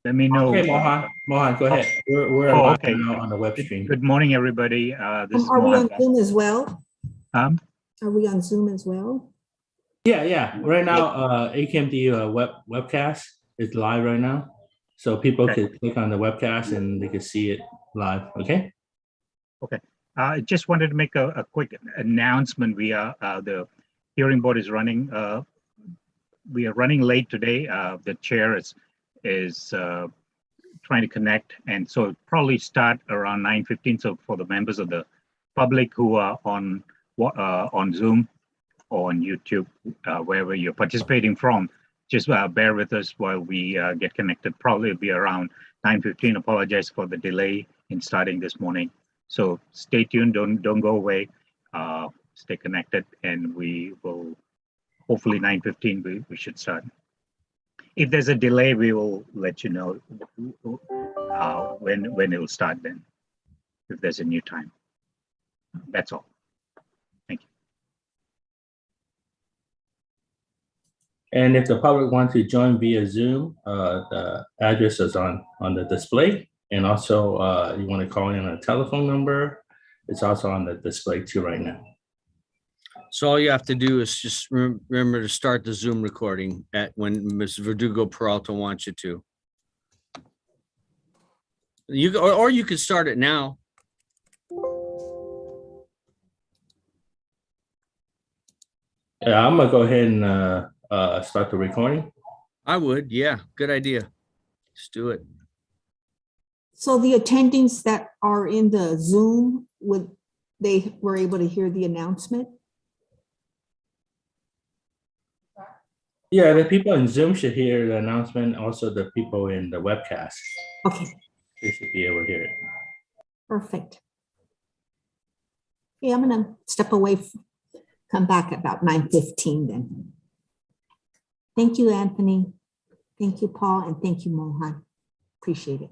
Let me know. Okay, Mohan, go ahead. We're Oh, live okay. now on the web stream. Good morning, everybody. This is Are we Mohan. on Zoom as well? Um, Are we on Zoom as well? Yeah. Right now, AQMD webcast is live right now, so people Okay. can click on the webcast and they can see it live. Okay. Okay. I just wanted to make a quick announcement. The hearing board is running. We are running late today. The chair is trying to connect, and so it'll probably start around 9:15. So for the members of the public who are on Zoom or on YouTube, wherever you're participating from, just bear with us while we get connected. Probably it'll be around 9:15. Apologize for the delay in starting this morning. So stay tuned. Don't go away. Stay connected, and we will hopefully 9:15 we should start. If there's a delay, we will let you know when it will start. Then, if there's a new time, that's all. Thank you. And if the public wants to join via Zoom, the address is on the display, and also you want to call in a telephone number. It's also on the display too right now. So all you have to do is just remember to start the Zoom recording at when Ms. Verdugo Peralta wants you to. Or you could start it now. Yeah, I'm gonna go ahead and start the recording. I would, yeah, good idea. Let's do it. So the attendings that are in the Zoom, they were able to hear the announcement? Yeah, the people in Zoom should hear the announcement. Also, the people in the webcast. Okay. They should be able to hear it. Perfect. Yeah, I'm gonna step away, come back about 9:15 then. Thank you, Anthony. Thank you, Paul, and thank you, Mohan. Appreciate it.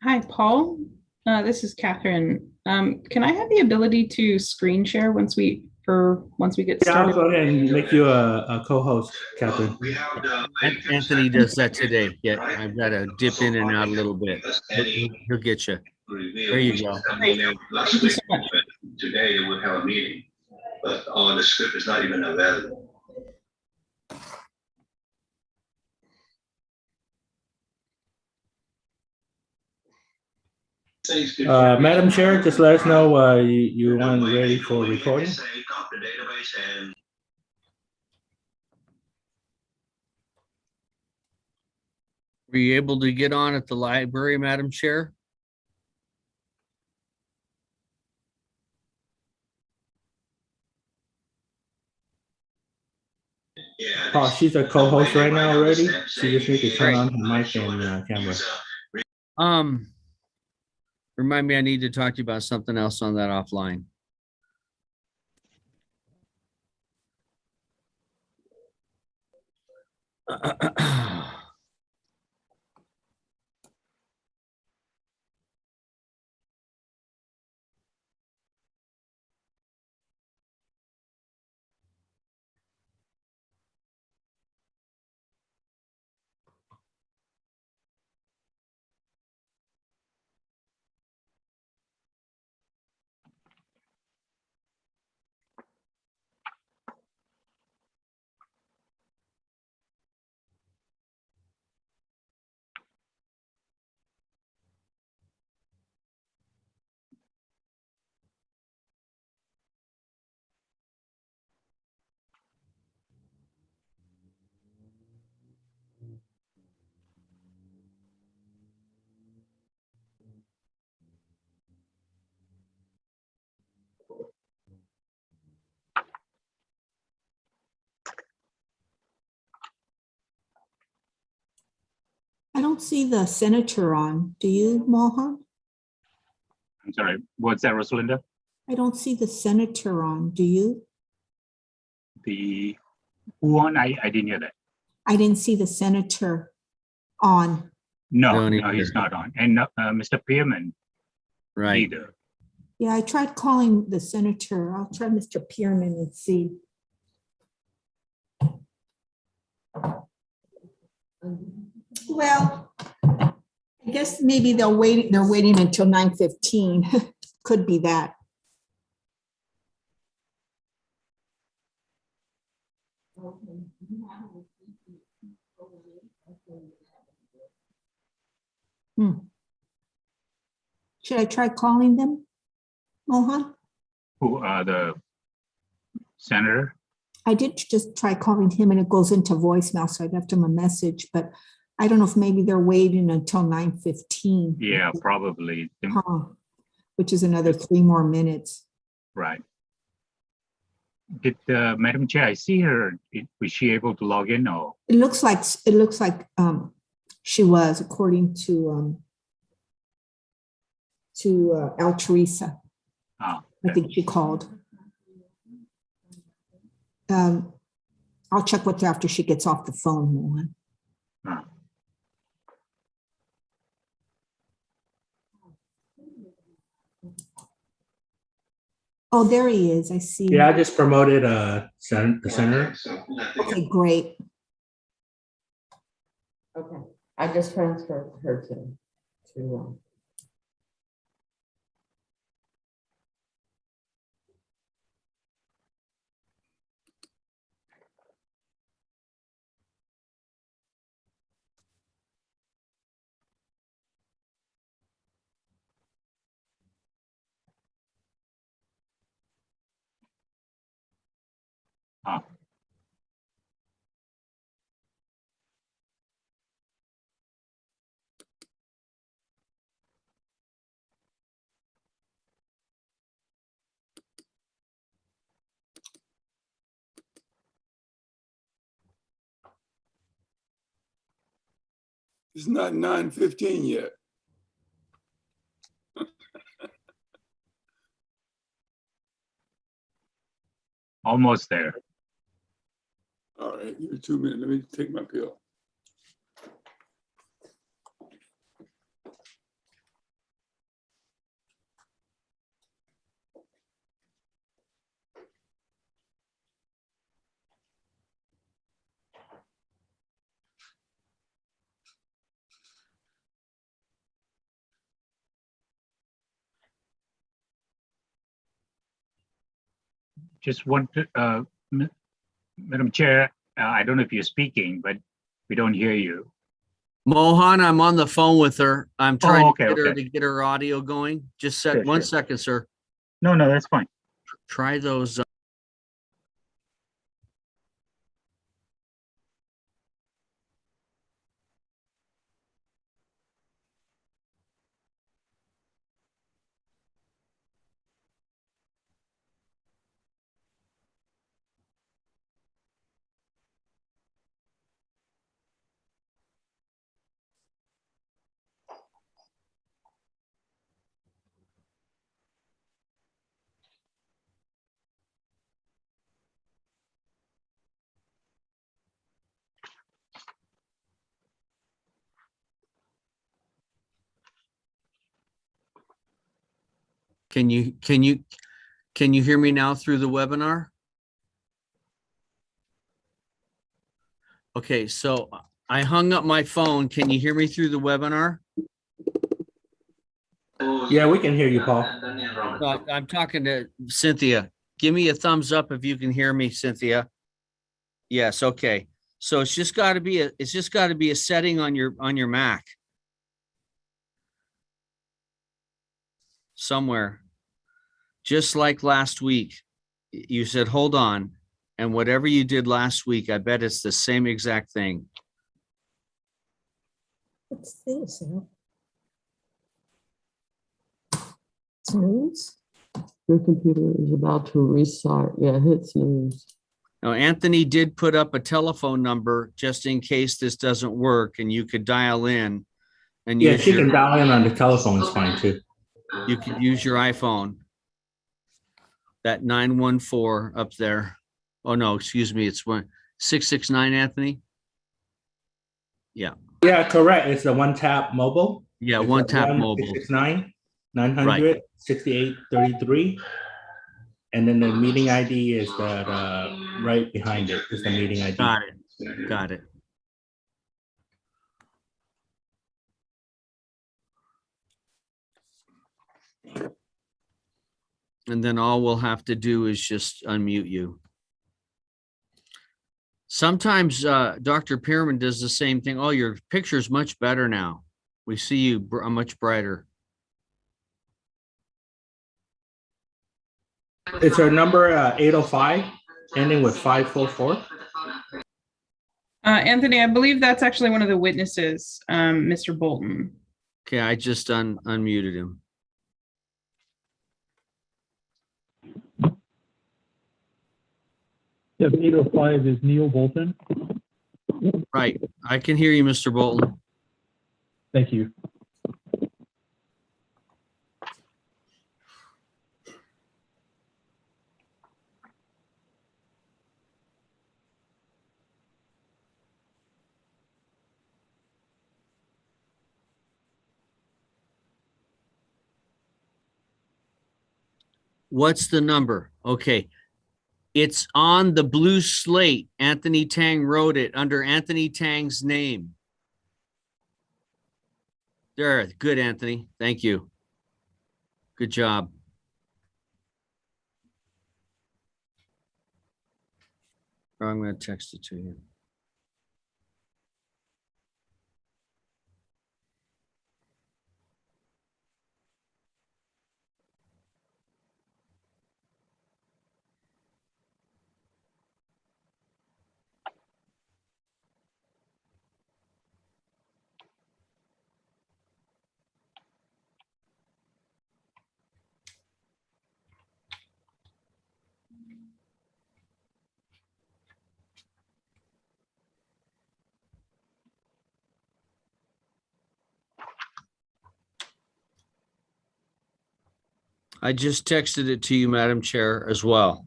Hi, Paul. This is Catherine. Can I have the ability to screen share once we get Yeah, I'll started? go ahead and make you a co-host, Catherine. Anthony does that today. Yeah, I've got to dip in and out a little bit. He'll get you. There you go. Great. Thank you so much. Today we'll have a meeting, but the script is not even available. Madam Chair, just let us know you want ready for recording. Were you able to get on at the library, Madam Chair? Oh, she's a co-host right now already. She just needs to turn on her mic and camera. Remind me, I need to talk to you about something else on that offline. I don't see the senator on. Do you, Mohan? I'm sorry, what's that, Rosalinda? I don't see the senator on. Do you? The who on? I didn't hear that. I didn't see the senator on. No, Don't no, he's either. not on. And Mr. Pearman Right. either. Yeah, I tried calling the senator. I'll try Mr. Pearman and see. Well, I guess maybe they're waiting until 9:15. Could be that. Should I try calling them, Mohan? Who the senator? I did just try calling him and it goes into voicemail, so I left him a message, but I don't know if maybe they're waiting until 9:15. Yeah, probably. Which is another 3 more minutes. Right. Did Madam Chair, I see her, was she able to log in or? It looks like she was, according to El Teresa. Ah, I think she called. I'll check with her after she gets off the phone, Mohan. ah. Oh, there he is. I see. Yeah, I just promoted the senator. Okay, great. Okay, I just transferred her to. Ah. It's not 9:15 yet. Almost there. All right, give me 2 minutes. Let me take my pill. just want to, Madam Chair, I don't know if you're speaking, but we don't hear you. Mohan, I'm on the phone with her. I'm trying okay, to get her okay. to get her audio going. Just set Sure, one sure. second, sir. No, no, that's fine. Try those. Can you hear me now through the webinar? Okay, so I hung up my phone. Can you hear me through the webinar? Yeah, we can hear you, Paul. No, I'm talking to Cynthia. Give me a thumbs up if you can hear me, Cynthia. Yes, okay. So it's just got to be a setting on your Mac. Somewhere. Just like last week. You said, hold on. And whatever you did last week, I bet it's the same exact thing. What's this? Snooze? Your computer is about to restart. Yeah, hit snooze. Now, Anthony did put up a telephone number just in case this doesn't work, and you could dial in and Yeah, use she can dial in on the telephone. It's fine too. you could use your iPhone. That 914 up there. Oh no, excuse me. It's 669, Anthony. Yeah. Yeah, correct. It's the one tap mobile. Yeah, It's one tap mobile. 669 900 6833. And then the meeting ID is that right behind it is the meeting ID. Got it. Got it. And then all we'll have to do is just unmute you. Sometimes Dr. Pearman does the same thing. Oh, your picture's much better now. We see you much brighter. It's our number 805 ending with 544. Anthony, I believe that's actually one of the witnesses, Mr. Bolton. Okay, I just unmuted him. Yes, 805 is Neil Bolton. Right. I can hear you, Mr. Bolton. Thank you. What's the number? Okay. It's on the blue slate. Anthony Tang wrote it under Anthony Tang's name. There. Good, Anthony. Thank you. Good job. I'm going to text it to you. I just texted it to you, Madam Chair, as well.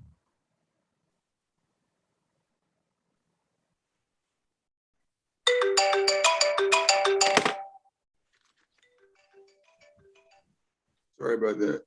Sorry about that.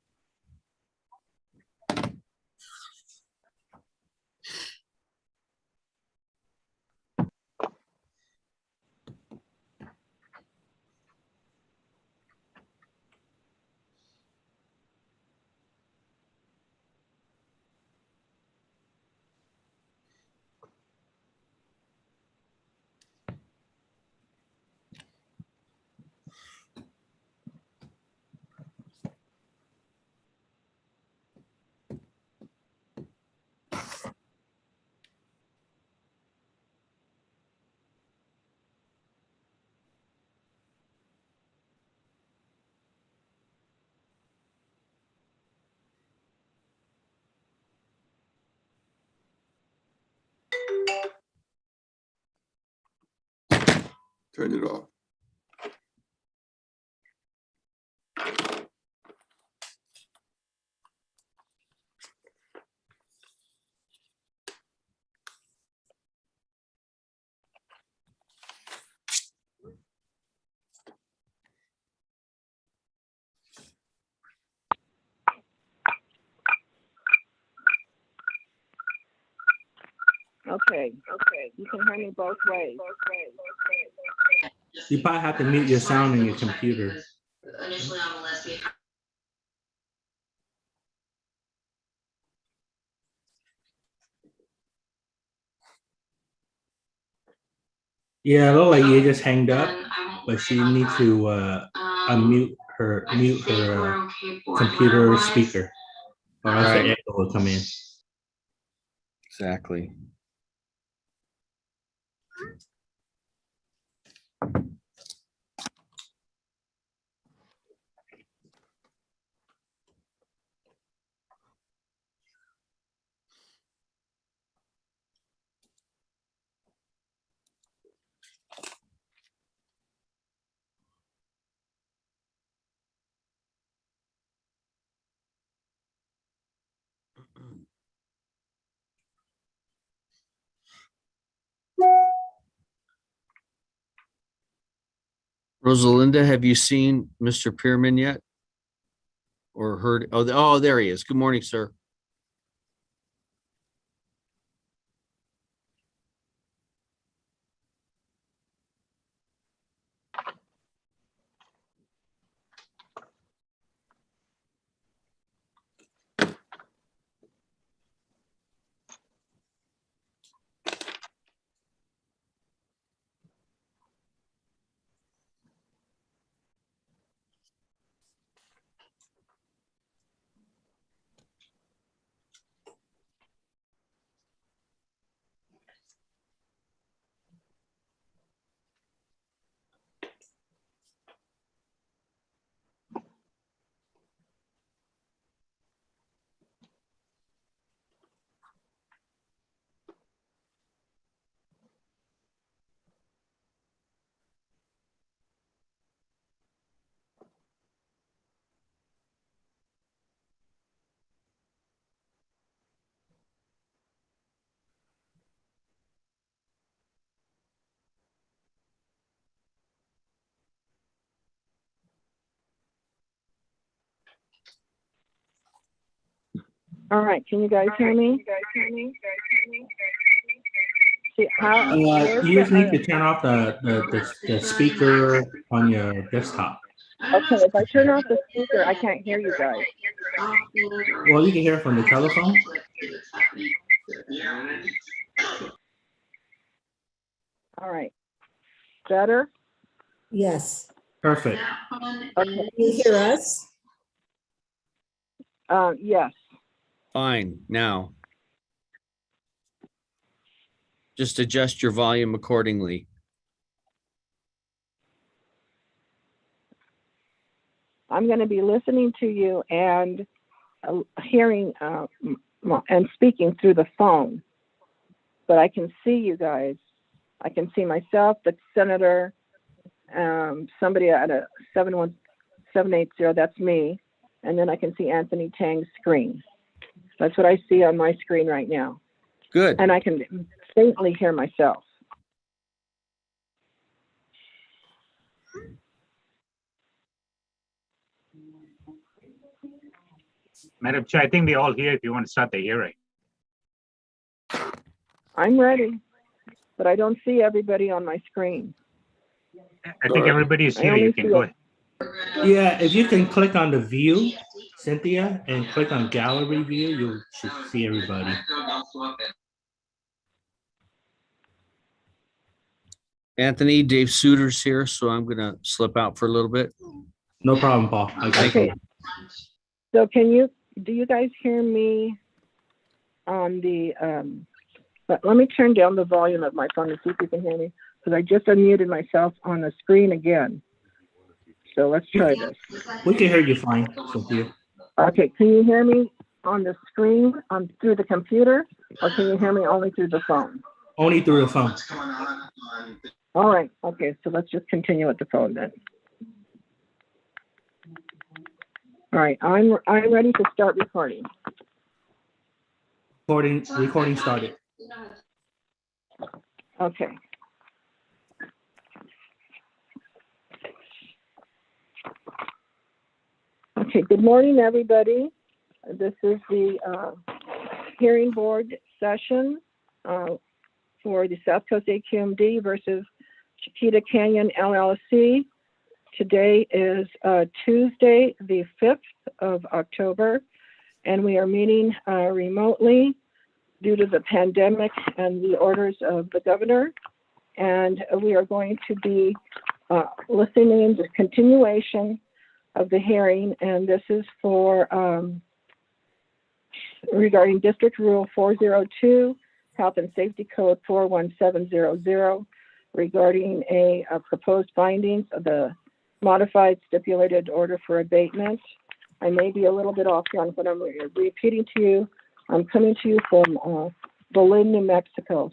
Turn it off. Okay, you can hear me both ways. You probably have to mute your sound in your computer. Initially on the list, we Yeah, it looked like you just hanged up, but she needs to unmute her, mute her computer speaker, or else the Right. echo will come in. Exactly. Rosalinda, have you seen Mr. Pearman yet? Or heard? Oh, there he is. Good morning, sir. All right, can you guys hear me? See, You just need to turn off the speaker on your desktop. okay, if I turn off the speaker, I can't hear you guys. Well, you can hear it from the telephone. All right, better? Yes. Perfect. Okay, You hear us? yes. Fine. Now. Just adjust your volume accordingly. I'm going to be listening to you and hearing and speaking through the phone, but I can see you guys. I can see myself, the senator, somebody at a 71780, that's me, and then I can see Anthony Tang's screen. That's what I see on my screen right now. Good. And I can faintly hear myself. Madam Chair, I think we all here if you want to start the hearing. I'm ready, but I don't see everybody on my screen. I think everybody is here. You can go ahead. Yeah, if you can click on the view, Cynthia, and click on gallery view, you should see everybody. Anthony, Dave Suter's here, so I'm going to slip out for a little bit. No problem, Paul. Okay. So do you guys hear me on the, but let me turn down the volume of my phone and see if you can hear me, because I just unmuted myself on the screen again. So let's try this. We can hear you fine, Cynthia. Okay, can you hear me on the screen through the computer, or can you hear me only through the phone? Only through the phone. What's going on? All right. Okay. So let's just continue with the phone then. All right. I'm ready to start recording. Recording started. Okay. Okay. Good morning, everybody. This is the hearing board session for the South Coast AQMD versus Chiquita Canyon LLC. Today is Tuesday, the 5th of October, and we are meeting remotely due to the pandemic and the orders of the governor. And we are going to be listening to the continuation of the hearing, and this is for regarding District Rule 402, Health and Safety Code 41700, regarding a proposed findings of the modified stipulated order for abatement. I may be a little bit off here on what I'm repeating to you. I'm coming to you from Berlin, New Mexico,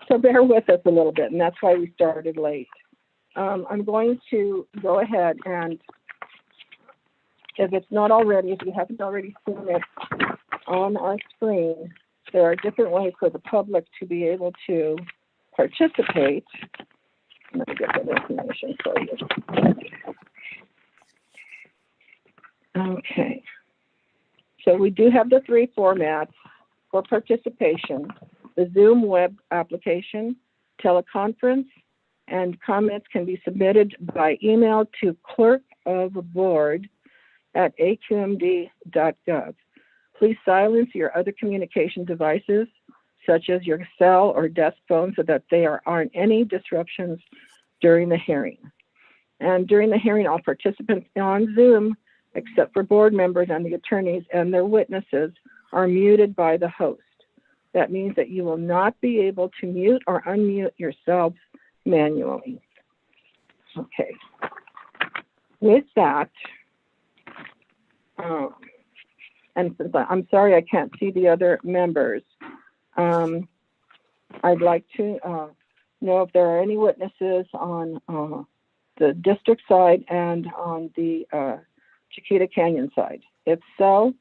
so bear with us a little bit, and that's why we started late. I'm going to go ahead and, if it's not already, if you haven't already seen it on our screen, there are different ways for the public to be able to participate. Let me get that information for you. Okay. So we do have the three formats for participation: the Zoom web application, teleconference, and comments can be submitted by email to clerk-of-board@aqmd.gov. Please silence your other communication devices, such as your cell or desk phone, so that there aren't any disruptions during the hearing. And during the hearing, all participants on Zoom, except for board members and the attorneys and their witnesses, are muted by the host. That means that you will not be able to mute or unmute yourselves manually. Okay. With that, and since I'm sorry I can't see the other members, I'd like to know if there are any witnesses on the district side and on the Chiquita Canyon side. If so,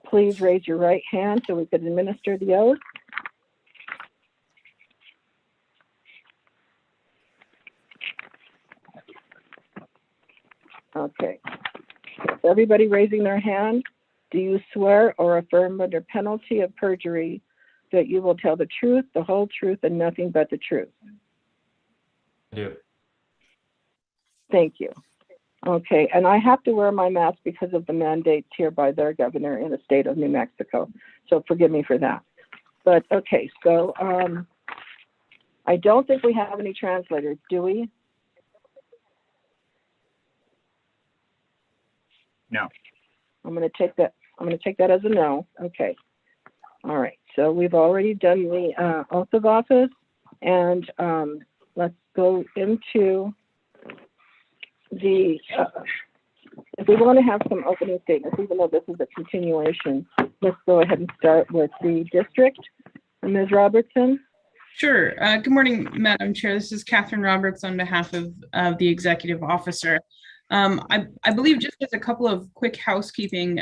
please raise your right hand so we could administer the oath. Okay. Is everybody raising their hand? Do you swear or affirm under penalty of perjury that you will tell the truth, the whole truth, and nothing but the truth? I do. Thank you. Okay, and I have to wear my mask because of the mandates here by their governor in the state of New Mexico. So forgive me for that. But okay, so I don't think we have any translators, do we? No. I'm going to take that. I'm going to take that as a no. Okay. All right. So we've already done the oath of office, and let's go into the. If we want to have some opening statements, even though this is a continuation, let's go ahead and start with the district. Ms. Robertson. Sure. Good morning, Madam Chair. This is Catherine Roberts on behalf of the executive officer. I believe, just as a couple of quick housekeeping,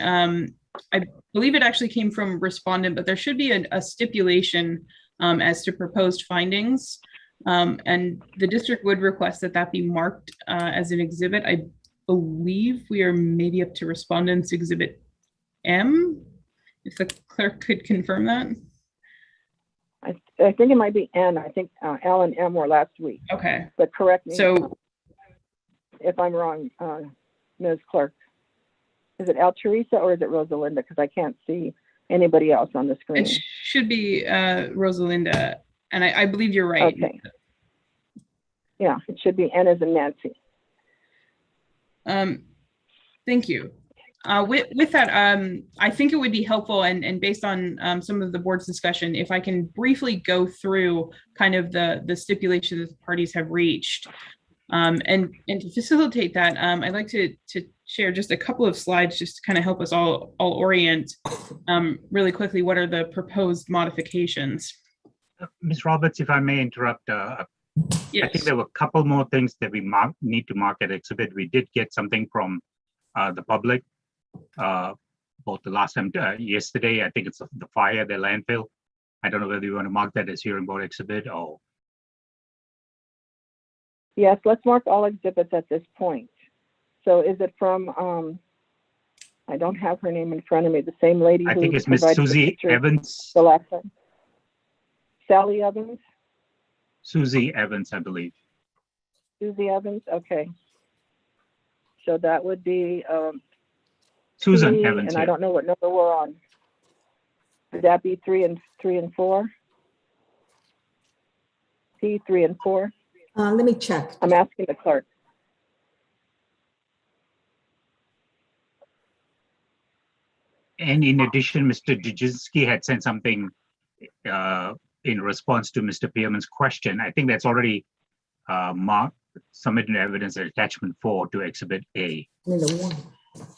I believe it actually came from respondent, but there should be a stipulation as to proposed findings. And the district would request that that be marked as an exhibit. I believe we are maybe up to respondent's exhibit M, if the clerk could confirm that. I think it might be N. I think L and M were last week. Okay. But correct me. So if I'm wrong, Ms. Clerk. Is it El Teresa or is it Rosalinda? Because I can't see anybody else on the screen. it should be Rosalinda, and I believe you're right. Okay. Yeah, it should be N as in Nancy. Thank you. With that, I think it would be helpful, and based on some of the board's discussion, if I can briefly go through kind of the stipulation that the parties have reached. And to facilitate that, I'd like to share just a couple of slides just to kind of help us all orient really quickly what are the proposed modifications. Ms. Roberts, if I may interrupt, I Yes. think there were a couple more things that we need to mark at exhibit. We did get something from the public, both the last time, yesterday, I think it's the fire, the landfill. I don't know whether you want to mark that as hearing board exhibit or. Yes, let's mark all exhibits at this point. So is it from, I don't have her name in front of me, the same lady I who think it's Miss provided the Susie pictures Evans. the last time? Sally Evans? Susie Evans, I believe. Susie Evans, okay. So that would be Susan P, Evans. and I Here. don't know what number we're on. Would that be 3 and 4? P 3 and 4? Let me check. I'm asking the clerk. And in addition, Mr. Dujinski had sent something in response to Mr. Pearman's question. I think that's already marked, submitted evidence at attachment 4 to exhibit A.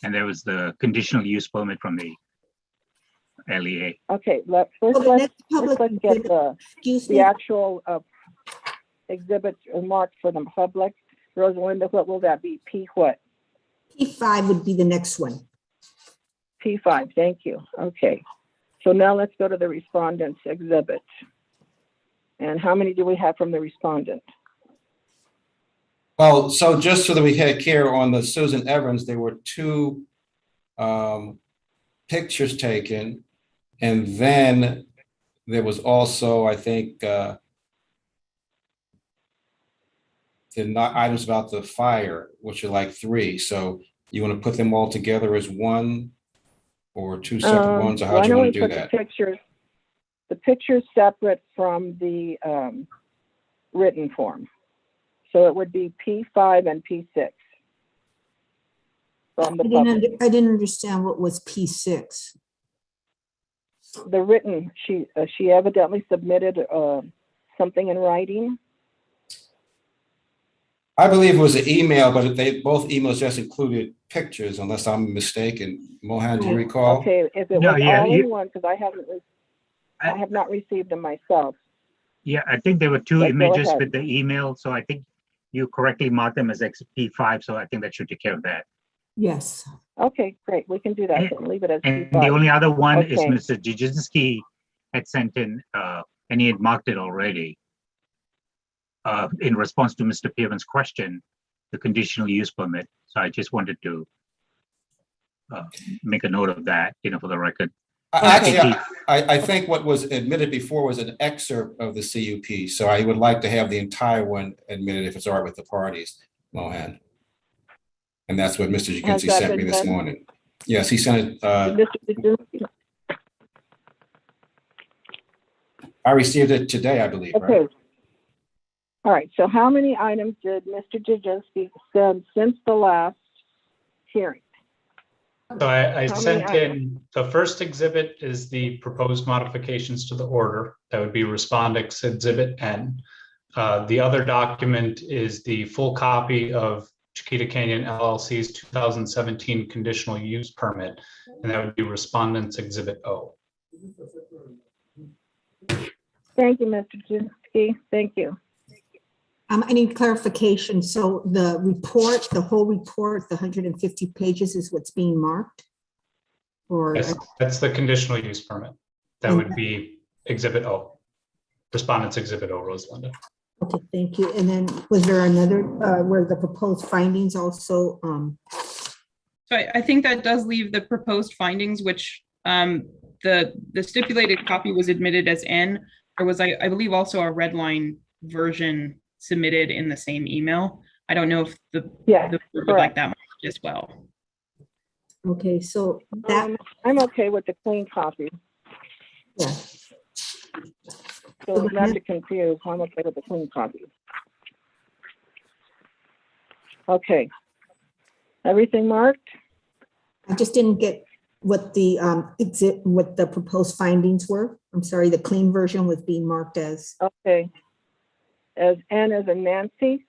And there was the conditional use permit from the LEA. Okay, let's get the actual exhibits marked for the public. Rosalinda, what will that be? P what? P5 would be the next one. P5, thank you. Okay, so now let's go to the respondent's exhibit. And how many do we have from the respondent? Well, so just so that we had care on the Susan Evans, there were 2 pictures taken. And then there was also, I think, the items about the fire, which are like 3. So you want to put them all together as one or 2 separate ones, or how do you want to do that? The pictures separate from the written form. So it would be P5 and P6. From the public. I didn't understand what was P6. The written, she evidently submitted something in writing. I believe it was an email, but both emails just included pictures, unless I'm mistaken. Mohan, do you recall? Okay, if it was all in one, because I have not received them myself. Yeah, I think there were 2 images with the email, so I think you correctly marked them as P5, so I think that should take care of that. Yes. Okay, great. We can do that. And leave it as And P5. the only other one is Okay. Mr. Dujinski had sent in, and he had marked it already. In response to Mr. Pearman's question, the conditional use permit. So I just wanted to make a note of that, for the record. Actually, I think what was admitted before was an excerpt of the CUP. So I would like to have the entire one admitted if it's all right with the parties, Mohan. And that's what Mr. Dujinski sent me this morning. Yes, he sent it. I received it today, I believe, okay. Right? All right, so how many items did Mr. Dujinski send since the last hearing? So I sent in, the first exhibit is the proposed modifications to the order. That would be Respondents Exhibit N. The other document is the full copy of Chiquita Canyon LLC's 2017 conditional use permit, and that would be Respondents Exhibit O. Thank you, Mr. Dujinski. Thank you. I need clarification. So the report, the whole report, the 150 pages is what's being marked? Or Yes, that's the conditional use permit. That would be Exhibit O, Respondents Exhibit O, Rosalinda. okay, thank you. And then was there another where the proposed findings also? So I think that does leave the proposed findings, which the stipulated copy was admitted as N. There was, I believe, also a red line version submitted in the same email. I don't know if the board would like that much as well. Okay, so that I'm okay with the clean copy. Yeah. So not to confuse, I'm okay with the clean copy. Okay. Everything marked? I just didn't get what the what the proposed findings were. I'm sorry, the clean version was being marked as. Okay. As N as in Nancy.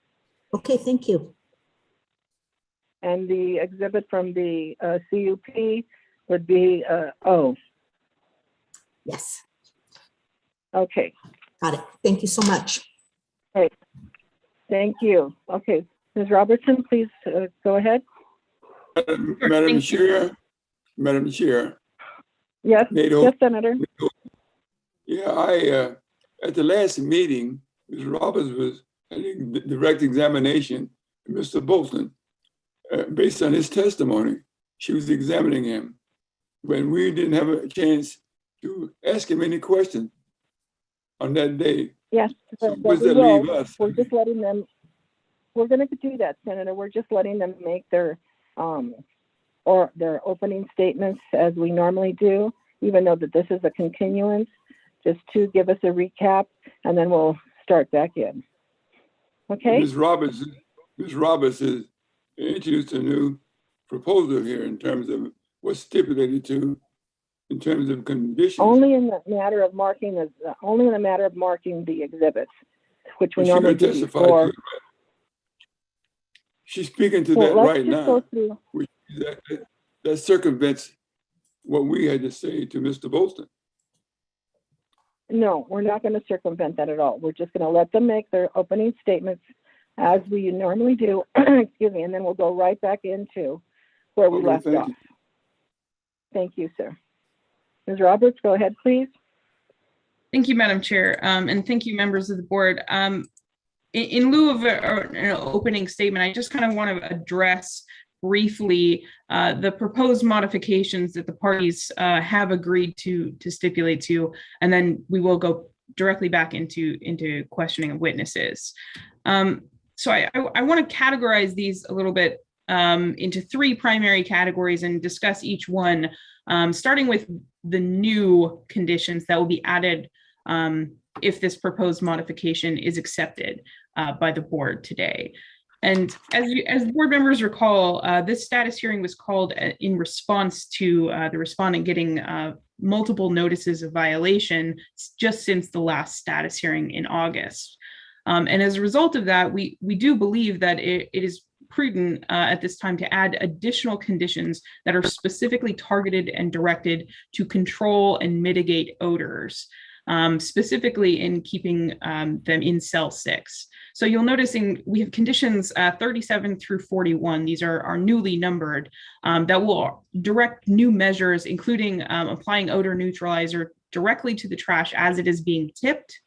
Okay, thank you. And the exhibit from the CUP would be O. Yes, Okay, got it. Thank you so much. great. Thank you. Okay, Ms. Robertson, please go ahead. Madam Chair, Madam Chair. Yes, NATO. yes, Senator. Yeah, at the last meeting, Ms. Roberts was having direct examination of Mr. Bolton. Based on his testimony, she was examining him when we didn't have a chance to ask him any questions on that day. Yes, So but what does we that will. leave us? We're just letting them, we're going to do that, Senator. We're just letting them make their opening statements as we normally do, even though that this is a continuance, just to give us a recap, and then we'll start back in. Okay? Ms. Roberts has introduced a new proposal here in terms of what's stipulated to, in terms of conditions. Only in the matter of marking the exhibits, which we normally do before. She's speaking to that right now. Which that circumvents what we had to say to Mr. Bolton. No, we're not going to circumvent that at all. We're just going to let them make their opening statements as we normally do, excuse me, and then we'll go right back into where we left off. Thank you, sir. Ms. Roberts, go ahead, please. Thank you, Madam Chair, and thank you, members of the board. In lieu of an opening statement, I just kind of want to address briefly the proposed modifications that the parties have agreed to stipulate to, and then we will go directly back into questioning of witnesses. So I want to categorize these a little bit into three primary categories and discuss each one, starting with the new conditions that will be added if this proposed modification is accepted by the board today. And as board members recall, this status hearing was called in response to the respondent getting multiple notices of violation just since the last status hearing in August. And as a result of that, we do believe that it is prudent at this time to add additional conditions that are specifically targeted and directed to control and mitigate odors, specifically in keeping them in cell 6. So you'll notice we have conditions 37 through 41. These are newly numbered that will direct new measures, including applying odor neutralizer directly to the trash as it is being tipped,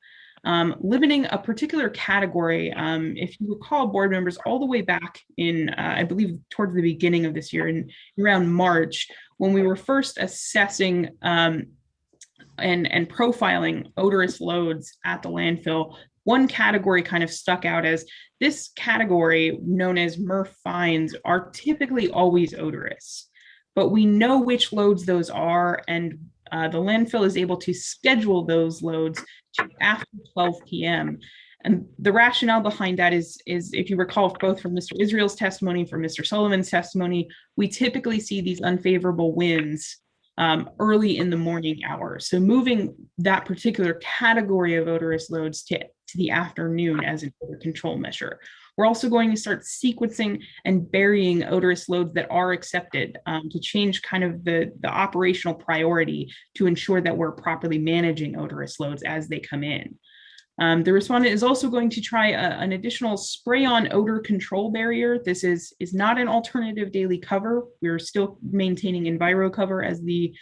limiting a particular category. If you recall, board members, all the way back in, I believe, towards the beginning of this year, in around March, when we were first assessing and profiling odorous loads at the landfill, one category kind of stuck out as this category, known as MRF fines, are typically always odorous. But we know which loads those are, and the landfill is able to schedule those loads to after 12 p.m. And the rationale behind that is if you recall, both from Mr. Israel's testimony and from Mr. Sullivan's testimony, we typically see these unfavorable winds early in the morning hours. So moving that particular category of odorous loads to the afternoon as an odor control measure. We're also going to start sequencing and burying odorous loads that are accepted to change kind of the operational priority to ensure that we're properly managing odorous loads as they come in. The respondent is also going to try an additional spray-on odor control barrier. This is not an alternative daily cover. We're still maintaining Enviro cover as the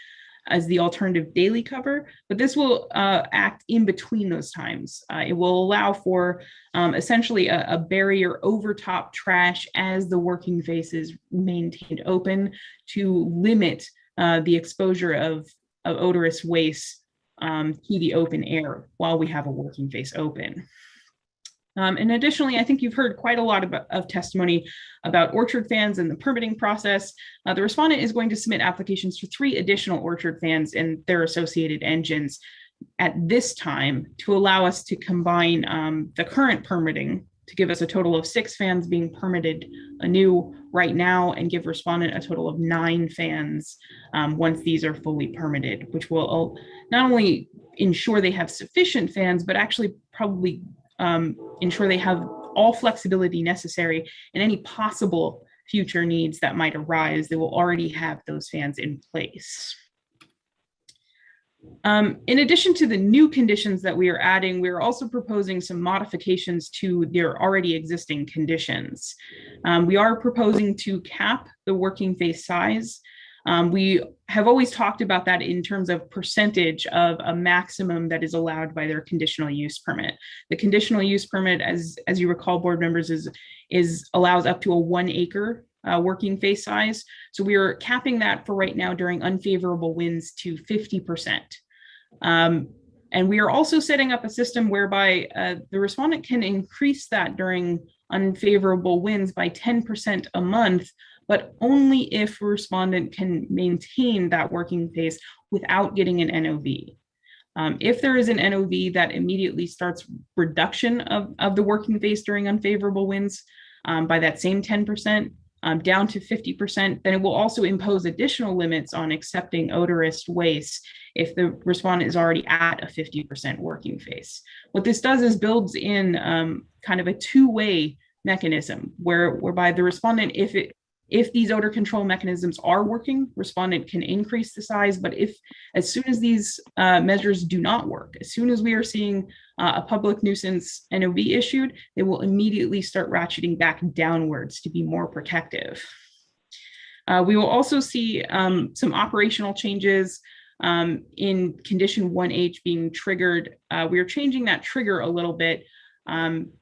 alternative daily cover, but this will act in between those times. It will allow for essentially a barrier over top trash as the working face is maintained open to limit the exposure of odorous waste to the open air while we have a working face open. And additionally, I think you've heard quite a lot of testimony about orchard fans and the permitting process. The respondent is going to submit applications for 3 additional orchard fans and their associated engines at this time to allow us to combine the current permitting to give us a total of 6 fans being permitted anew right now and give respondent a total of 9 fans once these are fully permitted, which will not only ensure they have sufficient fans, but actually probably ensure they have all flexibility necessary in any possible future needs that might arise. They will already have those fans in place. In addition to the new conditions that we are adding, we're also proposing some modifications to their already existing conditions. We are proposing to cap the working face size. We have always talked about that in terms of percentage of a maximum that is allowed by their conditional use permit. The conditional use permit, as you recall, board members, allows up to a 1 acre working face size. So we are capping that for right now during unfavorable winds to 50%. And we are also setting up a system whereby the respondent can increase that during unfavorable winds by 10% a month, but only if a respondent can maintain that working face without getting an NOV. If there is an NOV that immediately starts reduction of the working face during unfavorable winds by that same 10%, down to 50%, then it will also impose additional limits on accepting odorous waste if the respondent is already at a 50% working face. What this does is builds in kind of a two-way mechanism whereby the respondent, if these odor control mechanisms are working, respondent can increase the size, but as soon as these measures do not work, as soon as we are seeing a public nuisance NOV issued, they will immediately start ratcheting back downwards to be more protective. We will also see some operational changes in condition 1H being triggered. We are changing that trigger a little bit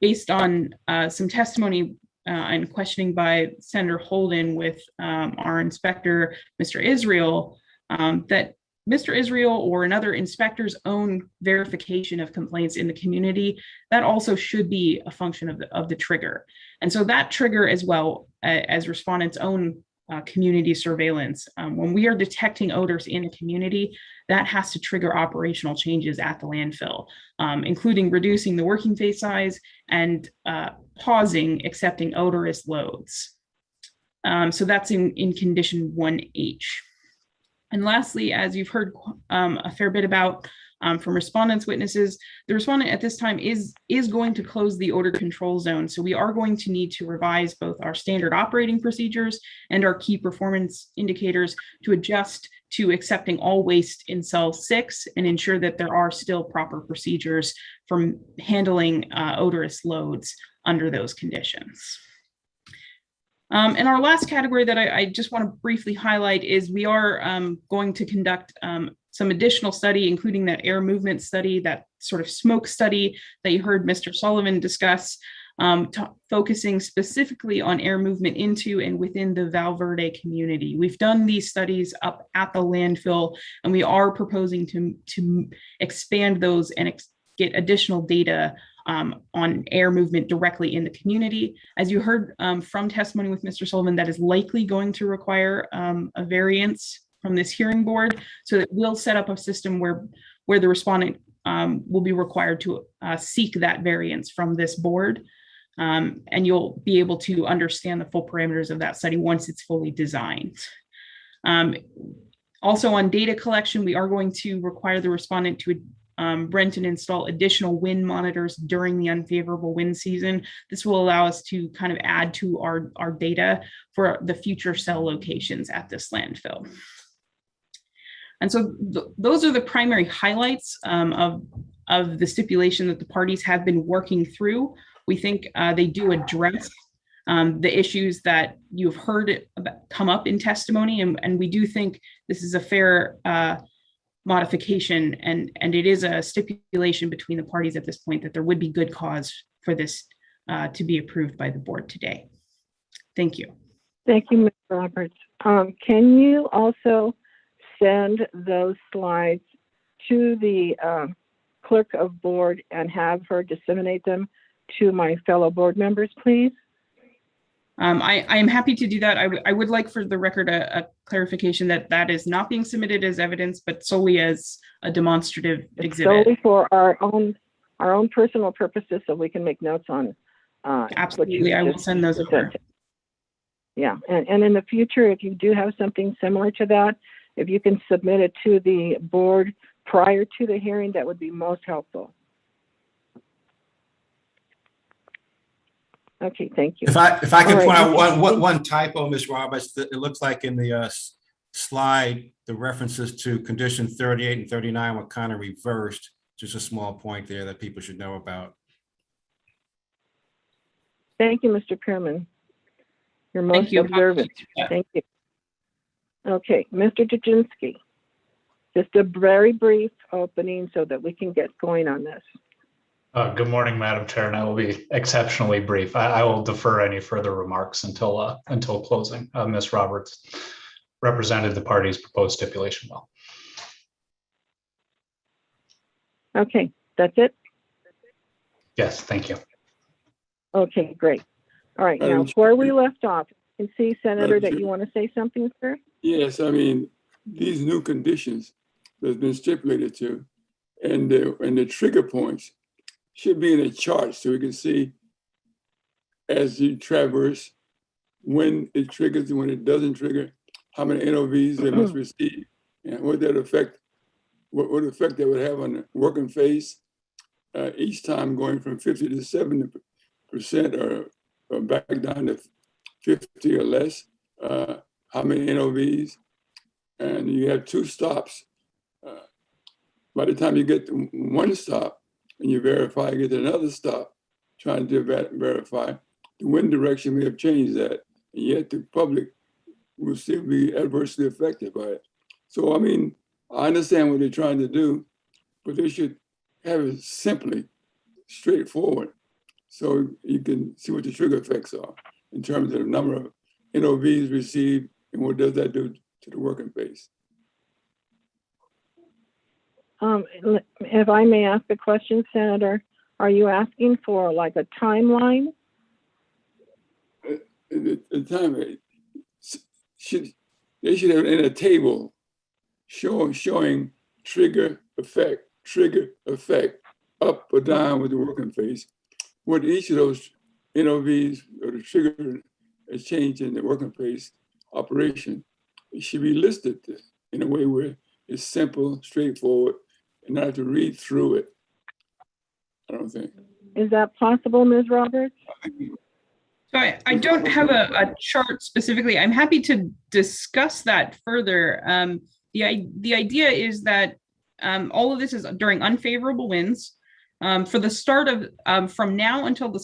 based on some testimony and questioning by Senator Holden with our inspector, Mr. Israel, that Mr. Israel or another inspector's own verification of complaints in the community, that also should be a function of the trigger. And so that trigger, as well as respondents' own community surveillance, when we are detecting odors in the community, that has to trigger operational changes at the landfill, including reducing the working face size and pausing accepting odorous loads. So that's in condition 1H. And lastly, as you've heard a fair bit about from respondents' witnesses, the respondent at this time is going to close the odor control zone. So we are going to need to revise both our standard operating procedures and our key performance indicators to adjust to accepting all waste in cell 6 and ensure that there are still proper procedures for handling odorous loads under those conditions. And our last category that I just want to briefly highlight is we are going to conduct some additional study, including that air movement study, that sort of smoke study that you heard Mr. Sullivan discuss, focusing specifically on air movement into and within the Val Verde community. We've done these studies up at the landfill, and we are proposing to expand those and get additional data on air movement directly in the community. As you heard from testimony with Mr. Sullivan, that is likely going to require a variance from this hearing board. So that we'll set up a system where the respondent will be required to seek that variance from this board. And you'll be able to understand the full parameters of that study once it's fully designed. Also on data collection, we are going to require the respondent to rent and install additional wind monitors during the unfavorable wind season. This will allow us to kind of add to our data for the future cell locations at this landfill. And so those are the primary highlights of the stipulation that the parties have been working through. We think they do address the issues that you've heard come up in testimony, and we do think this is a fair modification, and it is a stipulation between the parties at this point that there would be good cause for this to be approved by the board today. Thank you. Thank you, Ms. Roberts. Can you also send those slides to the clerk of board and have her disseminate them to my fellow board members, please? I am happy to do that. I would like for the record a clarification that is not being submitted as evidence, but solely as a demonstrative exhibit. Solely for our own personal purposes, so we can make notes on. Absolutely, I will send those over. Yeah, and in the future, if you do have something similar to that, if you can submit it to the board prior to the hearing, that would be most helpful. Okay, thank you. If I can All point right, out okay. one typo, Ms. Roberts, it looks like in the slide, the references to condition 38 and 39 were kind of reversed. Just a small point there that people should know about. Thank you, Mr. Kerman. You're most Thank you. observant. Thank you. Okay, Mr. Jaginski, just a very brief opening so that we can get going on this. Good morning, Madam Chair, and I will be exceptionally brief. I will defer any further remarks until closing. Ms. Roberts represented the party's proposed stipulation well. Okay, that's it? Yes, thank you. Okay, great. All right, now Madam where Chair. we left off, you can see, Senator, Madam that Chair. you want to say something, sir? Yes, I mean, these new conditions that's been stipulated to, and the trigger points should be in a chart so we can see as you traverse when it triggers and when it doesn't trigger, how many NOVs they must receive, and what that effect, what effect that would have on the working face each time going from 50 to 70% or back down to 50 or less, how many NOVs, and you have 2 stops. By the time you get to 1 stop and you verify, you get to another stop, trying to verify, the wind direction may have changed that, and yet the public will still be adversely affected by it. So, I mean, I understand what they're trying to do, but they should have it simply straightforward so you can see what the trigger effects are in terms of the number of NOVs received and what does that do to the working face. If I may ask a question, Senator, are you asking for like a timeline? The time they should have in a table showing trigger effect, up or down with the working face. What each of those NOVs or the trigger a change in the working face operation, it should be listed in a way where it's simple, straightforward, and not have to read through it. I don't think. Is that possible, Ms. Roberts? So I don't have a chart specifically. I'm happy to discuss that further. The idea is that all of this is during unfavorable winds. For the start of from now until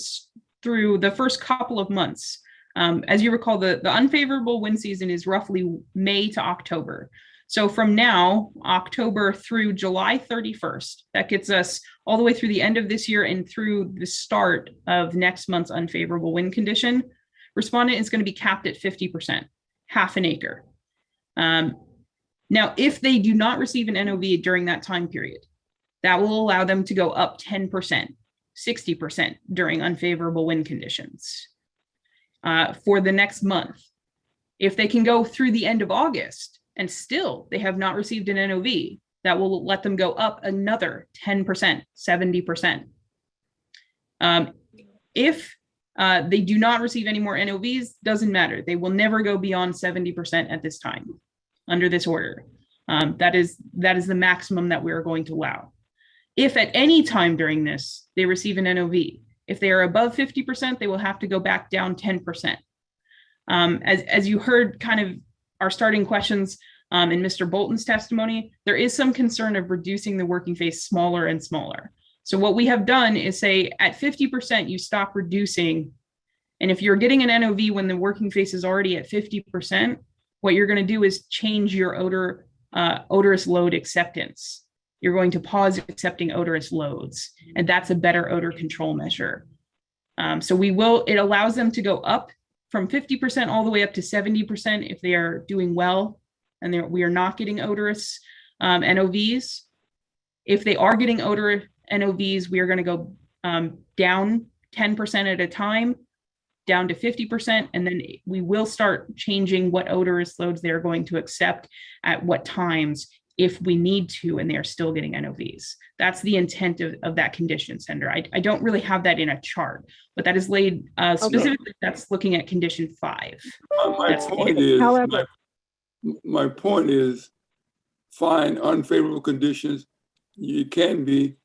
through the first couple of months. As you recall, the unfavorable wind season is roughly May to October. So from now, October through July 31st, that gets us all the way through the end of this year and through the start of next month's unfavorable wind condition. Respondent is going to be capped at 50%, half an acre. Now, if they do not receive an NOV during that time period, that will allow them to go up 10%, 60% during unfavorable wind conditions for the next month. If they can go through the end of August and still they have not received an NOV, that will let them go up another 10%, 70%. If they do not receive any more NOVs, doesn't matter. They will never go beyond 70% at this time under this order. That is the maximum that we're going to allow. If at any time during this, they receive an NOV, if they are above 50%, they will have to go back down 10%. As you heard kind of our starting questions in Mr. Bolton's testimony, there is some concern of reducing the working face smaller and smaller. So what we have done is say at 50%, you stop reducing. And if you're getting an NOV when the working face is already at 50%, what you're going to do is change your odorous load acceptance. You're going to pause accepting odorous loads, and that's a better odor control measure. So it allows them to go up from 50% all the way up to 70% if they are doing well and we are not getting odorous NOVs. If they are getting odor NOVs, we are going to go down 10% at a time, down to 50%, and then we will start changing what odorous loads they're going to accept at what times if we need to, and they're still getting NOVs. That's the intent of that condition, Senator. I don't really have that in a chart, but that is laid specifically, that's looking at condition 5. My point is, find unfavorable conditions. You can be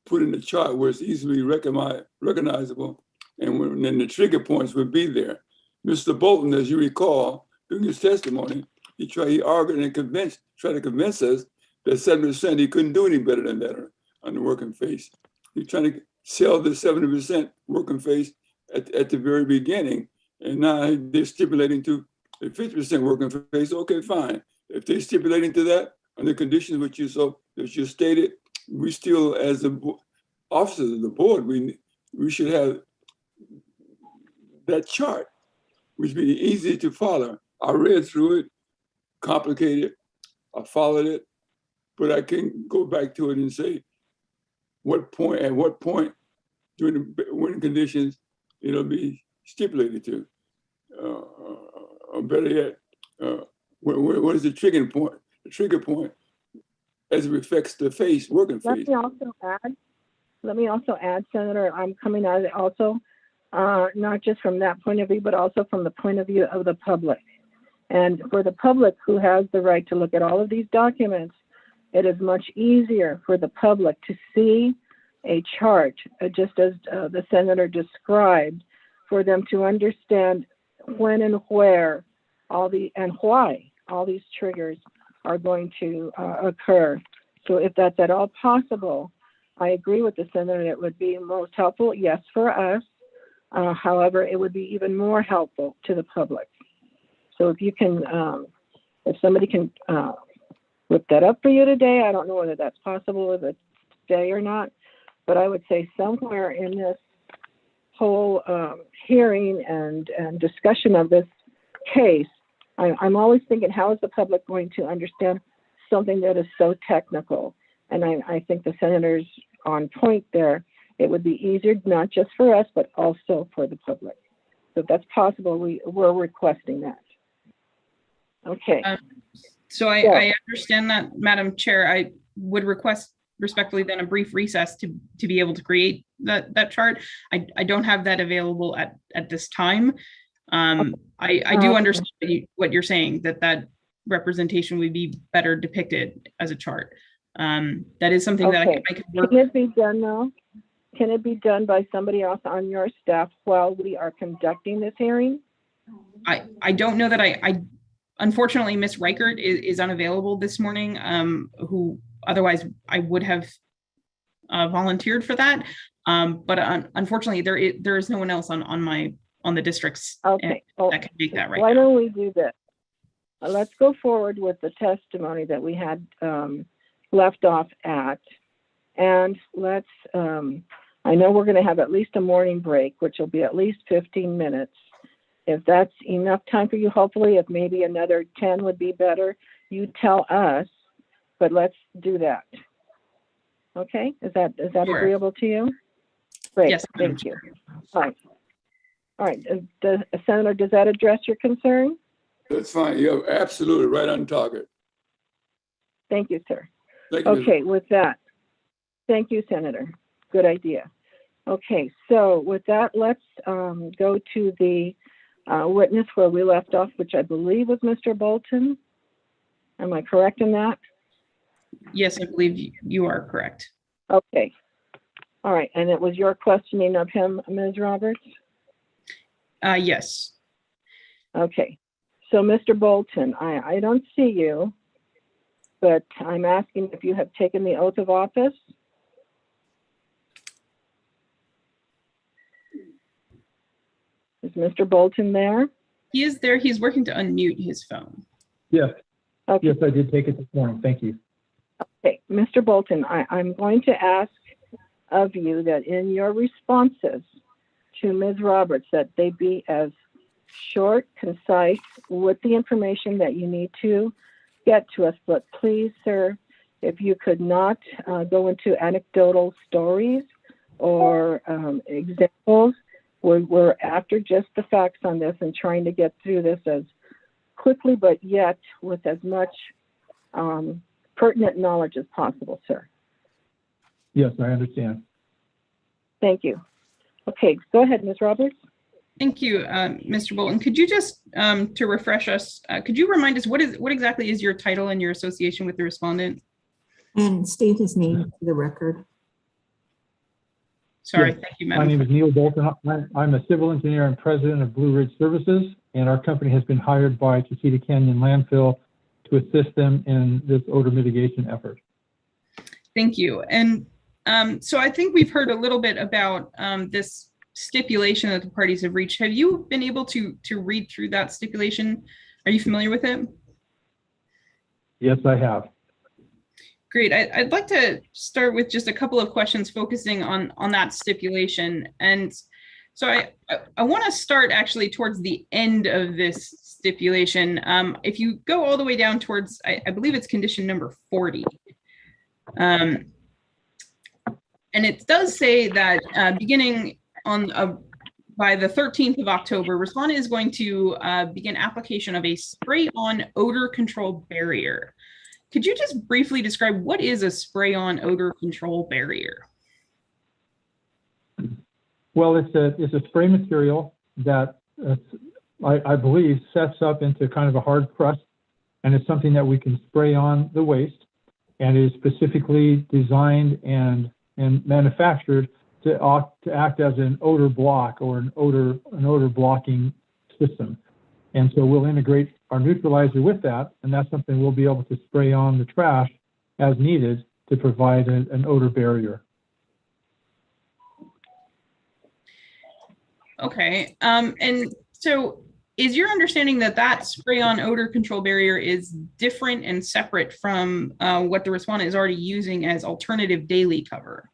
put in a chart where it's easily recognizable and then the trigger points would be there. Mr. Bolton, as you recall, during his testimony, he argued and tried to convince us that 7% he couldn't do any better than that on the working face. He's trying to sell the 70% working face at the very beginning, and now they're stipulating to the 50% working face. Okay, fine. If they're stipulating to that on the conditions which you stated, we still, as the officers of the board, we should have that chart, which would be easy to follow. I read through it, complicated. I followed it, but I can go back to it and say at what point during the winning conditions it'll be stipulated to. Or better yet, what is the trigger point? The trigger point as it affects the face, working face. Let me also add, Senator, I'm coming at it also, not just from that point of view, but also from the point of view of the public. And for the public who has the right to look at all of these documents, it is much easier for the public to see a chart, just as the Senator described, for them to understand when and where and why all these triggers are going to occur. So if that's at all possible, I agree with the Senator, it would be most helpful, yes, for us. However, it would be even more helpful to the public. So if you can, if somebody can whip that up for you today, I don't know whether that's possible with it today or not, but I would say somewhere in this whole hearing and discussion of this case, I'm always thinking, how is the public going to understand something that is so technical? And I think the Senator's on point there. It would be easier, not just for us, but also for the public. So if that's possible, we're requesting that. Okay. So I understand that, Madam Chair. I would request respectfully then a brief recess to be able to create that chart. I don't have that available at this time. I do understand what you're saying, that representation would be better depicted as a chart. That is something that I can work. Can it be done now? Can it be done by somebody else on your staff while we are conducting this hearing? I don't know that I unfortunately, Ms. Reichert is unavailable this morning, who otherwise I would have volunteered for that. But unfortunately, there is no one else on the district's that can make that right Why now. don't we do this? Let's go forward with the testimony that we had left off at. And let's, I know we're going to have at least a morning break, which will be at least 15 minutes. If that's enough time for you, hopefully, if maybe another 10 would be better, you tell us, but let's do that. Okay, is that Sure. agreeable to you? Great, Yes, thank you. All right, Senator, does that address your concern? That's fine. You're absolutely right on target. Thank you, sir. Thank you. Okay, with that, thank you, Senator. Good idea. Okay, so with that, let's go to the witness where we left off, which I believe was Mr. Bolton. Am I correct in that? Yes, I believe you are correct. Okay. All right, and it was your questioning of him, Ms. Roberts? Yes. Okay, so Mr. Bolton, I don't see you, but I'm asking if you have taken the oath of office. Is Mr. Bolton there? He is there. He's working to unmute his phone. Yes, Okay. yes, I did take it this morning. Thank you. Okay, Mr. Bolton, I'm going to ask of you that in your responses to Ms. Roberts, that they be as short, concise, with the information that you need to get to us. But please, sir, if you could not go into anecdotal stories or examples, we're after just the facts on this and trying to get through this as quickly, but yet with as much pertinent knowledge as possible, sir. Yes, I understand. Thank you. Okay, go ahead, Ms. Roberts. Thank you, Mr. Bolton. Could you just, to refresh us, could you remind us what exactly is your title and your association with the respondent? And state his name for the record. Sorry, Yes. thank you, My Madam. name is Neil Bolton. I'm a civil engineer and president of Blue Ridge Services, and our company has been hired by Chiquita Canyon Landfill to assist them in this odor mitigation effort. Thank you. And so I think we've heard a little bit about this stipulation that the parties have reached. Have you been able to read through that stipulation? Are you familiar with it? Yes, I have. Great. I'd like to start with just a couple of questions focusing on that stipulation. And so I want to start actually towards the end of this stipulation. If you go all the way down towards, I believe it's condition number 40. And it does say that beginning on by the 13th of October, respondent is going to begin application of a spray-on odor control barrier. Could you just briefly describe what is a spray-on odor control barrier? Well, it's a spray material that I believe sets up into kind of a hard crust, and it's something that we can spray on the waste, and is specifically designed and manufactured to act as an odor block or an odor blocking system. And so we'll integrate our neutralizer with that, and that's something we'll be able to spray on the trash as needed to provide an odor barrier. Okay, and so is your understanding that that spray-on odor control barrier is different and separate from what the respondent is already using as alternative daily cover?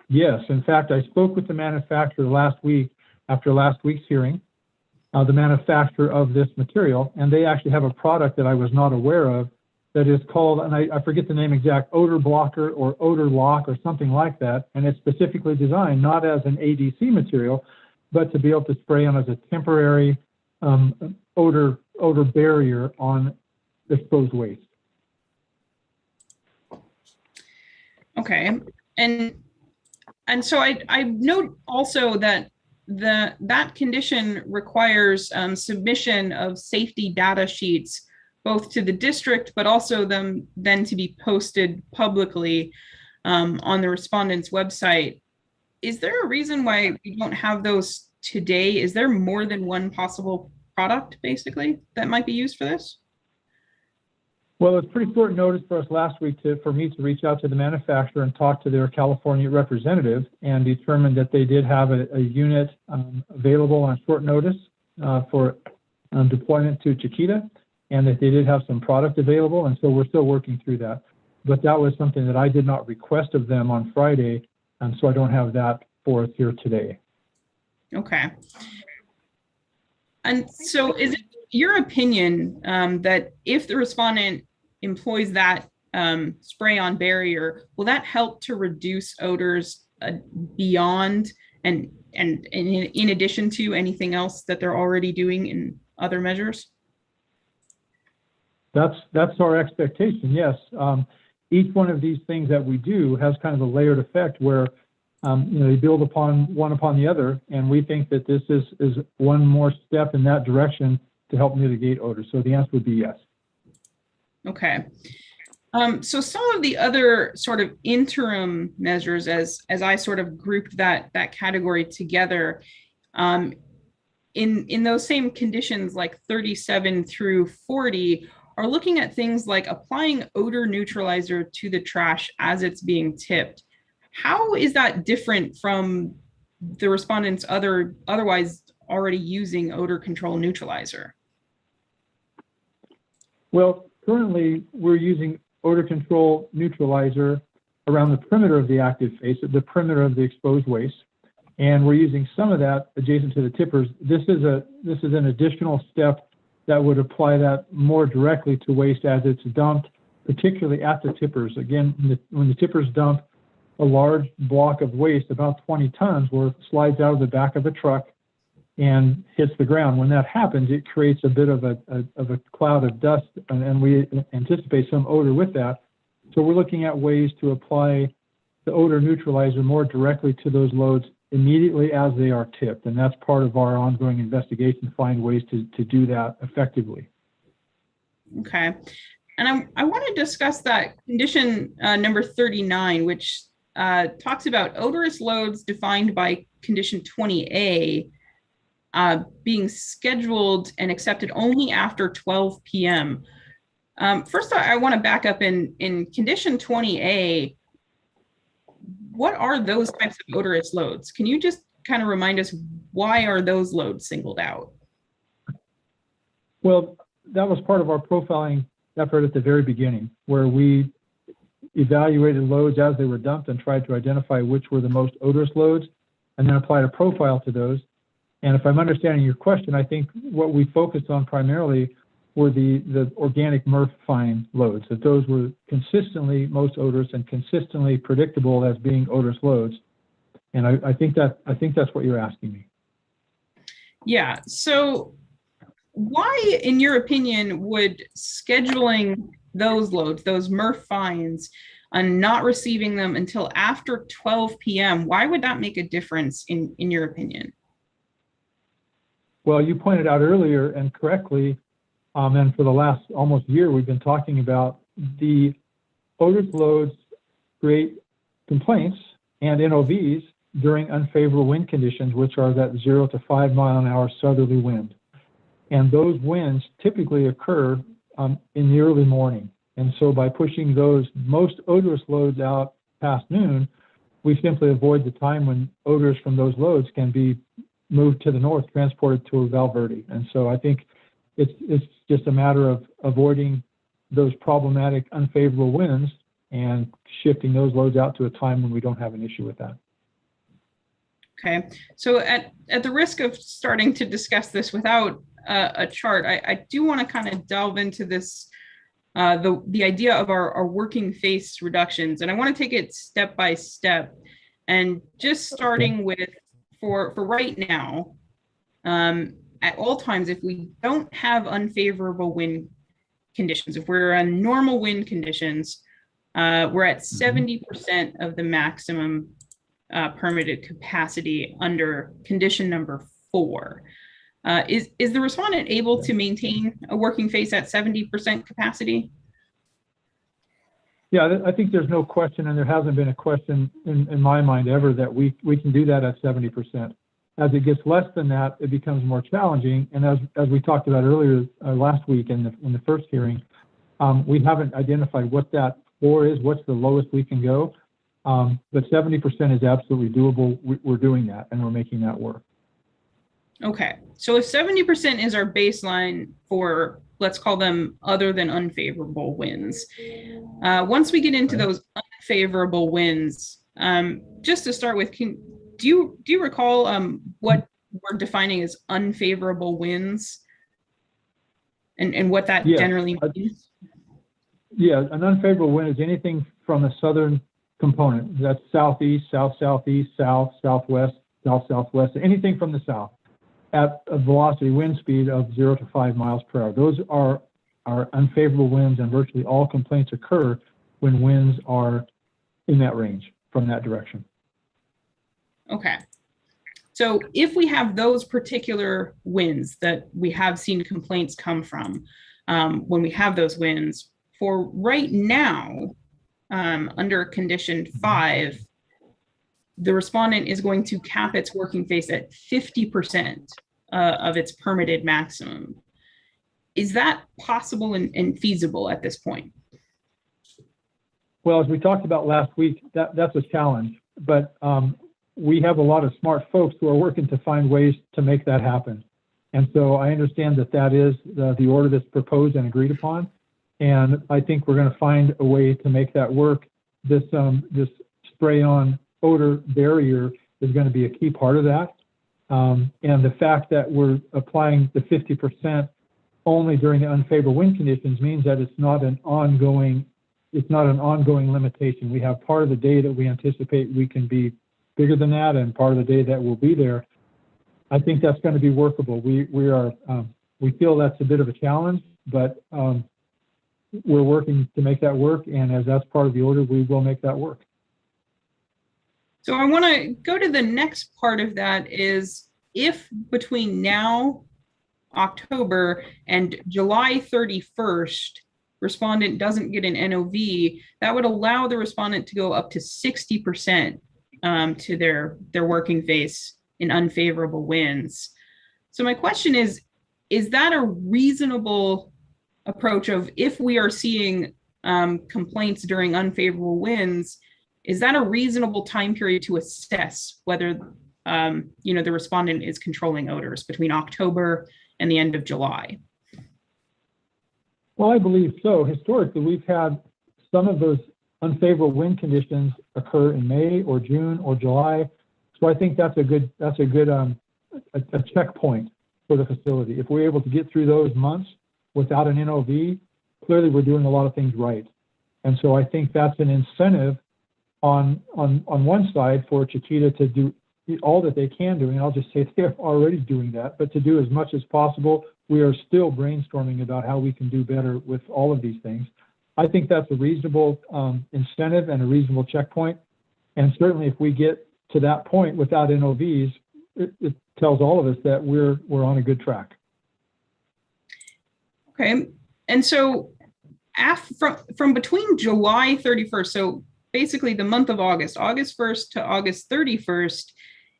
Yes, in fact, I spoke with the manufacturer last week after last week's hearing, the manufacturer of this material, and they actually have a product that I was not aware of that is called, and I forget the name exact, odor blocker or odor lock or something like that, and it's specifically designed not as an ADC material, but to be able to spray on as a temporary odor barrier on exposed waste. Okay, and so I note also that that condition requires submission of safety data sheets, both to the district, but also them then to be posted publicly on the respondent's website. Is there a reason why we don't have those today? Is there more than one possible product, basically, that might be used for this? Well, it's pretty short notice for us last week for me to reach out to the manufacturer and talk to their California representative and determine that they did have a unit available on short notice for deployment to Chiquita, and that they did have some product available. And so we're still working through that. But that was something that I did not request of them on Friday, so I don't have that for us here today. Okay. And so is it your opinion that if the respondent employs that spray-on barrier, will that help to reduce odors beyond and in addition to anything else that they're already doing in other measures? That's our expectation, yes. Each one of these things that we do has kind of a layered effect where they build upon one upon the other, and we think that this is one more step in that direction to help mitigate odor. So the answer would be yes. Okay. So some of the other sort of interim measures, as I sort of grouped that category together, in those same conditions like 37 through 40, are looking at things like applying odor neutralizer to the trash as it's being tipped. How is that different from the respondents otherwise already using odor control neutralizer? Well, currently we're using odor control neutralizer around the perimeter of the active phase, the perimeter of the exposed waste, and we're using some of that adjacent to the tippers. This is an additional step that would apply that more directly to waste as it's dumped, particularly at the tippers. Again, when the tippers dump a large block of waste, about 20 tons worth, slides out of the back of a truck and hits the ground. When that happens, it creates a bit of a cloud of dust, and we anticipate some odor with that. So we're looking at ways to apply the odor neutralizer more directly to those loads immediately as they are tipped. And that's part of our ongoing investigation to find ways to do that effectively. Okay. And I want to discuss that condition number 39, which talks about odorous loads defined by condition 20A being scheduled and accepted only after 12 p.m. First, I want to back up in condition 20A. What are those types of odorous loads? Can you just kind of remind us, why are those loads singled out? Well, that was part of our profiling effort at the very beginning, where we evaluated loads as they were dumped and tried to identify which were the most odorous loads, and then applied a profile to those. And if I'm understanding your question, I think what we focused on primarily were the organic MRF fine loads, that those were consistently most odorous and consistently predictable as being odorous loads. And I think that's what you're asking me. Yeah. So why, in your opinion, would scheduling those loads, those MRF fines, and not receiving them until after 12 p.m., why would that make a difference in your opinion? Well, you pointed out earlier and correctly, and for the last almost year, we've been talking about the odorous loads create complaints and NOVs during unfavorable wind conditions, which are that 0 to 5 mile an hour southerly wind. And those winds typically occur in the early morning. And so by pushing those most odorous loads out past noon, we simply avoid the time when odors from those loads can be moved to the north, transported to Val Verde. And so I think it's just a matter of avoiding those problematic unfavorable winds and shifting those loads out to a time when we don't have an issue with that. Okay, so at the risk of starting to discuss this without a chart, I do want to kind of delve into this, the idea of our working face reductions. And I want to take it step by step, and just starting with, for right now, at all times, if we don't have unfavorable wind conditions, if we're on normal wind conditions, we're at 70% of the maximum permitted capacity under condition number 4. Is the respondent able to maintain a working face at 70% capacity? Yeah, I think there's no question, and there hasn't been a question in my mind ever, that we can do that at 70%. As it gets less than that, it becomes more challenging. And as we talked about earlier last week in the first hearing, we haven't identified what that floor is, what's the lowest we can go. But 70% is absolutely doable. We're doing that, and we're making that work. Okay, so if 70% is our baseline for, let's call them other than unfavorable winds, once we get into those unfavorable winds, just to start with, do you recall what we're defining as unfavorable winds, and what that generally means? Yeah, an unfavorable wind is anything from a southern component. That's southeast, south-southeast, south, southwest, south-southwest, anything from the south at a velocity wind speed of 0 to 5 miles per hour. Those are unfavorable winds, and virtually all complaints occur when winds are in that range from that direction. Okay. So if we have those particular winds that we have seen complaints come from, when we have those winds, for right now, under condition 5, the respondent is going to cap its working face at 50% of its permitted maximum. Is that possible and feasible at this point? Well, as we talked about last week, that's a challenge, but we have a lot of smart folks who are working to find ways to make that happen. And so I understand that is the order that's proposed and agreed upon. And I think we're going to find a way to make that work. This spray-on odor barrier is going to be a key part of that. And the fact that we're applying the 50% only during the unfavorable wind conditions means that it's not an ongoing limitation. We have part of the day that we anticipate we can be bigger than that, and part of the day that we'll be there. I think that's going to be workable. We feel that's a bit of a challenge, but we're working to make that work. And as that's part of the order, we will make that work. So I want to go to the next part of that, is if between now, October, and July 31st, respondent doesn't get an NOV, that would allow the respondent to go up to 60% to their working face in unfavorable winds. So my question is that a reasonable approach of, if we are seeing complaints during unfavorable winds, is that a reasonable time period to assess whether the respondent is controlling odors between October and the end of July? Well, I believe so. Historically, we've had some of those unfavorable wind conditions occur in May or June or July. So I think that's a good a checkpoint for the facility. If we're able to get through those months without an NOV, clearly we're doing a lot of things right. And so I think that's an incentive on one side for Chiquita to do all that they can do. And I'll just say they're already doing that, but to do as much as possible. We are still brainstorming about how we can do better with all of these things. I think that's a reasonable incentive and a reasonable checkpoint. And certainly if we get to that point without NOVs, it tells all of us that we're on a good track. Okay. And so from between July 31st, so basically the month of August 1st to August 31st,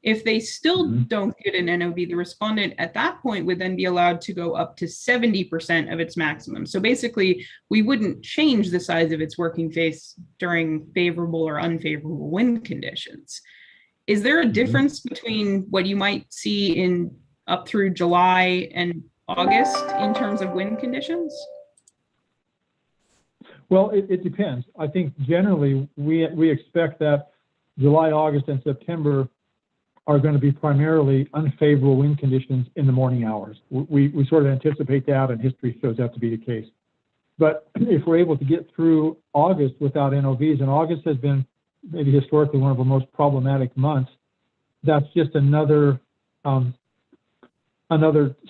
if they still don't get an NOV, the respondent at that point would then be allowed to go up to 70% of its maximum. So basically, we wouldn't change the size of its working face during favorable or unfavorable wind conditions. Is there a difference between what you might see in up through July and August in terms of wind conditions? Well, it depends. I think generally we expect that July, August, and September are going to be primarily unfavorable wind conditions in the morning hours. We sort of anticipate that, and history shows that to be the case. But if we're able to get through August without NOVs, and August has been maybe historically one of our most problematic months, that's just another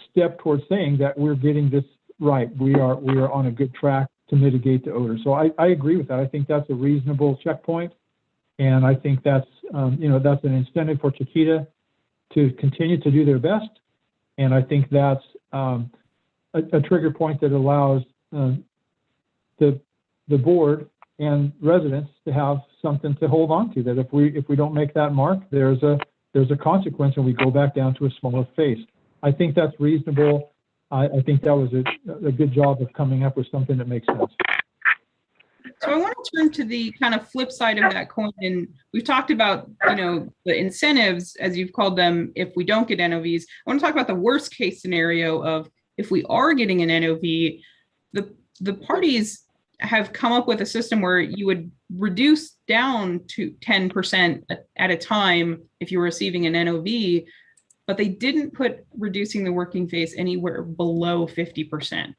step towards saying that we're getting this right. We are on a good track to mitigate the odor. So I agree with that. I think that's a reasonable checkpoint. And I think that's that's an incentive for Chiquita to continue to do their best. And I think that's a trigger point that allows the board and residents to have something to hold on to. That if we don't make that mark, there's a consequence, and we go back down to a smaller face. I think that's reasonable. I think that was a good job of coming up with something that makes sense. So I want to turn to the kind of flip side of that coin. And we've talked about, the incentives, as you've called them, if we don't get NOVs. I want to talk about the worst case scenario of, if we are getting an NOV, the parties have come up with a system where you would reduce down to 10% at a time if you were receiving an NOV, but they didn't put reducing the working face anywhere below 50%.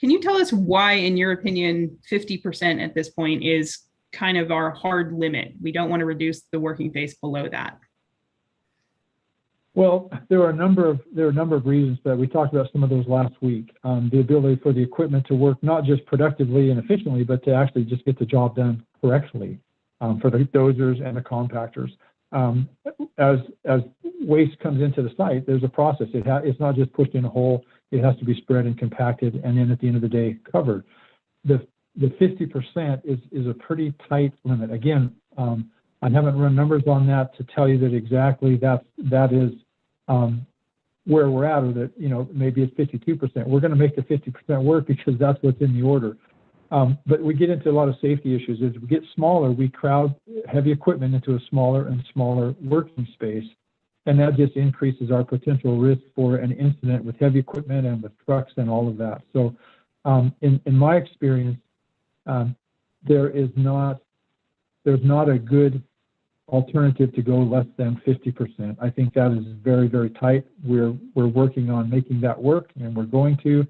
Can you tell us why, in your opinion, 50% at this point is kind of our hard limit? We don't want to reduce the working face below that. Well, there are a number of reasons that we talked about some of those last week. The ability for the equipment to work not just productively and efficiently, but to actually just get the job done correctly for the dozers and the compactors. As waste comes into the site, there's a process. It's not just pushed in a hole. It has to be spread and compacted, and then at the end of the day, covered. The 50% is a pretty tight limit. Again, I haven't run numbers on that to tell you that exactly that is where we're at, or that maybe it's 52%. We're going to make the 50% work because that's what's in the order. But we get into a lot of safety issues. As we get smaller, we crowd heavy equipment into a smaller and smaller working space. And that just increases our potential risk for an incident with heavy equipment and with trucks and all of that. So in my experience, there's not a good alternative to go less than 50%. I think that is very, very tight. We're working on making that work, and we're going to,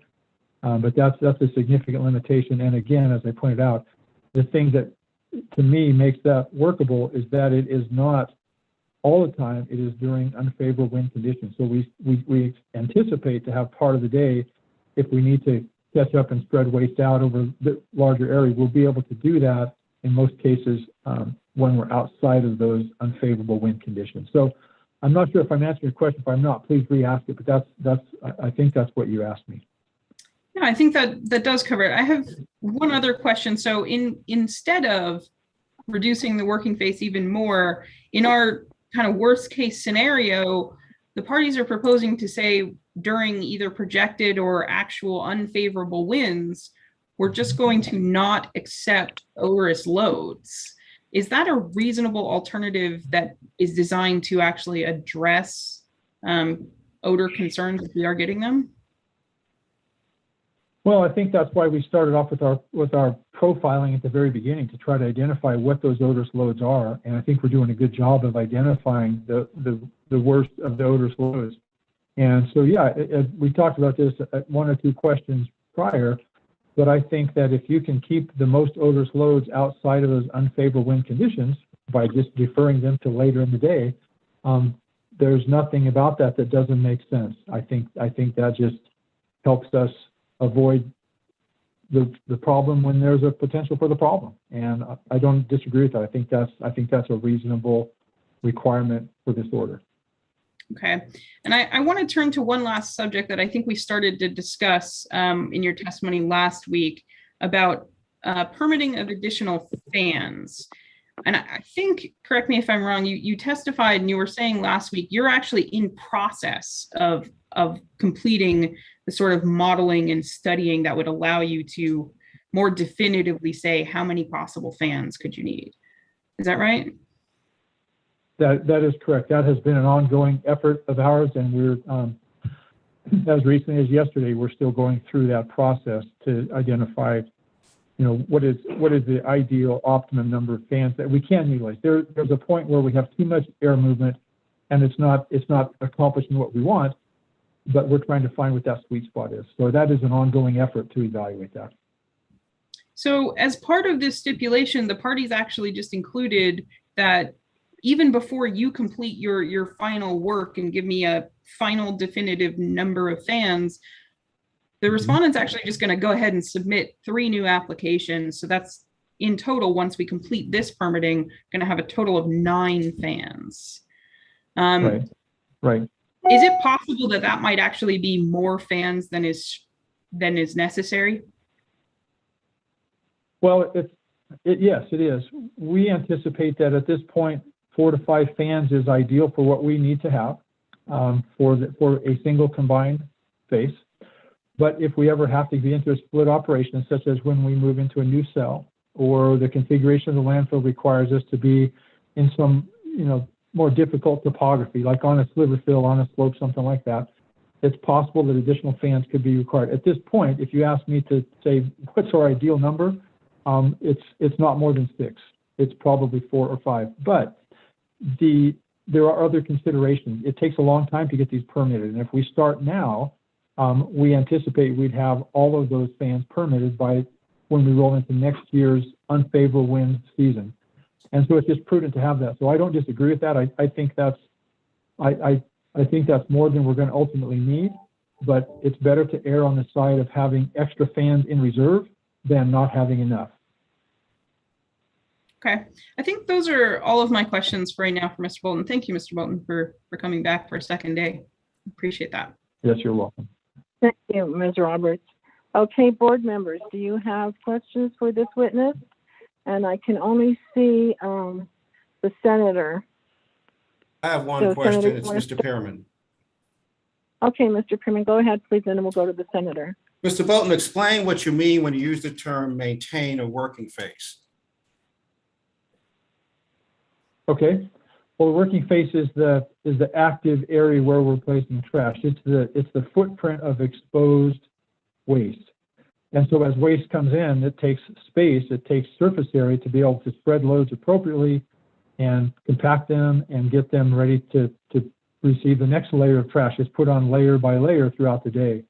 but that's a significant limitation. And again, as I pointed out, the thing that to me makes that workable is that it is not all the time. It is during unfavorable wind conditions. So we anticipate to have part of the day, if we need to catch up and spread waste out over the larger area, we'll be able to do that in most cases when we're outside of those unfavorable wind conditions. So I'm not sure if I'm answering your question. If I'm not, please re-ask it. But I think that's what you asked me. Yeah, I think that does cover it. I have one other question. So instead of reducing the working face even more, in our kind of worst case scenario, the parties are proposing to say during either projected or actual unfavorable winds, we're just going to not accept odorous loads. Is that a reasonable alternative that is designed to actually address odor concerns if we are getting them? Well, I think that's why we started off with our profiling at the very beginning, to try to identify what those odorous loads are. And I think we're doing a good job of identifying the worst of the odorous loads. And so, yeah, we talked about this at one or two questions prior, but I think that if you can keep the most odorous loads outside of those unfavorable wind conditions by just deferring them to later in the day, there's nothing about that that doesn't make sense. I think that just helps us avoid the problem when there's a potential for the problem. And I don't disagree with that. I think that's a reasonable requirement for this order. Okay. And I want to turn to one last subject that I think we started to discuss in your testimony last week about permitting of additional fans. And I think, correct me if I'm wrong, you testified and you were saying last week, you're actually in process of completing the sort of modeling and studying that would allow you to more definitively say how many possible fans could you need. Is that right? That is correct. That has been an ongoing effort of ours, and we're, as recently as yesterday, we're still going through that process to identify, what is the ideal optimum number of fans that we can utilize. There's a point where we have too much air movement, and it's not accomplishing what we want, but we're trying to find what that sweet spot is. So that is an ongoing effort to evaluate that. So as part of this stipulation, the parties actually just included that even before you complete your final work and give me a final definitive number of fans, the respondent's actually just going to go ahead and submit 3 new applications. So that's in total, once we complete this permitting, going to have a total of 9 fans. Right. Is it possible that might actually be more fans than is necessary? Well, yes, it is. We anticipate that at this point, 4 to 5 fans is ideal for what we need to have for a single combined face. But if we ever have to get into a split operation, such as when we move into a new cell, or the configuration of the landfill requires us to be in some, more difficult topography, like on a sliver fill, on a slope, something like that, it's possible that additional fans could be required. At this point, if you ask me to say what's our ideal number, it's not more than 6. It's probably 4 or 5. But there are other considerations. It takes a long time to get these permitted, and if we start now, we anticipate we'd have all of those fans permitted by when we roll into next year's unfavorable wind season. And so it's just prudent to have that. So I don't disagree with that. I think that's more than we're going to ultimately need, but it's better to err on the side of having extra fans in reserve than not having enough. Okay. I think those are all of my questions for right now for Mr. Bolton. Thank you, Mr. Bolton, for coming back for a second day. Appreciate that. Yes, you're welcome. Thank you, Ms. Roberts. Okay, board members, do you have questions for this witness? And I can only see the senator. I have one question. It's Mr. Pearman. Okay, Mr. Pearman, go ahead, please, and then we'll go to the senator. Mr. Bolton, explain what you mean when you use the term maintain a working face. Okay. Well, the working face is the active area where we're placing trash. It's the footprint of exposed waste. And so as waste comes in, it takes space, it takes surface area to be able to spread loads appropriately and compact them and get them ready to receive the next layer of trash. It's put on layer by layer throughout the day.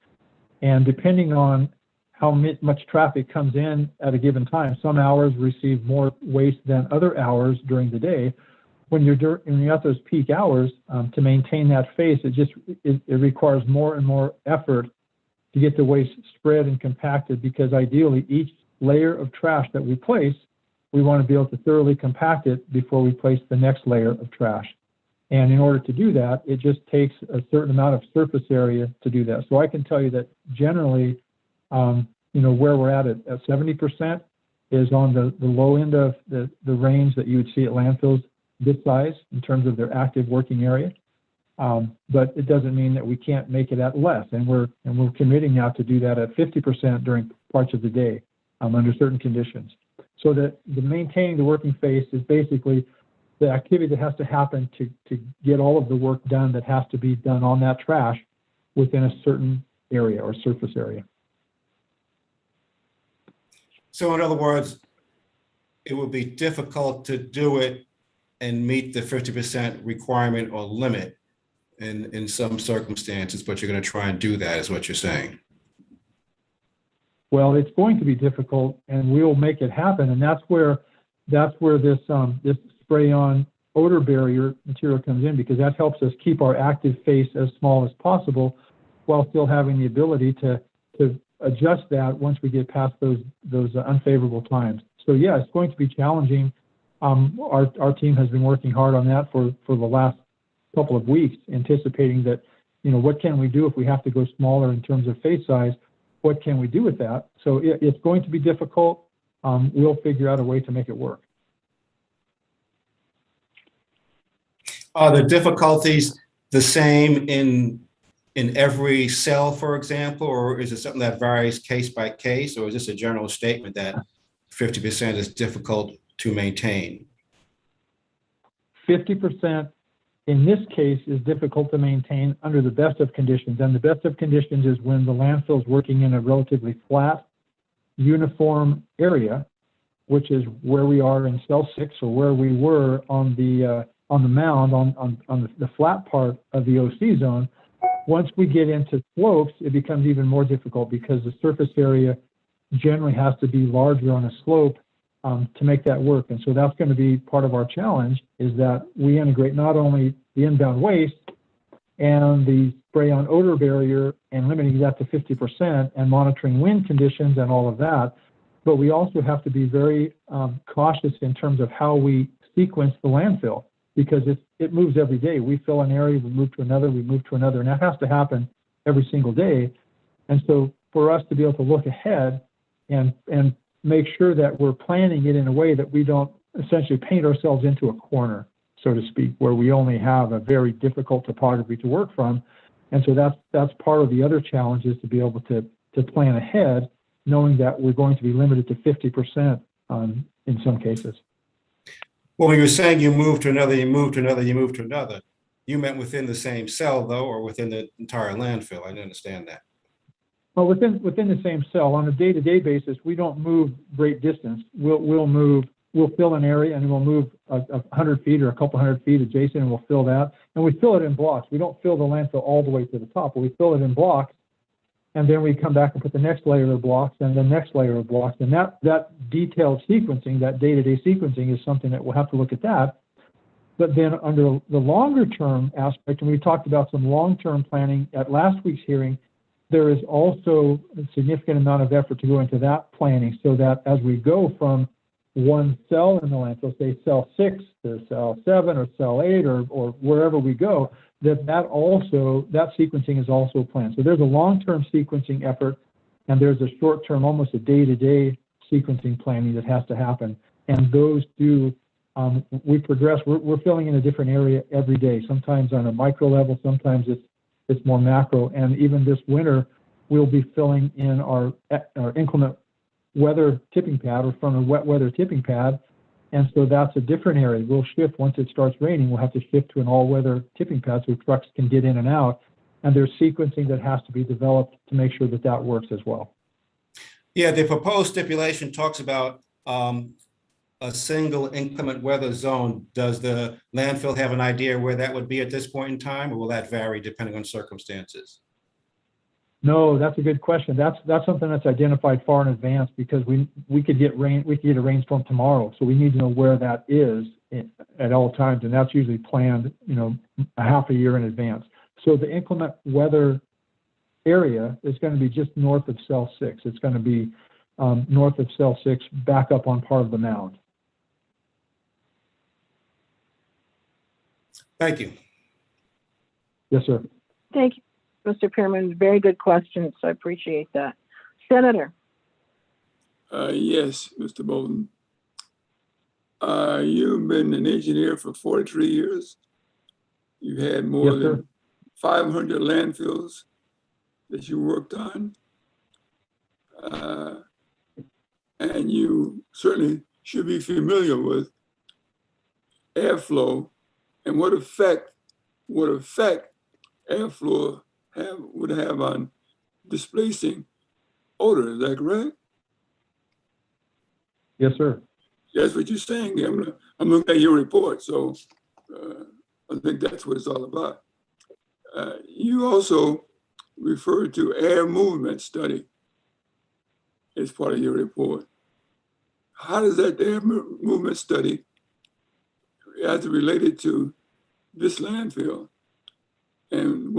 And depending on how much traffic comes in at a given time, some hours receive more waste than other hours during the day. When you're at those peak hours, to maintain that face, it requires more and more effort to get the waste spread and compacted, because ideally each layer of trash that we place, we want to be able to thoroughly compact it before we place the next layer of trash. And in order to do that, it just takes a certain amount of surface area to do that. So I can tell you that generally Where we're at 70% is on the low end of the range that you would see at landfills this size in terms of their active working area. But it doesn't mean that we can't make it at less. And we're committing now to do that at 50% during parts of the day under certain conditions. So that the maintaining the working face is basically the activity that has to happen to get all of the work done that has to be done on that trash within a certain area or surface area. So in other words, it would be difficult to do it and meet the 50% requirement or limit in some circumstances, but you're going to try and do that, is what you're saying. Well, it's going to be difficult, and we'll make it happen. And that's where this spray-on odor barrier material comes in, because that helps us keep our active face as small as possible, while still having the ability to adjust that once we get past those unfavorable times. So yeah, it's going to be challenging. Our team has been working hard on that for the last couple of weeks, anticipating that, what can we do if we have to go smaller in terms of face size? What can we do with that? So it's going to be difficult. We'll figure out a way to make it work. Are the difficulties the same in every cell, for example, or is it something that varies case by case, or is this a general statement that 50% is difficult to maintain? 50% in this case is difficult to maintain under the best of conditions. And the best of conditions is when the landfill is working in a relatively flat, uniform area, which is where we are in cell 6, or where we were on the mound on the flat part of the OC zone. Once we get into slopes, it becomes even more difficult, because the surface area generally has to be larger on a slope to make that work. And so that's going to be part of our challenge, is that we integrate not only the inbound waste and the spray-on odor barrier and limiting that to 50% and monitoring wind conditions and all of that, but we also have to be very cautious in terms of how we sequence the landfill, because it moves every day. We fill an area, we move to another, and that has to happen every single day. And so for us to be able to look ahead and make sure that we're planning it in a way that we don't essentially paint ourselves into a corner, so to speak, where we only have a very difficult topography to work from. And so that's part of the other challenge, is to be able to plan ahead, knowing that we're going to be limited to 50% in some cases. Well, when you're saying you move to another, you move to another, you move to another, you meant within the same cell, though, or within the entire landfill? I didn't understand that. Well, within the same cell, on a day-to-day basis, we don't move great distance. We'll fill an area, and we'll move 100 feet or a couple hundred feet adjacent, and we'll fill that. And we fill it in blocks. We don't fill the landfill all the way to the top, but we fill it in blocks. And then we come back and put the next layer of blocks and the next layer of blocks. And that detailed sequencing, that day-to-day sequencing, is something that we'll have to look at that. But then under the longer term aspect, and we talked about some long-term planning at last week's hearing, there is also a significant amount of effort to go into that planning, so that as we go from one cell in the landfill, say cell 6 to cell 7 or cell 8 or wherever we go, that sequencing is also planned. So there's a long-term sequencing effort, and there's a short-term, almost a day-to-day sequencing planning that has to happen. And those we progress. We're filling in a different area every day, sometimes on a micro level, sometimes it's more macro. And even this winter, we'll be filling in our inclement weather tipping pad, or from a wet weather tipping pad. And so that's a different area. We'll shift once it starts raining. We'll have to shift to an all-weather tipping pad so trucks can get in and out. And there's sequencing that has to be developed to make sure that works as well. Yeah, the proposed stipulation talks about a single inclement weather zone. Does the landfill have an idea where that would be at this point in time, or will that vary depending on circumstances? No, that's a good question. That's something that's identified far in advance, because we could get rain. We could get a rainstorm tomorrow, so we need to know where that is at all times, and that's usually planned, a half a year in advance. So the inclement weather area is going to be just north of cell 6. It's going to be north of cell 6, back up on part of the mound. Thank you. Yes, sir. Thank you, Mr. Pearman. Very good questions. I appreciate that. Senator, Yes, Mr. Bolton. You've been an engineer for 43 years. You've had more Yes, sir. than 500 landfills that you worked on. And you certainly should be familiar with airflow and what effect airflow would have on displacing odor. Is that correct? Yes, sir. That's what you're saying. I'm looking at your report, so I think that's what it's all about. You also referred to air movement study as part of your report. How does that air movement study as related to this landfill? And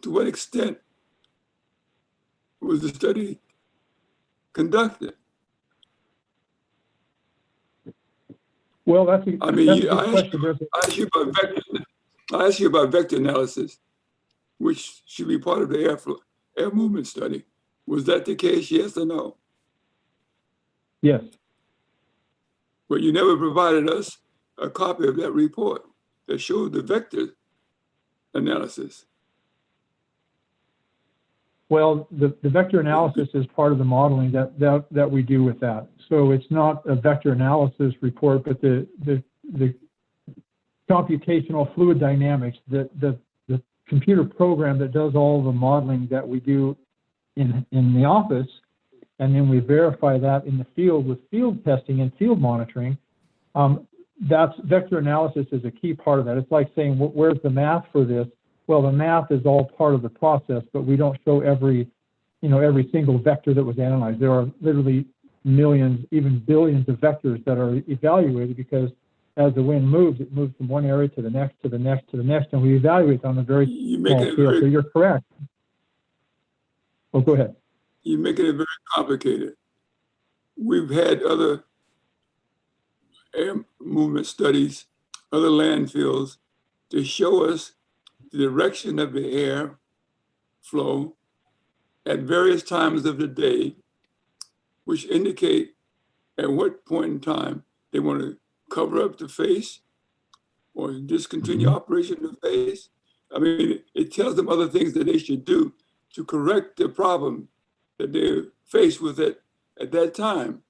to what extent was the study conducted? Well, that's a good question. I asked you about vector analysis, which should be part of the air movement study. Was that the case, yes or no? Yes. But you never provided us a copy of that report that showed the vector analysis. Well, the vector analysis is part of the modeling that we do with that. So it's not a vector analysis report, but the computational fluid dynamics, the computer program that does all the modeling that we do in the office, and then we verify that in the field with field testing and field monitoring. That's vector analysis is a key part of that. It's like saying, where's the math for this? Well, the math is all part of the process, but we don't show every single vector that was analyzed. There are literally millions, even billions of vectors that are evaluated, because as the wind moves, it moves from one area to the next, to the next, to the next, and we evaluate on a very small scale. So you're correct. Oh, go ahead. You're making it very complicated. We've had other air movement studies, other landfills, to show us the direction of the air flow at various times of the day, which indicate at what point in time they want to cover up the face or discontinue operation of the face. I mean, it tells them other things that they should do to correct the problem that they're faced with at that time.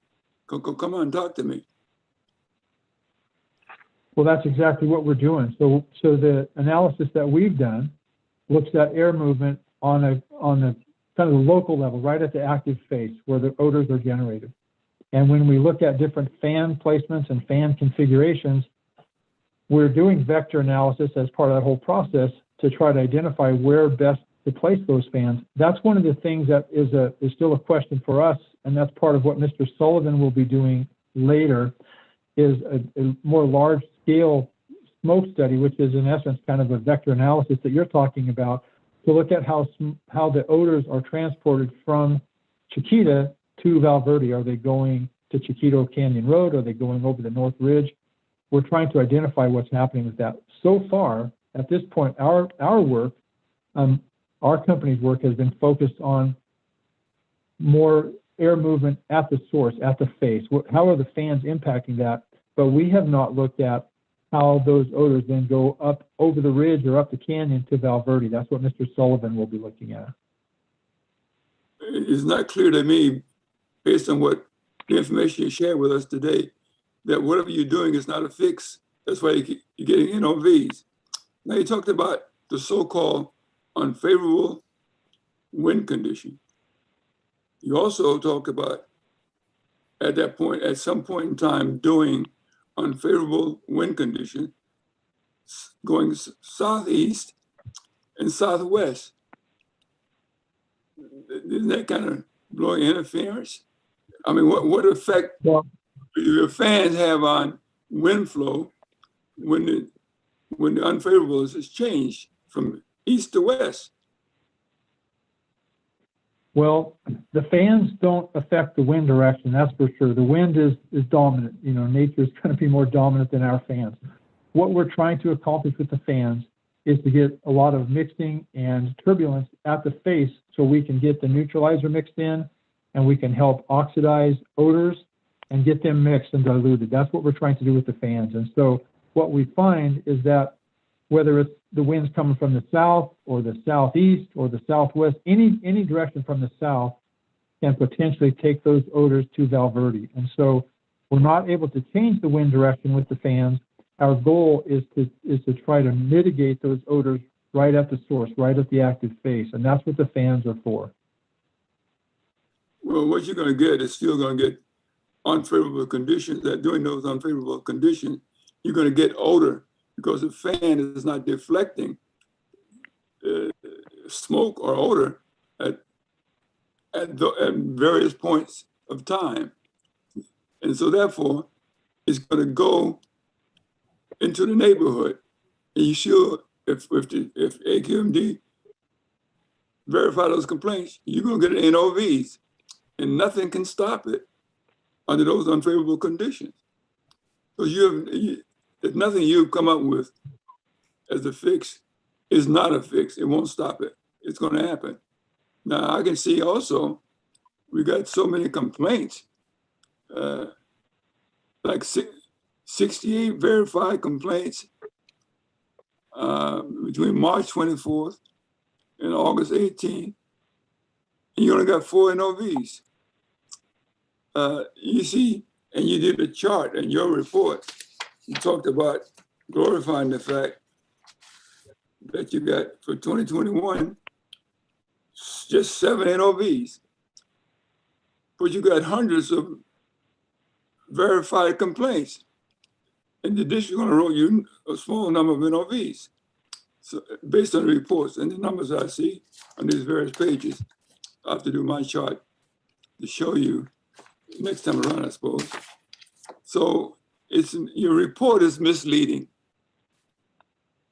Come on, talk to me. Well, that's exactly what we're doing. So the analysis that we've done looks at air movement on the kind of the local level, right at the active face where the odors are generated. And when we look at different fan placements and fan configurations, we're doing vector analysis as part of that whole process to try to identify where best to place those fans. That's one of the things that is still a question for us, and that's part of what Mr. Sullivan will be doing later, is a more large-scale smoke study, which is in essence kind of a vector analysis that you're talking about, to look at how the odors are transported from Chiquita to Val Verde. Are they going to Chiquito Canyon Road? Are they going over the North Ridge? We're trying to identify what's happening with that. So far, at this point, our work, our company's work has been focused on more air movement at the source, at the face. How are the fans impacting that? But we have not looked at how those odors then go up over the ridge or up the canyon to Val Verde. That's what Mr. Sullivan will be looking at. It's not clear to me, based on what the information you shared with us today, that whatever you're doing is not a fix. That's why you're getting NOVs. Now, you talked about the so-called unfavorable wind condition. You also talked about at some point in time, doing unfavorable wind condition going southeast and southwest. Isn't that kind of blowing interference? I mean, what effect do your fans have on wind flow when the unfavorable is changed from east to west? Well, the fans don't affect the wind direction, that's for sure. The wind is dominant. Nature is going to be more dominant than our fans. What we're trying to accomplish with the fans is to get a lot of mixing and turbulence at the face so we can get the neutralizer mixed in and we can help oxidize odors and get them mixed and diluted. That's what we're trying to do with the fans. And so what we find is that whether it's the winds coming from the south or the southeast or the southwest, any direction from the south can potentially take those odors to Valverde. And so we're not able to change the wind direction with the fans. Our goal is to try to mitigate those odors right at the source, right at the active face. And that's what the fans are for. Well, what you're going to get is still going to get unfavorable conditions. That during those unfavorable conditions, you're going to get odor because the fan is not deflecting smoke or odor at various points of time. And so therefore, it's going to go into the neighborhood. And you sure, if AQMD verify those complaints, you're going to get NOVs, and nothing can stop it under those unfavorable conditions. So there's nothing you've come up with as a fix is not a fix. It won't stop it. It's going to happen. Now, I can see also, we got so many complaints, like 68 verified complaints between March 24th and August 18th, and you only got 4 NOVs. You see, and you did a chart in your report, you talked about glorifying the fact that you got for 2021, just 7 NOVs, but you got hundreds of verified complaints. And the district going to roll you a small number of NOVs. So based on the reports and the numbers I see on these various pages, I have to do my chart to show you next time around, I suppose. So your report is misleading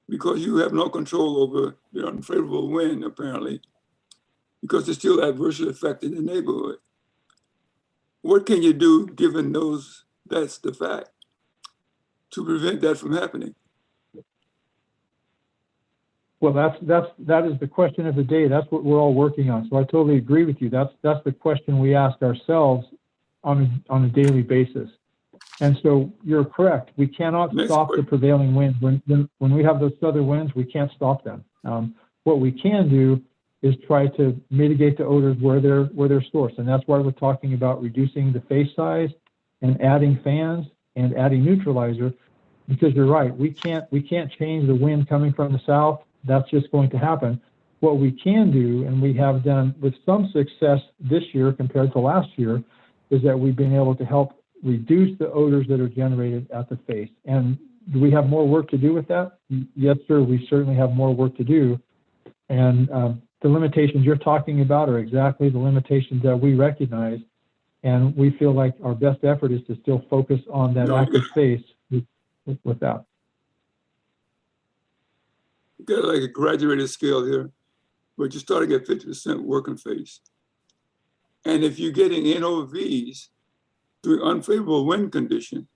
because you have no control over the unfavorable wind, apparently, because it's still adversely affecting the neighborhood. What can you do given that's the fact, to prevent that from happening? Well, that is the question of the day. That's what we're all working on. So I totally agree with you. That's the question we ask ourselves on a daily basis. And so you're correct. We cannot stop the prevailing winds. When we have those southern winds, we can't stop them. What we can do is try to mitigate the odors where they're sourced. And that's why we're talking about reducing the face size and adding fans and adding neutralizer, because you're right. We can't change the wind coming from the south. That's just going to happen. What we can do, and we have done with some success this year compared to last year, is that we've been able to help reduce the odors that are generated at the face. And do we have more work to do with that? Yes, sir, we certainly have more work to do. And the limitations you're talking about are exactly the limitations that we recognize. And we feel like our best effort is to still focus on that active face with that. You got like a graduated scale here, but you're starting at 50% working face. And if you're getting NOVs through unfavorable wind conditions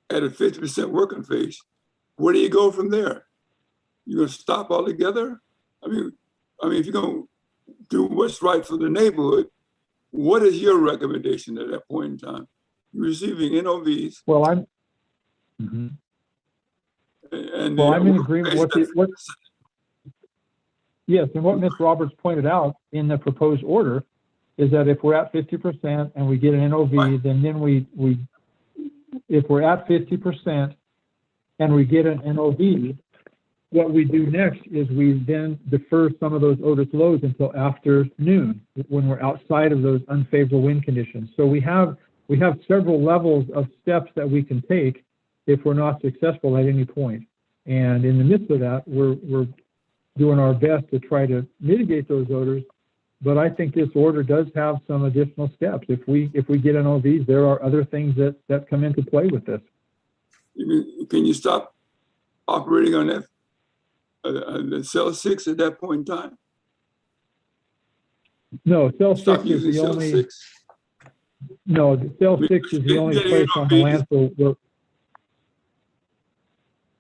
at a 50% working face, where do you go from there? You're going to stop altogether? I mean, if you're going to do what's right for the neighborhood, what is your recommendation at that point in time? You're receiving NOVs. Well, I'm in agreement with what yes, and what Ms. Roberts pointed out in the proposed order is that if we're at 50% and we get an NOV, right, then we if we're at 50% and we get an NOV, what we do next is we then defer some of those odorous loads until after noon when we're outside of those unfavorable wind conditions. So we have several levels of steps that we can take if we're not successful at any point. And in the midst of that, we're doing our best to try to mitigate those odors. But I think this order does have some additional steps. If we get NOVs, there are other things that come into play with this. Can you stop operating on that the cell 6 at that point in time? No, cell 6 is the only. 6? No, cell 6 is the only place on the landfill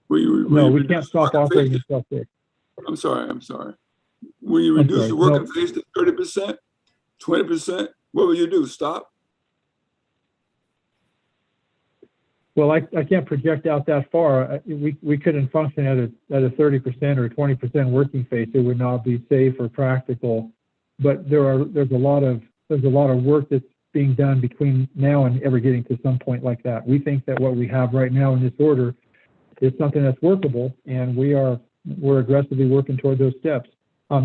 No, we can't stop operating in cell 6. I'm sorry. Will you reduce the working phase to 30%, 20%? What will you do? Stop? Well, I can't project out that far. We couldn't function at a 30% or 20% working phase. It would not be safe or practical. But there's a lot of work that's being done between now and ever getting to some point like that. We think that what we have right now in this order is something that's workable, and we're aggressively working toward those steps.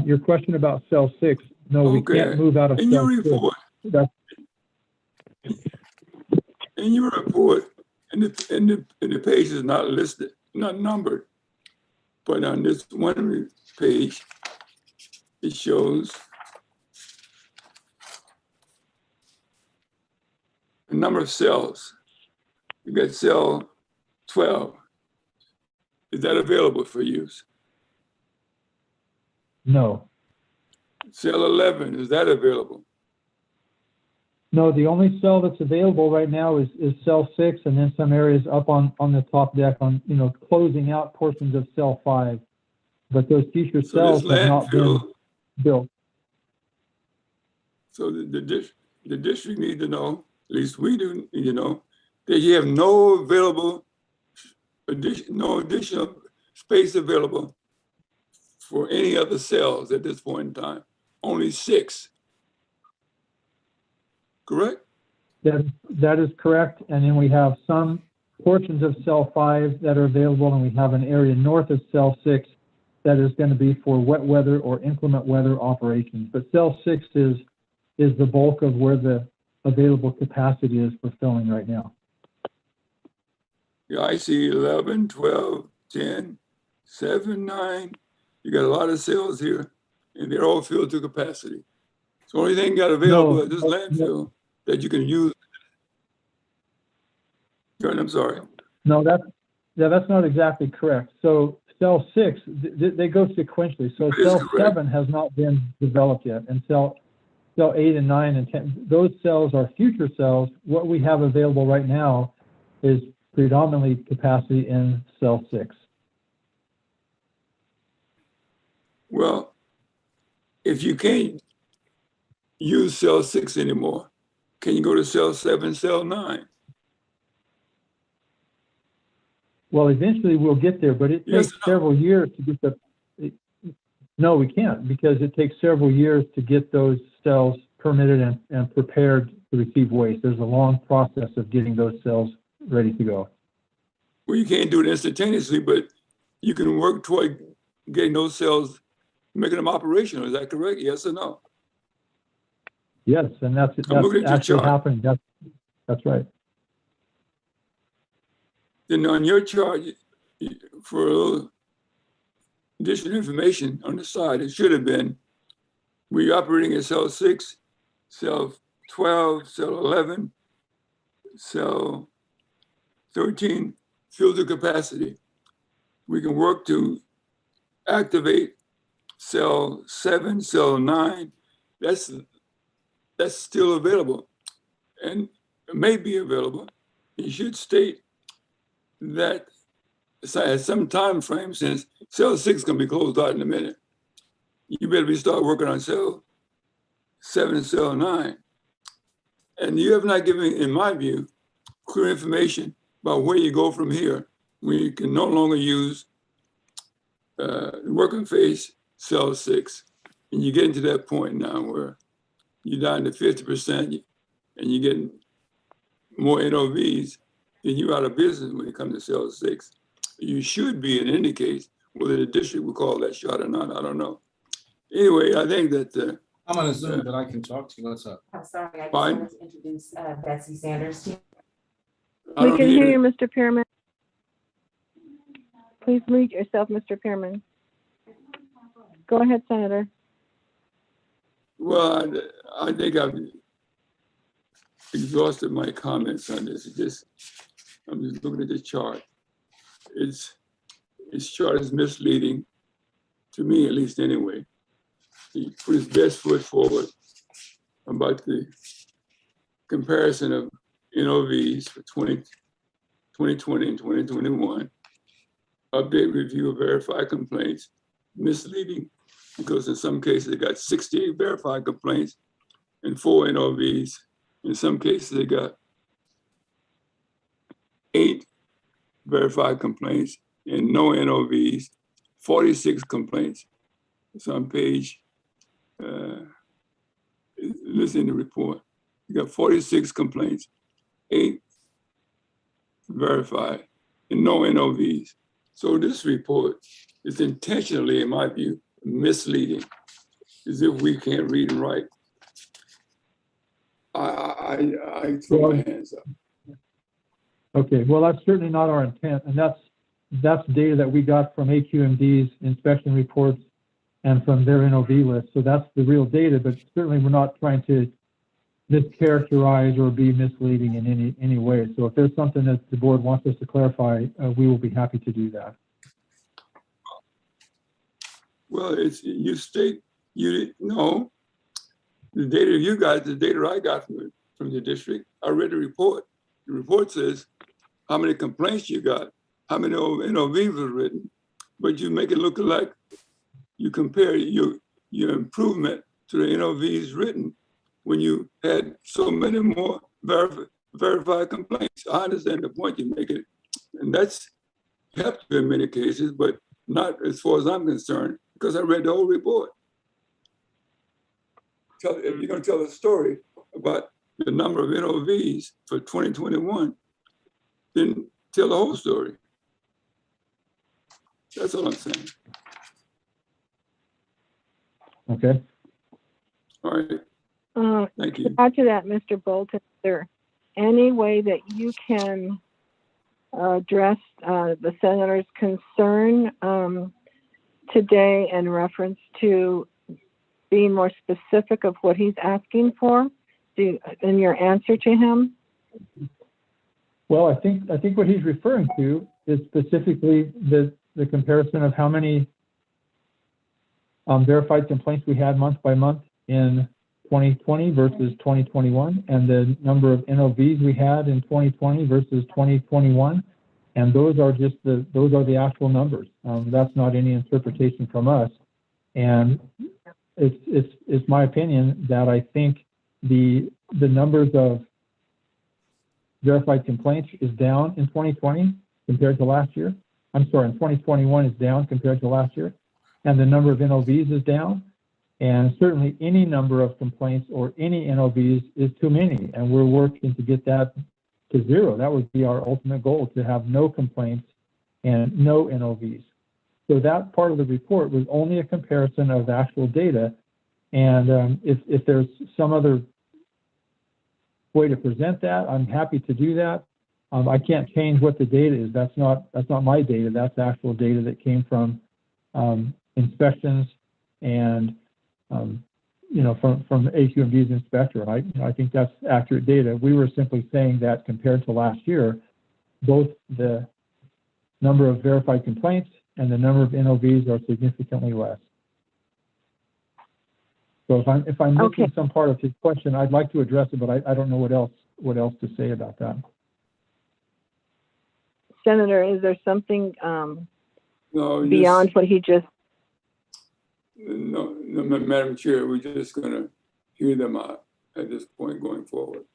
Your question about cell 6, no, we can't move out of in cell your 6. report, in your report, and the page is not listed, not numbered, but on this one page, it shows the number of cells. You got cell 12. Is that available for use? No. Cell 11, is that available? No, the only cell that's available right now is cell 6, and then some areas up on the top deck on, closing out portions of cell 5. But those future cells have not been built. So the district need to know, at least we do need to know, that you have no additional space available for any other cells at this point in time. Only 6. Correct? That is correct. And then we have some portions of cell 5 that are available, and we have an area north of cell 6 that is going to be for wet weather or inclement weather operations. But cell 6 is the bulk of where the available capacity is for filling right now. Yeah, I see 11, 12, 10, 7, 9. You got a lot of cells here, and they're all filled to capacity. So the only thing got available at this landfill that you can use. I'm sorry. No, that's not exactly correct. So cell 6, they go sequentially. So cell 7 has not been developed yet, and cell 8 and 9 and 10, those cells are future cells. What we have available right now is predominantly capacity in cell 6. Well, if you can't use cell 6 anymore, can you go to cell 7, cell 9? Well, eventually we'll get there, but it takes several years to get no, we can't, because it takes several years to get those cells permitted and prepared to receive waste. There's a long process of getting those cells ready to go. Well, you can't do it instantaneously, but you can work toward getting those cells, making them operational. Is that correct? Yes or no? Yes, and that's actually happening. That's right. Then on your chart, for a little additional information on the side, it should have been, we're operating at cell 6, cell 12, cell 11, cell 13, filled to capacity. We can work to activate cell 7, cell 9. That's still available, and it may be available. You should state that at some time frame, since cell 6 can be closed out in a minute, you better start working on cell 7 and cell 9. And you have not given, in my view, clear information about where you go from here, when you can no longer use working phase cell 6. And you get into that point now where you're down to 50% and you're getting more NOVs, then you're out of business when it comes to cell 6. You should be, in any case, whether the district would call that shot or not, I don't know. Anyway, I think that I'm on a Zoom, but I can talk to you. What's up? I'm sorry, I just wanted to introduce Betsy Sanders to you. We can hear you, Mr. Pearman. Please mute yourself, Mr. Pearman. Go ahead, Senator. Well, I think I've exhausted my comments on this. I'm just looking at this chart. This chart is misleading, to me at least anyway. He put his best foot forward about the comparison of NOVs for 2020 and 2021. update review of verified complaints, misleading, because in some cases they got 68 verified complaints and 4 NOVs. In some cases they got 8 verified complaints and no NOVs, 46 complaints. It's on page, listen to the report. You got 46 complaints, 8 verified, and no NOVs. So this report is intentionally, in my view, misleading, as if we can't read and write. I throw my hands up. Okay, well, that's certainly not our intent, and that's data that we got from AQMD's inspection reports and from their NOV list. So that's the real data, but certainly we're not trying to mischaracterize or be misleading in any way. So if there's something that the board wants us to clarify, we will be happy to do that. Well, it's you state you know the data you got, the data I got from the district. I read the report. The report says how many complaints you got, how many NOVs were written, but you make it look like you compare your improvement to the NOVs written when you had so many more verified complaints. I understand the point you're making, and that's helped you in many cases, but not as far as I'm concerned, because I read the whole report. If you're going to tell a story about the number of NOVs for 2021, then tell the whole story. That's all I'm saying. Okay. All right. Thank you. To add to that, Mr. Bolton, is there any way that you can address the senator's concern today in reference to being more specific of what he's asking for in your answer to him? Well, I think what he's referring to is specifically the comparison of how many verified complaints we had month by month in 2020 versus 2021, and the number of NOVs we had in 2020 versus 2021, and those are the actual numbers. That's not any interpretation from us, and it's my opinion that I think the numbers of verified complaints is down in 2020 compared to last year. I'm sorry, in 2021 is down compared to last year, and the number of NOVs is down. And certainly any number of complaints or any NOVs is too many, and we're working to get that to 0. That would be our ultimate goal, to have no complaints and no NOVs. So that part of the report was only a comparison of actual data. And if there's some other way to present that, I'm happy to do that. I can't change what the data is. That's not my data. That's actual data that came from inspections and from AQMD's inspector. And I think that's accurate data. We were simply saying that compared to last year, both the number of verified complaints and the number of NOVs are significantly less. So if I'm missing some part of his question, I'd like to address it, but I don't know what else to say about that. Senator, is there something beyond what he just? No, Madam Chair, we're just going to hear them out at this point going forward.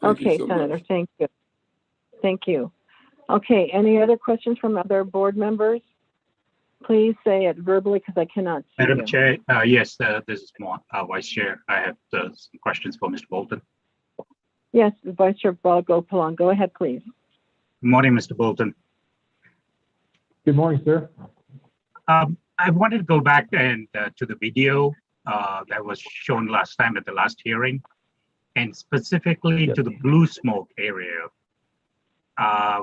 Okay, Senator, thank you. Thank you. Okay, any other questions from other board members? Please say it verbally because I cannot see Madam you. Chair, yes, this is Vice Chair. I have some questions for Mr. Bolton. Yes, Vice Chair Balgopalon, go ahead, please. Good morning, Mr. Bolton. Good morning, sir. I wanted to go back and to the video that was shown last time at the last hearing, and specifically to the blue smoke area.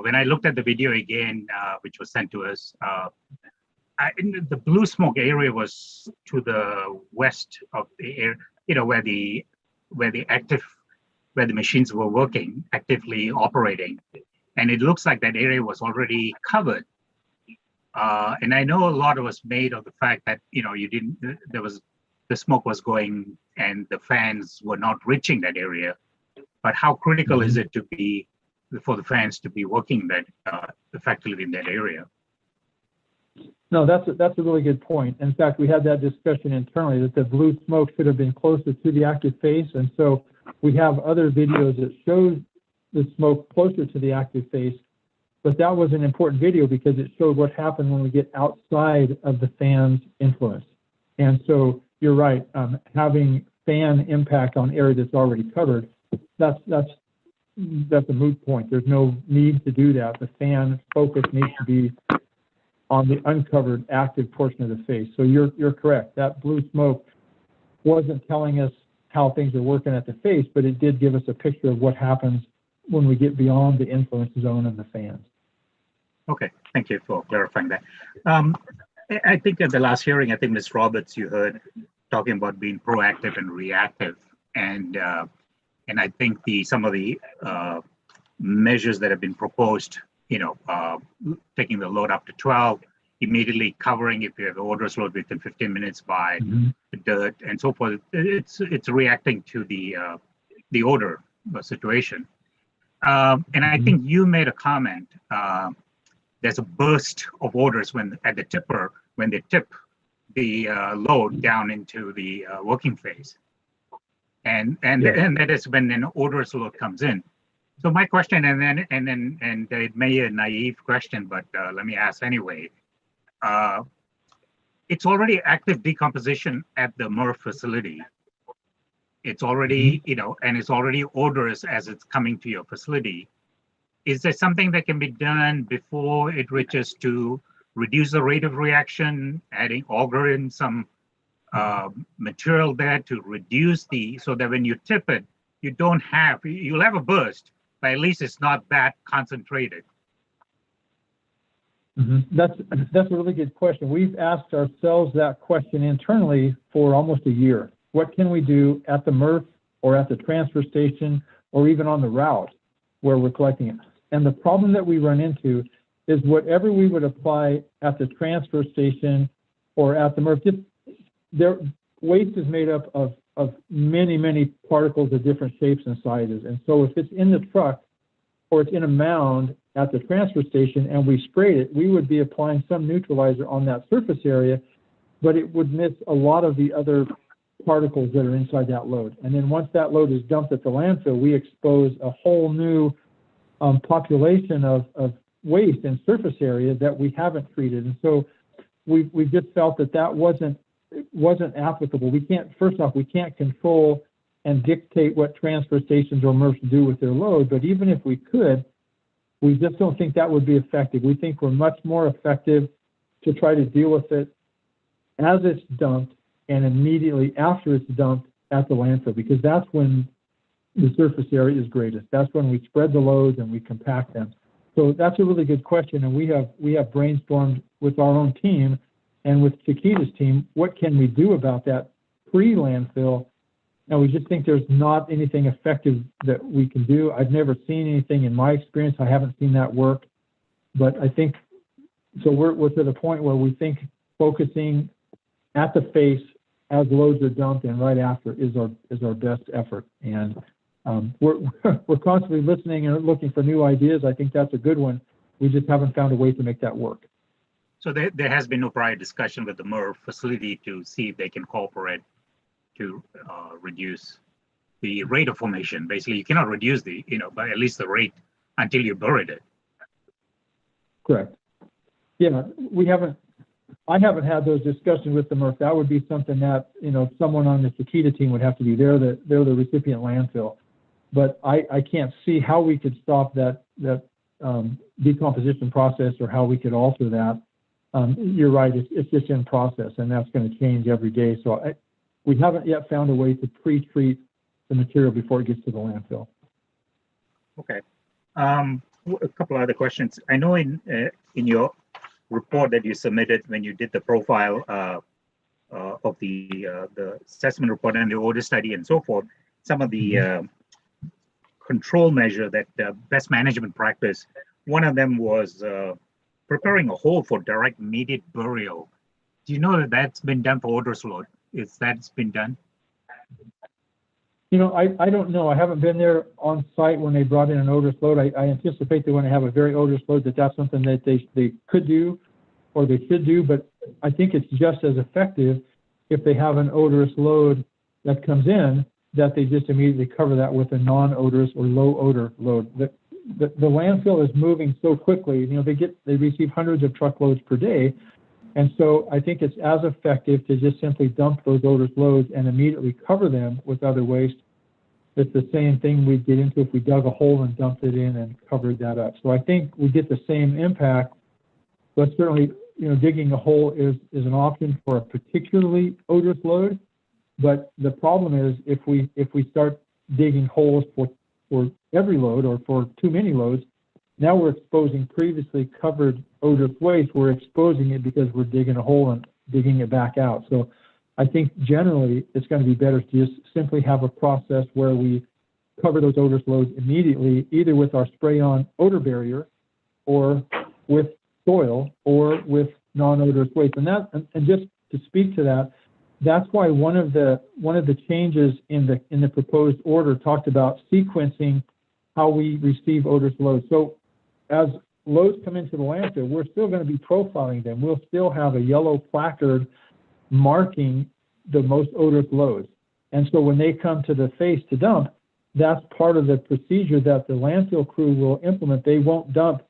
When I looked at the video again, which was sent to us, the blue smoke area was to the west of the area, where the machines were working, actively operating, and it looks like that area was already covered. And I know a lot was made of the fact that the smoke was going and the fans were not reaching that area. But how critical is it to be for the fans to be working that effectively in that area. No, that's a really good point. In fact, we had that discussion internally that the blue smoke should have been closer to the active face. And so we have other videos that show the smoke closer to the active face. But that was an important video because it showed what happened when we get outside of the fan's influence. And so you're right, having fan impact on area that's already covered, that's a moot point. There's no need to do that. The fan focus needs to be on the uncovered active portion of the face. So you're correct. That blue smoke wasn't telling us how things are working at the face, but it did give us a picture of what happens when we get beyond the influence zone of the fans. Okay, thank you for clarifying that. I think at the last hearing, I think Ms. Roberts, you heard talking about being proactive and reactive, and I think some of the measures that have been proposed, taking the load up to 12, immediately covering if you have odorous load within 15 minutes by the dirt and so forth. It's reacting to the odor situation. And I think you made a comment. There's a burst of odors at the tipper when they tip the load down into the working phase, and that is when an odorous load comes in. So my question, and it may be a naive question, but let me ask anyway. It's already active decomposition at the MRF facility. It's already, and it's already odorous as it's coming to your facility. Is there something that can be done before it reaches to reduce the rate of reaction, auger in some material there to reduce so that when you tip it, you'll have a burst, but at least it's not that concentrated? That's a really good question. We've asked ourselves that question internally for almost a year. What can we do at the MRF or at the transfer station or even on the route where we're collecting it? And the problem that we run into is whatever we would apply at the transfer station or at the MRF, their waste is made up of many, many particles of different shapes and sizes. And so if it's in the truck or it's in a mound at the transfer station and we sprayed it, we would be applying some neutralizer on that surface area, but it would miss a lot of the other particles that are inside that load. And then once that load is dumped at the landfill, we expose a whole new population of waste and surface area that we haven't treated. And so we just felt that wasn't applicable. First off, we can't control and dictate what transfer stations or MRFs do with their load, but even if we could, we just don't think that would be effective. We think we're much more effective to try to deal with it as it's dumped and immediately after it's dumped at the landfill, because that's when the surface area is greatest. That's when we spread the loads and we compact them. So that's a really good question, and we have brainstormed with our own team and with Chiquita's team, what can we do about that pre-landfill? And we just think there's not anything effective that we can do. I've never seen anything in my experience. I haven't seen that work, but I think, so we're to the point where we think focusing at the face as loads are dumped and right after is our best effort. And we're constantly listening and looking for new ideas. I think that's a good one. We just haven't found a way to make that work. So there has been no prior discussion with the MRF facility to see if they can cooperate to reduce the rate of formation. Basically, you cannot reduce but at least the rate until you buried it. Correct. Yeah, I haven't had those discussions with the MRF. That would be something that, someone on the Chiquita team would have to do. They're the recipient landfill. But I can't see how we could stop that decomposition process or how we could alter that. You're right, it's just in process, and that's going to change every day. So we haven't yet found a way to pre-treat the material before it gets to the landfill. Okay. A couple other questions. I know in your report that you submitted when you did the profile of the assessment report and the order study and so forth, some of the control measure that best management practice, one of them was preparing a hole for direct immediate burial. Do you know that that's been done for odorous load? That's been done? You know, I don't know. I haven't been there on site when they brought in an odorless load. I anticipate that when they have a very odorless load, that's something that they could do or they should do, but I think it's just as effective if they have an odorous load that comes in, that they just immediately cover that with a non-odorous or low odor load. The landfill is moving so quickly, you know, they receive hundreds of truckloads per day. And so I think it's as effective to just simply dump those odorous loads and immediately cover them with other waste. It's the same thing we'd get into if we dug a hole and dumped it in and covered that up. So I think we get the same impact, but certainly, you know, digging a hole is an option for a particularly odorous load. But the problem is if we start digging holes for every load or for too many loads, now we're exposing previously covered odorous waste. We're exposing it because we're digging a hole and digging it back out. So I think generally it's going to be better to just simply have a process where we cover those odorous loads immediately, either with our spray-on odor barrier or with soil or with non-odorous waste. And just to speak to that, that's why one of the changes in the proposed order talked about sequencing how we receive odorous loads. So as loads come into the landfill, we're still going to be profiling them. We'll still have a yellow placard marking the most odorous loads. And so when they come to the face to dump, that's part of the procedure that the landfill crew will implement. They won't dump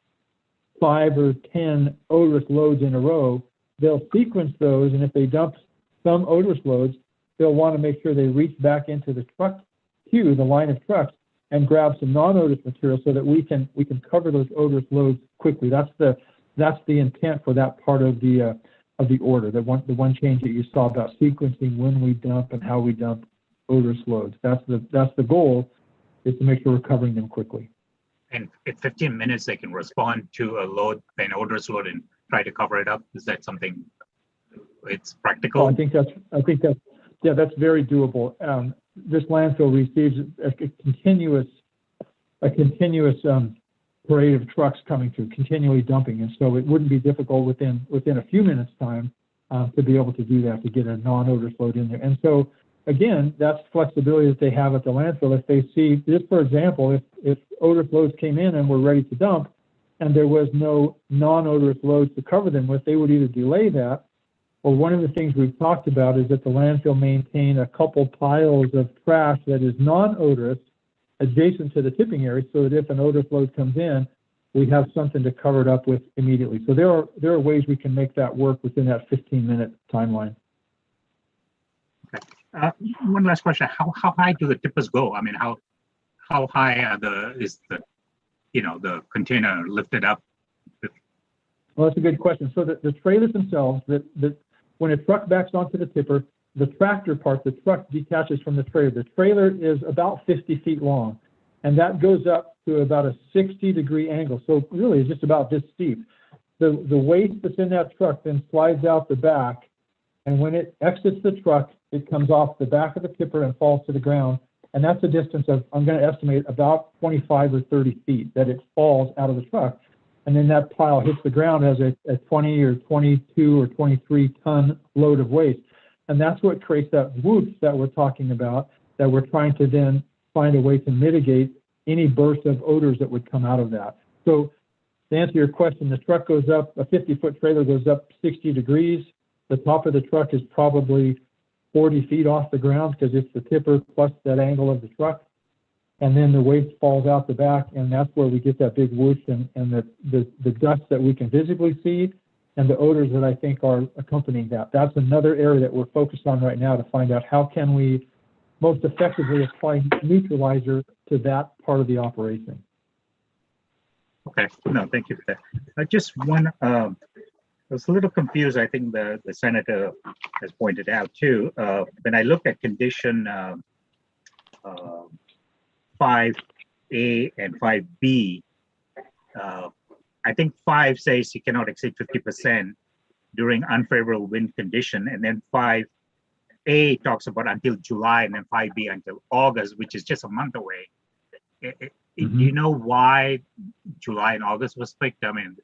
5 or 10 odorous loads in a row. They'll sequence those, and if they dump some odorous loads, they'll want to make sure they reach back into the truck queue, the line of trucks, and grab some non-odorous material so that we can cover those odorous loads quickly. That's the intent for that part of the order. The one change that you saw about sequencing when we dump and how we dump odorous loads. That's the goal, is to make sure we're covering them quickly. And in 15 minutes, they can respond to a load, an odorous load, and try to cover it up. Is that something? It's practical. Oh, I think that's very doable. This landfill receives a continuous parade of trucks coming through, continually dumping, and so it wouldn't be difficult within a few minutes time to be able to do that, to get a non-odorous load in there. And so again, that's flexibility that they have at the landfill. If they see, just for example, if odorous loads came in and were ready to dump, and there was no non-odorous loads to cover them with, they would either delay that, or one of the things we've talked about is that the landfill maintain a couple piles of trash that is non-odorous adjacent to the tipping area, so that if an odorous load comes in, we have something to cover it up with immediately. So there are ways we can make that work within that 15-minute timeline. Okay. One last question: How high do the tippers go? I mean, how high is the container lifted up? Well, that's a good question. So the trailers themselves, when a truck backs onto the tipper, the tractor part, the truck detaches from the trailer. The trailer is about 50 feet long, and that goes up to about a 60-degree angle. So really, it's just about this steep. The waste that's in that truck then slides out the back, and when it exits the truck, it comes off the back of the tipper and falls to the ground. And that's a distance of, I'm going to estimate, about 25 or 30 feet that it falls out of the truck. And then that pile hits the ground as a 20 or 22 or 23 ton load of waste. And that's what creates that whoosh that we're talking about, that we're trying to then find a way to mitigate any burst of odors that would come out of that. So to answer your question, the truck goes up, a 50-foot trailer goes up 60 degrees. The top of the truck is probably 40 feet off the ground because it's the tipper plus that angle of the truck. And then the waste falls out the back, and that's where we get that big whoosh and the dust that we can visibly see and the odors that I think are accompanying that. That's another area that we're focused on right now to find out how can we most effectively apply neutralizer to that part of the operation. Okay, no, thank you for that. Just one, I was a little confused. I think the senator has pointed out too. When I looked at condition 5A and 5B, I think 5 says you cannot exceed 50% during unfavorable wind condition, and then 5A talks about until July, and then 5B until August, which is just a month away. Do you know why July and August was picked? I mean,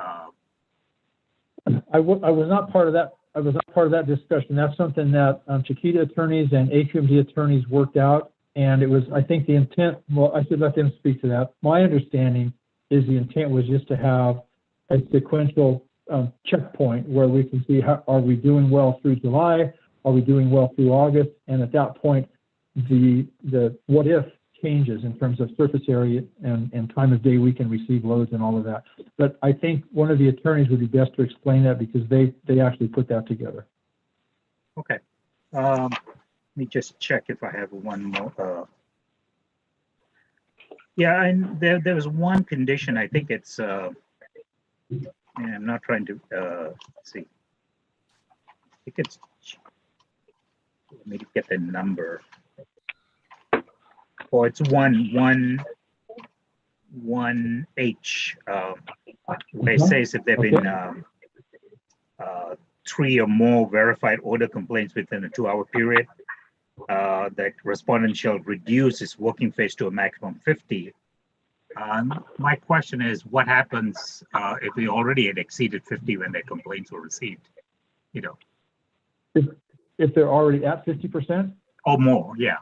I was not part of that I was not part of that discussion. That's something that Chiquita attorneys and AQMD attorneys worked out. And it was, I think the intent, well, I should let them speak to that. My understanding is the intent was just to have a sequential checkpoint where we can see how, are we doing well through July? Are we doing well through August? And at that point, the what if changes in terms of surface area and time of day we can receive loads and all of that. But I think one of the attorneys would be best to explain that because they actually put that together. Okay. Let me just check if I have one more. Yeah, and there was one condition. I think it's. I'm not trying to see. I think it's. Let me get the number. Oh, it's 1H. Where it says if there've been 3 or more verified odor complaints within a 2-hour period, that respondent shall reduce its working phase to a maximum 50. My question is, what happens if we already had exceeded 50 when their complaints were received? You know, if they're already at 50% or more, yeah.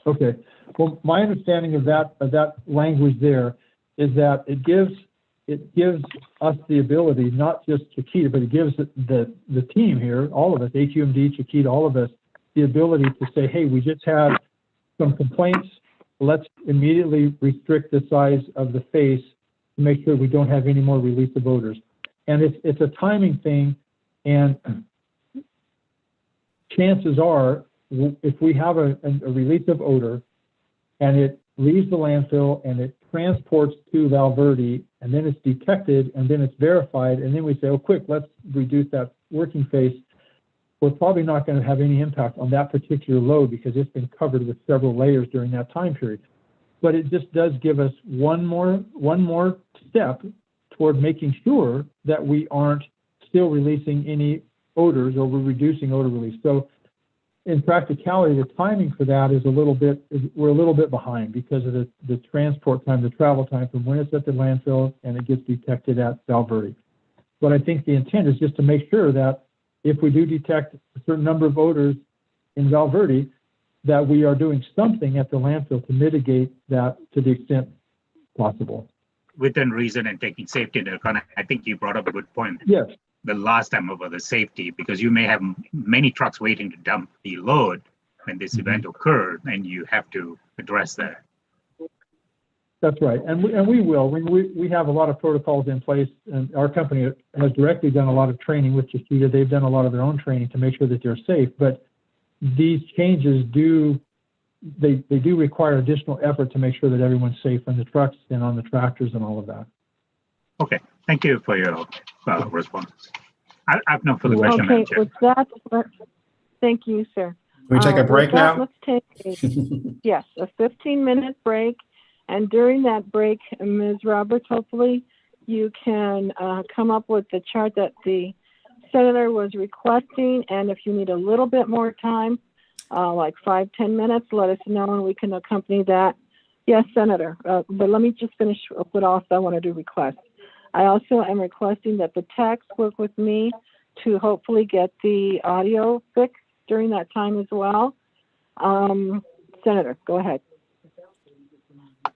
Okay. Well, my understanding of that language there is that it gives us the ability, not just Chiquita, but it gives the team here, all of us, AQMD, Chiquita, all of us, the ability to say, hey, we just had some complaints. Let's immediately restrict the size of the face to make sure we don't have any more release of odors. And it's a timing thing. And chances are, if we have a release of odor and it leaves the landfill and it transports to Valverde and then it's detected and then it's verified and then we say, oh, quick, let's reduce that working phase, we're probably not going to have any impact on that particular load because it's been covered with several layers during that time period. But it just does give us one more step toward making sure that we aren't still releasing any odors or we're reducing odor release. So in practicality, the timing for that is we're a little bit behind because of the transport time, the travel time from when it's at the landfill and it gets detected at Valverde. But I think the intent is just to make sure that if we do detect a certain number of odors in Valverde, that we are doing something at the landfill to mitigate that to the extent possible. Within reason and taking safety into account. I think you brought up a good point. Yes. The last time about the safety, because you may have many trucks waiting to dump the load when this event occurred, and you have to address that. That's right, and we will. We have a lot of protocols in place, and our company has directly done a lot of training with Chiquita. They've done a lot of their own training to make sure that they're safe. But these changes do require additional effort to make sure that everyone's safe on the trucks and on the tractors and all of that. Okay, thank you for your responses. I have no further question. Okay, with that, thank you, sir. Can we take a break now? Let's take a 15-minute break. And during that break, Ms. Roberts, hopefully you can come up with the chart that the senator was requesting. And if you need a little bit more time, like 5-10 minutes, let us know and we can accompany that. Yes, Senator, but let me just finish what else I want to do request. I also am requesting that the techs work with me to hopefully get the audio fixed during that time as well. Senator, go ahead.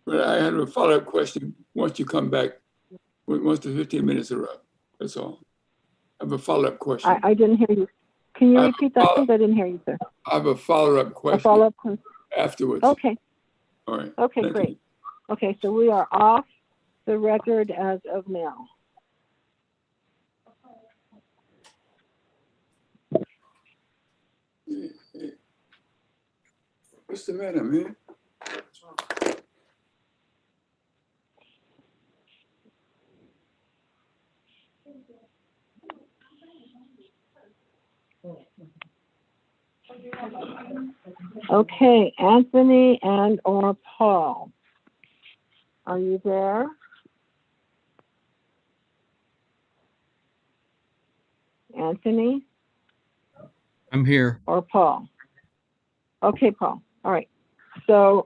Well, I have a follow-up question once you come back, once the 15 minutes are up. That's all. I have a follow-up question. I didn't hear you. Can you repeat that, please? I didn't hear you, sir. I have a follow-up question. A follow-up question? Afterwards. Okay. All right. Okay, Thank great. you. Okay, so we are off the record as of now. What's the matter, man? Okay, Anthony and or Paul. Are you there? Anthony? I'm here. Or Paul? Okay, Paul. All right. So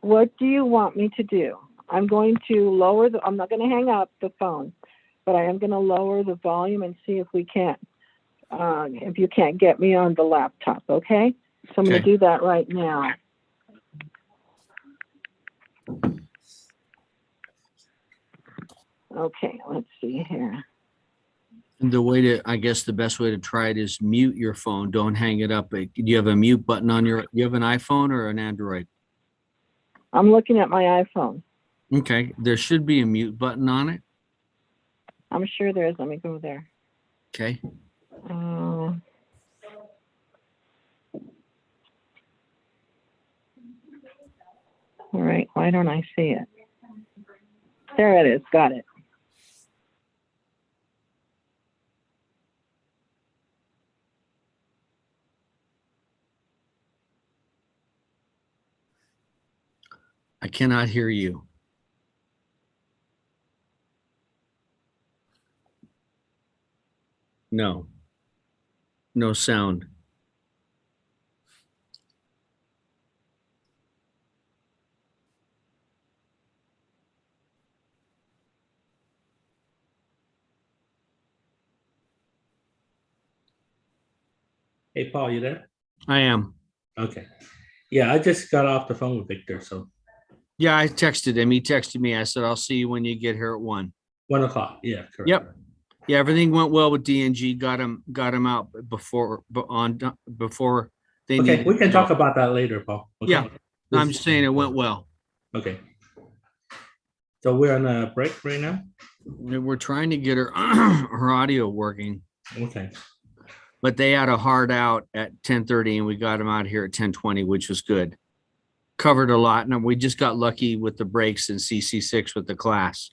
what do you want me to do? I'm going to I'm not going to hang up the phone. but I am going to lower the volume and see if we can't, if you can't get me on the laptop, okay? So I'm going Okay. to do that right now. Okay, let's see here. The way to, I guess the best way to try it is mute your phone. Don't hang it up. Do you have a mute button on you have an iPhone or an Android? I'm looking at my iPhone. Okay. There should be a mute button on it. I'm sure there is. Let me go there. Okay. All right, why don't I see it? There it is, got it. I cannot hear you. No. No sound. Hey, Paul, you there? I am. Okay. Yeah, I just got off the phone with Victor, so Yeah, I texted him. He texted me. I said, I'll see you when you get here at 1. 1 o'clock. Yeah, correct. Yep. Yeah, everything went well with DNG. Got him out before they Okay, needed we to can go. talk about that later, Paul. Okay? Yeah. I'm just saying it went well. Okay. So we're on a break right now? We're trying to get her her audio working, Okay. but they had a hard out at 10:30 and we got them out here at 10:20, which was good. Covered a lot. And we just got lucky with the breaks in CC6 with the class.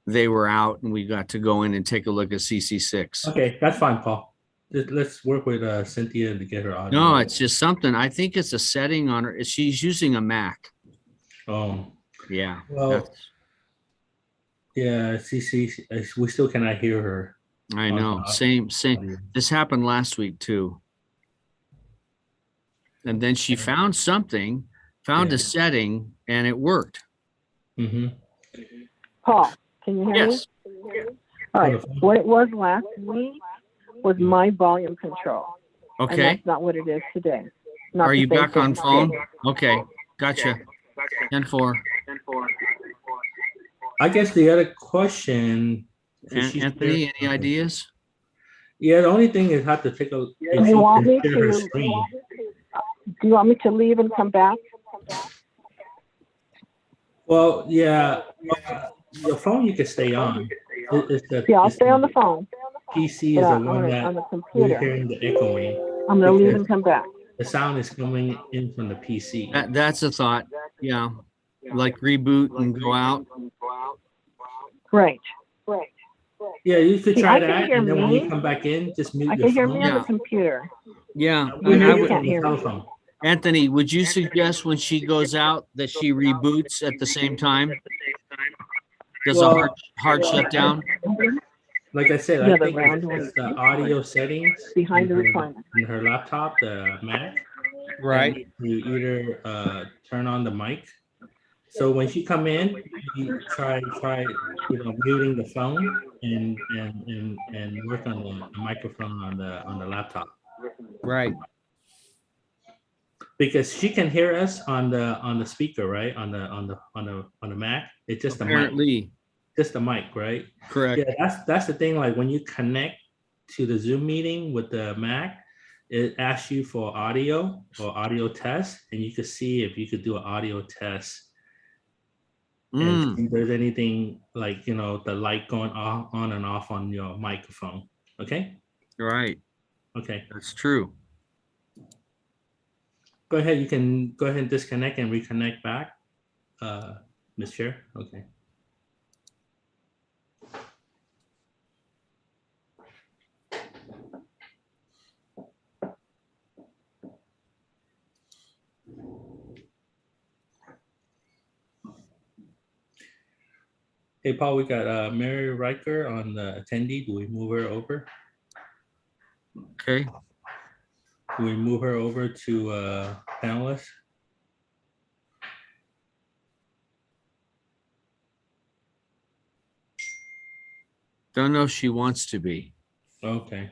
They were out and we got to go in and take a look at CC6. Okay, that's fine, Paul. Let's work with Cynthia to get her audio. No, it's just something. I think it's a setting on her. She's using a Mac. Oh. Yeah. Well, yeah, we still cannot hear her. I know. Same. This happened last week too. And then she found something, a setting, and it worked. Mm-hmm. Paul, can you hear me? Yes. All right, what it was last week was my volume control. And Okay. that's not what it is today. Not Are the you same back on thing phone? today. Okay. Gotcha. 10-4. I guess the other question. Anthony, any ideas? Yeah, the only thing is have to take a. Do you want me share her to? screen. Do you want me to leave and come back? Well, yeah, your phone you can stay on. Yeah, I'll stay on the phone. PC But is the on one the that computer, you're hearing the echoing. I'm gonna leave because and come back. The sound is coming in from the PC. That's a thought. Yeah. Like reboot and go out. Right. Yeah, you could See, try I can that, hear and then when you me. come back in, just mute I your can hear phone. me on the computer. Yeah. We And I hear you would, on the hear me. telephone. Anthony, would you suggest when she goes out that she reboots at the same time? Does a Well, hard shutdown? Like I said, Yeah, I the think round it's the audio settings behind in the her- recliner. in her laptop, the Mac. Right. You either turn on the mic. So when she come in, you try muting the phone and work on the microphone on the laptop. Right. Because she can hear us on the speaker, right? On the Mac. It's just the mic. Apparently. Just the mic, right? Correct. Yeah, that's the thing. Like when you connect to the Zoom meeting with the Mac, it asks you for audio or audio test, and you could see if you could do an audio test. And see if there's anything like the light going on and off on your microphone. Okay. Right. Okay. That's true. Go ahead. You can go ahead and disconnect and reconnect back, Ms. Chair. Okay. Hey, Paul, we got Mary Riker on the attendee. Do we move her over? Okay. Do we move her over to panelist? Don't know if she wants to be. Okay.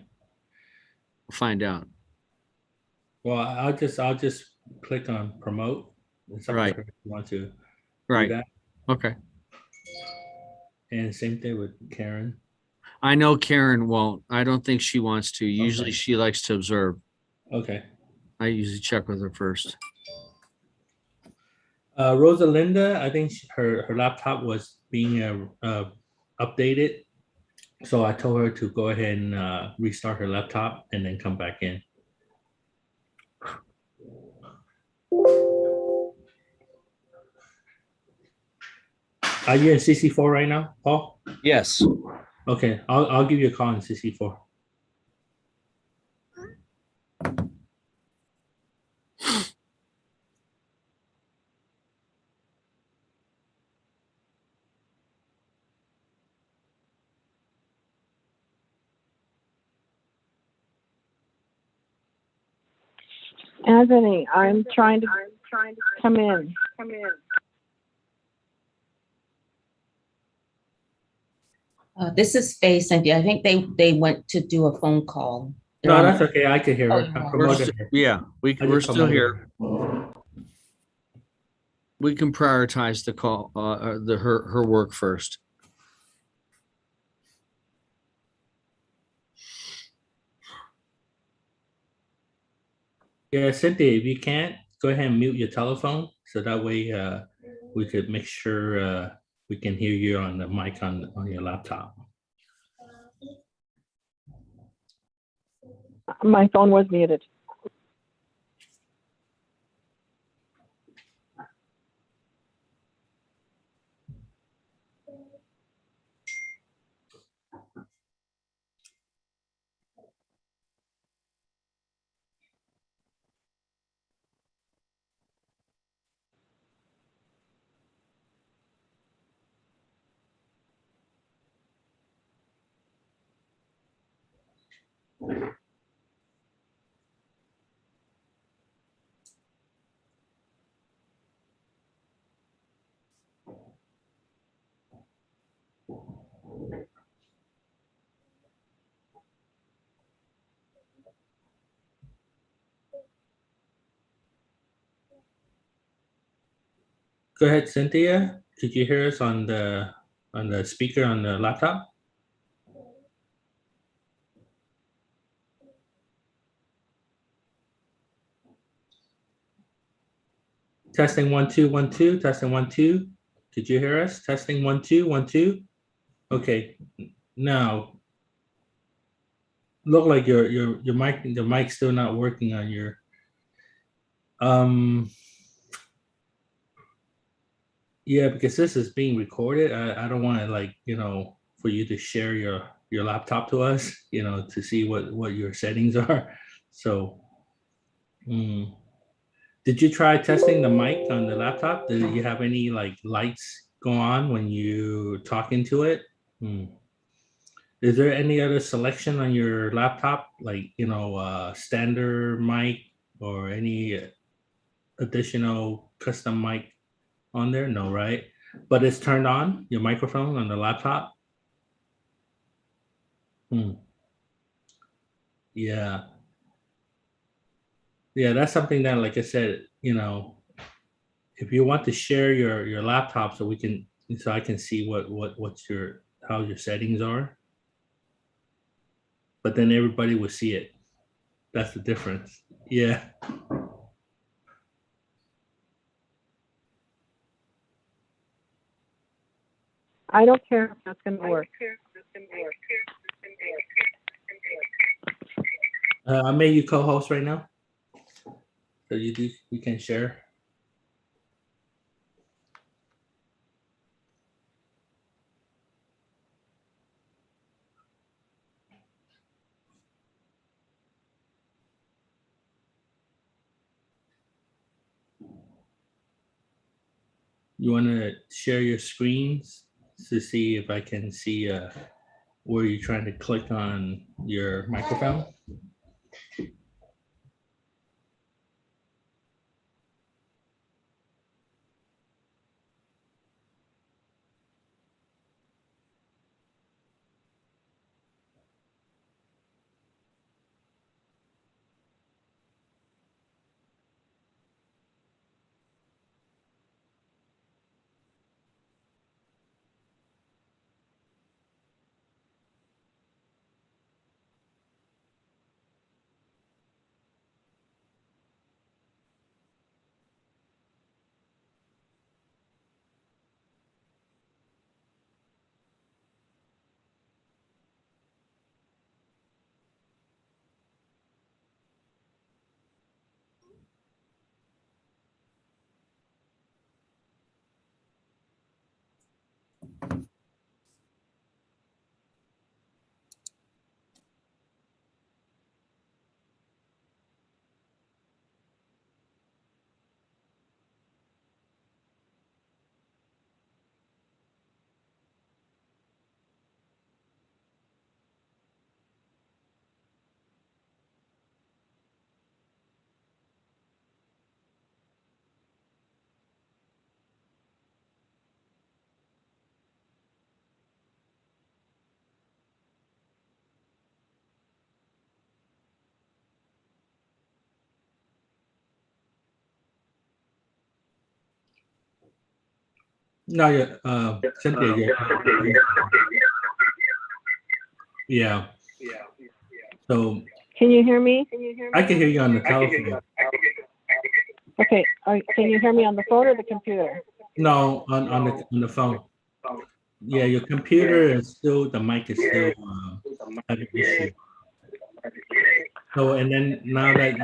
We'll find out. Well, I'll just click on promote. It's up Right. to her if you want to do Right. that. Okay. And same thing with Karen. I know Karen won't. I don't think she wants to. Usually Okay. she likes to observe. Okay. I usually check with her first. Rosalinda, I think her laptop was being updated. So I told her to go ahead and restart her laptop and then come back in. Are you in CC4 right now, Paul? Yes. Okay, I'll give you a call in CC4. Anthony, I'm trying to come in. This is Faye, Cynthia. I think they went to do a phone call. They're No, on that's the- okay. I can hear her. Oh, I wow. promoted her. Yeah, I we're just still promoted here. her. We can prioritize the call, her work first. Yeah, Cynthia, if you can't, go ahead and mute your telephone so that way we could make sure we can hear you on the mic on your laptop. My phone was muted. Go ahead, Cynthia. Could you hear us on the speaker on the laptop? Testing 1 2 1 2. Testing 1 2. Could you hear us? Testing 1 2 1 2. Okay. Now, look like your mic's still not working on your yeah, because this is being recorded. I don't want to, like, for you to share your laptop to us, to see what your settings are. So did you try testing the mic on the laptop? Did you have any like lights go on when you talk into it? Is there any other selection on your laptop, like, standard mic or any additional custom mic on there? No, right? But it's turned on, your microphone on the laptop? Yeah. Yeah, that's something that, like I said, if you want to share your laptop so I can see how your settings are, but then everybody will see it. That's the difference. Yeah. I don't care if that's going to work. I made you co-host right now, so you can share. You want to share your screens to see if I can see where you're trying to click on your microphone? No, Cynthia, yeah. So Can you hear me? I can hear you on the telephone. Okay, can you hear me on the phone or the computer? No, on the phone. Yeah, your computer is still, the mic is still having issue. So, and then now that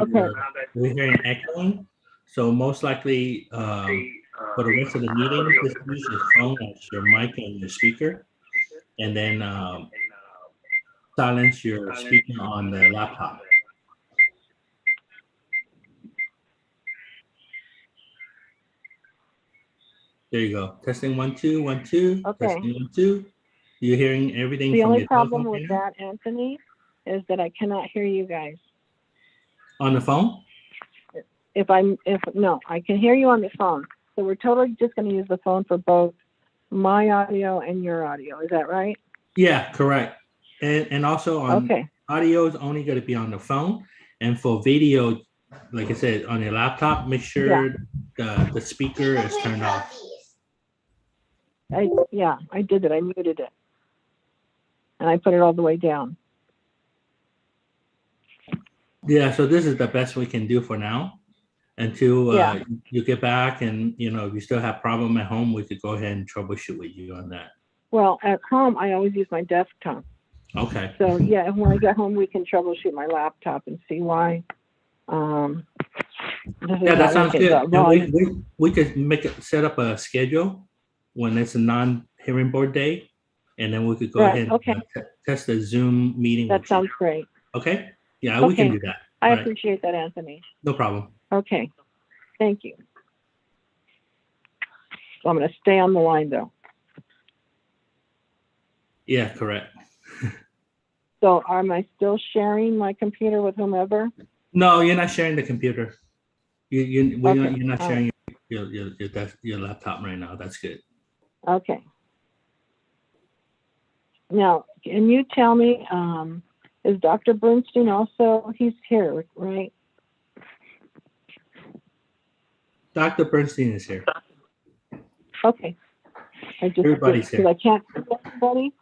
we're hearing echoing, so most likely for the rest of the meeting, just use your phone as your mic and your speaker, and then silence your speaker on the laptop. There you go. Testing 1 2 1 2. Okay. Testing 1 2. You're hearing everything The from only your problem telephone with right now? that, Anthony, is that I cannot hear you guys. On the phone? No, I can hear you on the phone. So we're totally just going to use the phone for both my audio and your audio. Is that right? Yeah, correct. And also on audio is only going to be on the phone, and for video, like I said, on your laptop, make sure the speaker is turned off. I did it. I muted it, and I put it all the way down. Yeah, so this is the best we can do for now until you get back, and if you still have problem at home, we could go ahead and troubleshoot with you on that. Well, at home, I always use my desktop. Okay. So yeah, when I get home, we can troubleshoot my laptop and see why. Yeah, that sounds good. And we could set up a schedule when it's a non-hearing board day, and then we could go ahead and test the Zoom meeting. That sounds great. Okay. Yeah, we can do that. I appreciate that, Anthony. No problem. Okay. Thank you. So I'm going to stay on the line though. Yeah, correct. So am I still sharing my computer with whomever? No, you're not sharing the computer. You're not sharing your laptop right now. That's good. Okay. Now, can you tell me, is Dr. Bernstein also, he's here, right? Dr. Bernstein is here. Okay. Everybody's here. I can't see everybody,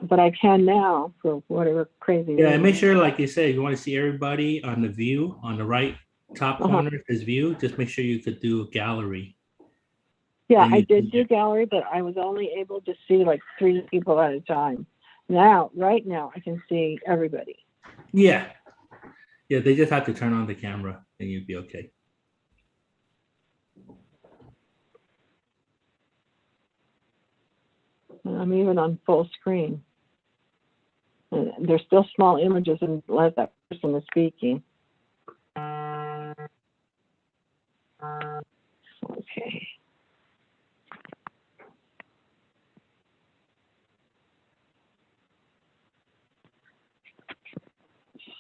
but I can now for whatever crazy Yeah, reason. and make sure, like you said, you want to see everybody on the view, on the right top corner is view. Just make sure you could do a gallery. Yeah, I did do gallery, but I was only able to see like 3 people at a time. Now, right now, I can see everybody. Yeah. Yeah, they just have to turn on the camera and you'll be okay. I'm even on full screen. And there's still small images unless that person is speaking. Okay.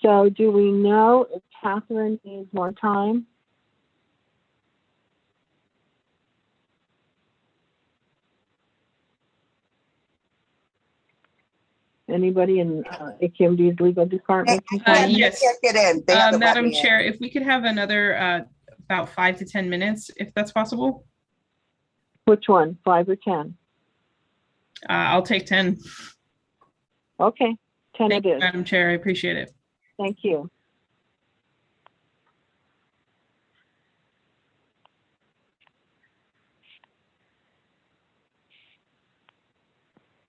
So do we know if Catherine needs more time? Anybody in AQMD's legal department? Yes, Madam Chair, if we could have another about 5 to 10 minutes, if that's possible. Which one, 5 or 10? I'll take 10. Okay, 10 Thank it you, is. Madam Chair, I appreciate it. Thank you.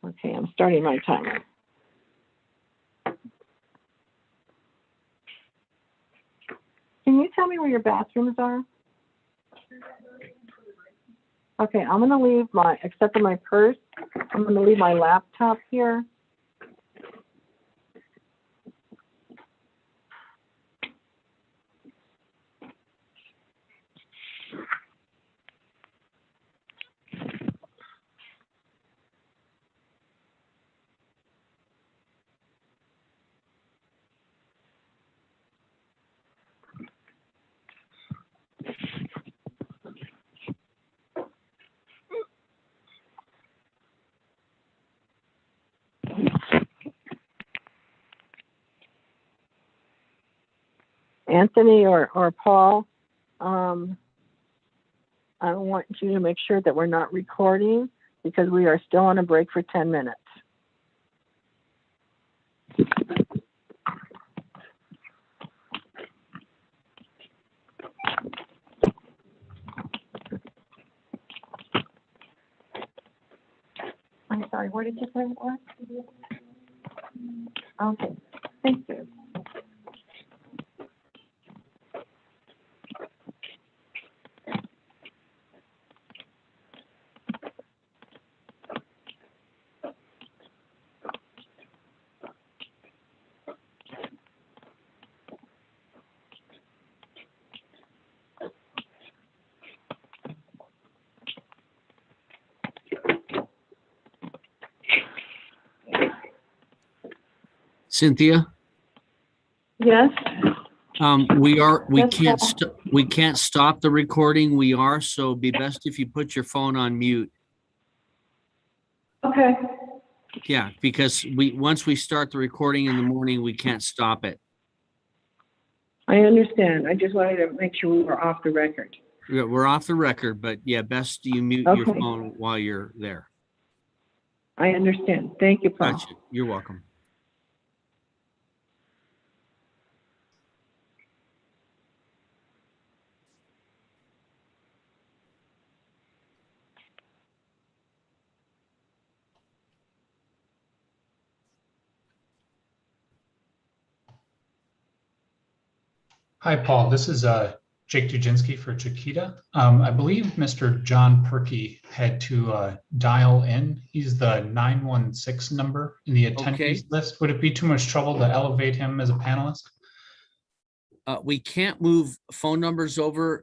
Okay, I'm starting my timer. Can you tell me where your bathrooms are? Okay, I'm gonna leave except for my purse, I'm gonna leave my laptop here. Anthony or Paul, I want you to make sure that we're not recording because we are still on a break for 10 minutes. I'm sorry, where did you say it was? Okay, thank you. Cynthia, Yes, we can't stop the recording. We are, so it'd be best if you put your phone on mute. okay. Yeah, because once we start the recording in the morning, we can't stop it. I understand. I just wanted to make sure we were off the record. We're off the record, but yeah, best you mute your Okay. phone while you're there. I understand. Thank you, Paul. Gotcha. You're welcome. Hi, Paul. This is Jake Dujinski for Chiquita. I believe Mr. John Perky had to dial in. He's the 916 number in the attendees Okay. list. Would it be too much trouble to elevate him as a panelist? We can't move phone numbers over,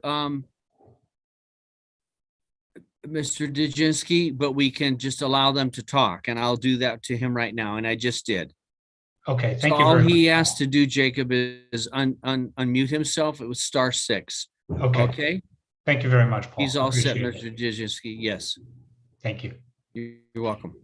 Mr. Dujinski, but we can just allow them to talk, and I'll do that to him right now, and I just did. Okay, So thank you all very much. he has to do, Jacob, is unmute himself. It was *6. Okay, Okay? thank you very much, Paul. He's all set, Appreciate Mr. it. Dujinski. Yes, Thank you. you're welcome.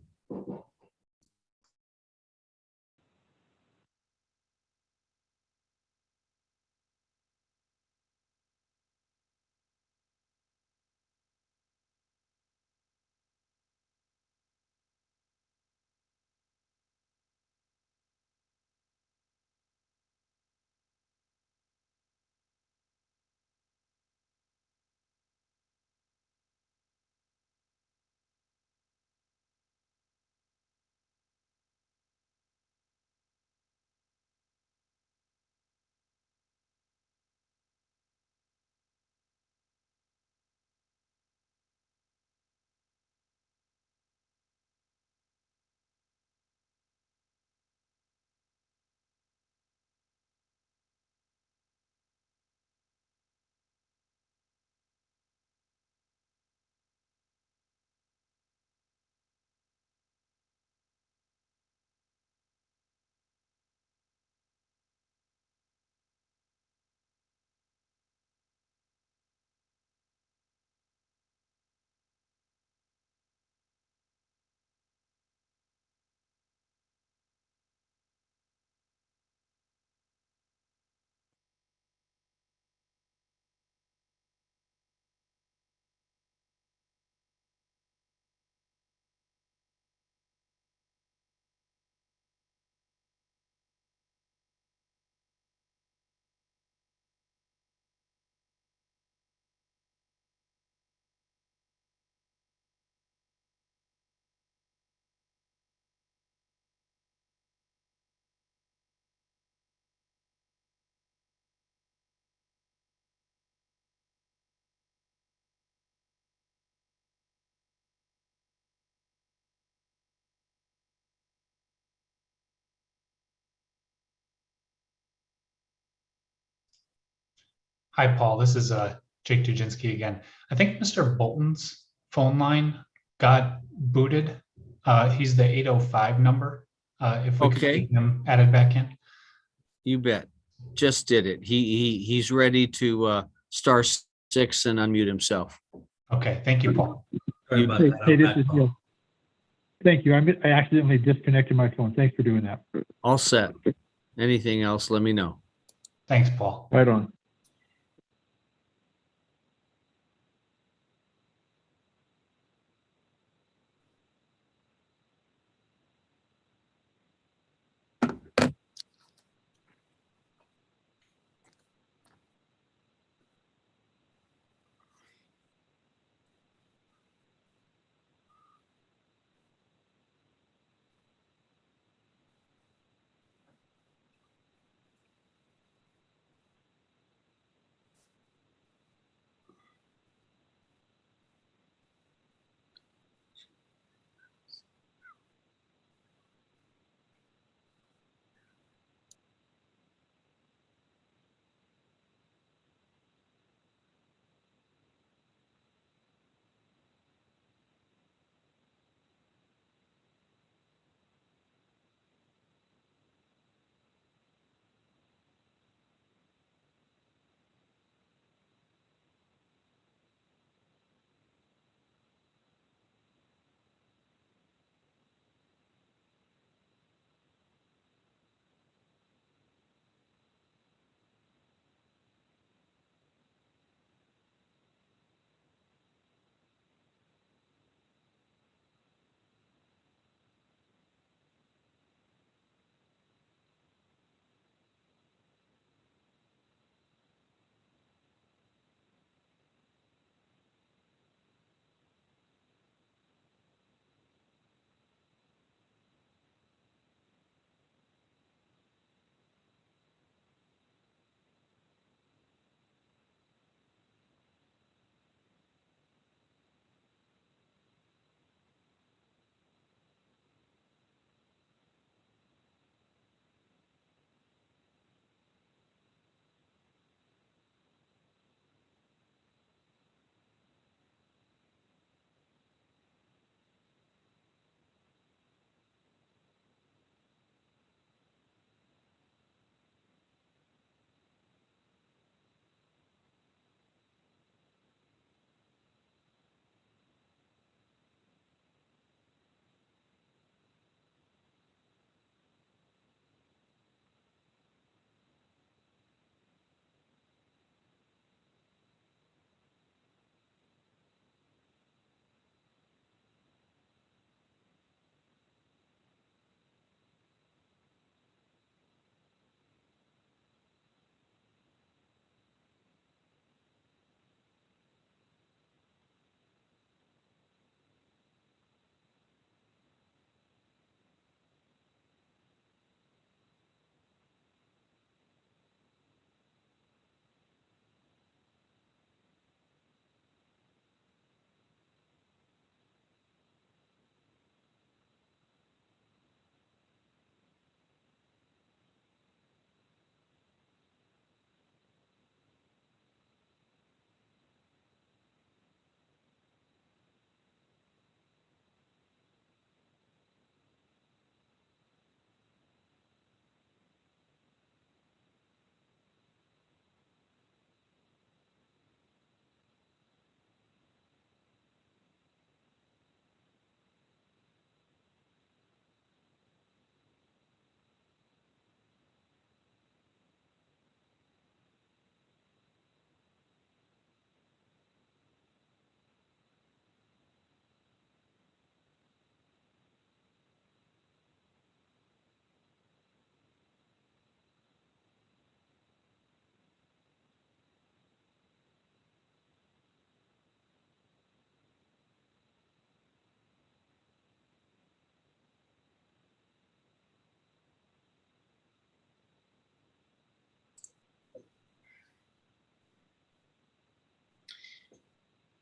Hi, Paul. This is Jake Dujinski again. I think Mr. Bolton's phone line got booted. He's the 805 number. If we could Okay. keep him added back in. You bet. Just did it. He's ready to *6 and unmute himself. Okay, thank you, Paul. Sorry about that. Hey, I'm this back, is Paul. Neil. Thank you. I accidentally disconnected my phone. Thanks for doing that. All set. Anything else, let me know. Thanks, Paul. Right on.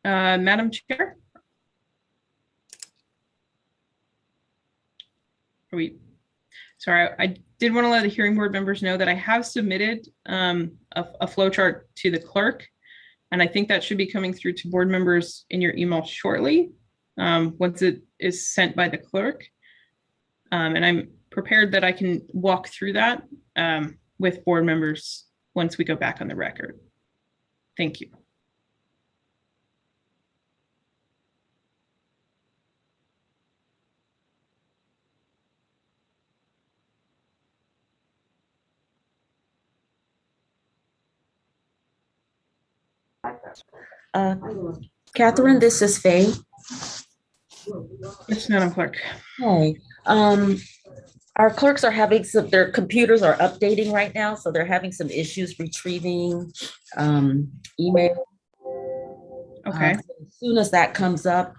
Madam Chair? Sorry, I did want to let the hearing board members know that I have submitted a flow chart to the clerk, and I think that should be coming through to board members in your email shortly, once it is sent by the clerk. And I'm prepared that I can walk through that with board members once we go back on the record. Thank you. Catherine, this is Faye. Yes, Madam Clerk. Hi. Our clerks are having their computers are updating right now, so they're having some issues retrieving email. Okay. So as soon as that comes up,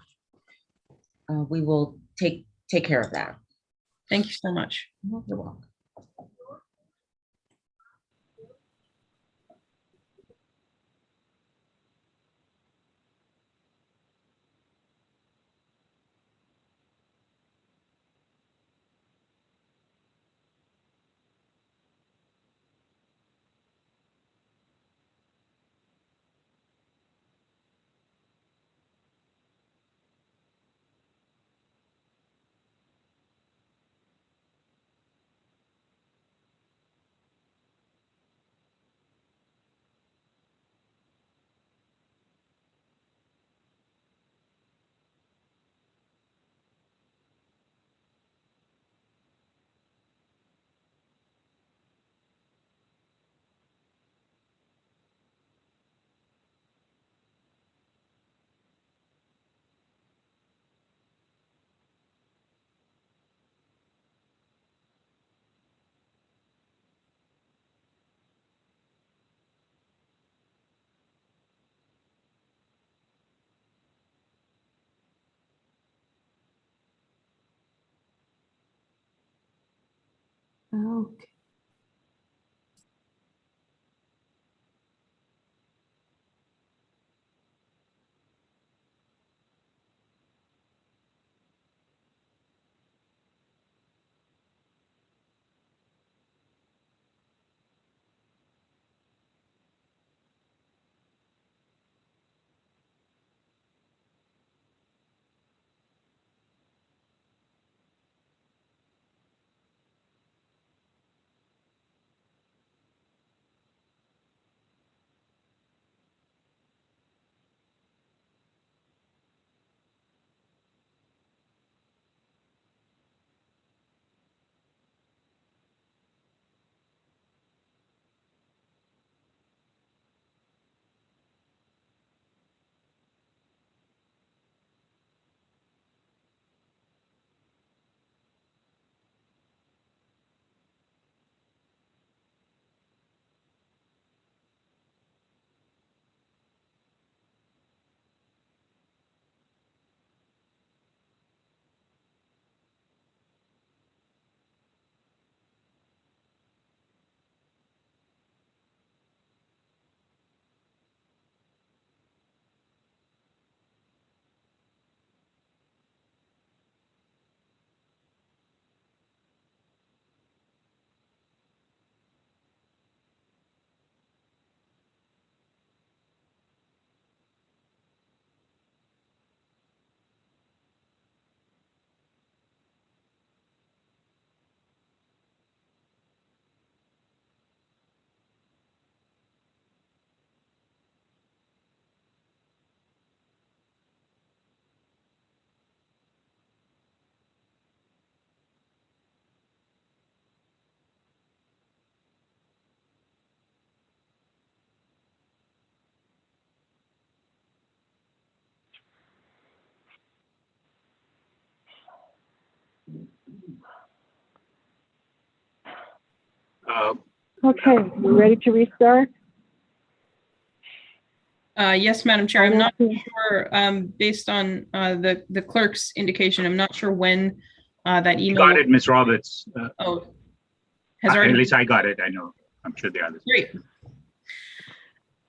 we will take care of that. Thank you so much. You're welcome. Okay. Okay, you ready to restart? Yes, Madam Chair. I'm not sure, based on the clerk's indication, I'm not sure when that email. Got it, Ms. Roberts. Oh, at least I got it. I know. I'm sure the others. Great.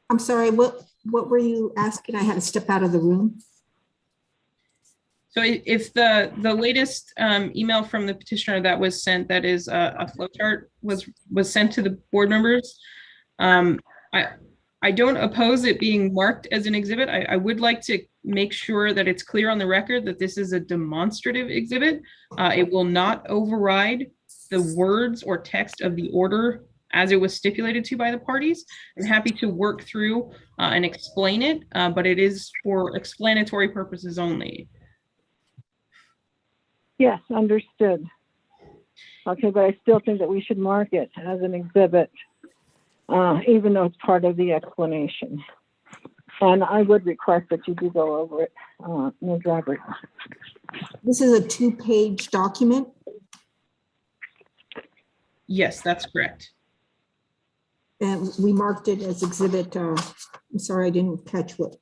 I'm sorry, what were you asking? I had to step out of the room. So if the latest email from the petitioner that was sent, that is a flow chart, was sent to the board members, I don't oppose it being marked as an exhibit. I would like to make sure that it's clear on the record that this is a demonstrative exhibit. It will not override the words or text of the order as it was stipulated to by the parties. I'm happy to work through and explain it, but it is for explanatory purposes only. Yes, understood. Okay, but I still think that we should mark it as an exhibit, even though it's part of the explanation. And I would request that you do go over it, Ms. Roberts. This is a 2-page document. Yes, that's correct. And we marked it as exhibit. I'm sorry, I didn't catch what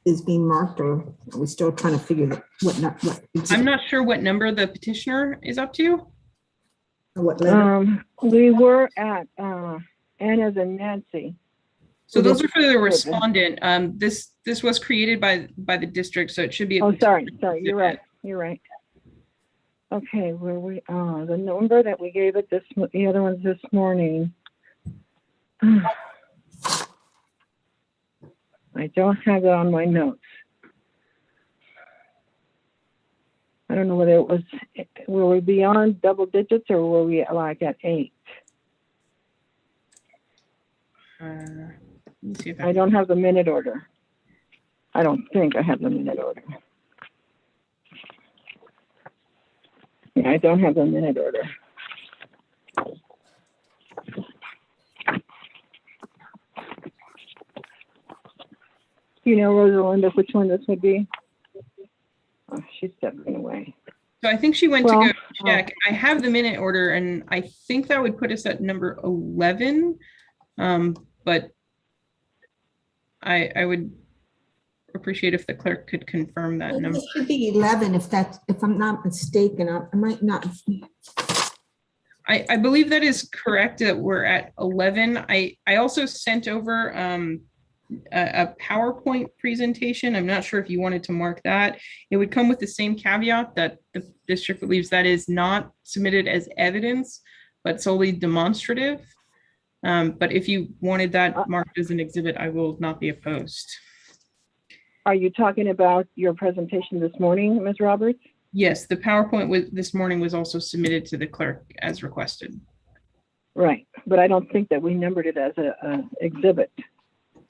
is being marked, or are we still trying to figure out what I'm not sure what number the petitioner is up to. What letter? We were at N as in Nancy. So those are for the respondent. This was created by the district, so it should be. Oh, sorry, you're right. You're right. Okay, where we the number that we gave it the other ones this morning. I don't have it on my notes. I don't know whether it was, were we beyond double digits or were we like at 8? Let me see if I don't have the minute order. I don't think I have the minute order. Yeah, I don't have the minute order. You know, Rosalinda, which one this would be? Oh, she's stepping away. So I think she went to go check. I have the minute order, and I think that would put us at number 11. But I would appreciate if the clerk could confirm that number. It should be 11 if I'm not mistaken. I might not. I believe that is correct, that we're at 11. I also sent over a PowerPoint presentation. I'm not sure if you wanted to mark that. It would come with the same caveat that the district believes that is not submitted as evidence, but solely demonstrative. But if you wanted that marked as an exhibit, I will not be opposed. Are you talking about your presentation this morning, Ms. Roberts? Yes, the PowerPoint this morning was also submitted to the clerk as requested. Right, but I don't think that we numbered it as an exhibit.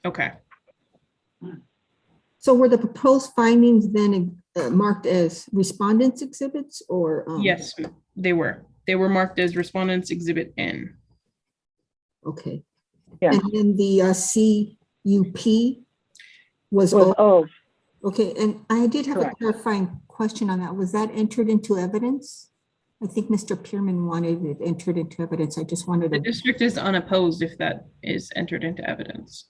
Okay. So were the proposed findings then marked as respondents exhibits or? Yes, they were. They were marked as respondents exhibit N. Okay. Yeah. And then the CUP was O. Okay, and I did have Correct. a clarifying question on that. Was that entered into evidence? I think Mr. Pearman wanted it entered into evidence. I just wanted The to. district is unopposed if that is entered into evidence.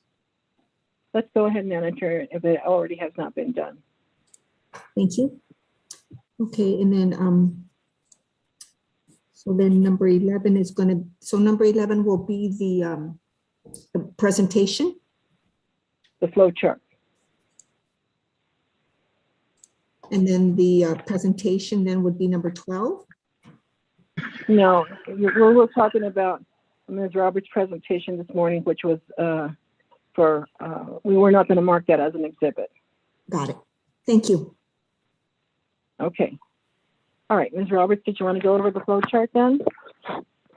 Let's go ahead and enter it if it already has not been done. Thank you. Okay, and then so then number 11 is going to, so number 11 will be the presentation. The flow chart. And then the presentation then would be number 12. No, we're talking about Ms. Roberts' presentation this morning, which was we were not going to mark that as an exhibit. Got it. Thank you. Okay. All right, Ms. Roberts, did you want to go over the flow chart then?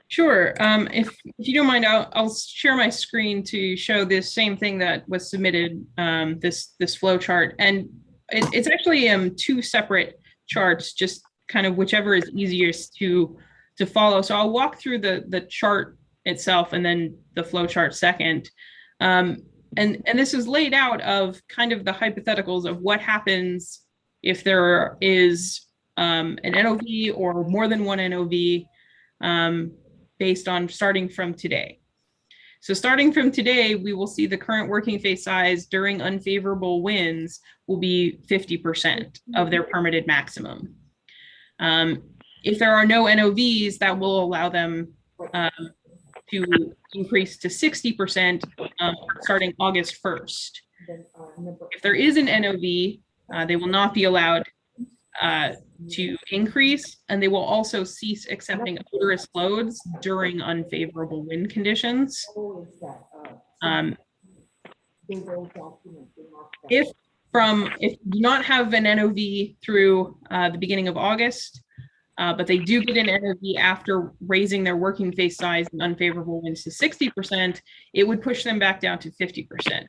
Sure. If you don't mind, I'll share my screen to show this same thing that was submitted, this flow chart. And it's actually 2 separate charts, just kind of whichever is easiest to follow. So I'll walk through the chart itself and then the flow chart second. And this is laid out of kind of the hypotheticals of what happens if there is an NOV or more than one NOV based on starting from today. So starting from today, we will see the current working phase size during unfavorable winds will be 50% of their permitted maximum. If there are no NOVs, that will allow them to increase to 60% starting August 1st. If there is an NOV, they will not be allowed to increase, and they will also cease accepting odorous loads during unfavorable wind conditions. If you do not have an NOV through the beginning of August, but they do get an NOV after raising their working face size in unfavorable winds to 60%, it would push them back down to 50%.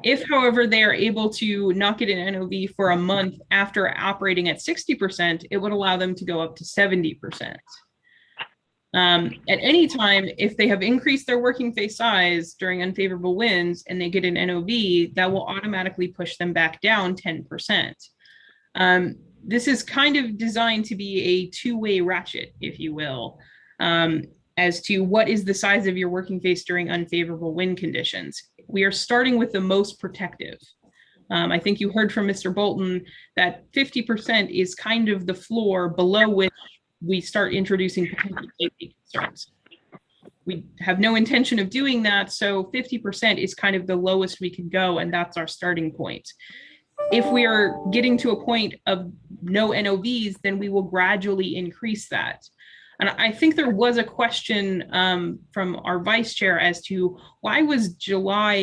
If, however, they are able to not get an NOV for a month after operating at 60%, it would allow them to go up to 70%. At any time, if they have increased their working face size during unfavorable winds and they get an NOV, that will automatically push them back down 10%. This is kind of designed to be a two-way ratchet, if you will, as to what is the size of your working face during unfavorable wind conditions. We are starting with the most protective. I think you heard from Mr. Bolton that 50% is kind of the floor below which we start introducing potential safety concerns. We have no intention of doing that, so 50% is kind of the lowest we can go, and that's our starting point. If we are getting to a point of no NOVs, then we will gradually increase that. And I think there was a question from our vice chair as to why was July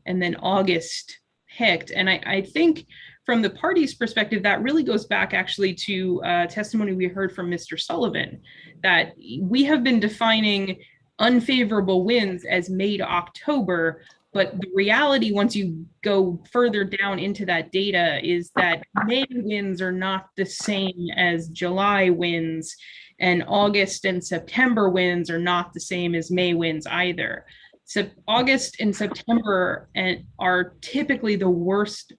and then August picked. And I think from the party's perspective, that really goes back actually to testimony we heard from Mr. Sullivan, that we have been defining unfavorable winds as May to October, but the reality, once you go further down into that data, is that May winds are not the same as July winds, and August and September winds are not the same as May winds either. So August and September are typically the worst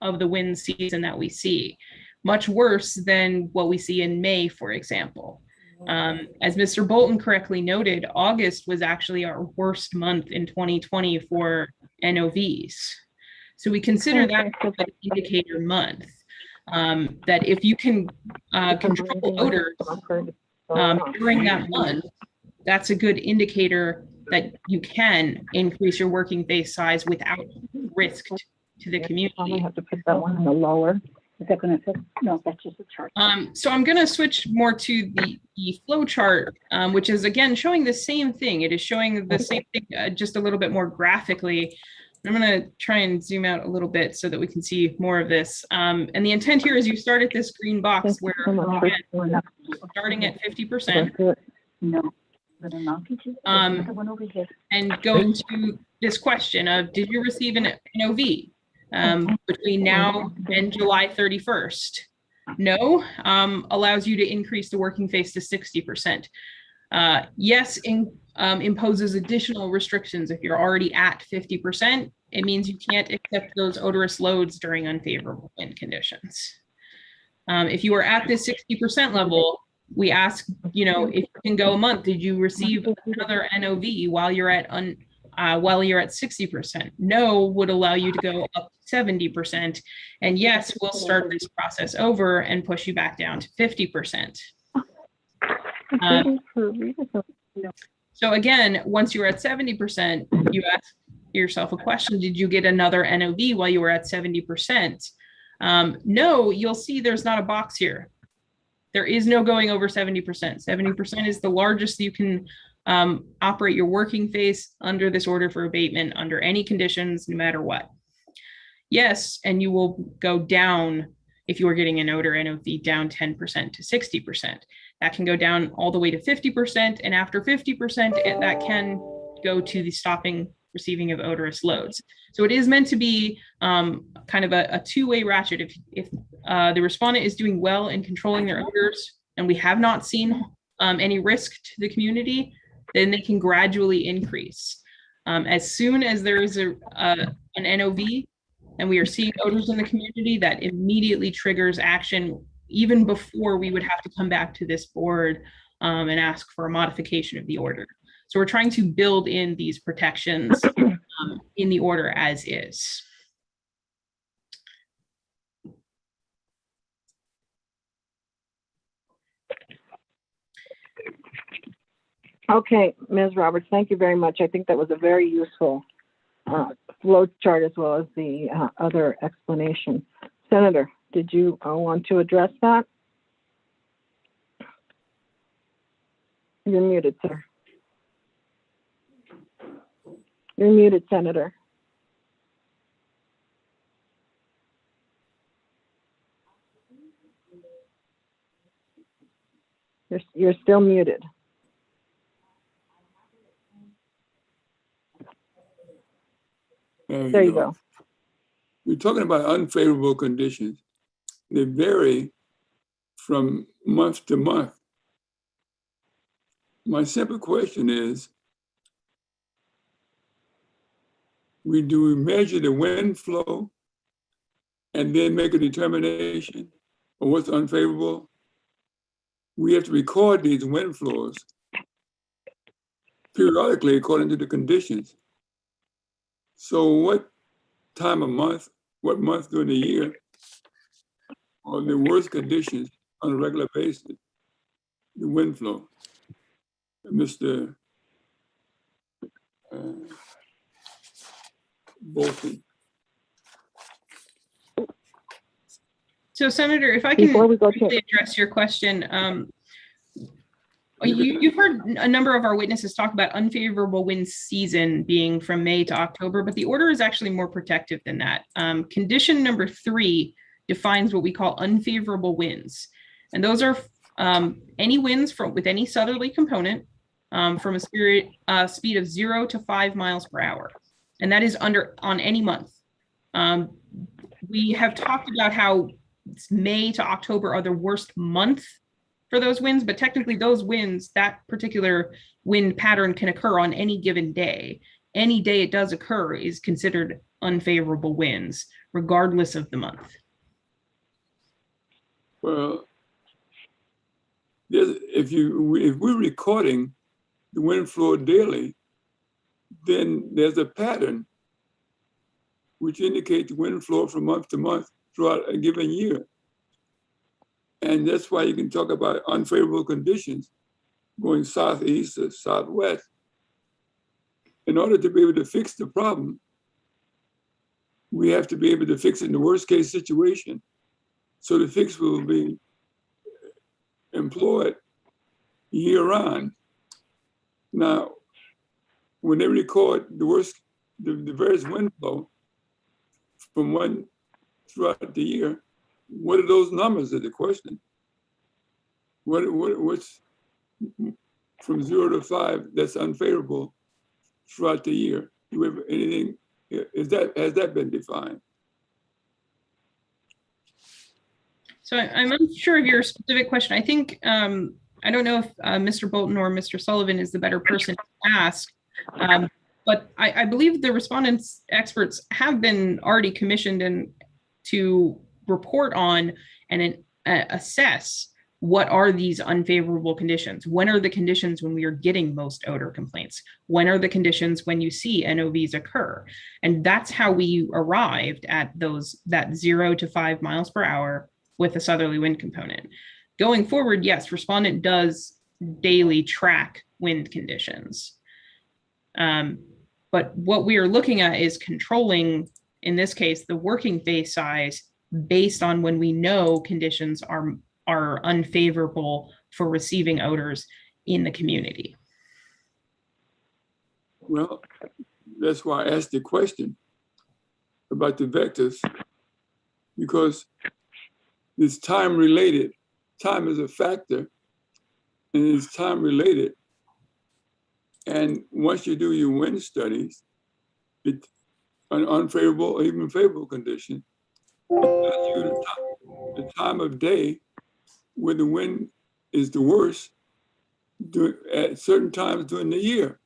of the wind season that we see, much worse than what we see in May, for example. As Mr. Bolton correctly noted, August was actually our worst month in 2020 for NOVs. So we consider that an indicator month, that if you can control odors during that month, that's a good indicator that you can increase your working face size without risk to the community. I have to put that one on the lower. Is that going to fit? No, that's just a chart. So I'm going to switch more to the flow chart, which is again showing the same thing. It is showing the same thing, just a little bit more graphically. I'm going to try and zoom out a little bit so that we can see more of this. And the intent here is you start at this green box where starting at 50%. No. And going to this question of, did you receive an NOV between now and July 31st? No, allows you to increase the working face to 60%. Yes, imposes additional restrictions. If you're already at 50%, it means you can't accept those odorous loads during unfavorable wind conditions. If you are at this 60% level, we ask, if you can go a month, did you receive another NOV while you're at 60%? No would allow you to go up to 70%. And yes, we'll start this process over and push you back down to 50%. So again, once you're at 70%, you ask yourself a question, did you get another NOV while you were at 70%? No, you'll see there's not a box here. There is no going over 70%. 70% is the largest you can operate your working face under this order for abatement under any conditions, no matter what. Yes, and you will go down if you are getting an odor NOV down 10% to 60%. That can go down all the way to 50%, and after 50%, that can go to the stopping receiving of odorous loads. So it is meant to be kind of a two-way ratchet. If the respondent is doing well in controlling their odors, and we have not seen any risk to the community, then they can gradually increase. As soon as there is an NOV and we are seeing odors in the community, that immediately triggers action even before we would have to come back to this board and ask for a modification of the order. So we're trying to build in these protections in the order as is. Okay, Ms. Roberts, thank you very much. I think that was a very useful flow chart as well as the other explanation. Senator, did you want to address that? You're muted, sir. You're muted, Senator. You're still muted. There you go. We're talking about unfavorable conditions. They vary from month to month. My simple question is, do we measure the wind flow and then make a determination of what's unfavorable? We have to record these wind flows periodically according to the conditions. So what time of month, what month during the year are the worst conditions on a regular basis? The wind flow. Mr. Bolton. So, Senator, if I can Before we go quickly address your question, you've heard a number of our witnesses talk about unfavorable wind season being from May to October, but the order is actually more protective than that. Condition number 3 defines what we call unfavorable winds. And those are any winds with any southerly component from a speed of 0 to 5 miles per hour. And that is on any month. We have talked about how May to October are the worst month for those winds, but technically those winds, that particular wind pattern can occur on any given day. Any day it does occur is considered unfavorable winds, regardless of the month. Well, if we're recording the wind flow daily, then there's a pattern which indicates wind flow from month to month throughout a given year. And that's why you can talk about unfavorable conditions going southeast or southwest. In order to be able to fix the problem, we have to be able to fix it in the worst case situation. So the fix will be employed year round. Now, when they record the various wind flow from one throughout the year, what are those numbers is the question. What's from 0 to 5 that's unfavorable throughout the year? Do we have anything, has that been defined? So I'm unsure of your specific question. I think, I don't know if Mr. Bolton or Mr. Sullivan is the better person to ask, but I believe the respondents experts have been already commissioned and to report on and assess what are these unfavorable conditions? When are the conditions when we are getting most odor complaints? When are the conditions when you see NOVs occur? And that's how we arrived at that 0 to 5 miles per hour with a southerly wind component. Going forward, yes, respondent does daily track wind conditions. But what we are looking at is controlling, in this case, the working phase size based on when we know conditions are unfavorable for receiving odors in the community. Well, that's why I asked the question about the vectors, because it's time related. Time is a factor and it's time related. And once you do your wind studies, an unfavorable or even favorable condition, it tells you the time of day where the wind is the worst at certain times during the year.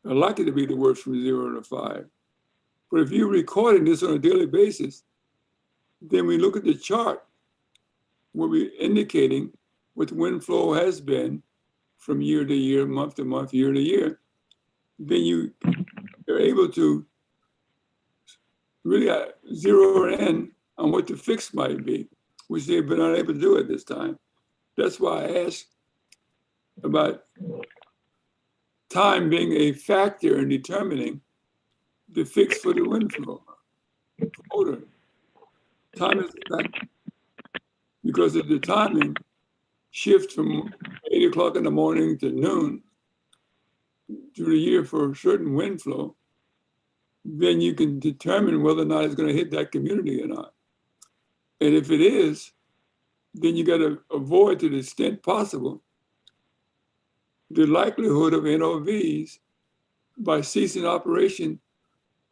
Are likely to be the worst from 0 to 5. But if you're recording this on a daily basis, then we look at the chart where we're indicating what the wind flow has been from year to year, month to month, year to year. Then you are able to really zero in on what the fix might be, which they've been unable to do at this time. That's why I asked about time being a factor in determining the fix for the wind flow odor. Time is a factor because of the timing shift from 8 o'clock in the morning to noon through the year for a certain wind flow, then you can determine whether or not it's going to hit that community or not. And if it is, then you got to avoid to the extent possible the likelihood of NOVs by ceasing operation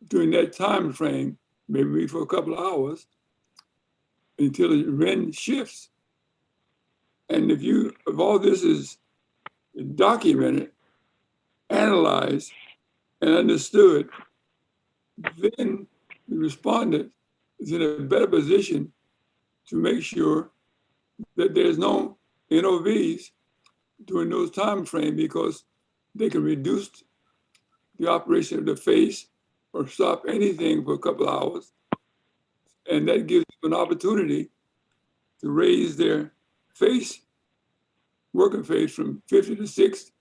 during that time frame, maybe for a couple of hours, until the wind shifts. And if all this is documented, analyzed, and understood, then the respondent is in a better position to make sure that there's no NOVs during those time frames, because they can reduce the operation of the face or stop anything for a couple of hours. And that gives them an opportunity to raise their face, working face, from 50 to 60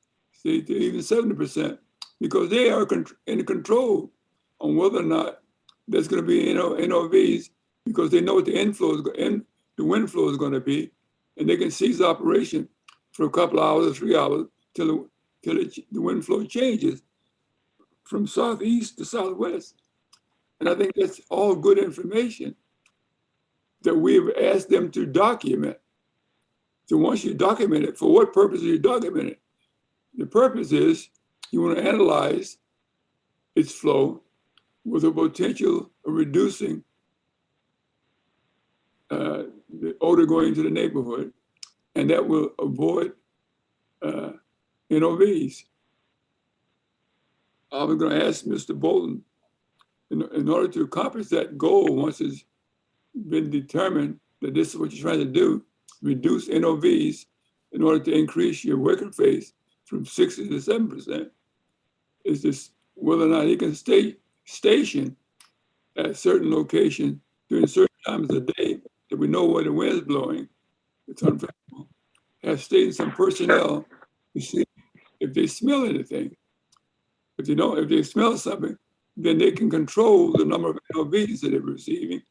to even 70%, because they are in control on whether or not there's going to be NOVs, because they know what the the wind flow is going to be, and they can cease operation for a couple of hours or 3 hours till the wind flow changes from southeast to southwest. And I think that's all good information that we've asked them to document. So once you document it, for what purpose are you documenting it? The purpose is you want to analyze its flow with a potential of reducing the odor going into the neighborhood, and that will avoid NOVs. I was going to ask Mr. Bolton, in order to accomplish that goal, once it's been determined that this is what you're trying to do, reduce NOVs in order to increase your working face from 60 to 7%, is this whether or not he can stay stationed at certain locations during certain times of the day that we know where the wind's blowing. It's unfavorable. Have stationed some personnel to see if they smell anything. If they smell something, then they can control the number of NOVs that they're receiving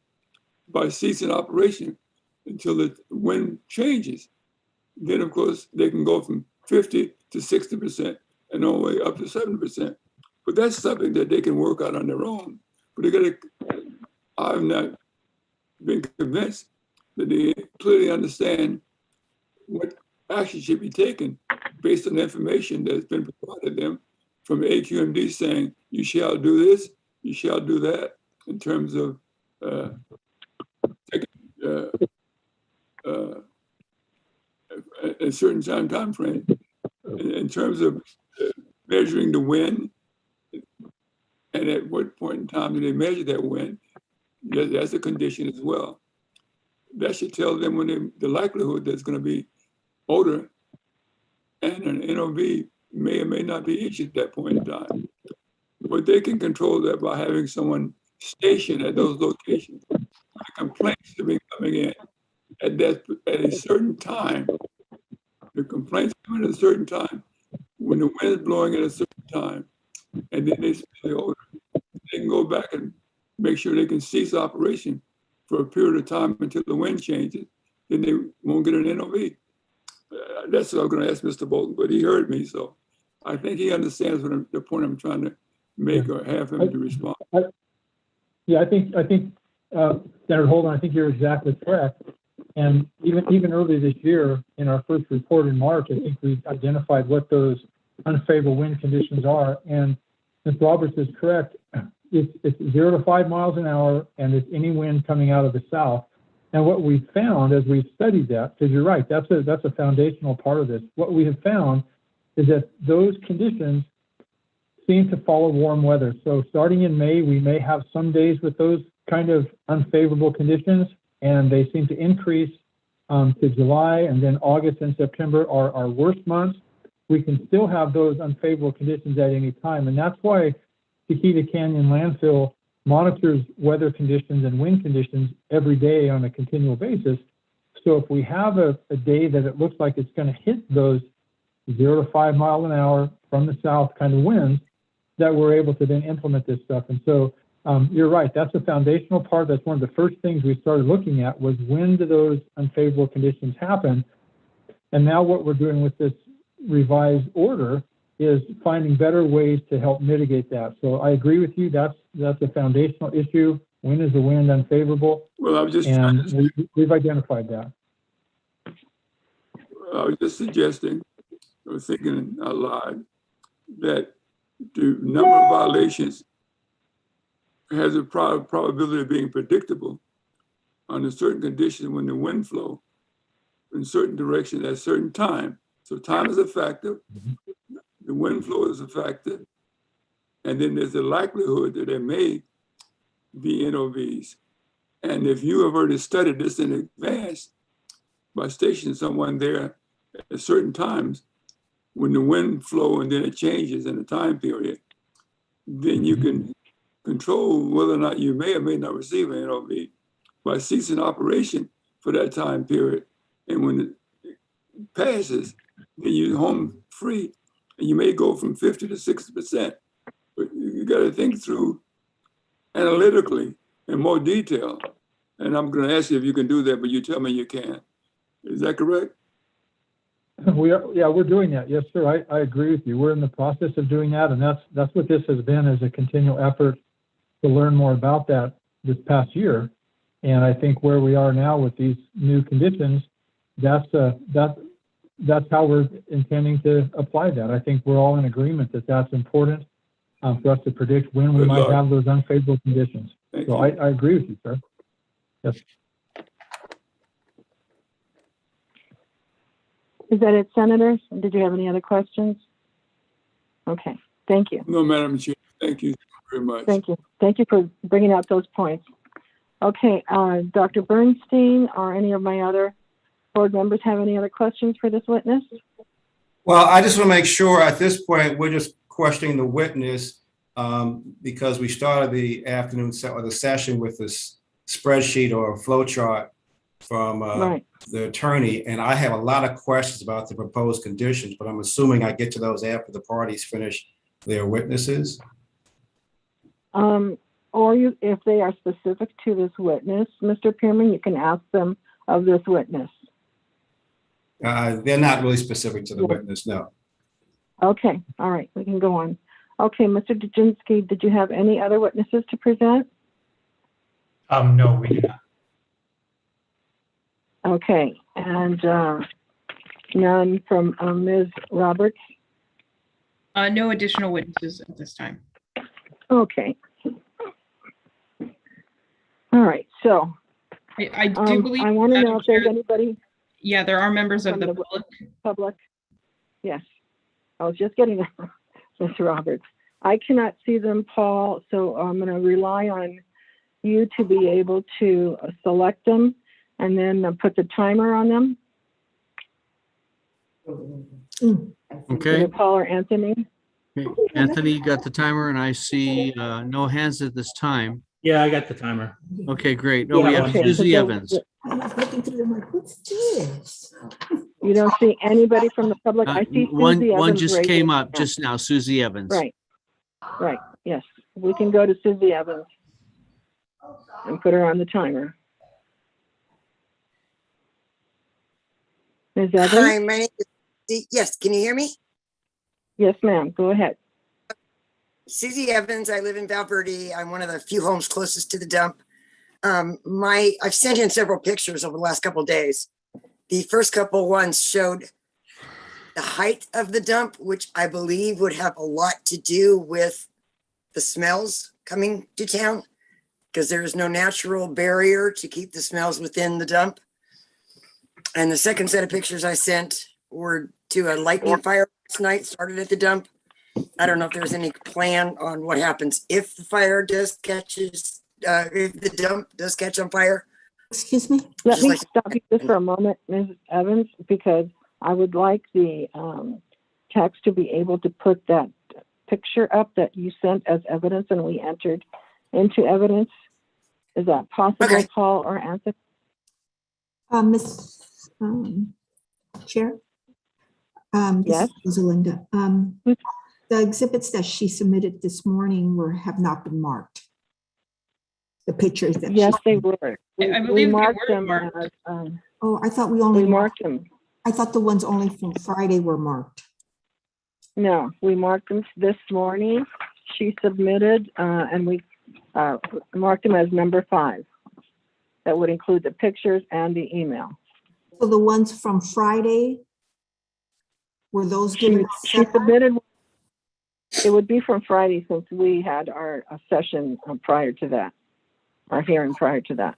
by ceasing operation until the wind changes. Then, of course, they can go from 50 to 60% and all the way up to 70%. But that's something that they can work out on their own. But I've not been convinced that they clearly understand what action should be taken based on the information that's been provided them from AQMD, saying you shall do this, you shall do that, in terms of a certain time frame. In terms of measuring the wind, and at what point in time do they measure that wind, that's a condition as well. That should tell them the likelihood there's going to be odor, and an NOV may or may not be issued at that point in time. But they can control that by having someone stationed at those locations. The complaints have been coming in at a certain time. The complaints come in at a certain time when the wind is blowing at a certain time, and then they smell the odor. They can go back and make sure they can cease operation for a period of time until the wind changes. Then they won't get an NOV. That's what I was going to ask Mr. Bolton, but he heard me, so I think he understands the point I'm trying to make, or have him to respond. I think Senator Holden, I think you're exactly correct. And even early this year, in our first report in March, I think we identified what those unfavorable wind conditions are. And Ms. Roberts is correct. It's 0 to 5 miles an hour, and it's any wind coming out of the south. And what we found as we studied that, because you're right, that's a foundational part of this. What we have found is that those conditions seem to follow warm weather. So starting in May, we may have some days with those kind of unfavorable conditions, and they seem to increase to July, and then August and September are our worst months. We can still have those unfavorable conditions at any time, and that's why Chiquita Canyon Landfill monitors weather conditions and wind conditions every day on a continual basis. So if we have a day that it looks like it's going to hit those 0 to 5 mile an hour from the south kind of winds, that we're able to then implement this stuff. And so you're right, that's a foundational part. That's one of the first things we started looking at was when do those unfavorable conditions happen? And now what we're doing with this revised order is finding better ways to help mitigate that. So I agree with you, that's a foundational issue. When is the wind unfavorable? Well, I'm just, and we've identified that. I was just suggesting, or thinking out loud, that the number of violations has a probability of being predictable under certain conditions when the wind flow in certain direction at a certain time. So time is a factor, the wind flow is a factor, and then there's a likelihood that there may be NOVs. And if you have already studied this in advance by stationing someone there at certain times, when the wind flow and then it changes in a time period, then you can control whether or not you may or may not receive an NOV by ceasing operation for that time period. And when it passes, then you're home free, and you may go from 50 to 60%. But you got to think through analytically in more detail. And I'm going to ask you if you can do that, but you tell me you can. Is that correct? We're doing that. Yes, sir. I agree with you. We're in the process of doing that, and that's what this has been, is a continual effort to learn more about that this past year. And I think where we are now with these new conditions, that's how we're intending to apply that. I think we're all in agreement that that's important for us to predict when we might have those unfavorable conditions. So I agree with you, sir. Yes. Is that it, Senator? Did you have any other questions? Okay, thank you. No, Madam Chair. Thank you very much. Thank you. Thank you for bringing out those points. Okay, Dr. Bernstein or any of my other board members have any other questions for this witness? Well, I just want to make sure at this point, we're just questioning the witness because we started the afternoon or the session with this spreadsheet or flow chart from the attorney. And I have a lot of questions about the proposed conditions, but I'm assuming I get to those after the parties finish their witnesses. Or if they are specific to this witness, Mr. Pearman, you can ask them of this witness. They're not really specific to the witness, no. Okay, all right, we can go on. Okay, Mr. Dujinski, did you have any other witnesses to present? No, we do not. Okay, and none from Ms. Roberts? No additional witnesses at this time. Okay. All right, so I do believe I want to know if there's anybody. Yeah, there are members of the public. Yes, I was just getting there, Mr. Roberts. I cannot see them, Paul, so I'm going to rely on you to be able to select them and then put the timer on them. Okay. Paul or Anthony? Okay. Anthony, you got the timer, and I see no hands at this time. Yeah, I got the timer. Okay, great. No, we have Susie Evans. I was looking through them like, what's this? You don't see anybody from the public? I see Susie Evans. One just came up hand. just now, Susie Evans. Right, yes. We can go to Susie Evans and put her on the timer. Ms. Evans? Hi, my name is, yes, can you hear me? Yes, ma'am, go ahead. Susie Evans, I live in Val Verde. I'm one of the few homes closest to the dump. I've sent in several pictures over the last couple of days. The first couple ones showed the height of the dump, which I believe would have a lot to do with the smells coming to town, because there is no natural barrier to keep the smells within the dump. And the second set of pictures I sent were to a lightning fire last night, started at the dump. I don't know if there's any plan on what happens if the fire does catches, if the dump does catch on fire. Excuse me? Let me stop you just for a moment, Ms. Evans, because I would like the text to be able to put that picture up that you sent as evidence and we entered into evidence. Is that possible, okay, Paul or Anthony? Ms. Chair? Yes. This is Linda. the exhibits that she submitted this morning have not been marked. The pictures that. Yes, they were. I We believe they marked were them marked. as, Oh, I thought we only marked them. I thought the ones only from Friday were marked. No, we marked them this morning. She submitted, and we marked them as number 5. That would include the pictures and the email. So the ones from Friday, were those given She separate? submitted, it would be from Friday since we had our session prior to that, our hearing prior to that.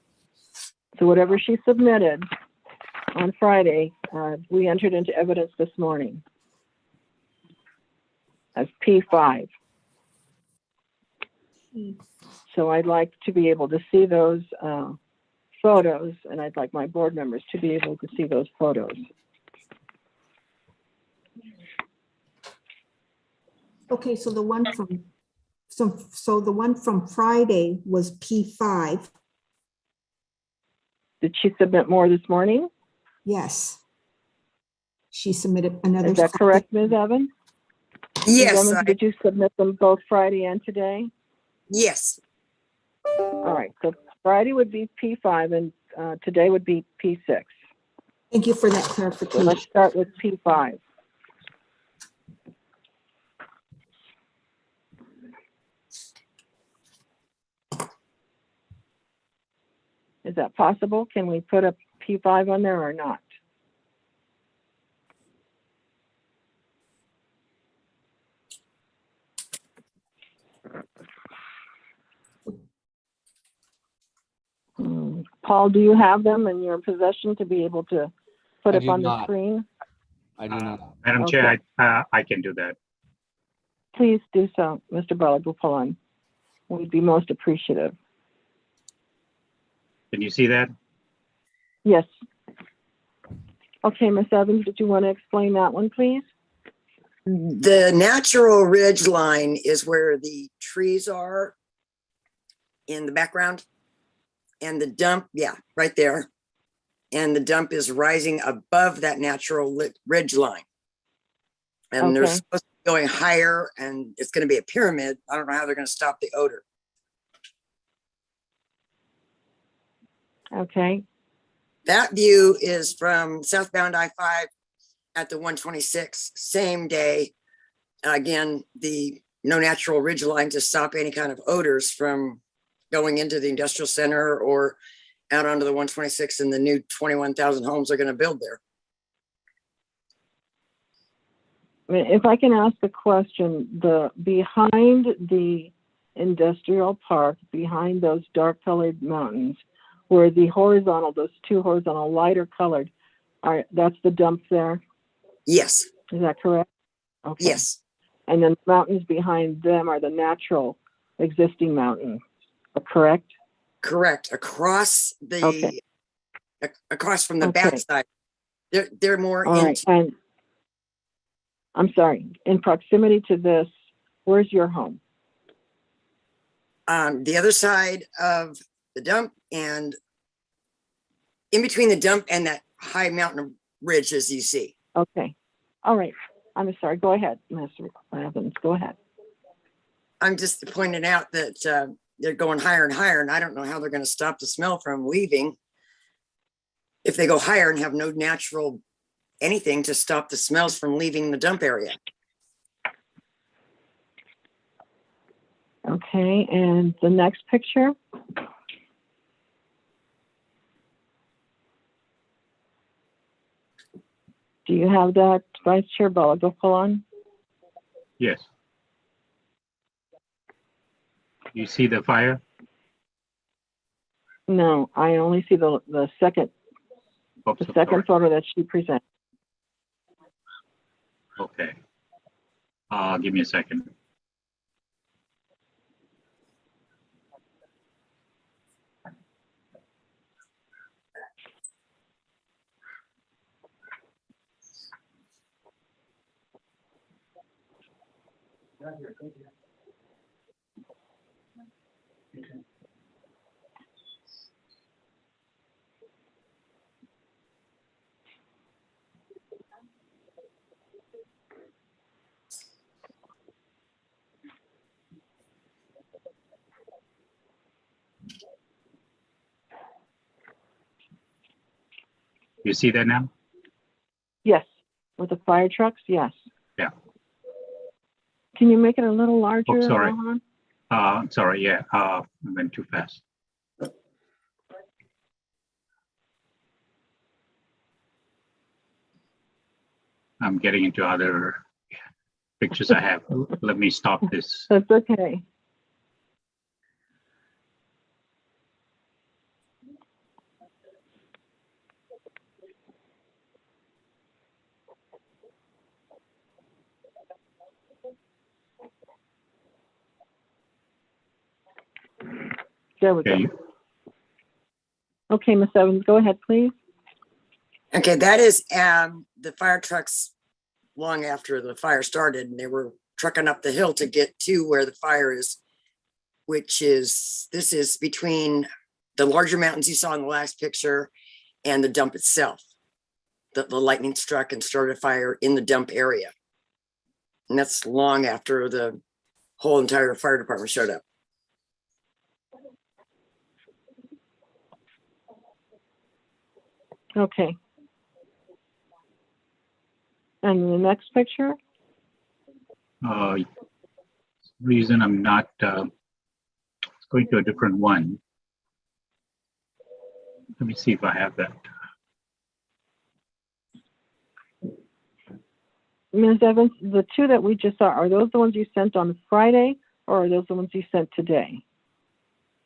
So whatever she submitted on Friday, we entered into evidence this morning as P5. So I'd like to be able to see those photos, and I'd like my board members to be able to see those photos. Okay, so the one from so the one from Friday was P5. Did she submit more this morning? Yes. She submitted another. Is that correct, Ms. Evans? Yes, Ms. Evans, did you submit them both Friday and today? yes. All right, so Friday would be P5 and today would be P6. Thank you for that So clarification. let's start with P5. Is that possible? Can we put a P5 on there or not? Paul, do you have them in your possession to be able to put I up do on the not. screen? I do not. Madam Chair, I can do that. Please do so, Mr. Balagopalan. We'd be most appreciative. Can you see that? Yes. Okay, Ms. Evans, did you want to explain that one, please? The natural ridge line is where the trees are in the background. And the dump, yeah, right there. And the dump is rising above that natural ridge line. And they're Okay. supposed to be going higher, and it's going to be a pyramid. I don't know how they're going to stop the odor. Okay. That view is from southbound I-5 at the 126, same day. Again, the no natural ridge line to stop any kind of odors from going into the industrial center or out onto the 126 and the new 21,000 homes they're going to build there. If I can ask a question, behind the industrial park, behind those dark colored mountains, where the horizontal, those two horizontal lighter colored, that's the dump there? Yes. Is that correct? Okay. Yes. And then the mountains behind them are the natural existing mountains, correct? Correct. Across the, Okay. Across from the Okay. backside. They're more All right. into, And I'm sorry, in proximity to this, where's your home? the other side of the dump, and in between the dump and that high mountain ridge as you see. Okay. All right. I'm sorry. Go ahead, Mr. Evans. Go ahead. I'm just pointing out that they're going higher and higher, and I don't know how they're going to stop the smell from leaving if they go higher and have no natural anything to stop the smells from leaving the dump area. Okay, and the next picture? Do you have that, Vice Chair Balagopalan? Yes. You see the fire? No, I only see the second Oops, the I'm second sorry. photo that she presented. Okay. Give me a second. You see that now? Yes, with the fire trucks, yes. Yeah. Can you make it a little larger? Oh, sorry. Rohan? Sorry, yeah, I went too fast. I'm getting into other pictures I have. Let me stop this. That's okay. There we go. Okay. Okay, Ms. Evans, go ahead, please. Okay, that is the fire trucks long after the fire started, and they were trucking up the hill to get to where the fire is, which is, this is between the larger mountains you saw in the last picture and the dump itself. The lightning struck and started a fire in the dump area. And that's long after the whole entire fire department showed up. Okay. And the next picture? Reason I'm not going to a different one. Let me see if I have that. Ms. Evans, the two that we just saw, are those the ones you sent on Friday, or are those the ones you sent today?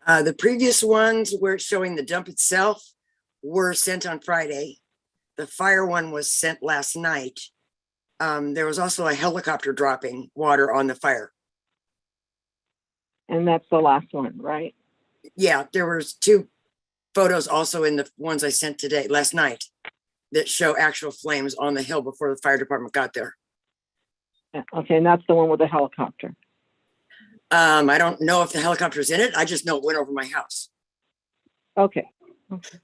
The previous ones where it's showing the dump itself were sent on Friday. The fire one was sent last night. There was also a helicopter dropping water on the fire. And that's the last one, right? Yeah, there was 2 photos also in the ones I sent today, last night, that show actual flames on the hill before the fire department got there. Yeah, okay, and that's the one with the helicopter. I don't know if the helicopter's in it. I just know it went over my house. Okay. Okay.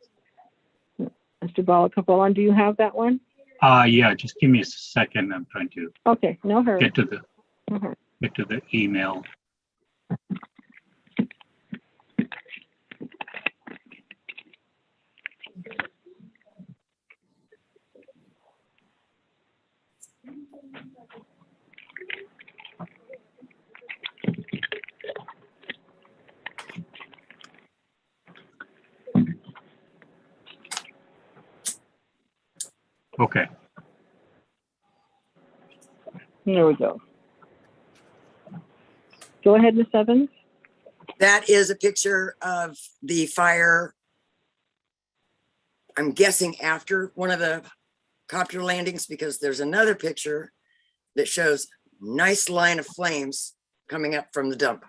Mr. Balakapolan, do you have that one? Yeah, just give me a second. I'm trying to Okay, no hurry. get to the email. Okay. There we go. Go ahead, Ms. Evans. That is a picture of the fire. I'm guessing after one of the copter landings, because there's another picture that shows nice line of flames coming up from the dump.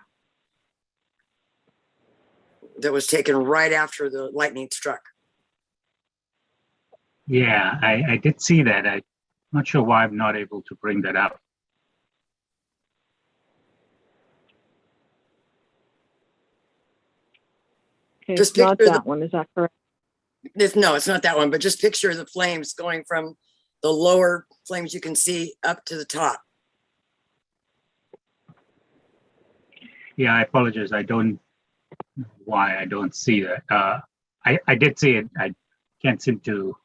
That was taken right after the lightning struck. Yeah, I did see that. I'm not sure why I'm not able to bring that up. Okay, Just it's not picture that one, is that correct? No, it's not that one, but just picture the flames going from the lower flames you can see up to the top. Yeah, I apologize. I don't know why I don't see that. I did see it. I can't seem to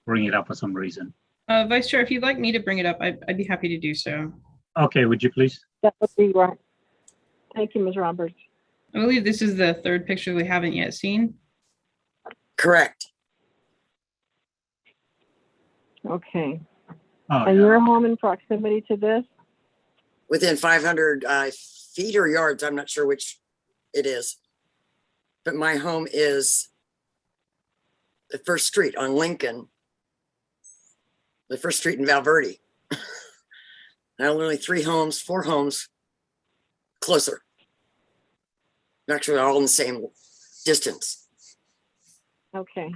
bring it up for some reason. Vice Chair, if you'd like me to bring it up, I'd be happy to do so. Okay, would you please? That would be right. Thank you, Ms. Roberts. I believe this is the 3rd picture we haven't yet seen. Correct. Okay. Oh, And yeah. your home in proximity to this? Within 500 feet or yards, I'm not sure which it is. But my home is the first street on Lincoln, the first street in Valverde. Now only 4 homes closer. Actually, all in the same distance. Okay.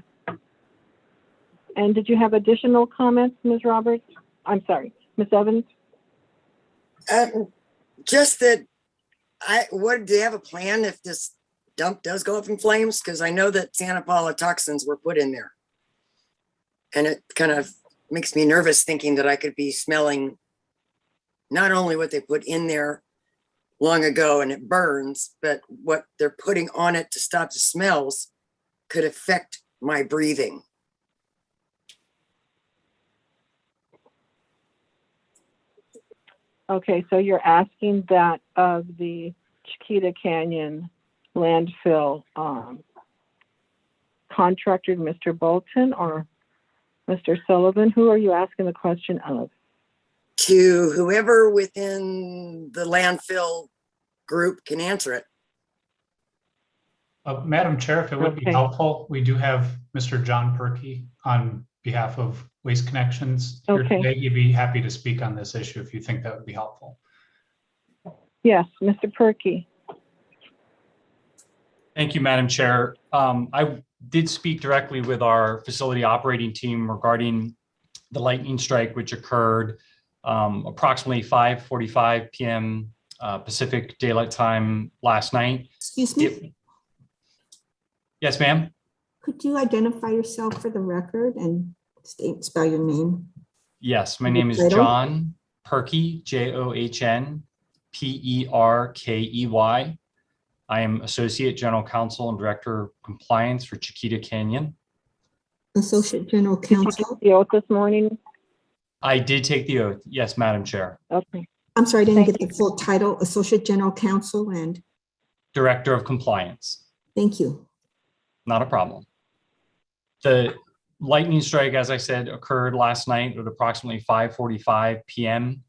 And did you have additional comments, Ms. Roberts? I'm sorry, Ms. Evans? Just that, do they have a plan if this dump does go up in flames? Because I know that Santa Paula toxins were put in there. And it kind of makes me nervous thinking that I could be smelling not only what they put in there long ago and it burns, but what they're putting on it to stop the smells could affect my breathing. Okay, so you're asking that of the Chiquita Canyon landfill contractor, Mr. Bolton or Mr. Sullivan? Who are you asking the question of? To whoever within the landfill group can answer it. Madam Chair, if it would be Okay. helpful, we do have Mr. John Perky on behalf of Waste Connections here Okay. today. He'd be happy to speak on this issue if you think that would be helpful. Yes, Mr. Perky. Thank you, Madam Chair. I did speak directly with our facility operating team regarding the lightning strike, which occurred approximately 5:45 p.m. Pacific Daylight Time last night. Excuse me, Yes, ma'am. could you identify yourself for the record and spell your name? Yes, my Your name is title? John Perkey, John Perkey. I am Associate General Counsel and Director of Compliance for Chiquita Canyon. Associate General Counsel. The oath this morning? I did take the oath. Yes, Madam Chair. Okay. I'm sorry, I didn't Thank get the full title, Associate General Counsel, and Director of Compliance. thank you. Not a problem. The lightning strike, as I said, occurred last night at approximately 5:45 p.m.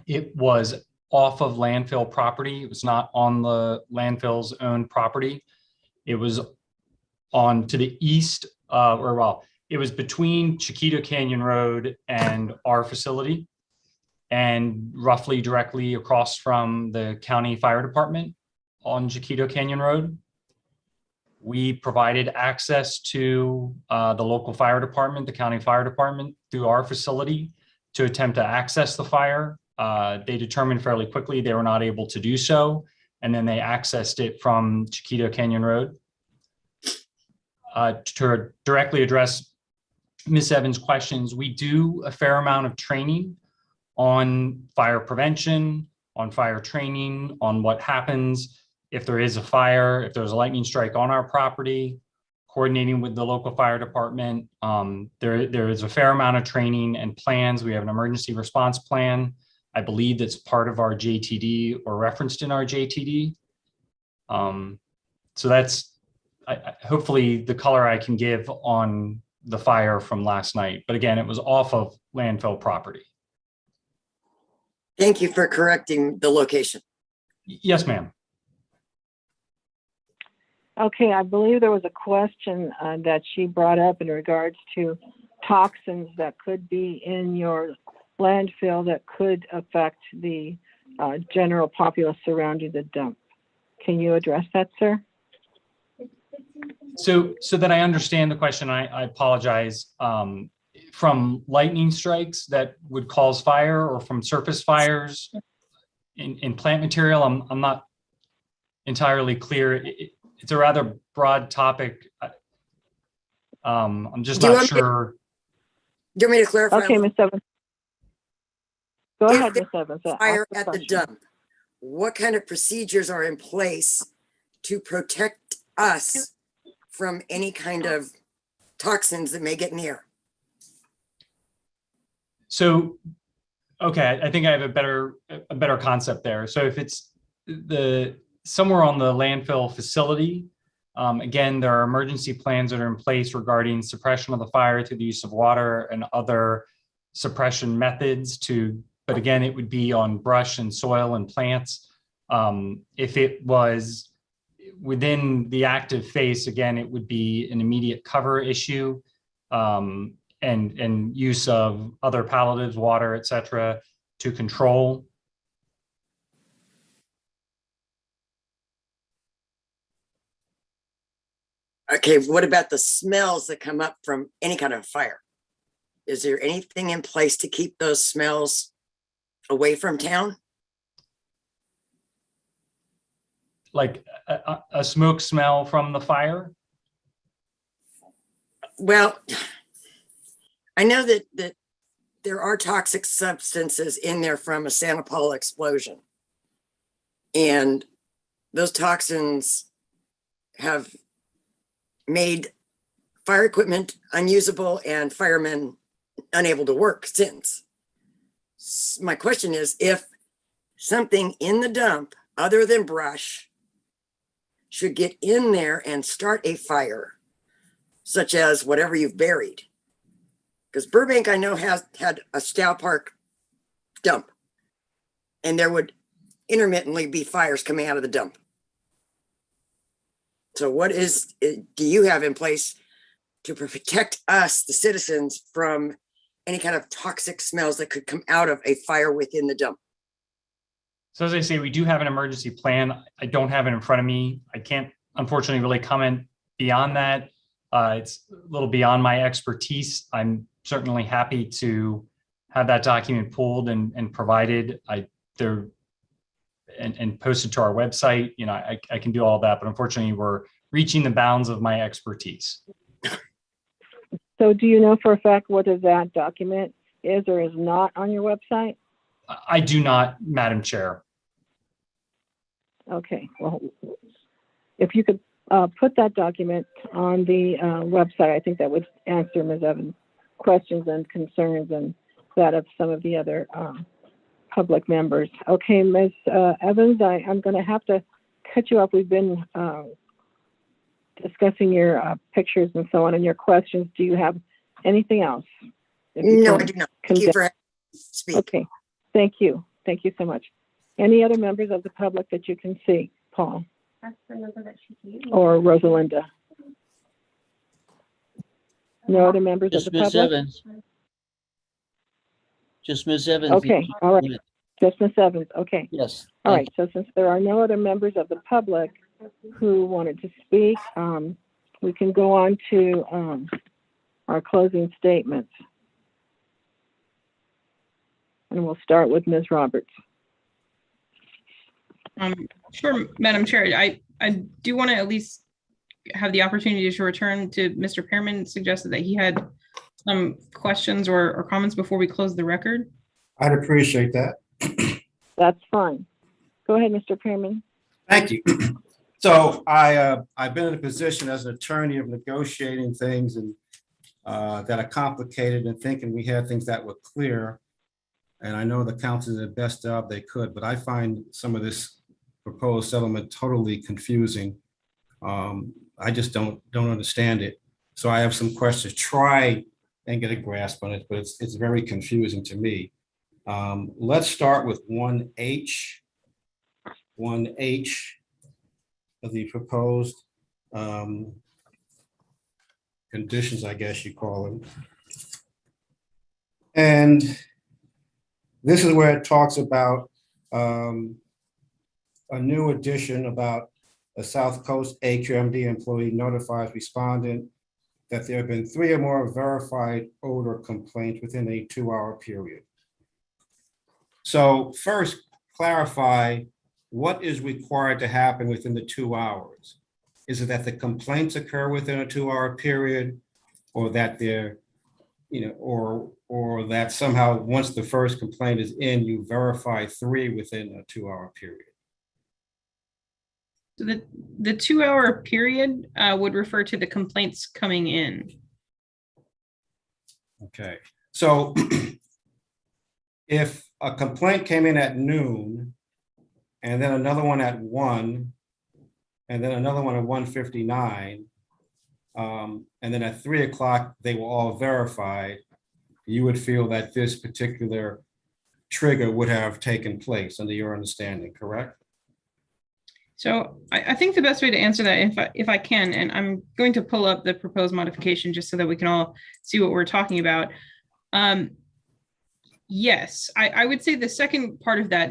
It was off of landfill property. It was not on the landfill's own property. It was on to the east, it was between Chiquita Canyon Road and our facility, and roughly directly across from the county fire department on Chiquita Canyon Road. We provided access to the local fire department, the county fire department, through our facility to attempt to access the fire. They determined fairly quickly they were not able to do so, and then they accessed it from Chiquita Canyon Road. To directly address Ms. Evans' questions, we do a fair amount of training on fire prevention, on fire training, on what happens if there is a fire, if there's a lightning strike on our property, coordinating with the local fire department. There is a fair amount of training and plans. We have an emergency response plan. I believe that's part of our JTD or referenced in our JTD. So that's hopefully the color I can give on the fire from last night. But again, it was off of landfill property. Thank you for correcting the location. Yes, ma'am. Okay, I believe there was a question that she brought up in regards to toxins that could be in your landfill that could affect the general populace surrounding the dump. Can you address that, sir? So that I understand the question, I apologize. From lightning strikes that would cause fire, or from surface fires in plant material, I'm not entirely clear. It's a rather broad topic. I'm just not sure. Do you want me to clarify? Okay, Ms. Evans. Go ahead, Ms. Evans. Fire at the dump. What kind of procedures are in place to protect us from any kind of toxins that may get near? So, okay, I think I have a better concept there. So if it's somewhere on the landfill facility, again, there are emergency plans that are in place regarding suppression of the fire through the use of water and other suppression methods but again, it would be on brush and soil and plants. If it was within the active phase, again, it would be an immediate cover issue, and use of other palliatives, water, et cetera, to control. Okay, what about the smells that come up from any kind of fire? Is there anything in place to keep those smells away from town? Like a smoke smell from the fire? Well, I know that there are toxic substances in there from a Santa Paula explosion. And those toxins have made fire equipment unusable and firemen unable to work since. My question is, if something in the dump other than brush should get in there and start a fire, such as whatever you've buried. Because Burbank, I know, has had a Stow Park dump, and there would intermittently be fires coming out of the dump. So what do you have in place to protect us, the citizens, from any kind of toxic smells that could come out of a fire within the dump? So as I say, we do have an emergency plan. I don't have it in front of me. I can't, unfortunately, really comment beyond that. It's a little beyond my expertise. I'm certainly happy to have that document pulled and provided. And posted to our website. You know, I can do all that, but unfortunately, we're reaching the bounds of my expertise. So do you know for a fact whether that document is or is not on your website? I do not, Madam Chair. Okay, well, if you could put that document on the website, I think that would answer Ms. Evans' questions and concerns and that of some of the other public members. Okay, Ms. Evans, I'm going to have to cut you off. We've been discussing your pictures and so on and your questions. Do you have anything else? No, I do not. Thank you for having me speak. Okay, thank you. Thank you so much. Any other members of the public that you can see? Paul? That's the number that she gave me. Or Rosalinda? No other members of the Ms. public? Evans. Just Ms. Evans. Okay, all right. Just Ms. Evans, okay. Yes. All right, so since there are no other members of the public who wanted to speak, we can go on to our closing statements. And we'll start with Ms. Roberts. Sure, Madam Chair. I do want to at least have the opportunity to return to Mr. Pearman suggested that he had some questions or comments before we close the record. I'd appreciate that. That's fine. Go ahead, Mr. Pearman. Thank you. So I've been in a position as an attorney of negotiating things and that are complicated and thinking we had things that were clear. And I know the council did the best job they could, but I find some of this proposed settlement totally confusing. I just don't understand it. So I have some questions, try and get a grasp on it, but it's very confusing to me. Let's start with 1H. 1H of the proposed conditions, I guess you call them. And this is where it talks about a new addition about a South Coast AQMD employee notifies respondent that there have been 3 or more verified odor complaints within a 2-hour period. So first, clarify what is required to happen within the 2 hours. Is it that the complaints occur within a 2-hour period, or that they're, or that somehow once the first complaint is in, you verify 3 within a 2-hour period? So the 2-hour period would refer to the complaints coming in. Okay, so if a complaint came in at noon, and then another one at 1, and then another one at 1:59, and then at 3 o'clock, they were all verified, you would feel that this particular trigger would have taken place under your understanding, correct? So I think the best way to answer that, if I can, and I'm going to pull up the proposed modification just so that we can all see what we're talking about. Yes, I would say the second part of that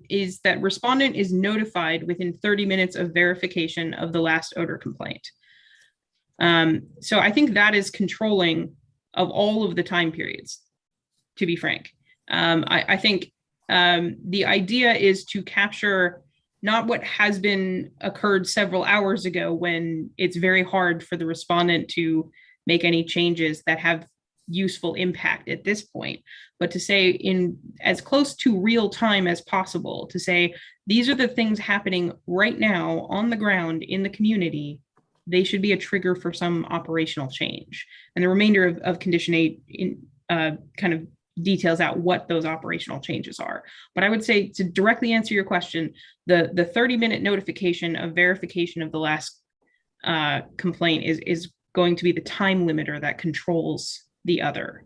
is that respondent is notified within 30 minutes of verification of the last odor complaint. So I think that is controlling of all of the time periods, to be frank. I think the idea is to capture not what has been occurred several hours ago when it's very hard for the respondent to make any changes that have useful impact at this point, but to say in as close to real time as possible, to say these are the things happening right now on the ground in the community, they should be a trigger for some operational change. And the remainder of condition 8 kind of details out what those operational changes are. But I would say, to directly answer your question, the 30-minute notification of verification of the last complaint is going to be the time limiter that controls the other.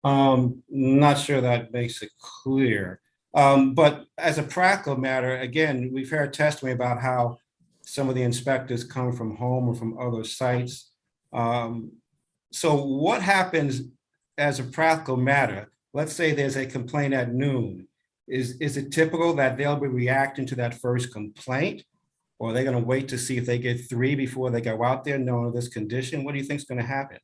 Not sure that makes it clear. But as a practical matter, again, we've heard testimony about how some of the inspectors come from home or from other sites. So what happens as a practical matter? Let's say there's a complaint at noon. Is it typical that they'll be reacting to that first complaint? Or are they going to wait to see if they get 3 before they go out there knowing this condition? What do you think is going to happen?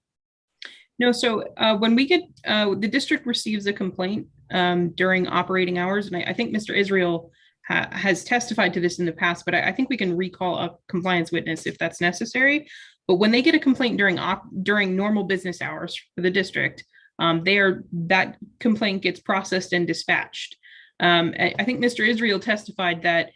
No, so when we get, the district receives a complaint during operating hours, and I think Mr. Israel has testified to this in the past, but I think we can recall a compliance witness if that's necessary. But when they get a complaint during normal business hours for the district, that complaint gets processed and dispatched. I think Mr. Israel testified that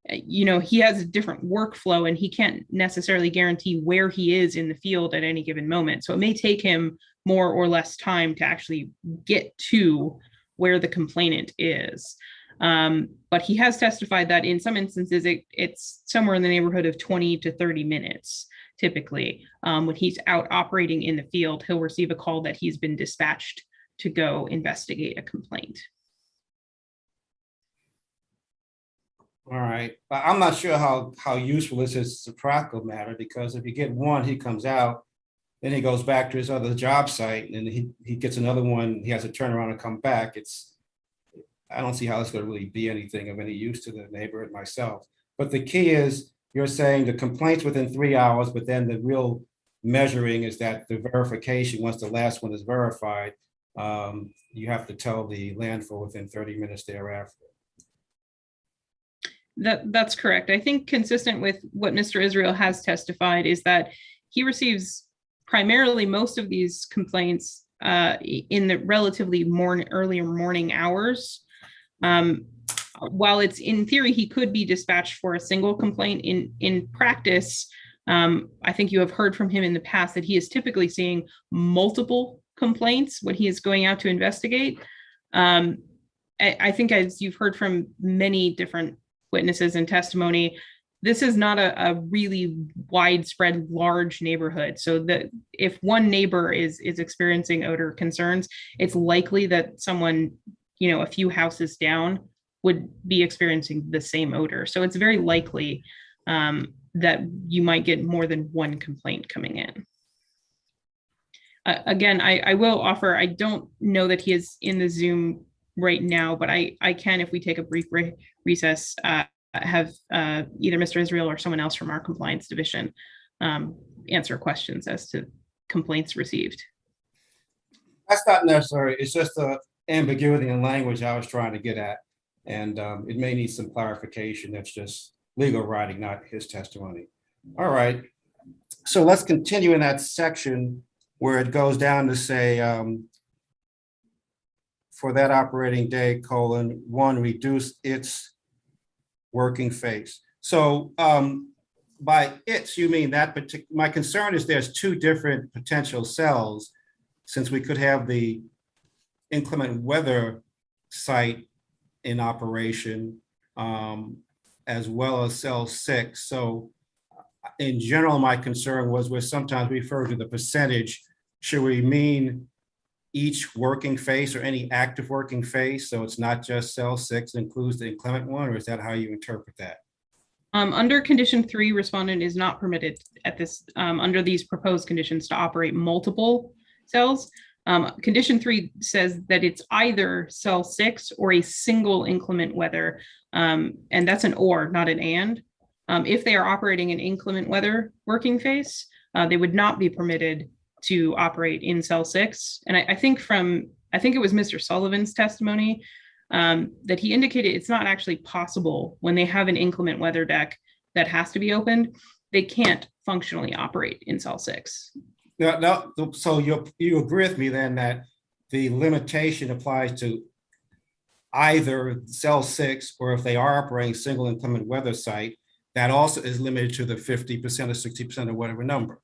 he has a different workflow and he can't necessarily guarantee where he is in the field at any given moment. So it may take him more or less time to actually get to where the complainant is. But he has testified that in some instances, it's somewhere in the neighborhood of 20 to 30 minutes. Typically, when he's out operating in the field, he'll receive a call that he's been dispatched to go investigate a complaint. All right, but I'm not sure how useful this is as a practical matter, because if you get one, he comes out, then he goes back to his other job site, and he gets another one, he has to turn around and come back. I don't see how it's going to really be anything of any use to the neighborhood myself. But the key is, you're saying the complaints within 3 hours, but then the real measuring is that the verification, once the last one is verified, you have to tell the landfill within 30 minutes thereafter. That's correct. I think consistent with what Mr. Israel has testified is that he receives primarily most of these complaints in the relatively earlier morning hours. While it's in theory, he could be dispatched for a single complaint, in practice, I think you have heard from him in the past that he is typically seeing multiple complaints when he is going out to investigate. I think, as you've heard from many different witnesses and testimony, this is not a really widespread large neighborhood. So that if one neighbor is experiencing odor concerns, it's likely that someone, a few houses down would be experiencing the same odor. So it's very likely that you might get more than one complaint coming in. Again, I will offer, I don't know that he is in the Zoom right now, but I can, if we take a brief recess, have either Mr. Israel or someone else from our compliance division answer questions as to complaints received. That's not necessary. It's just the ambiguity in language I was trying to get at. And it may need some clarification. That's just legal writing, not his testimony. All right. So let's continue in that section where it goes down to say, for that operating day, (1), reduce its working phase. So by its, you mean that particular, my concern is there's 2 different potential cells, since we could have the inclement weather site in operation, as well as cell 6. So in general, my concern was we're sometimes refer to the percentage. Should we mean each working phase or any active working phase? So it's not just cell 6, it includes the inclement one, or is that how you interpret that? Under condition 3, respondent is not permitted at this, under these proposed conditions, to operate multiple cells. Condition 3 says that it's either cell 6 or a single inclement weather, and that's an or, not an and. If they are operating an inclement weather working phase, they would not be permitted to operate in cell 6. And I think it was Mr. Sullivan's testimony that he indicated it's not actually possible when they have an inclement weather deck that has to be opened, they can't functionally operate in cell 6. No, so you agree with me then that the limitation applies to either cell 6, or if they are operating single inclement weather site, that also is limited to the 50% or 60% or whatever number.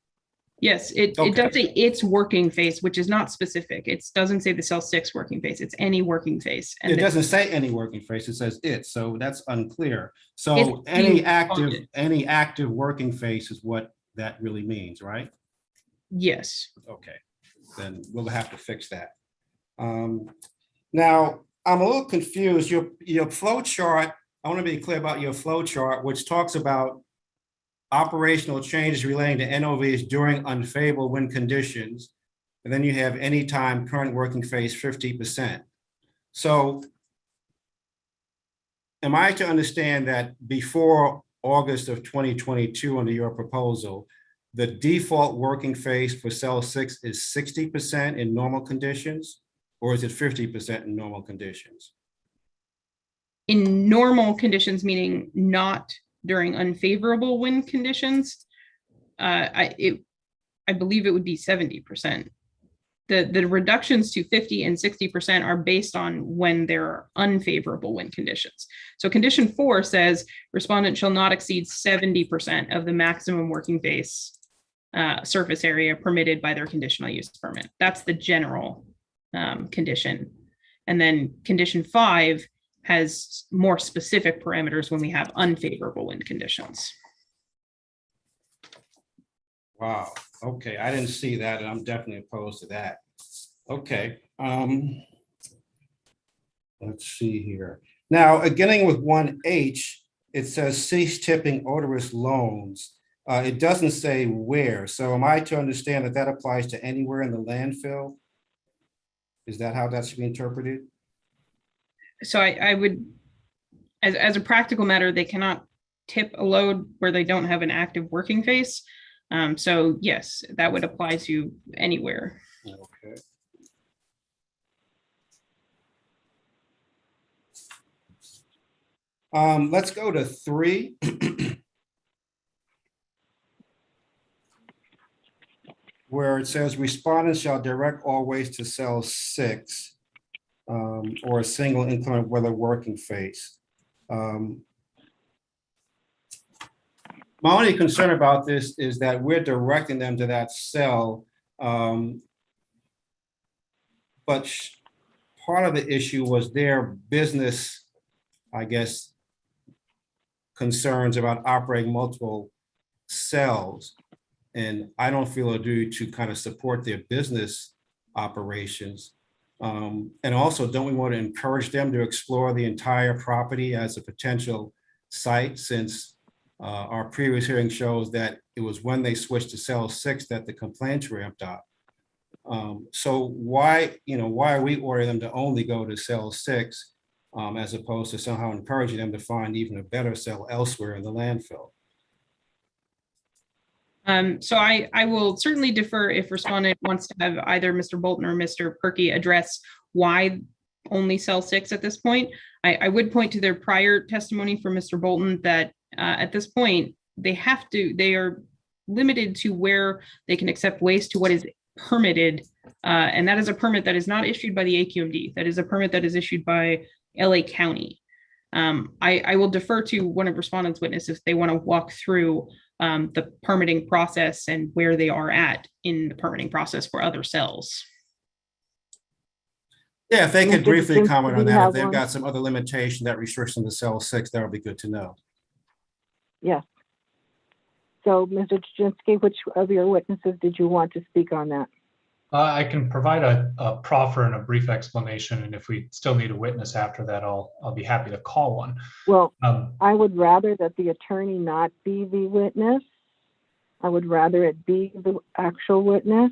Yes, it does say its working face, which is not specific. It doesn't say the cell 6 working face. It's any working face. And It doesn't say any working face, it says it, so that's unclear. It's So any being active working face is what that really means, right? Yes. Okay, then we'll have to fix that. Now, I'm a little confused. Your flow chart, I want to be clear about your flow chart, which talks about operational changes relating to NOVs during unfavorable wind conditions. And then you have anytime current working phase 50%. So am I to understand that before August of 2022 under your proposal, the default working phase for cell 6 is 60% in normal conditions, or is it 50% in normal conditions? In normal conditions, meaning not during unfavorable wind conditions, I believe it would be 70%. The reductions to 50 and 60% are based on when there are unfavorable wind conditions. So condition 4 says respondent shall not exceed 70% of the maximum working face surface area permitted by their conditional use permit. That's the general condition. And then condition 5 has more specific parameters when we have unfavorable wind conditions. Wow, okay, I didn't see that, and I'm definitely opposed to that. Okay, let's see here. Now, beginning with 1H, it says cease tipping odorous loans. It doesn't say where, so am I to understand that that applies to anywhere in the landfill? Is that how that should be interpreted? So I would, as a practical matter, they cannot tip a load where they don't have an active working face. So yes, that would apply to anywhere. Okay. Let's go to 3. Where it says respondents shall direct all waste to cell 6 or a single inclement weather working face. My only concern about this is that we're directing them to that cell. But part of the issue was their business, I guess, concerns about operating multiple cells. And I don't feel a duty to kind of support their business operations. And also, don't we want to encourage them to explore the entire property as a potential site, since our previous hearing shows that it was when they switched to cell 6 that the complaints ramped up. So why are we ordering them to only go to cell 6 as opposed to somehow encouraging them to find even a better cell elsewhere in the landfill? So I will certainly defer if respondent wants to have either Mr. Bolton or Mr. Perky address why only cell 6 at this point. I would point to their prior testimony from Mr. Bolton that at this point, they are limited to where they can accept waste to what is permitted. And that is a permit that is not issued by the AQMD. That is a permit that is issued by LA County. I will defer to one of respondents' witnesses if they want to walk through the permitting process and where they are at in the permitting process for other cells. Yeah, if they could briefly comment on that, if they've got some other limitation that restricts them to cell 6, that would be good to know. Yes. So, Mr. Jaczynski, which of your witnesses did you want to speak on that? I can provide a proffer and a brief explanation, and if we still need a witness after that, I'll be happy to call one. Well, I would rather that the attorney not be the witness. I would rather it be the actual witness.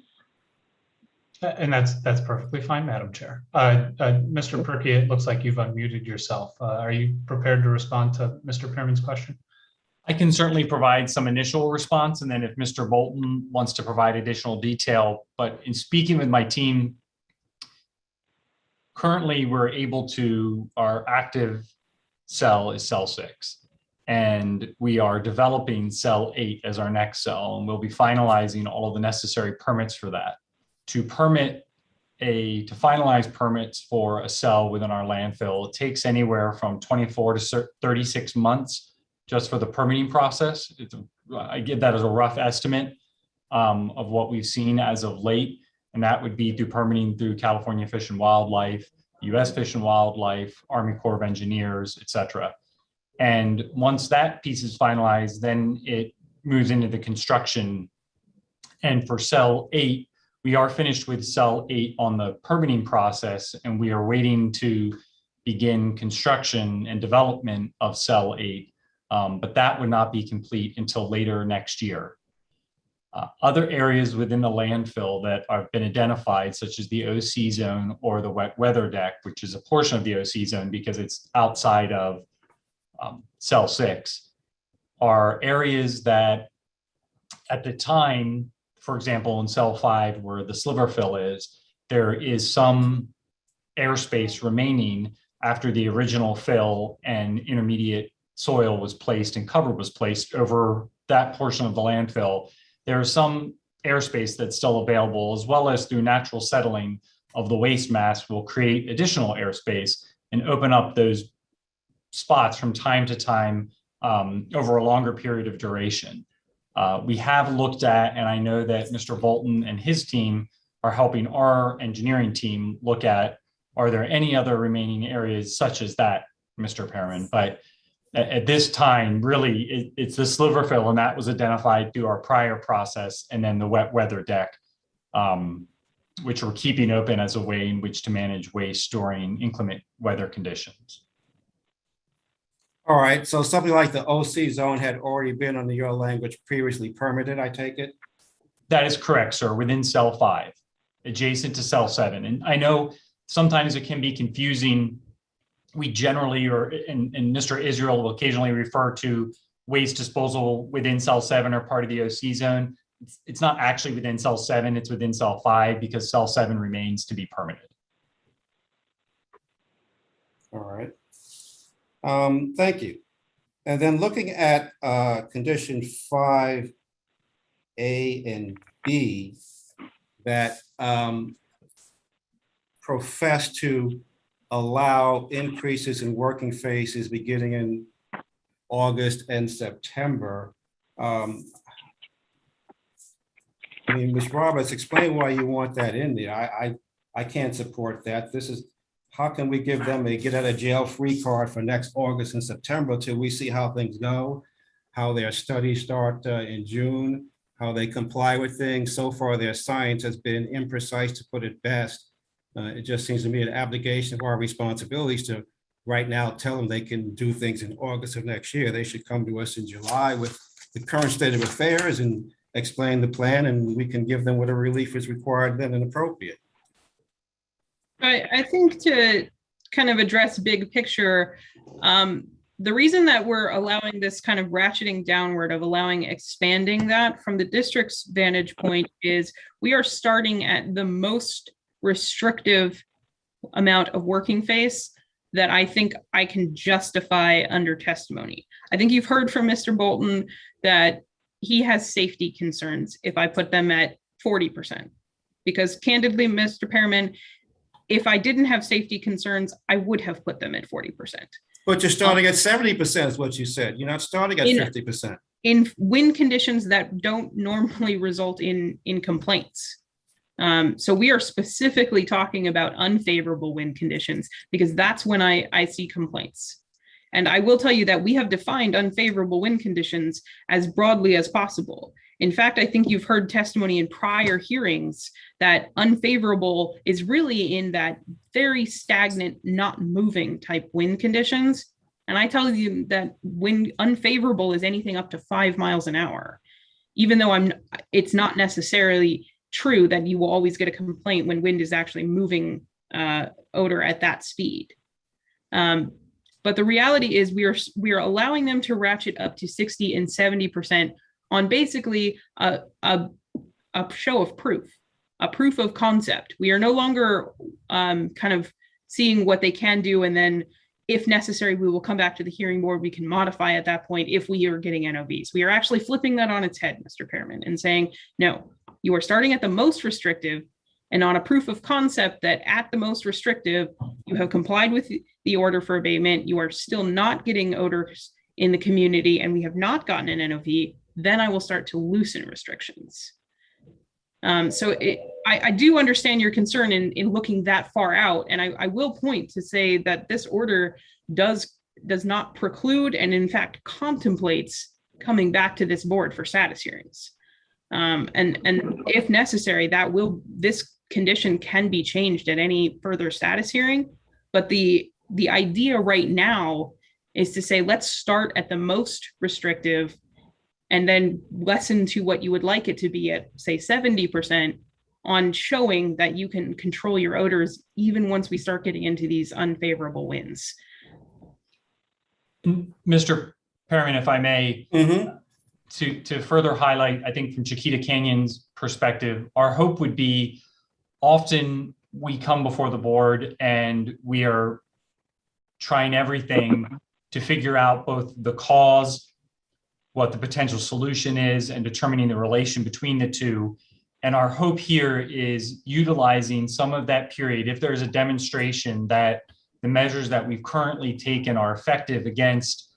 And that's perfectly fine, Madam Chair. Mr. Perky, it looks like you've unmuted yourself. Are you prepared to respond to Mr. Pearman's question? I can certainly provide some initial response, and then if Mr. Bolton wants to provide additional detail, but in speaking with my team, currently we're able to, our active cell is cell 6, and we are developing cell 8 as our next cell, and we'll be finalizing all of the necessary permits for that. To finalize permits for a cell within our landfill, it takes anywhere from 24 to 36 months just for the permitting process. I give that as a rough estimate. of what we've seen as of late. And that would be through permitting through California Fish and Wildlife, US Fish and Wildlife, Army Corps of Engineers, et cetera. And once that piece is finalized, then it moves into the construction. And for cell 8, we are finished with cell 8 on the permitting process, and we are waiting to begin construction and development of cell 8. But that would not be complete until later next year. Other areas within the landfill that have been identified, such as the OC zone or the wet weather deck, which is a portion of the OC zone because it's outside of cell 6, are areas that at the time, for example, in cell 5, where the sliver fill is, there is some airspace remaining after the original fill and intermediate soil was placed and cover was placed over that portion of the landfill. There is some airspace that's still available, as well as through natural settling of the waste mass will create additional airspace and open up those spots from time to time over a longer period of duration. We have looked at, and I know that Mr. Bolton and his team are helping our engineering team look at, are there any other remaining areas such as that, Mr. Pearman? But at this time, really, it's the sliver fill, and that was identified through our prior process, and then the wet weather deck, which we're keeping open as a way in which to manage waste during inclement weather conditions. All right, so something like the OC zone had already been, under your language, previously permitted, I take it? That is correct, sir, within cell 5, adjacent to cell 7. And I know sometimes it can be confusing. We generally, and Mr. Israel will occasionally refer to waste disposal within cell 7 or part of the OC zone. It's not actually within cell 7, it's within cell 5 because cell 7 remains to be permitted. All right. Thank you. And then looking at condition 5A and B that profess to allow increases in working phases beginning in August and September. I mean, Ms. Roberts, explain why you want that in there. I can't support that. This is, how can we give them a get out of jail free card for next August and September till we see how things go, how their studies start in June, how they comply with things. So far, their science has been imprecise, to put it best. It just seems to me an obligation of our responsibilities to right now tell them they can do things in August of next year. They should come to us in July with the current state of affairs and explain the plan, and we can give them whatever relief is required then and appropriate. I think to kind of address big picture, the reason that we're allowing this kind of ratcheting downward of allowing expanding that from the district's vantage point is we are starting at the most restrictive amount of working phase that I think I can justify under testimony. I think you've heard from Mr. Bolton that he has safety concerns if I put them at 40%. Because candidly, Mr. Pearman, if I didn't have safety concerns, I would have put them at 40%. But you're starting at 70% is what you said. You're not starting at 50%. In wind conditions that don't normally result in complaints. So we are specifically talking about unfavorable wind conditions because that's when I see complaints. And I will tell you that we have defined unfavorable wind conditions as broadly as possible. In fact, I think you've heard testimony in prior hearings that unfavorable is really in that very stagnant, not moving type wind conditions. And I tell you that wind unfavorable is anything up to 5 miles an hour, even though it's not necessarily true that you will always get a complaint when wind is actually moving odor at that speed. But the reality is we are allowing them to ratchet up to 60 and 70% on basically a show of proof, a proof of concept. We are no longer kind of seeing what they can do, and then if necessary, we will come back to the hearing board. We can modify at that point if we are getting NOVs. We are actually flipping that on its head, Mr. Pearman, and saying, no, you are starting at the most restrictive, and on a proof of concept that at the most restrictive, you have complied with the order for abatement, you are still not getting odors in the community, and we have not gotten an NOV, then I will start to loosen restrictions. I do understand your concern in looking that far out. And I will point to say that this order does not preclude and in fact contemplates coming back to this board for status hearings. And if necessary, this condition can be changed at any further status hearing. But the idea right now is to say, let's start at the most restrictive and then lessen to what you would like it to be at, say, 70%, on showing that you can control your odors even once we start getting into these unfavorable winds. Mr. Perrin, if I may, to further highlight, I think from Chiquita Canyon's perspective, our hope would be often we come before the board and we are trying everything to figure out both the cause, what the potential solution is, and determining the relation between the two. And our hope here is utilizing some of that period. If there's a demonstration that the measures that we've currently taken are effective against,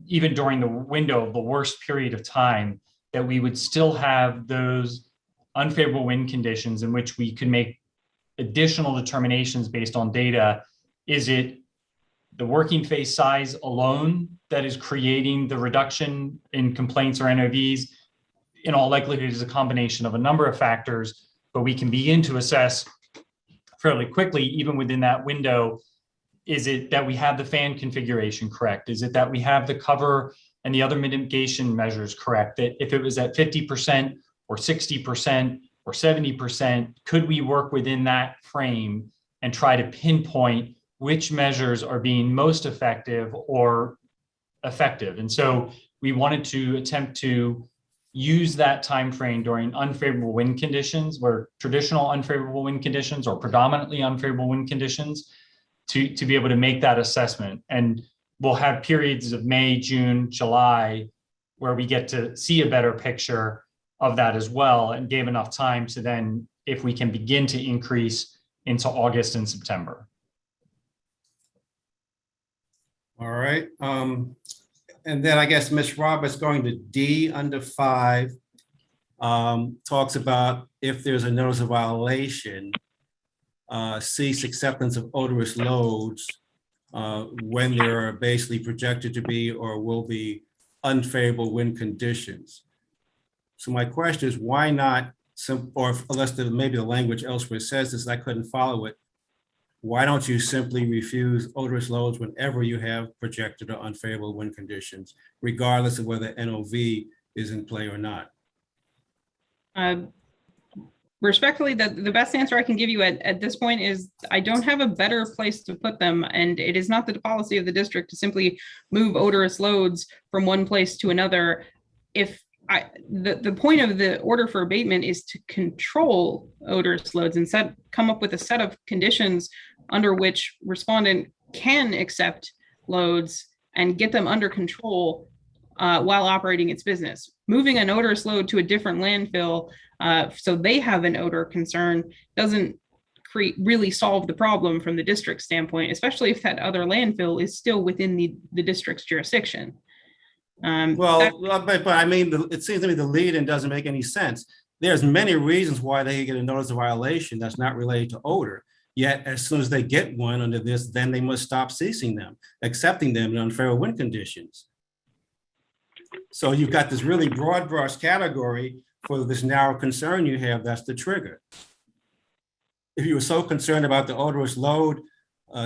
even during the window of the worst period of time, that we would still have those unfavorable wind conditions in which we could make additional determinations based on data. Is it the working face size alone that is creating the reduction in complaints or NOVs? In all likelihood, it is a combination of a number of factors, but we can begin to assess fairly quickly, even within that window. Is it that we have the fan configuration correct? Is it that we have the cover and the other mitigation measures correct? That if it was at 50% or 60% or 70%, could we work within that frame and try to pinpoint which measures are being most effective or effective? And so we wanted to attempt to use that time frame during unfavorable wind conditions, where traditional unfavorable wind conditions or predominantly unfavorable wind conditions, to be able to make that assessment. And we'll have periods of May, June, July, where we get to see a better picture of that as well, and gave enough time to then, if we can begin to increase into August and September. All right. And then I guess Ms. Roberts going to D under 5, talks about if there's a notice of violation, cease acceptance of odorous loads when there are basically projected to be or will be unfavorable wind conditions. So my question is, why not, or unless maybe the language elsewhere says this, I couldn't follow it. Why don't you simply refuse odorous loads whenever you have projected or unfavorable wind conditions, regardless of whether NOV is in play or not? Respectfully, the best answer I can give you at this point is I don't have a better place to put them. And it is not the policy of the district to simply move odorous loads from one place to another. If the point of the order for abatement is to control odorous loads and come up with a set of conditions under which respondent can accept loads and get them under control while operating its business. Moving an odorous load to a different landfill so they have an odor concern doesn't really solve the problem from the district standpoint, especially if that other landfill is still within the district's jurisdiction. But I mean, it seems to me the lead-in doesn't make any sense. There's many reasons why they get a notice of violation that's not related to odor. Yet, as soon as they get one under this, then they must stop ceasing them, accepting them in unfavorable wind conditions. So you've got this really broad brush category for this narrow concern you have. That's the trigger. If you were so concerned about the odorous load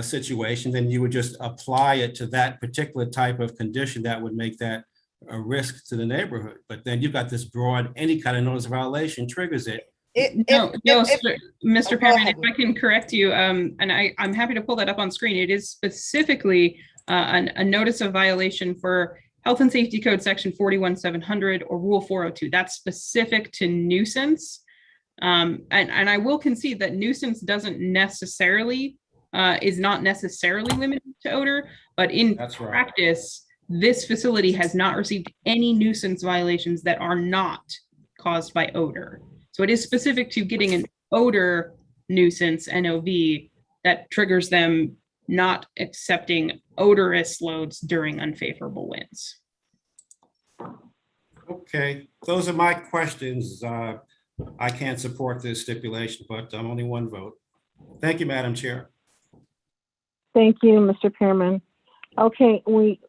situation, then you would just apply it to that particular type of condition that would make that a risk to the neighborhood. But then you've got this broad, any kind of notice of violation triggers it. Mr. Perrin, if I can correct you, and I'm happy to pull that up on screen. It is specifically a notice of violation for Health and Safety Code Section 41700 or Rule 402. That's specific to nuisance. And I will concede that nuisance doesn't necessarily is not necessarily limited to odor, but in practice, this facility has not received any nuisance violations that are not caused by odor. So it is specific to getting an odor nuisance NOV that triggers them not accepting odorous loads during unfavorable winds. Okay, those are my questions. I can't support this stipulation, but I'm only one vote. Thank you, Madam Chair. Thank you, Mr. Pearman. Okay, we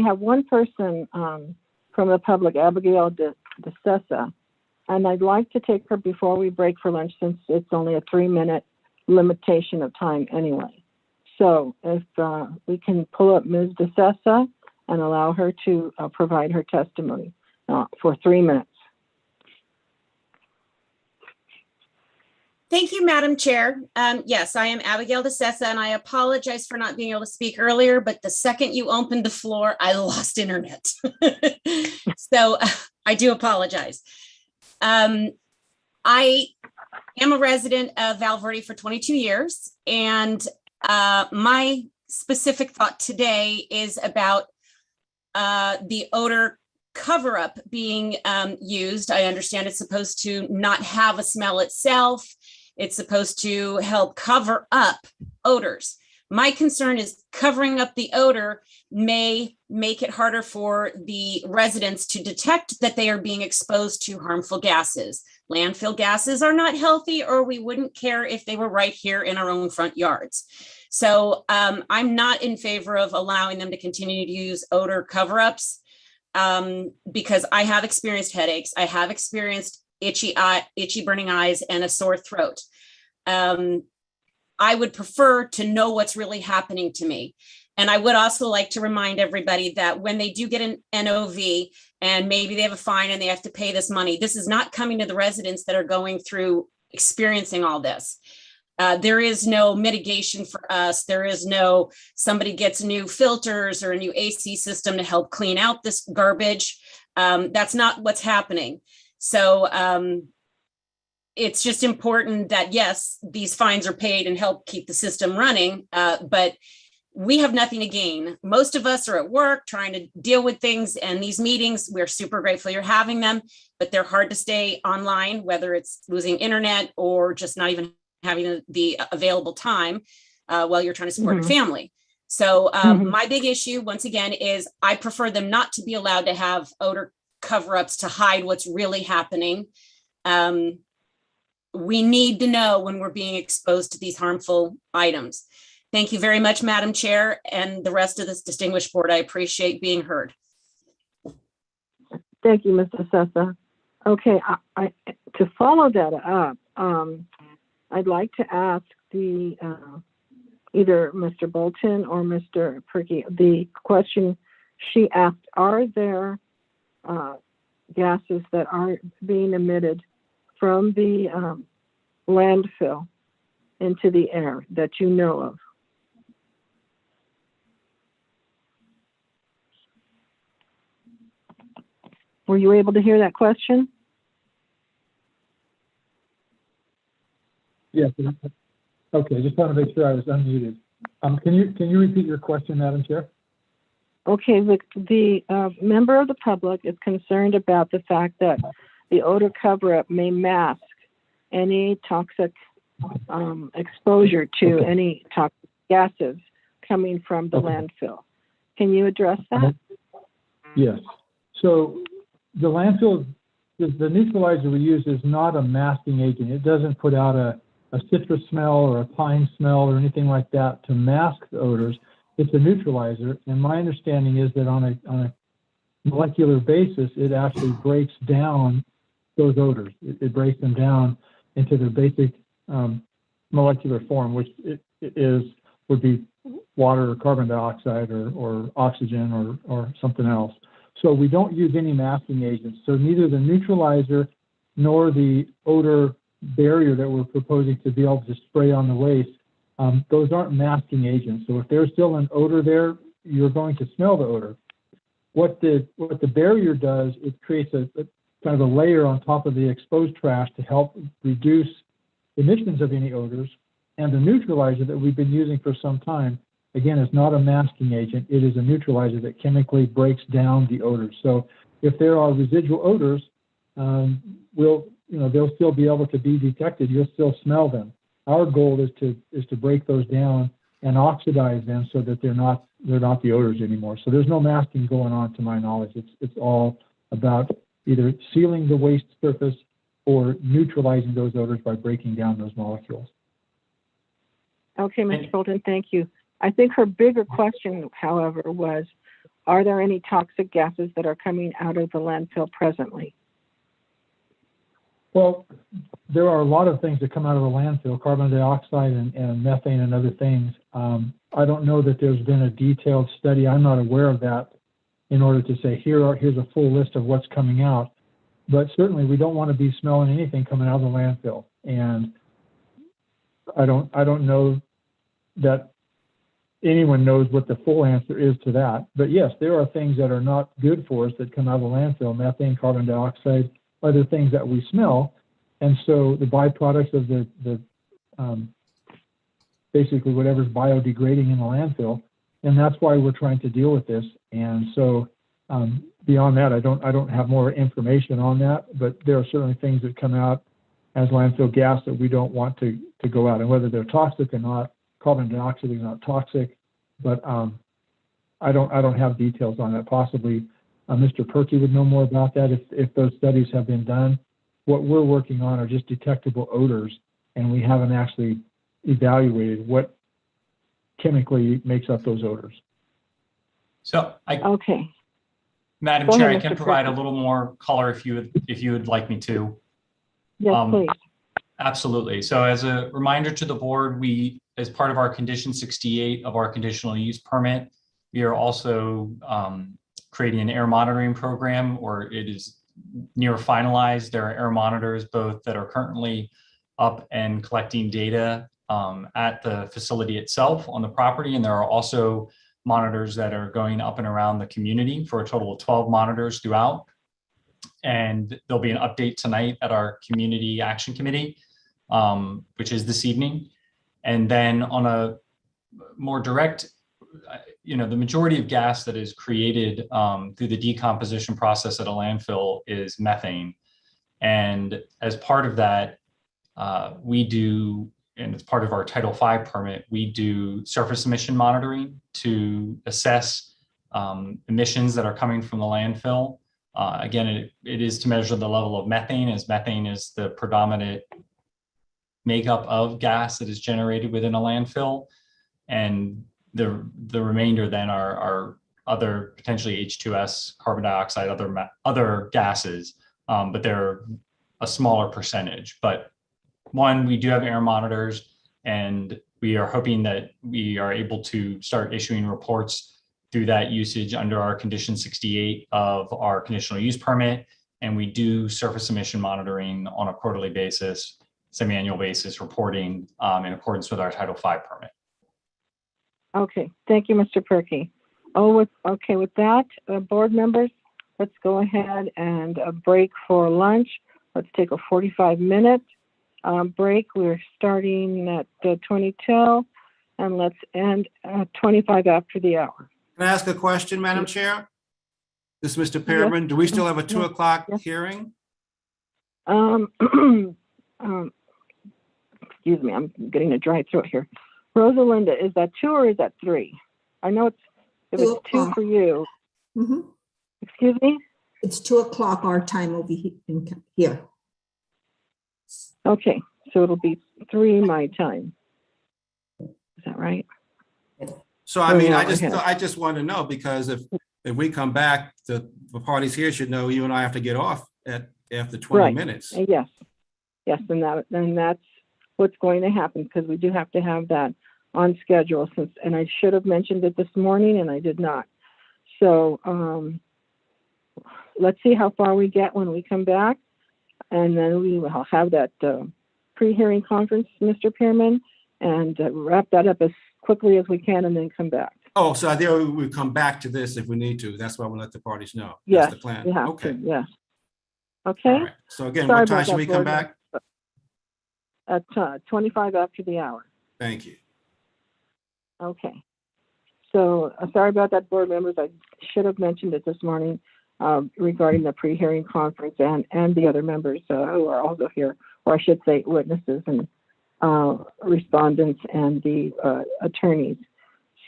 have one person from the public, Abigail DeSessa, and I'd like to take her before we break for lunch since it's only a 3-minute limitation of time anyway. So if we can pull up Ms. DeSessa and allow her to provide her testimony for 3 minutes. Thank you, Madam Chair. Yes, I am Abigail DeSessa, and I apologize for not being able to speak earlier, but the second you opened the floor, I lost internet. So I do apologize. I am a resident of Val Verde for 22 years, and my specific thought today is about the odor cover-up being used. I understand it's supposed to not have a smell itself. It's supposed to help cover up odors. My concern is covering up the odor may make it harder for the residents to detect that they are being exposed to harmful gases. Landfill gases are not healthy, or we wouldn't care if they were right here in our own front yards. So I'm not in favor of allowing them to continue to use odor cover-ups because I have experienced headaches. I have experienced itchy burning eyes and a sore throat. I would prefer to know what's really happening to me. And I would also like to remind everybody that when they do get an NOV and maybe they have a fine and they have to pay this money, this is not coming to the residents that are going through experiencing all this. There is no mitigation for us. There is no somebody gets new filters or a new AC system to help clean out this garbage. That's not what's happening. So it's just important that, yes, these fines are paid and help keep the system running, but we have nothing to gain. Most of us are at work trying to deal with things, and these meetings, we're super grateful you're having them, but they're hard to stay online, whether it's losing internet or just not even having the available time while you're trying to support your family. So my big issue, once again, is I prefer them not to be allowed to have odor cover-ups to hide what's really happening. We need to know when we're being exposed to these harmful items. Thank you very much, Madam Chair, and the rest of this distinguished board. I appreciate being heard. Thank you, Mr. Sessa. Okay, to follow that up, I'd like to ask the either Mr. Bolton or Mr. Perky the question she asked: are there gases that are being emitted from the landfill into the air that you know of? Were you able to hear that question? Yes. Okay, just want to make sure I was unmuted. Can you repeat your question, Madam Chair? Okay, the member of the public is concerned about the fact that the odor cover-up may mask any toxic exposure to any toxic gases coming from the landfill. Can you address that? Yes. So the landfill, the neutralizer we use is not a masking agent. It doesn't put out a citrus smell or a pine smell or anything like that to mask the odors. It's a neutralizer, and my understanding is that on a molecular basis, it actually breaks down those odors. It breaks them down into their basic molecular form, which would be water or carbon dioxide or oxygen or something else. So we don't use any masking agents. So neither the neutralizer nor the odor barrier that we're proposing to be able to spray on the waste, those aren't masking agents. So if there's still an odor there, you're going to smell the odor. What the barrier does, it creates a kind of a layer on top of the exposed trash to help reduce emissions of any odors. And the neutralizer that we've been using for some time, again, is not a masking agent. It is a neutralizer that chemically breaks down the odors. So if there are residual odors, they'll still be able to be detected. You'll still smell them. Our goal is to break those down and oxidize them so that they're not the odors anymore. So there's no masking going on, to my knowledge. It's all about either sealing the waste surface or neutralizing those odors by breaking down those molecules. Okay, Mr. Bolton, thank you. I think her bigger question, however, was, are there any toxic gases that are coming out of the landfill presently? Well, there are a lot of things that come out of the landfill, carbon dioxide and methane and other things. I don't know that there's been a detailed study. I'm not aware of that in order to say, here's a full list of what's coming out. But certainly we don't want to be smelling anything coming out of the landfill. And I don't know that anyone knows what the full answer is to that. But yes, there are things that are not good for us that come out of the landfill, methane, carbon dioxide, other things that we smell. And so the byproducts of the basically whatever's biodegrading in the landfill. And that's why we're trying to deal with this. And so beyond that, I don't have more information on that, but there are certainly things that come out as landfill gas that we don't want to go out, and whether they're toxic or not. Carbon dioxide is not toxic, but I don't have details on that. Possibly Mr. Perky would know more about that if those studies have been done. What we're working on are just detectable odors, and we haven't actually evaluated what chemically makes up those odors. So okay. Madam Go Chair, ahead, I can Mr. provide a Perkins. little more color if you would like me to. Yes, please. Absolutely. So as a reminder to the board, we, as part of our condition 68 of our conditional use permit, we are also creating an air monitoring program, or it is near finalized. There are air monitors both that are currently up and collecting data at the facility itself on the property. And there are also monitors that are going up and around the community for a total of 12 monitors throughout. And there'll be an update tonight at our community action committee, which is this evening. And then on a more direct, the majority of gas that is created through the decomposition process at a landfill is methane. And as part of that, we do, and it's part of our Title V permit, we do surface emission monitoring to assess emissions that are coming from the landfill. Again, it is to measure the level of methane, as methane is the predominant makeup of gas that is generated within a landfill. And the remainder then are other potentially H2S, carbon dioxide, other gases, but they're a smaller percentage. But one, we do have air monitors, and we are hoping that we are able to start issuing reports through that usage under our condition 68 of our conditional use permit. And we do surface emission monitoring on a quarterly basis, semi-annual basis, reporting in accordance with our Title V permit. Okay, thank you, Mr. Perky. With that, board members, let's go ahead and break for lunch. Let's take a 45-minute break. We're starting at 20 till, and let's end at 25 after the hour. Can I ask a question, Madam Chair? This is Mr. Pearman. Do we still have a 2 o'clock hearing? Excuse me, I'm getting a dry throat here. Rosalinda, is that 2 or is that 3? I know it was 2 for you. Mm-hmm. Excuse me? It's 2 o'clock our time over here. Okay, so it'll be 3 my time. Is that right? So I mean, I just want to know, because if we come back, the parties here should know you and I have to get off after 20 minutes. Yes, then that's what's going to happen, because we do have to have that on schedule. And I should have mentioned it this morning, and I did not. So let's see how far we get when we come back, and then we will have that pre-hearing conference, Mr. Pearman, and wrap that up as quickly as we can, and then come back. Oh, so we come back to this if we need to. That's why we'll let the parties know. Yes, that's the plan. we have Okay. to, yes. Okay. All right. So again, Sorry what time about should that, we come board back? At 25 after the hour. Thank you. Okay. So sorry about that, board members. I should have mentioned it this morning regarding the pre-hearing conference and the other members who are also here, or I should say witnesses and respondents and the attorneys.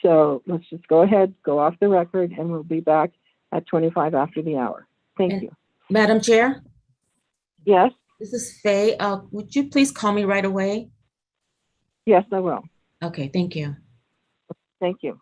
So let's just go ahead, go off the record, and we'll be back at 25 after the hour. Thank you. Madam Chair? Yes. This is Faye. Would you please call me right away? Yes, I will. Okay, thank you. Thank you.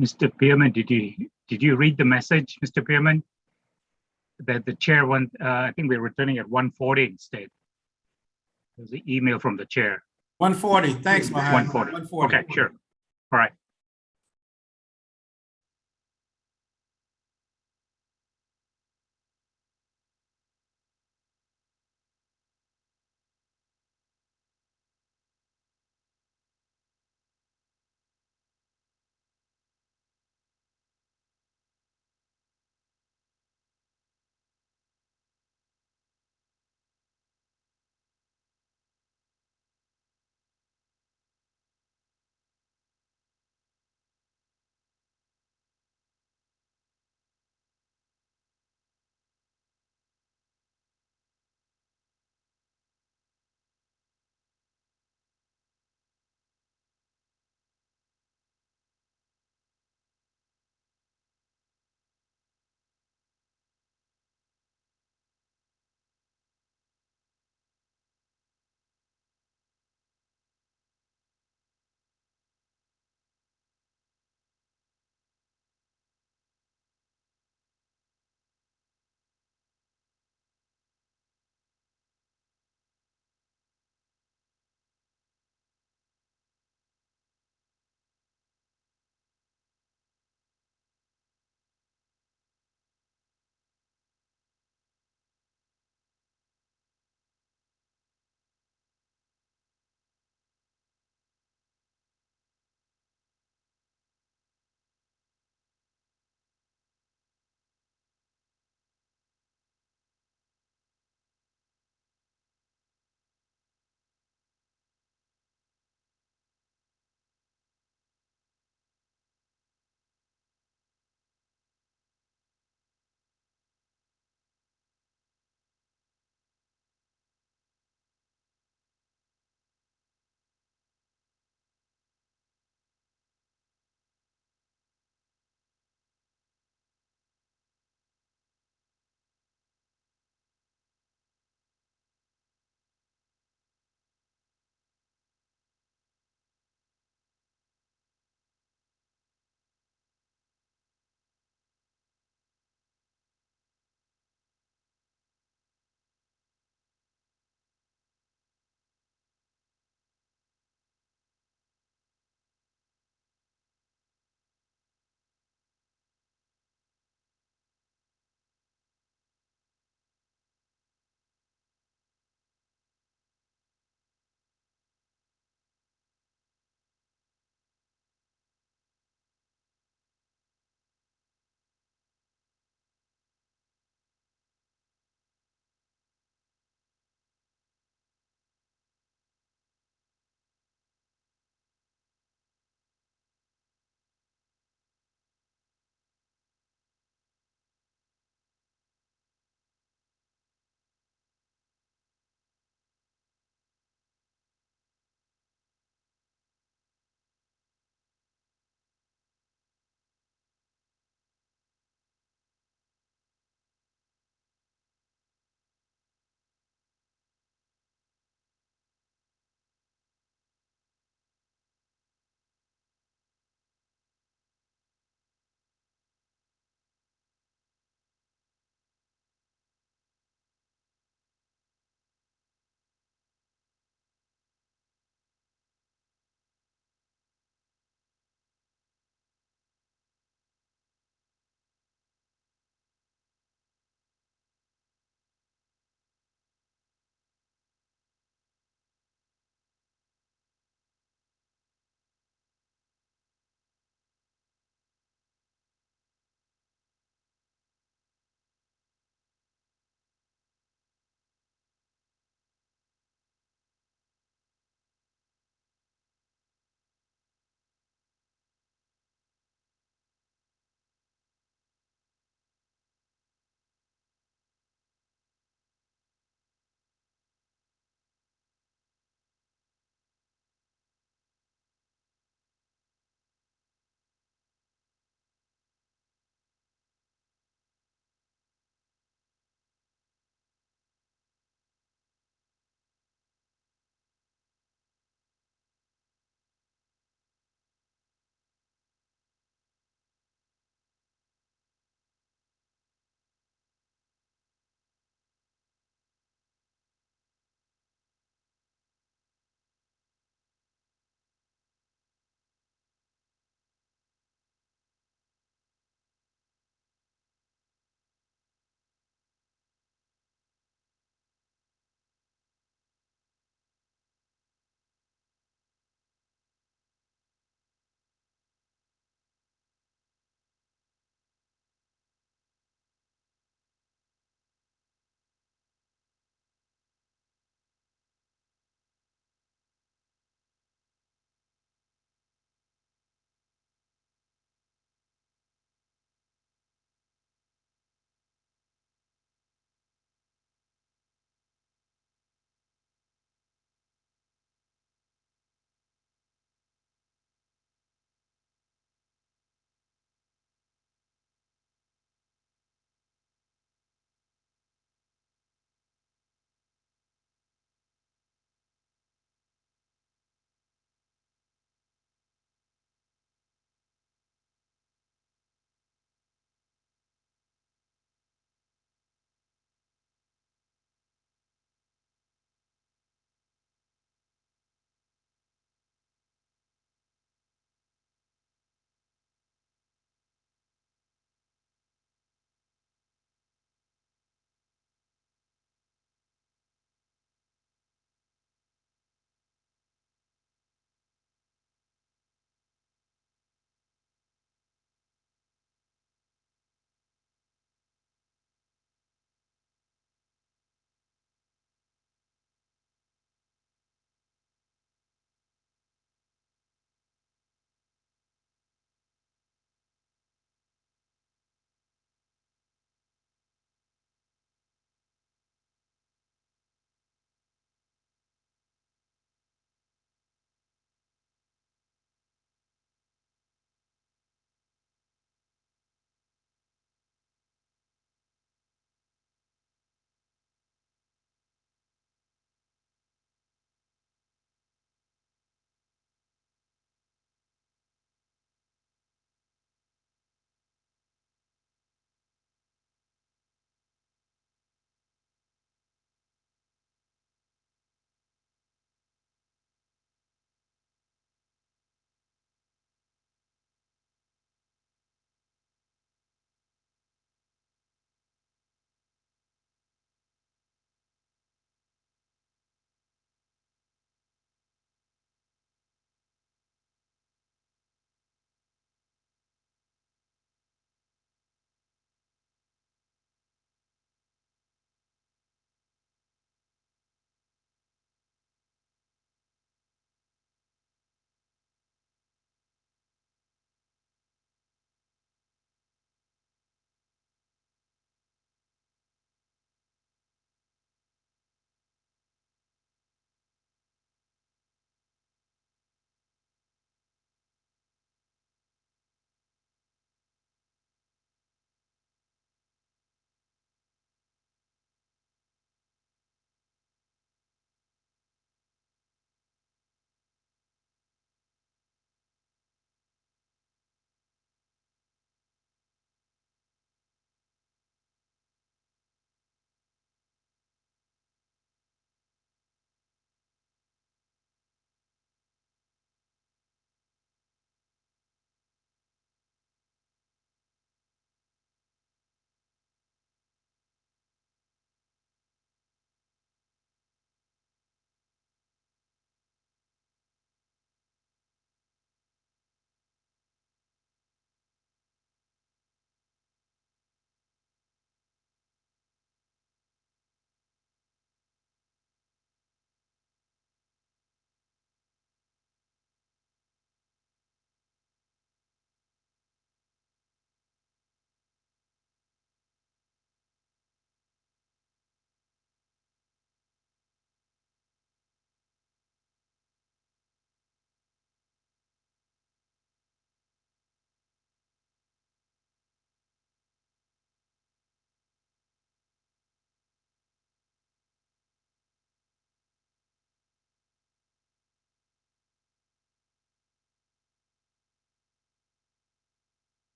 Mr. Pearman, did you read the message, Mr. Pearman? That the chair went, I think we're returning at 1:40 instead. There's an email from the chair. 1:40, thanks, Mohan. 1:40. 1:40. Okay, sure. All right.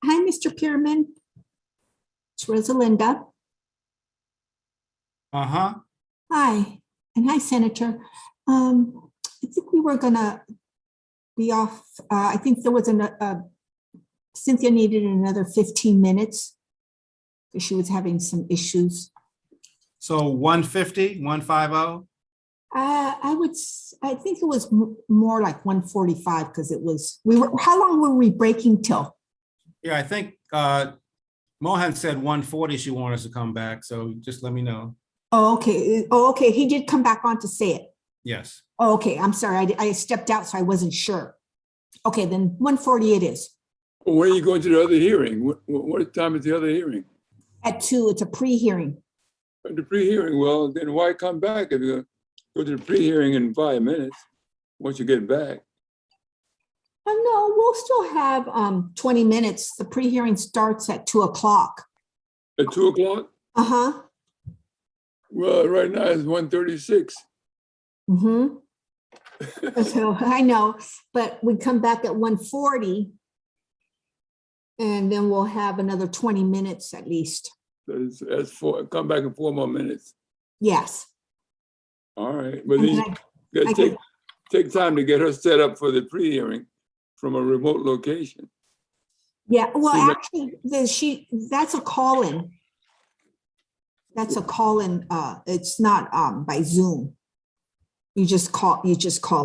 Hi, Mr. Pearman. It's Rosalinda. Uh-huh. Hi, and hi, Senator. I think we were gonna be off. I think there was Cynthia needed another 15 minutes because she was having some issues. So 150, 150? I think it was more like 145 because it was, how long were we breaking till? Yeah, I think Mohan said 140 she wanted us to come back, so just let me know. Oh, okay. Oh, okay. He did come back on to say it. Yes. Oh, okay. I'm sorry. I stepped out, so I wasn't sure. Okay, then 140 it is. Well, when are you going to the other hearing? What time is the other hearing? At 2, it's a pre-hearing. The pre-hearing, well, then why come back if you're going to go to the pre-hearing in 5 minutes, once you get back? No, we'll still have 20 minutes. The pre-hearing starts at 2 o'clock. At 2 o'clock? Uh-huh. Well, right now it's 1:36. Mm-hmm. So I know, but we come back at 1:40 and then we'll have another 20 minutes at least. That's four, come back in 4 more minutes. Yes. All right, but And these, then I take time to get her set up for the pre-hearing from a remote location. Yeah, well, See, actually, that's a call-in. That's a call-in. It's not by Zoom. You just call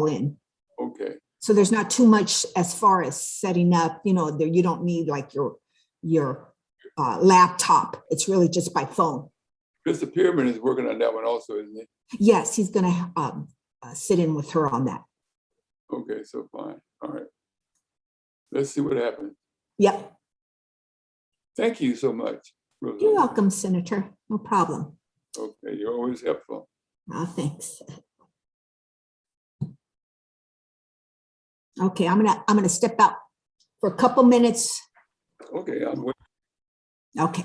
in. Okay. So there's not too much as far as setting up, there, you don't need like your laptop. It's really just by phone. Mr. Pearman is working on that one also, isn't he? Yes, he's gonna sit in with her on that. Okay, so fine. All right. Let's see what happens. Yep. Thank you so much, Rosalie. You're welcome, Senator. No problem. Okay, you're always helpful. Oh, thanks. Okay, I'm gonna step out for a couple minutes. Okay, I'm waiting. Okay.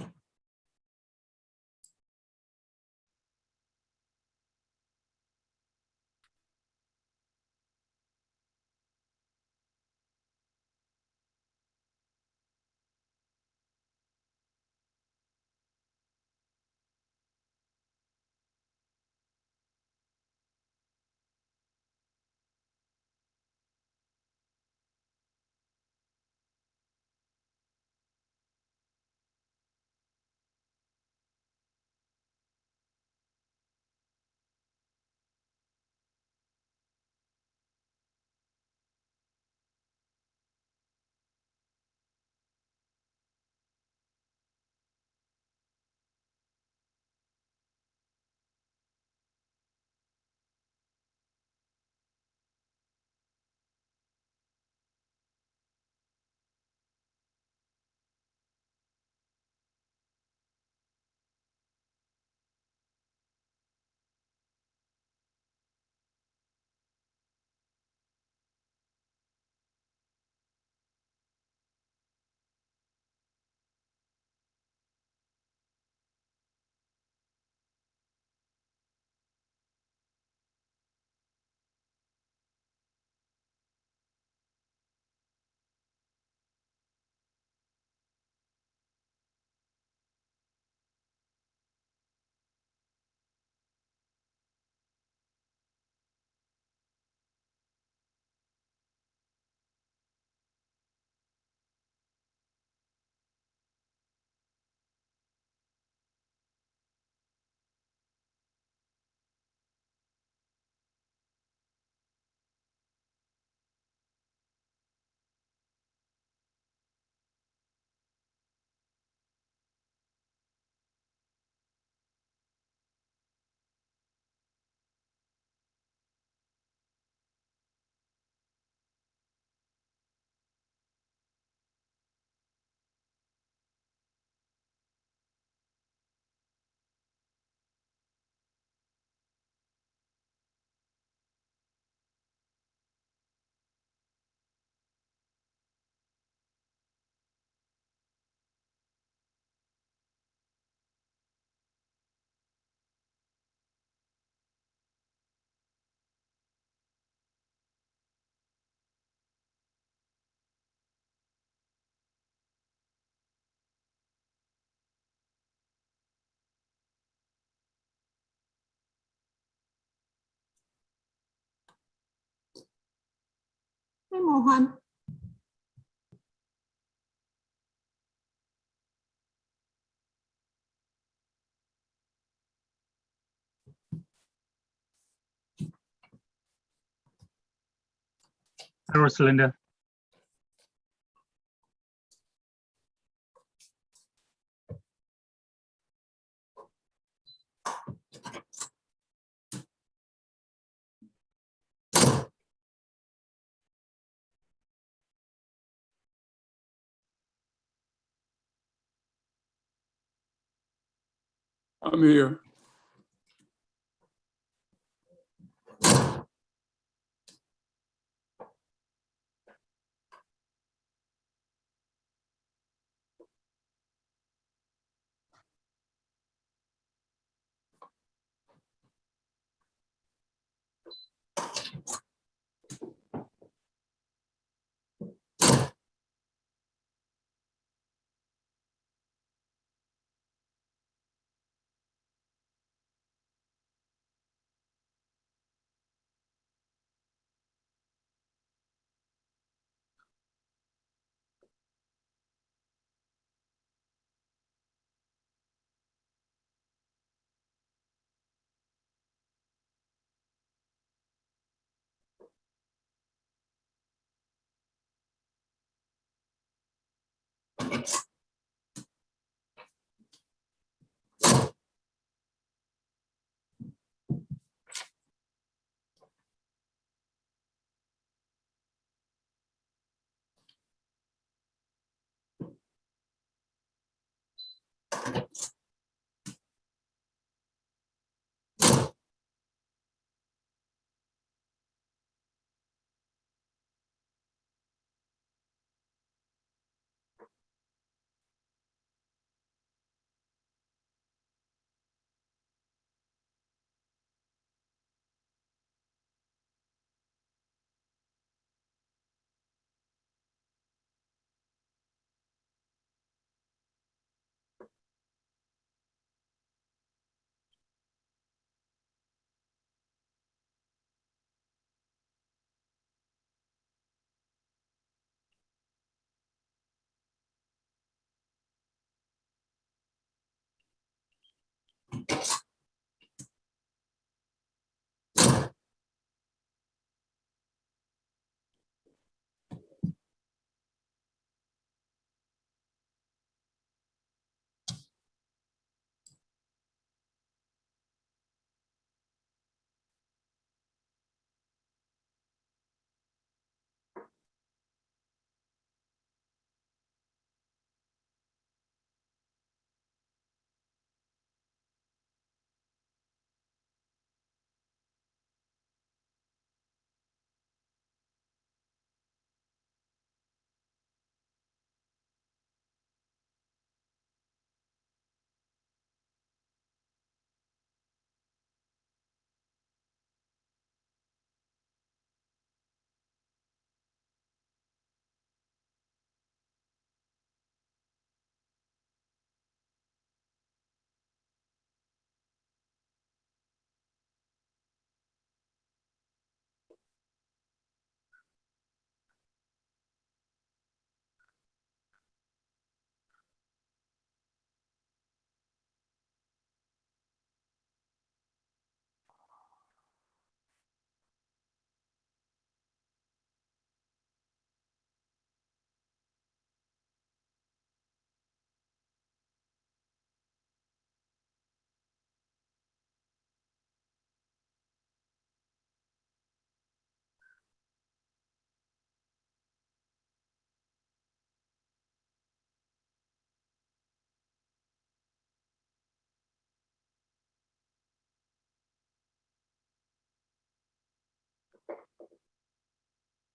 Mohan. Hi, Rosalinda. I'm here.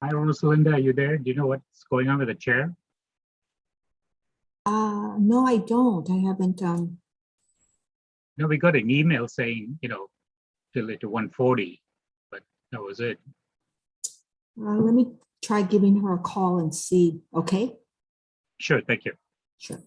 Hi, Rosalinda, are you there? Do you know what's going on with the chair? No, I don't. I haven't, No, we got an email saying, till it to 1:40, but that was it. let me try giving her a call and see, okay? Sure, thank you. Sure.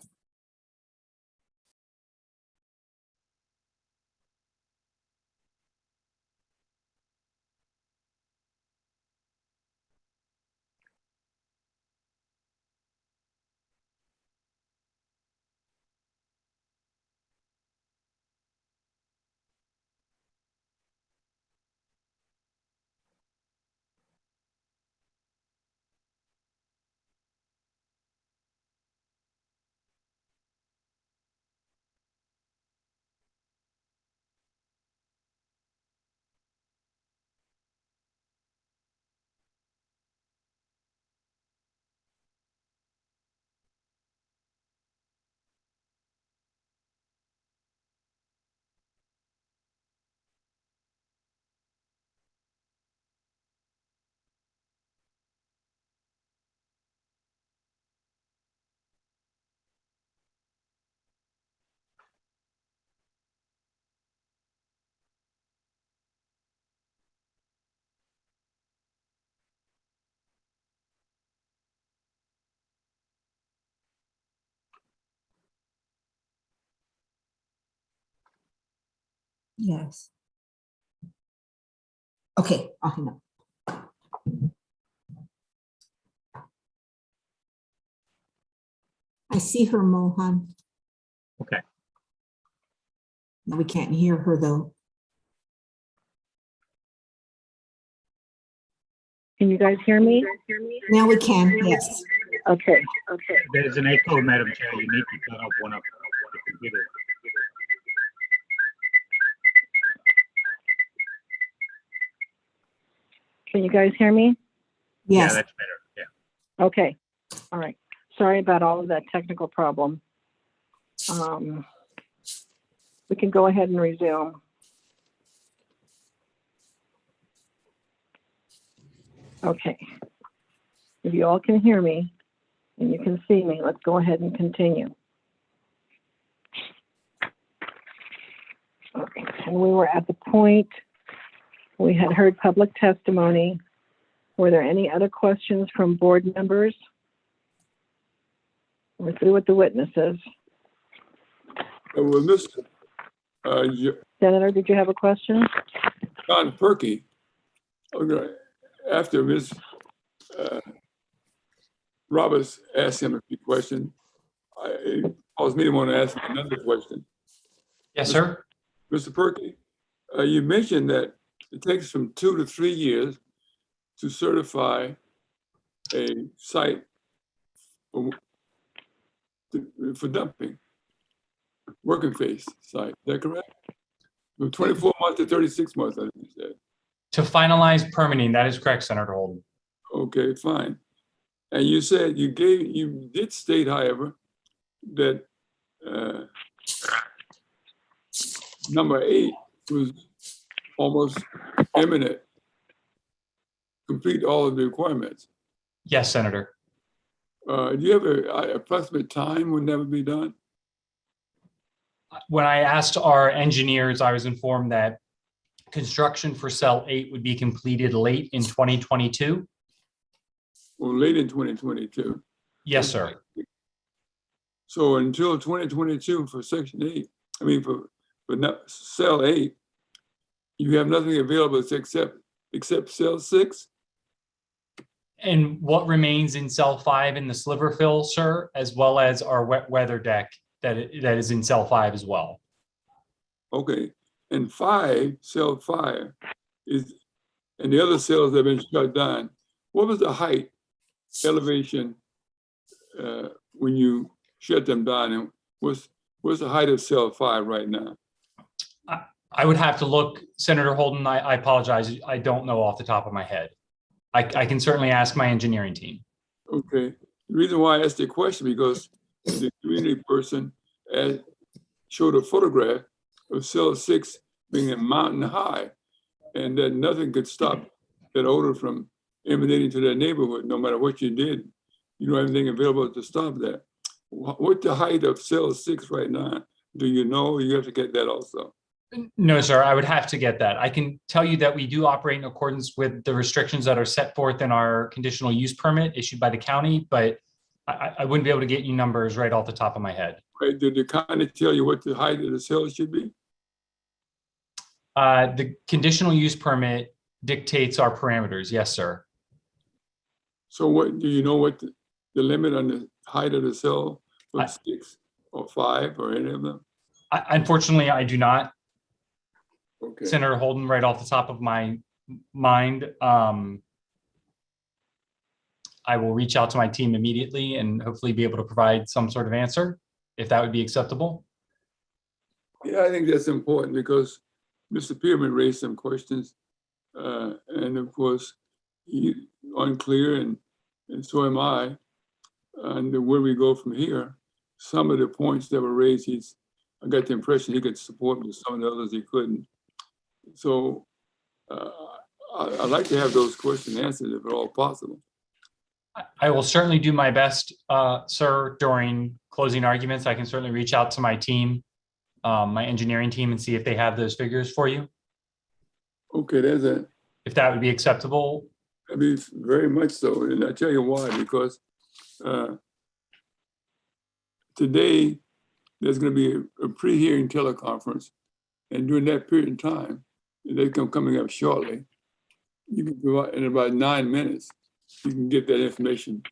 Yes. Okay, I'll hang up. I see her, Mohan. Okay. No, we can't hear her though. Can you guys hear me? Now we can, yes. Okay. There's an echo, Madam Chair. You need to turn off one of the computers. Can you guys hear me? Yeah, Yes. that's better. Yeah. Okay. All right. Sorry about all of that technical problem. We can go ahead and resume. Okay. If you all can hear me and you can see me, let's go ahead and continue. Okay. And we were at the point we had heard public testimony. Were there any other questions from board members? We're through with the witnesses. Well, Mr. Senator, did you have a question? John Perky, okay, after Ms. Roberts asked him a few questions, I was me to want to ask him another question. Yes, sir. Mr. Perky, you mentioned that it takes from 2 to 3 years to certify a site for dumping, working phase site. Is that correct? From 24 months to 36 months, I think you said. To finalize permitting, that is correct, Senator Holden. Okay, fine. And you said you did state, however, that number 8 was almost imminent, complete all of the requirements. Yes, Senator. Do you have an approximate time when that would be done? When I asked our engineers, I was informed that construction for cell 8 would be completed late in 2022. Or late in 2022? Yes, sir. So until 2022 for section 8, I mean for cell 8, you have nothing available except cell 6? And what remains in cell 5 in the sliver fill, sir, as well as our wet weather deck that is in cell 5 as well. Okay, and 5, cell 5 is, and the other cells have been shut down. What was the height elevation when you shut them down, and what's the height of cell 5 right now? I would have to look, Senator Holden. I apologize. I don't know off the top of my head. I can certainly ask my engineering team. Okay. The reason why I asked the question because the community person showed a photograph of cell 6 being a mountain high, and that nothing could stop that odor from emanating to that neighborhood. No matter what you did, you don't have anything available to stop that. What's the height of cell 6 right now? Do you know? You have to get that also. No, sir, I would have to get that. I can tell you that we do operate in accordance with the restrictions that are set forth in our conditional use permit issued by the county, but I wouldn't be able to get you numbers right off the top of my head. Right. Did the county tell you what the height of the cells should be? The conditional use permit dictates our parameters. Yes, sir. So what, do you know what the limit on the height of the cell was, 6 or 5 or any of them? Unfortunately, I do not. Okay. Senator Holden, right off the top of my mind, I will reach out to my team immediately and hopefully be able to provide some sort of answer, if that would be acceptable. Yeah, I think that's important because Mr. Pearman raised some questions. And of course, he's unclear and so am I. And where we go from here, some of the points that were raised, I got the impression he could support, but some of the others he couldn't. So I'd like to have those questions answered if at all possible. I will certainly do my best, sir, during closing arguments. I can certainly reach out to my team, my engineering team, and see if they have those figures for you. Okay, there's a. If that would be acceptable. I mean, very much so. And I'll tell you why, because today there's going to be a pre-hearing teleconference And during that period of time, they come coming up shortly, you can go out in about 9 minutes, you can get that information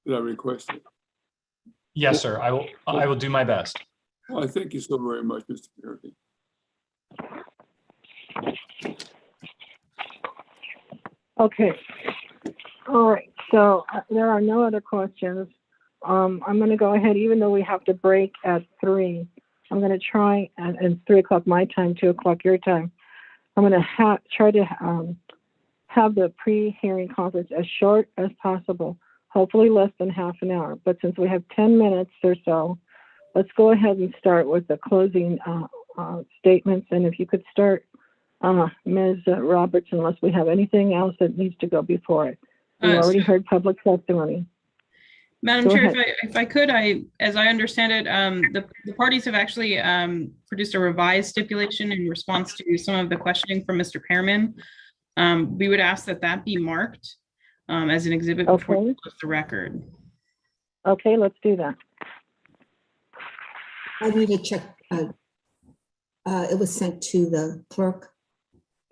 that I requested. Yes, sir. I will do my best. Well, I thank you so very much, Mr. Perry. Okay. All right. So there are no other questions. I'm going to go ahead, even though we have to break at 3. I'm going to try, and it's 3 o'clock my time, 2 o'clock your time. I'm going to try to have the pre-hearing conference as short as possible, hopefully less than half an hour. But since we have 10 minutes or so, let's go ahead and start with the closing statements. And if you could start, Ms. Roberts, unless we have anything else that needs to go before it. We already heard public testimony. Madam Go Chair, ahead. if I could, as I understand it, the parties have actually produced a revised stipulation in response to some of the questioning from Mr. Pearman. We would ask that that be marked as an exhibit before we close the record. Okay, let's do that. I need to check. It was sent to the clerk,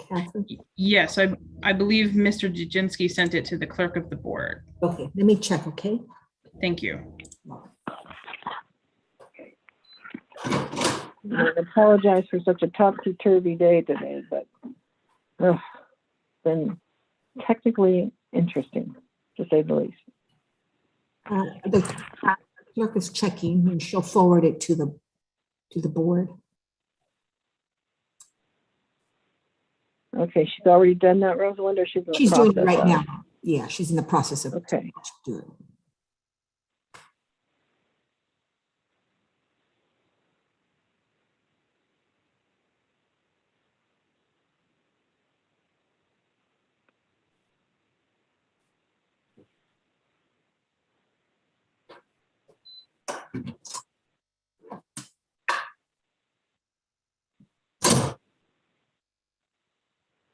Catherine. Yes, I believe Mr. Dudzinski sent it to the clerk of the board. Okay, let me check, okay? Thank you. I apologize for such a topsy-turvy day today, but it's been technically interesting, to say the least. The clerk is checking and she'll forward it to the board. Okay, she's already done that, Rosalind, or she's in the She's doing it process right of now. Yeah, she's in the process of Okay. doing it.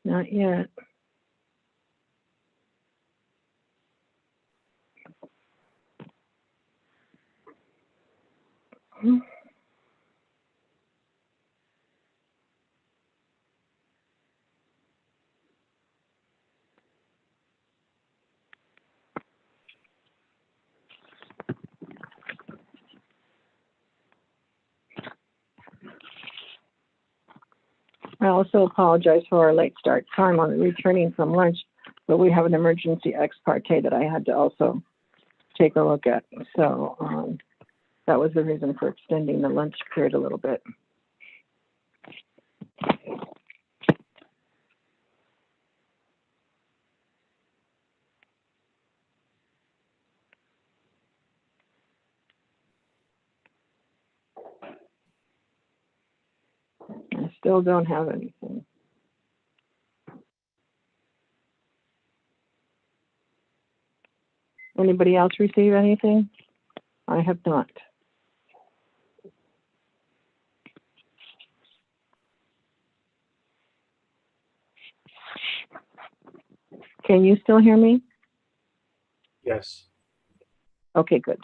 Not yet. I also apologize for our late start time on returning from lunch, but we have an emergency ex parte that I had to also take a look at. So that was the reason for extending the lunch period a little bit. I still don't have anything. Anybody else receive anything? I have not. Can you still hear me? Yes. Okay, good.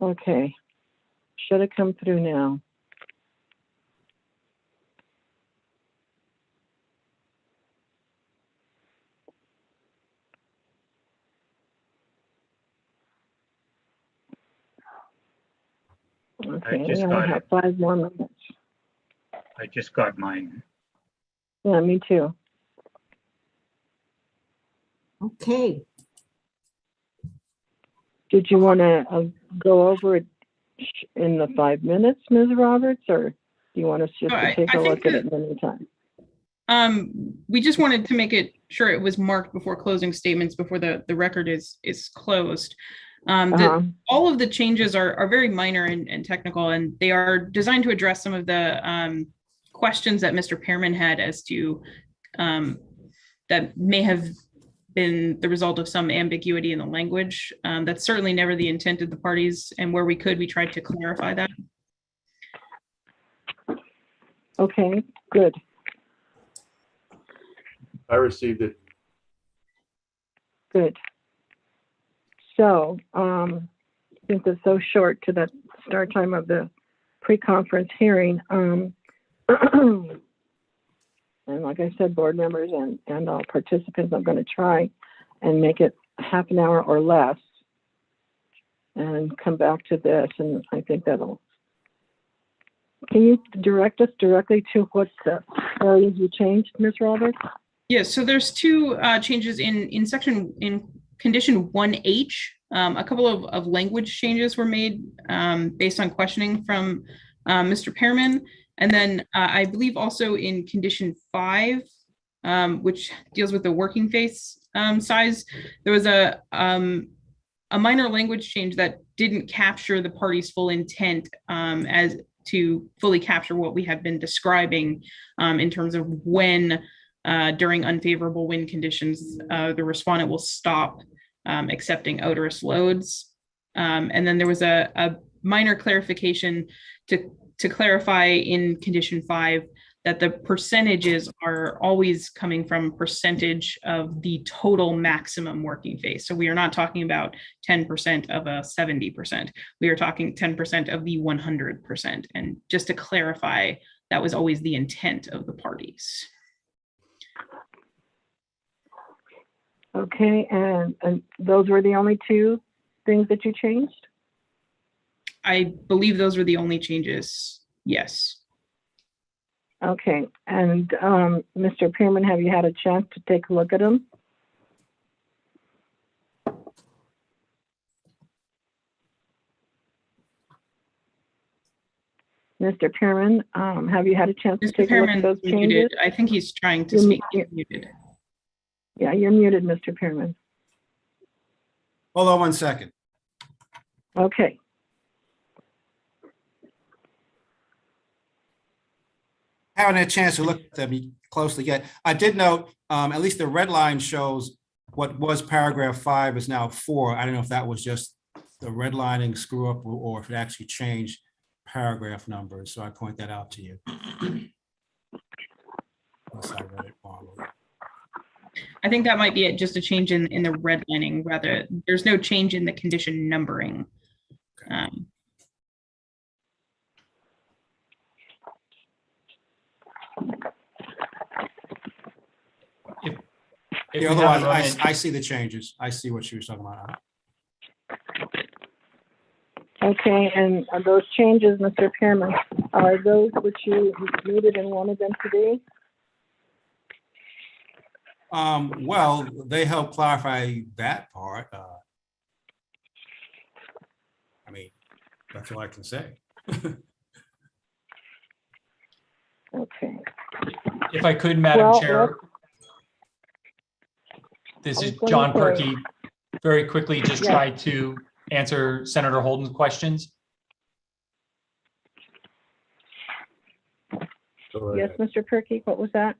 Okay, should have come through now. Okay, we only have 5 more minutes. I just got mine. Yeah, me too. Okay. Did you want to go over it in the 5 minutes, Ms. Roberts, or do you want us just to take a look at it in the meantime? We just wanted to make it sure it was marked before closing statements, before the record is closed. All of the changes are very minor and technical, and they are designed to address some of the questions that Mr. Pearman had as to that may have been the result of some ambiguity in the language. That's certainly never the intent of the parties, and where we could, we tried to clarify that. Okay, good. I received it. Good. So, since it's so short to the start time of the pre-conference hearing, and like I said, board members and all participants, I'm going to try and make it half an hour or less and come back to this. And I think that'll, can you direct us directly to what areas you changed, Ms. Roberts? Yes, so there's two changes in condition 1H. A couple of language changes were made based on questioning from Mr. Pearman. And then I believe also in condition 5, which deals with the working face size, there was a minor language change that didn't capture the party's full intent as to fully capture what we have been describing in terms of when during unfavorable wind conditions, the respondent will stop accepting odorous loads. And then there was a minor clarification to clarify in condition 5 that the percentages are always coming from percentage of the total maximum working face. So we are not talking about 10% of a 70%. We are talking 10% of the 100%. And just to clarify, that was always the intent of the parties. Okay, and those were the only two things that you changed? I believe those were the only changes, yes. Okay, and Mr. Pearman, have you had a chance to take a look at them? Mr. Pearman, have you had a chance to take a look at those changes? Muted. I think he's trying to speak. Muted. Yeah, you're muted, Mr. Pearman. Hold on one second. Okay. Haven't had a chance to look at them closely yet. I did note, at least the red line shows what was paragraph 5 is now 4. I don't know if that was just the redlining screw up or if it actually changed paragraph numbers. So I point that out to you. Unless I read it wrong. I think that might be it, just a change in the redlining. Rather, there's no change in the condition numbering. Yeah, otherwise, I see the changes. I see what she was talking about. Okay, and those changes, Mr. Pearman, are those which you needed and wanted them to be? Well, they help clarify that part. I mean, that's all I can say. Okay. If I could, Madam Chair. This is John Perky. Very quickly, just try to answer Senator Holden's questions. Yes, Mr. Perky, what was that?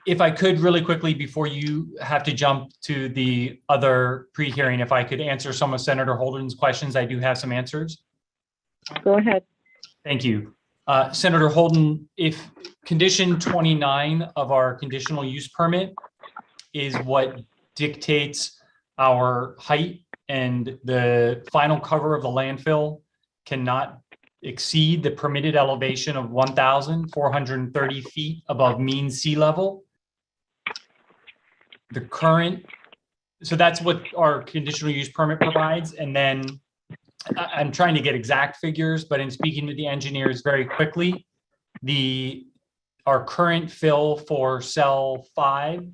If I could really quickly, before you have to jump to the other pre-hearing, if I could answer some of Senator Holden's questions, I do have some answers. Go ahead. Thank you. Senator Holden, if condition 29 of our conditional use permit is what dictates our height and the final cover of the landfill cannot exceed the permitted elevation of 1,430 feet above mean sea level. The current, so that's what our conditional use permit provides. And then I'm trying to get exact figures, but in speaking with the engineers very quickly, our current fill for cell 5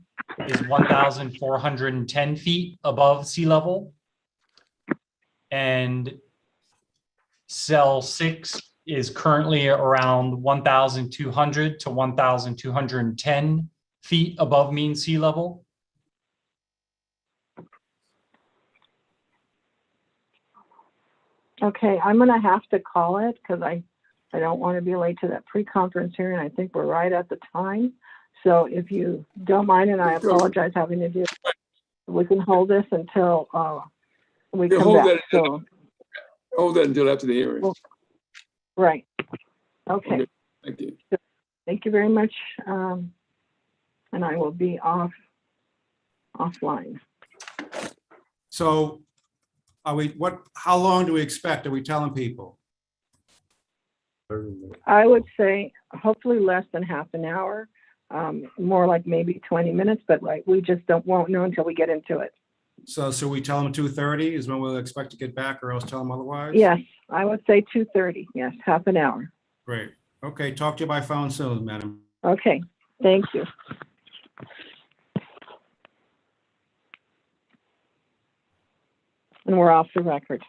is 1,410 feet above sea level. And cell 6 is currently around 1,200 to 1,210 feet above mean sea level. Okay, I'm gonna have to call it because I don't want to be late to that pre-conference hearing. I think we're right at the time. So if you don't mind, and I apologize having to do, we can hold this until we come back. So hold that until after the hearing. Well, right. Okay. Thank you. So, thank you very much. And I will be offline. So how long do we expect? Are we telling people? I would say hopefully less than half an hour, more like maybe 20 minutes, but right, we just won't know until we get into it. So we tell them 2:30 is when we'll expect to get back, or else tell them otherwise? Yes, I would say 2:30. Yes, half an hour. Great. Okay, talk to you by phone soon, madam. Okay, thank you. And we're off the record.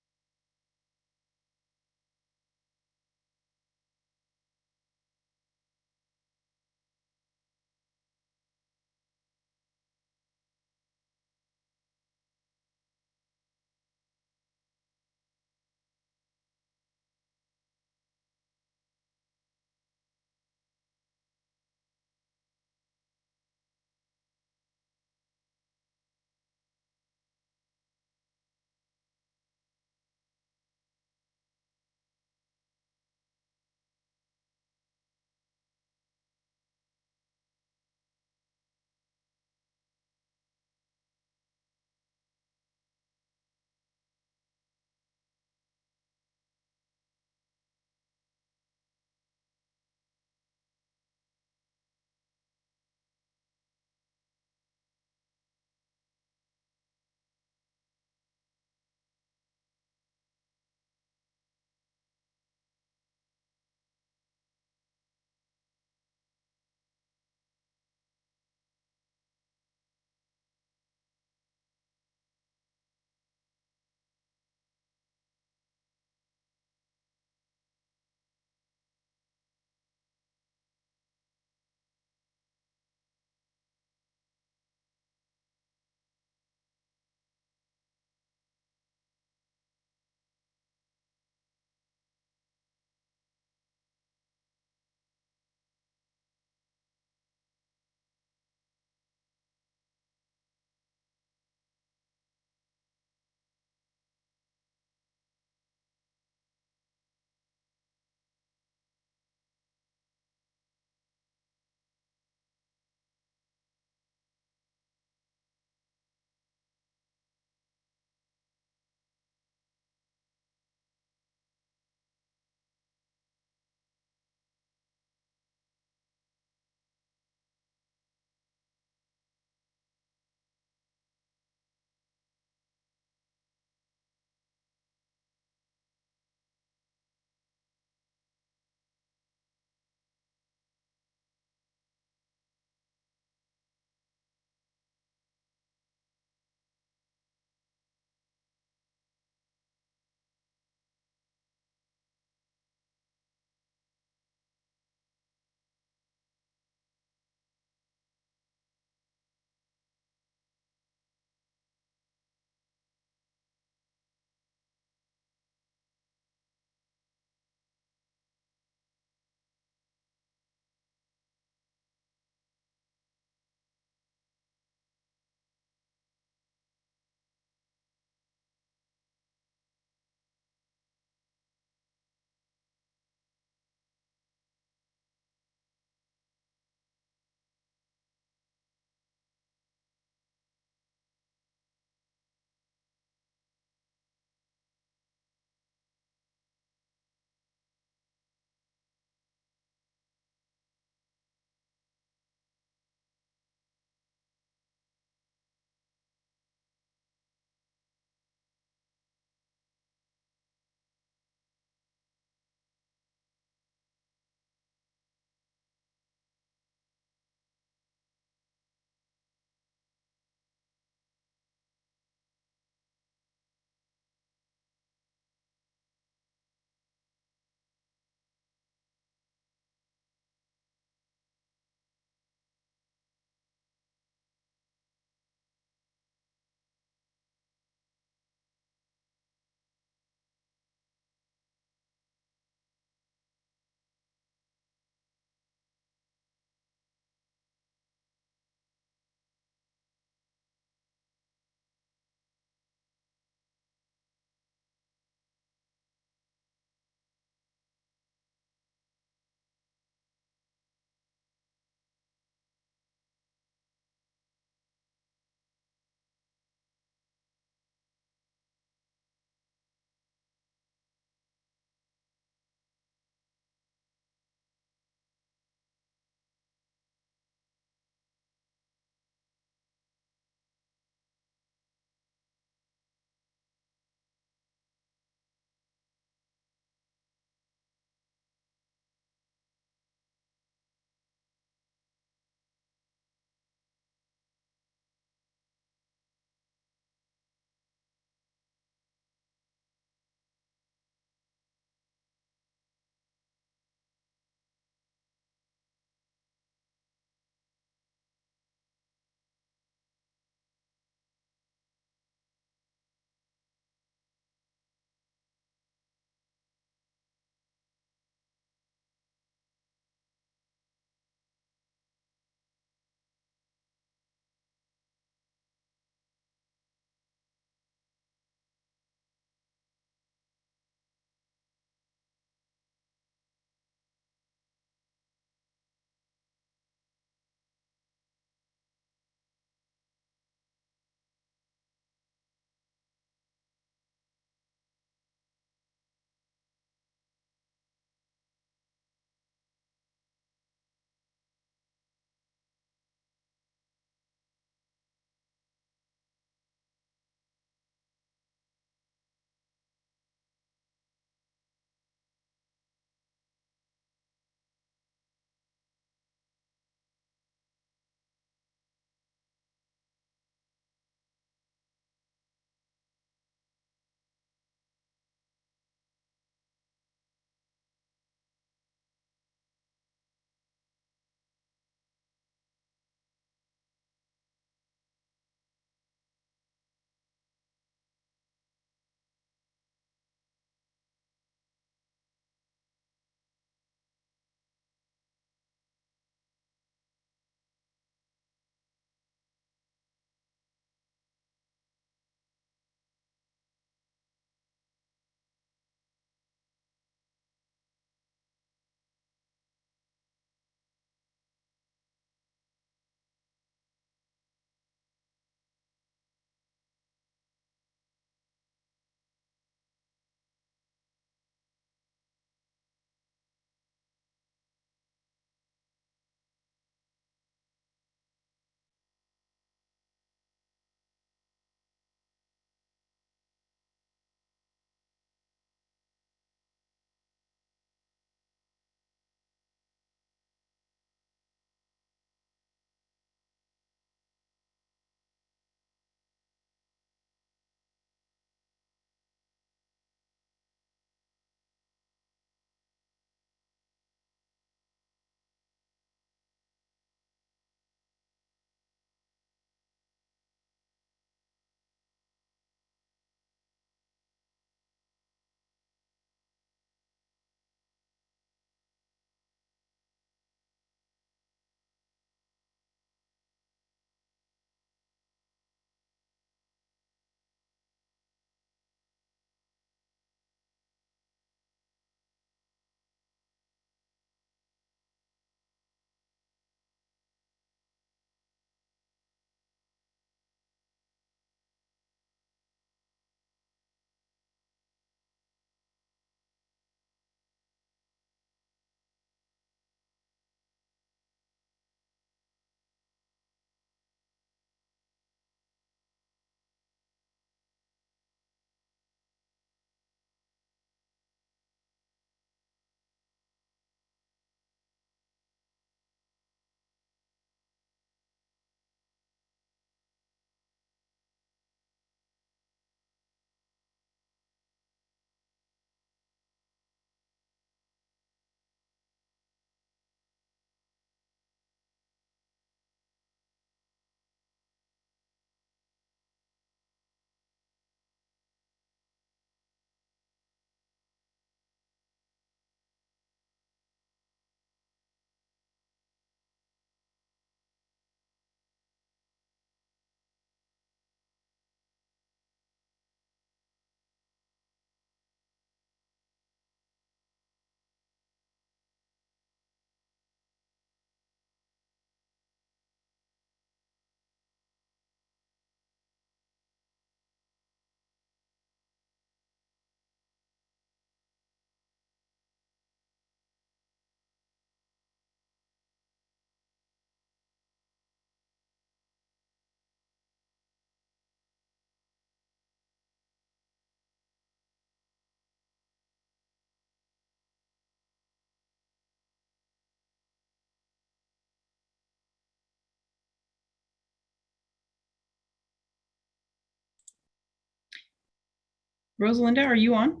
Rosalinda, are you on?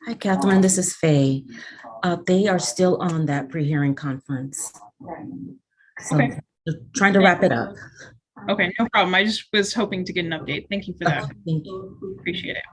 Hi, Catherine, this is Faye. They are still on that pre-hearing conference. So Okay. just trying to wrap it up. Okay, no problem. I just was hoping to get an update. Thank you for that. Okay, thank you. Appreciate it.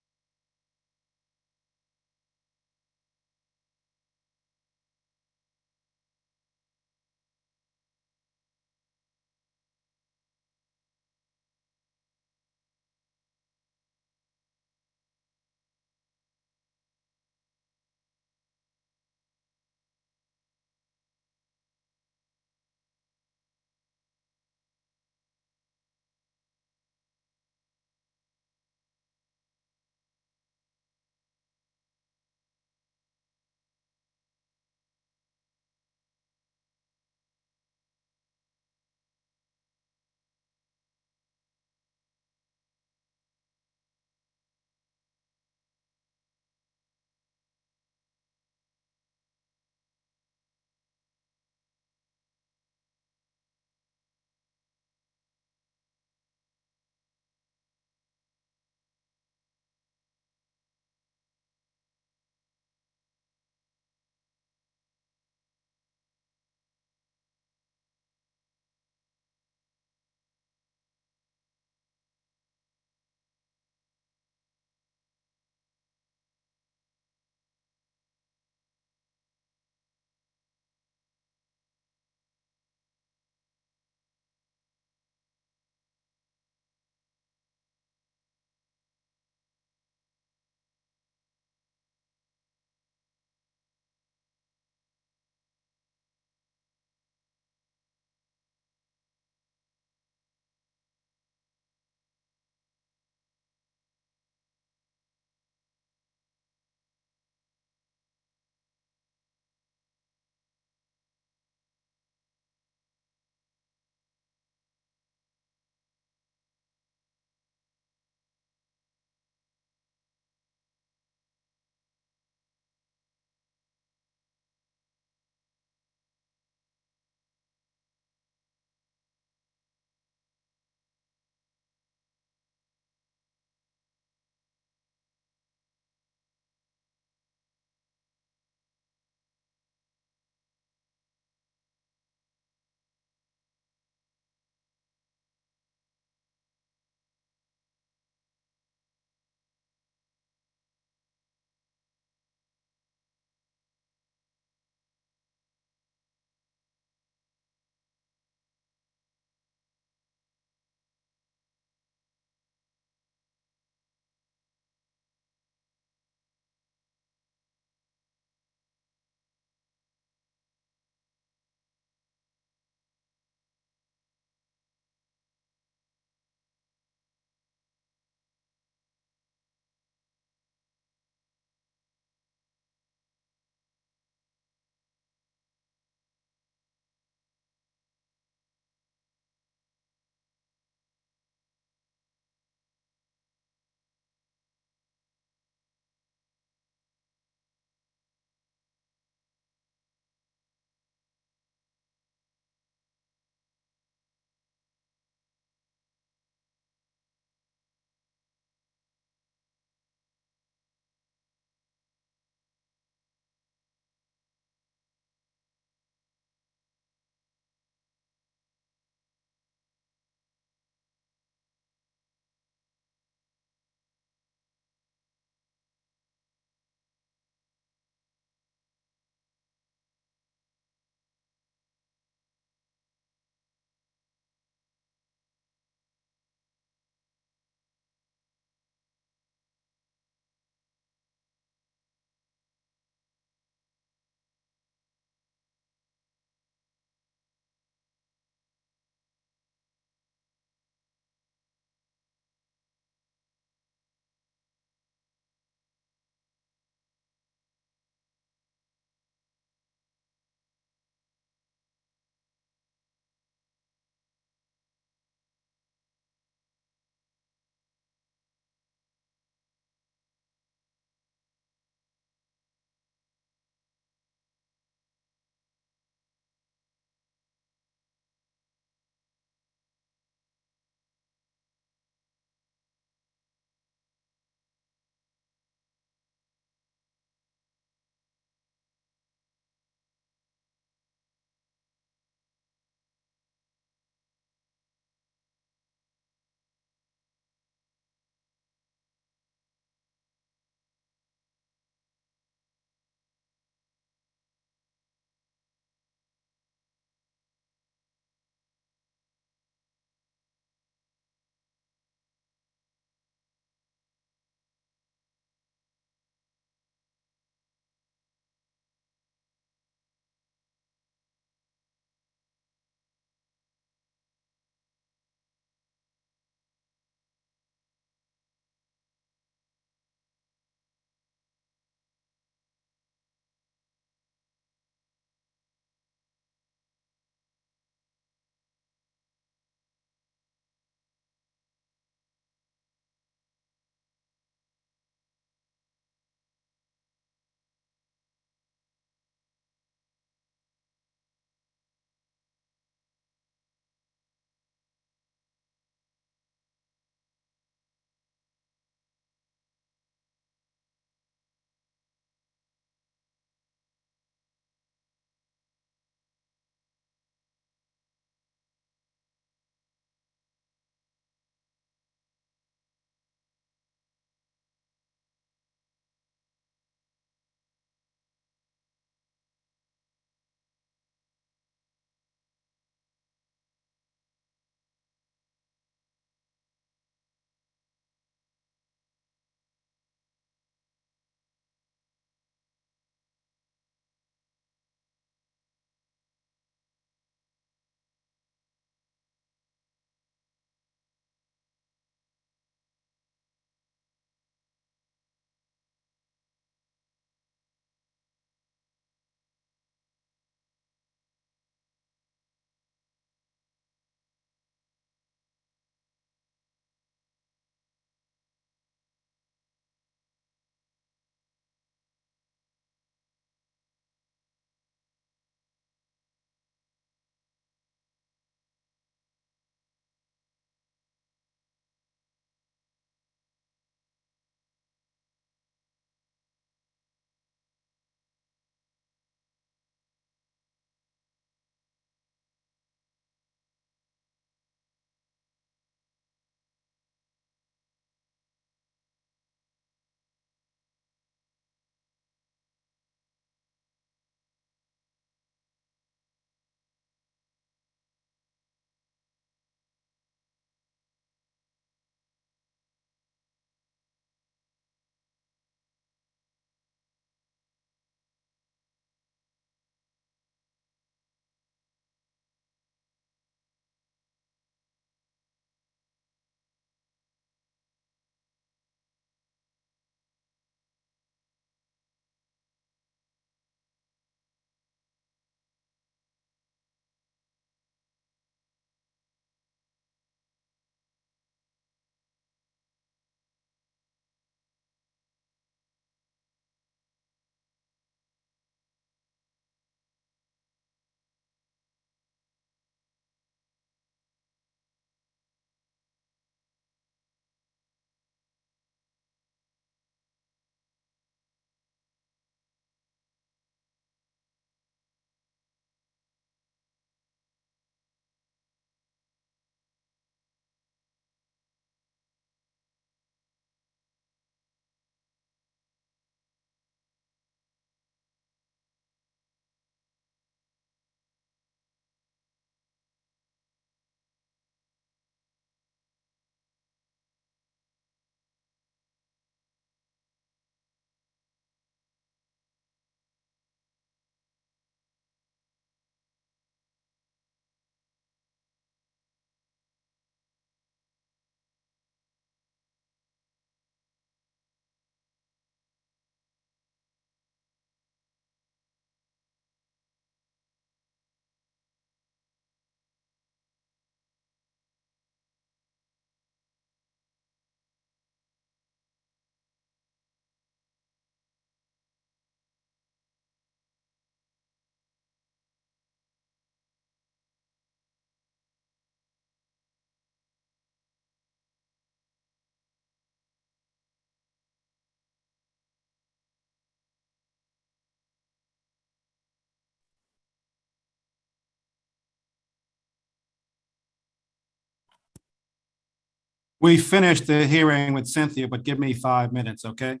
We finished the hearing with Cynthia, but give me 5 minutes, okay?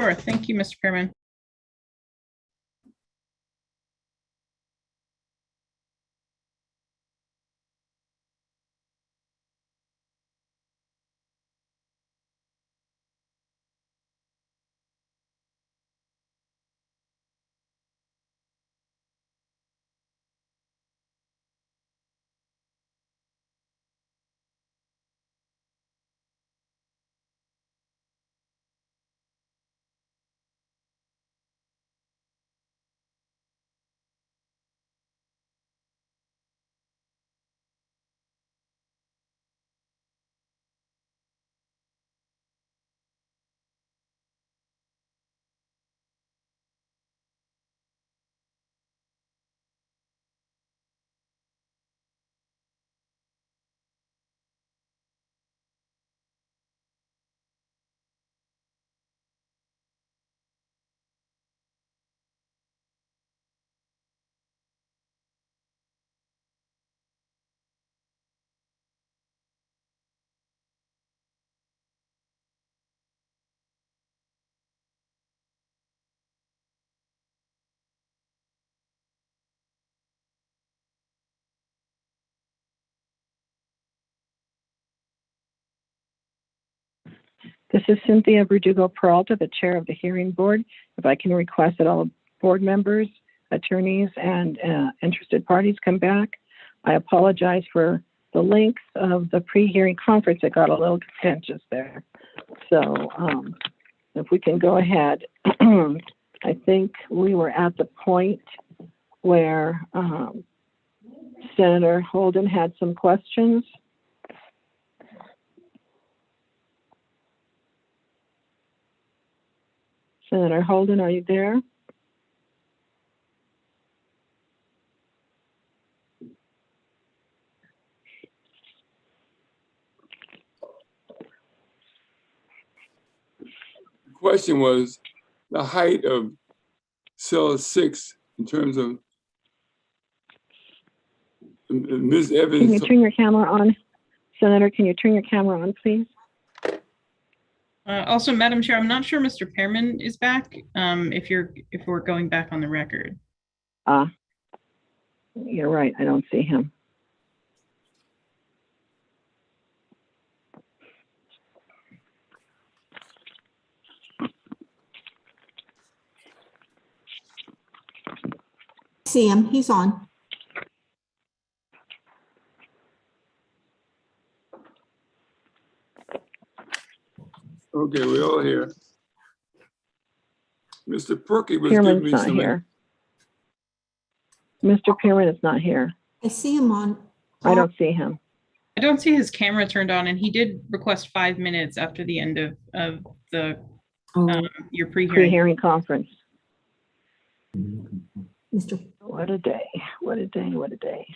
Sure. Thank you, Mr. Pearman. This is Cynthia Verdugo Peralta, the chair of the hearing board. If I can request that all board members, attorneys, and interested parties come back. I apologize for the length of the pre-hearing conference. It got a little contentious there. So if we can go ahead, I think we were at the point where Senator Holden had some questions. Senator Holden, are you there? The question was the height of cell 6 in terms of Ms. Evans. Can you turn your camera on? Senator, can you turn your camera on, please? Also, Madam Chair, I'm not sure Mr. Pearman is back. If we're going back on the record. You're right. I don't see him. See him, he's on. Okay, we're all here. Mr. Perky was Pearman's giving me not some. here. Mr. Pearman is not here. I see him on. I don't see him. I don't see his camera turned on, and he did request 5 minutes after the end of the your Pre-hearing conference. Mr. What a day, what a day, what a day.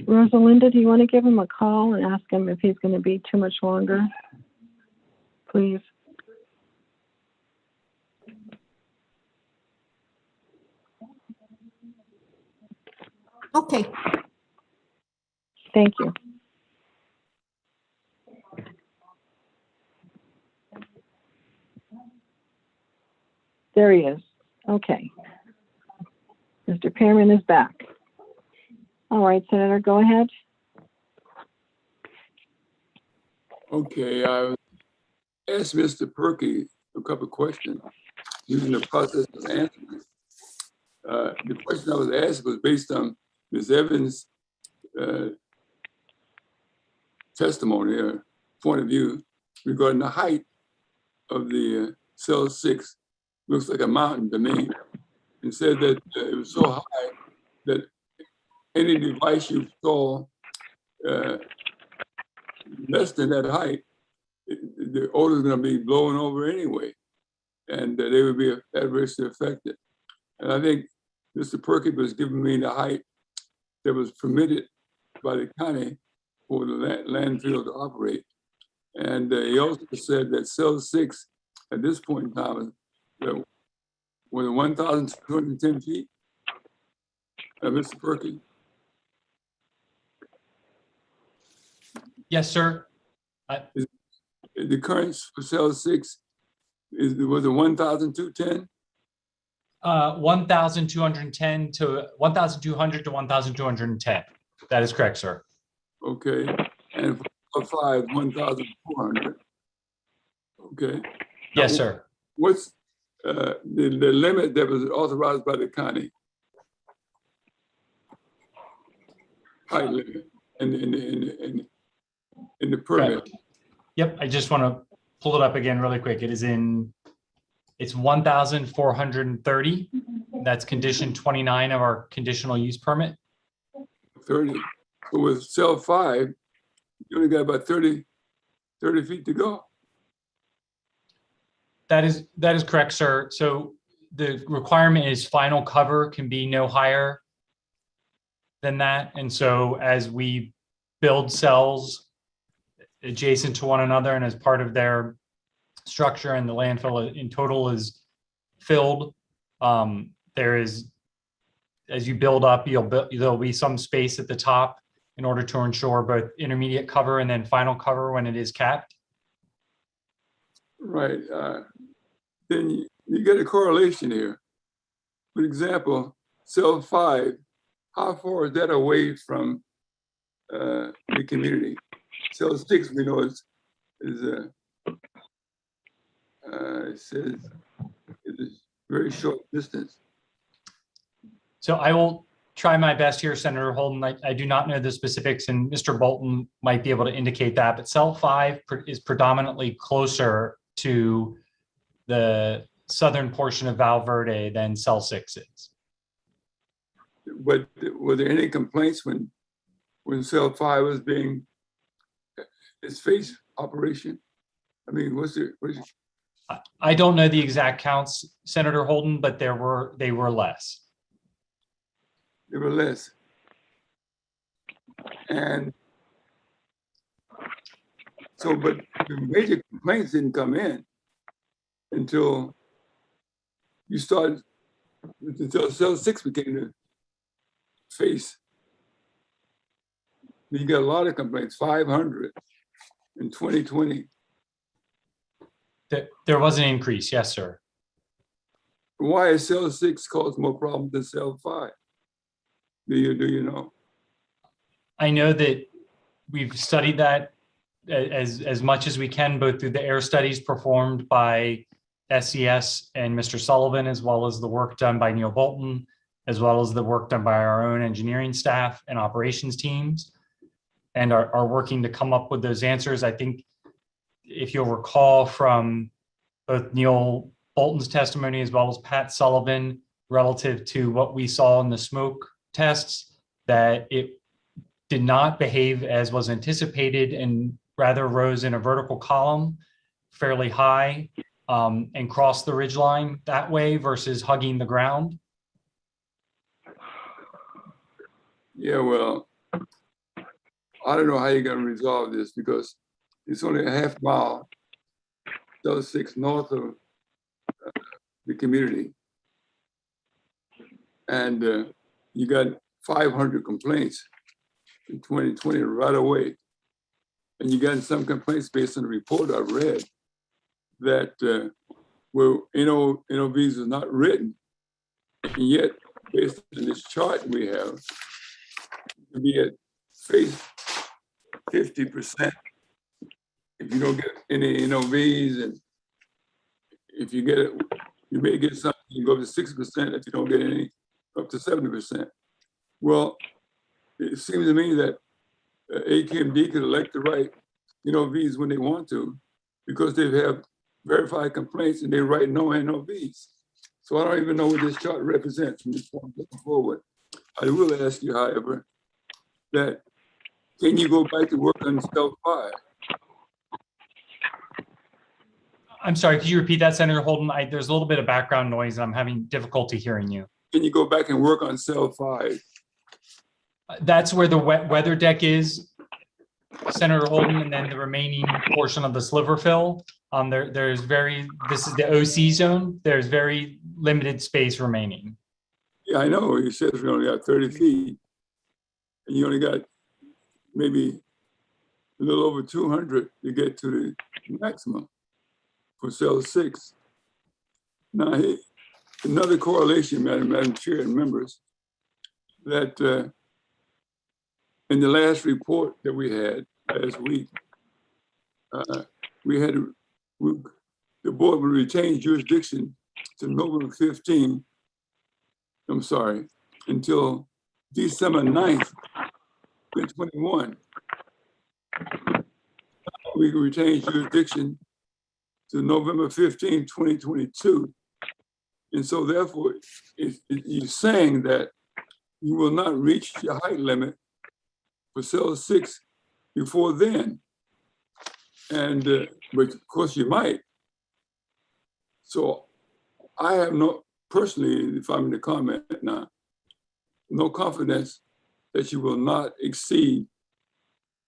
Rosalinda, do you want to give him a call and ask him if he's going to be too much longer? Please. Okay. Thank you. There he is. Okay. Mr. Pearman is back. All right, Senator, go ahead. Okay, I asked Mr. Perky a couple of questions using the process of answering. The question I was asked was based on Ms. Evans' testimony or point of view regarding the height of the cell 6. Looks like a mountain to me, and said that it was so high that any device you saw less than that height, the odor is going to be blowing over anyway, and they would be adversely affected. And I think Mr. Perky was giving me the height that was permitted by the county for the landfill to operate. And he also said that cell 6 at this point in time was 1,210 feet. Mr. Perky? Yes, sir. The current for cell 6 was it 1,210? 1,210 to 1,200 to 1,210. That is correct, sir. Okay. And for 5, 1,400. Okay. Yes, now, sir. What's the limit that was authorized by the county? Height limit in the permit. Correct. Yep, I just want to pull it up again really quick. It's 1,430. That's condition 29 of our conditional use permit. 30. So with cell 5, you only got about 30 feet to go. That is correct, sir. So the requirement is final cover can be no higher than that. And so as we build cells adjacent to one another and as part of their structure and the landfill in total is filled, there is, as you build up, there'll be some space at the top in order to ensure both intermediate cover and then final cover when it is capped. Right. Then you get a correlation here. For example, cell 5, how far is that away from the community? Cell 6, we know it says it is very short distance. So I will try my best here, Senator Holden. I do not know the specifics, and Mr. Bolton might be able to indicate that, but cell 5 is predominantly closer to the southern portion of Val Verde than cell 6 is. But were there any complaints when cell 5 was being its phase operation? I mean, I don't know the exact counts, Senator Holden, but they were less. They were less. And so, but the major complaints didn't come in until you started, until cell 6 became the face. You got a lot of complaints, 500 in 2020. There was an increase, yes, sir. Why is cell 6 cause more problems than cell 5? Do you know? I know that we've studied that as much as we can, both through the air studies performed by SES and Mr. Sullivan, as well as the work done by Neil Bolton, as well as the work done by our own engineering staff and operations teams, and are working to come up with those answers. I think if you'll recall from both Neil Bolton's testimony as well as Pat Sullivan relative to what we saw in the smoke tests, that it did not behave as was anticipated and rather rose in a vertical column fairly high and crossed the ridgeline that way versus hugging the ground. Yeah, well, I don't know how you're going to resolve this because it's only a half mile, cell 6 north of the community. And you got 500 complaints in 2020 right away. And you got some complaints based on the report I read that where NOVs is not written. And yet, based on this chart we have, to be at face 50% if you don't get any NOVs, and if you get it, you may get something, you go up to 6%. If you don't get any, up to 70%. Well, it seems to me that AQMD could elect to write NOVs when they want to, because they have verified complaints and they write no NOVs. So I don't even know what this chart represents from this point forward. I will ask you, however, that can you go back to work on cell 5? I'm sorry, could you repeat that, Senator Holden? There's a little bit of background noise and I'm having difficulty hearing you. Can you go back and work on cell 5? That's where the weather deck is, Senator Holden, and then the remaining portion of the sliver fill. This is the OC zone. There's very limited space remaining. Yeah, I know. You said we only got 30 feet, and you only got maybe a little over 200 to get to the maximum for cell 6. Now, another correlation, Madam Chair and members, that in the last report that we had last week, the board would retain jurisdiction to November 15, I'm sorry, until December 9th, 2021. We can retain jurisdiction to November 15, 2022. And so therefore, you're saying that you will not reach your height limit for cell 6 before then. And, but of course you might. So I have no, personally, if I'm in the comment now, no confidence that you will not exceed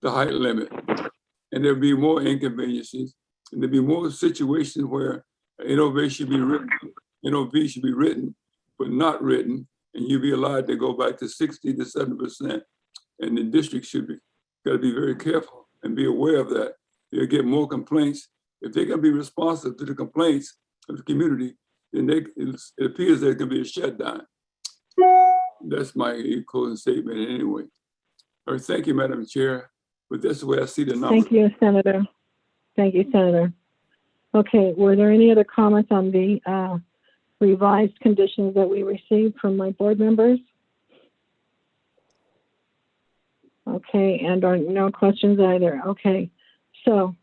the height limit. And there'll be more inconveniences, and there'll be more situations where NOV should be written, but not written, and you'll be allowed to go back to 60 to 7%. And the district should be, got to be very careful and be aware of that. They'll get more complaints. If they're going to be responsive to the complaints of the community, then it appears there could be a shutdown. That's my closing statement anyway. All right, thank you, Madam Chair. But that's the way I see the numbers. Thank you, Senator. Thank you, Senator. Okay, were there any other comments on the revised conditions that we received from my board members? Okay, and no questions either. Okay, so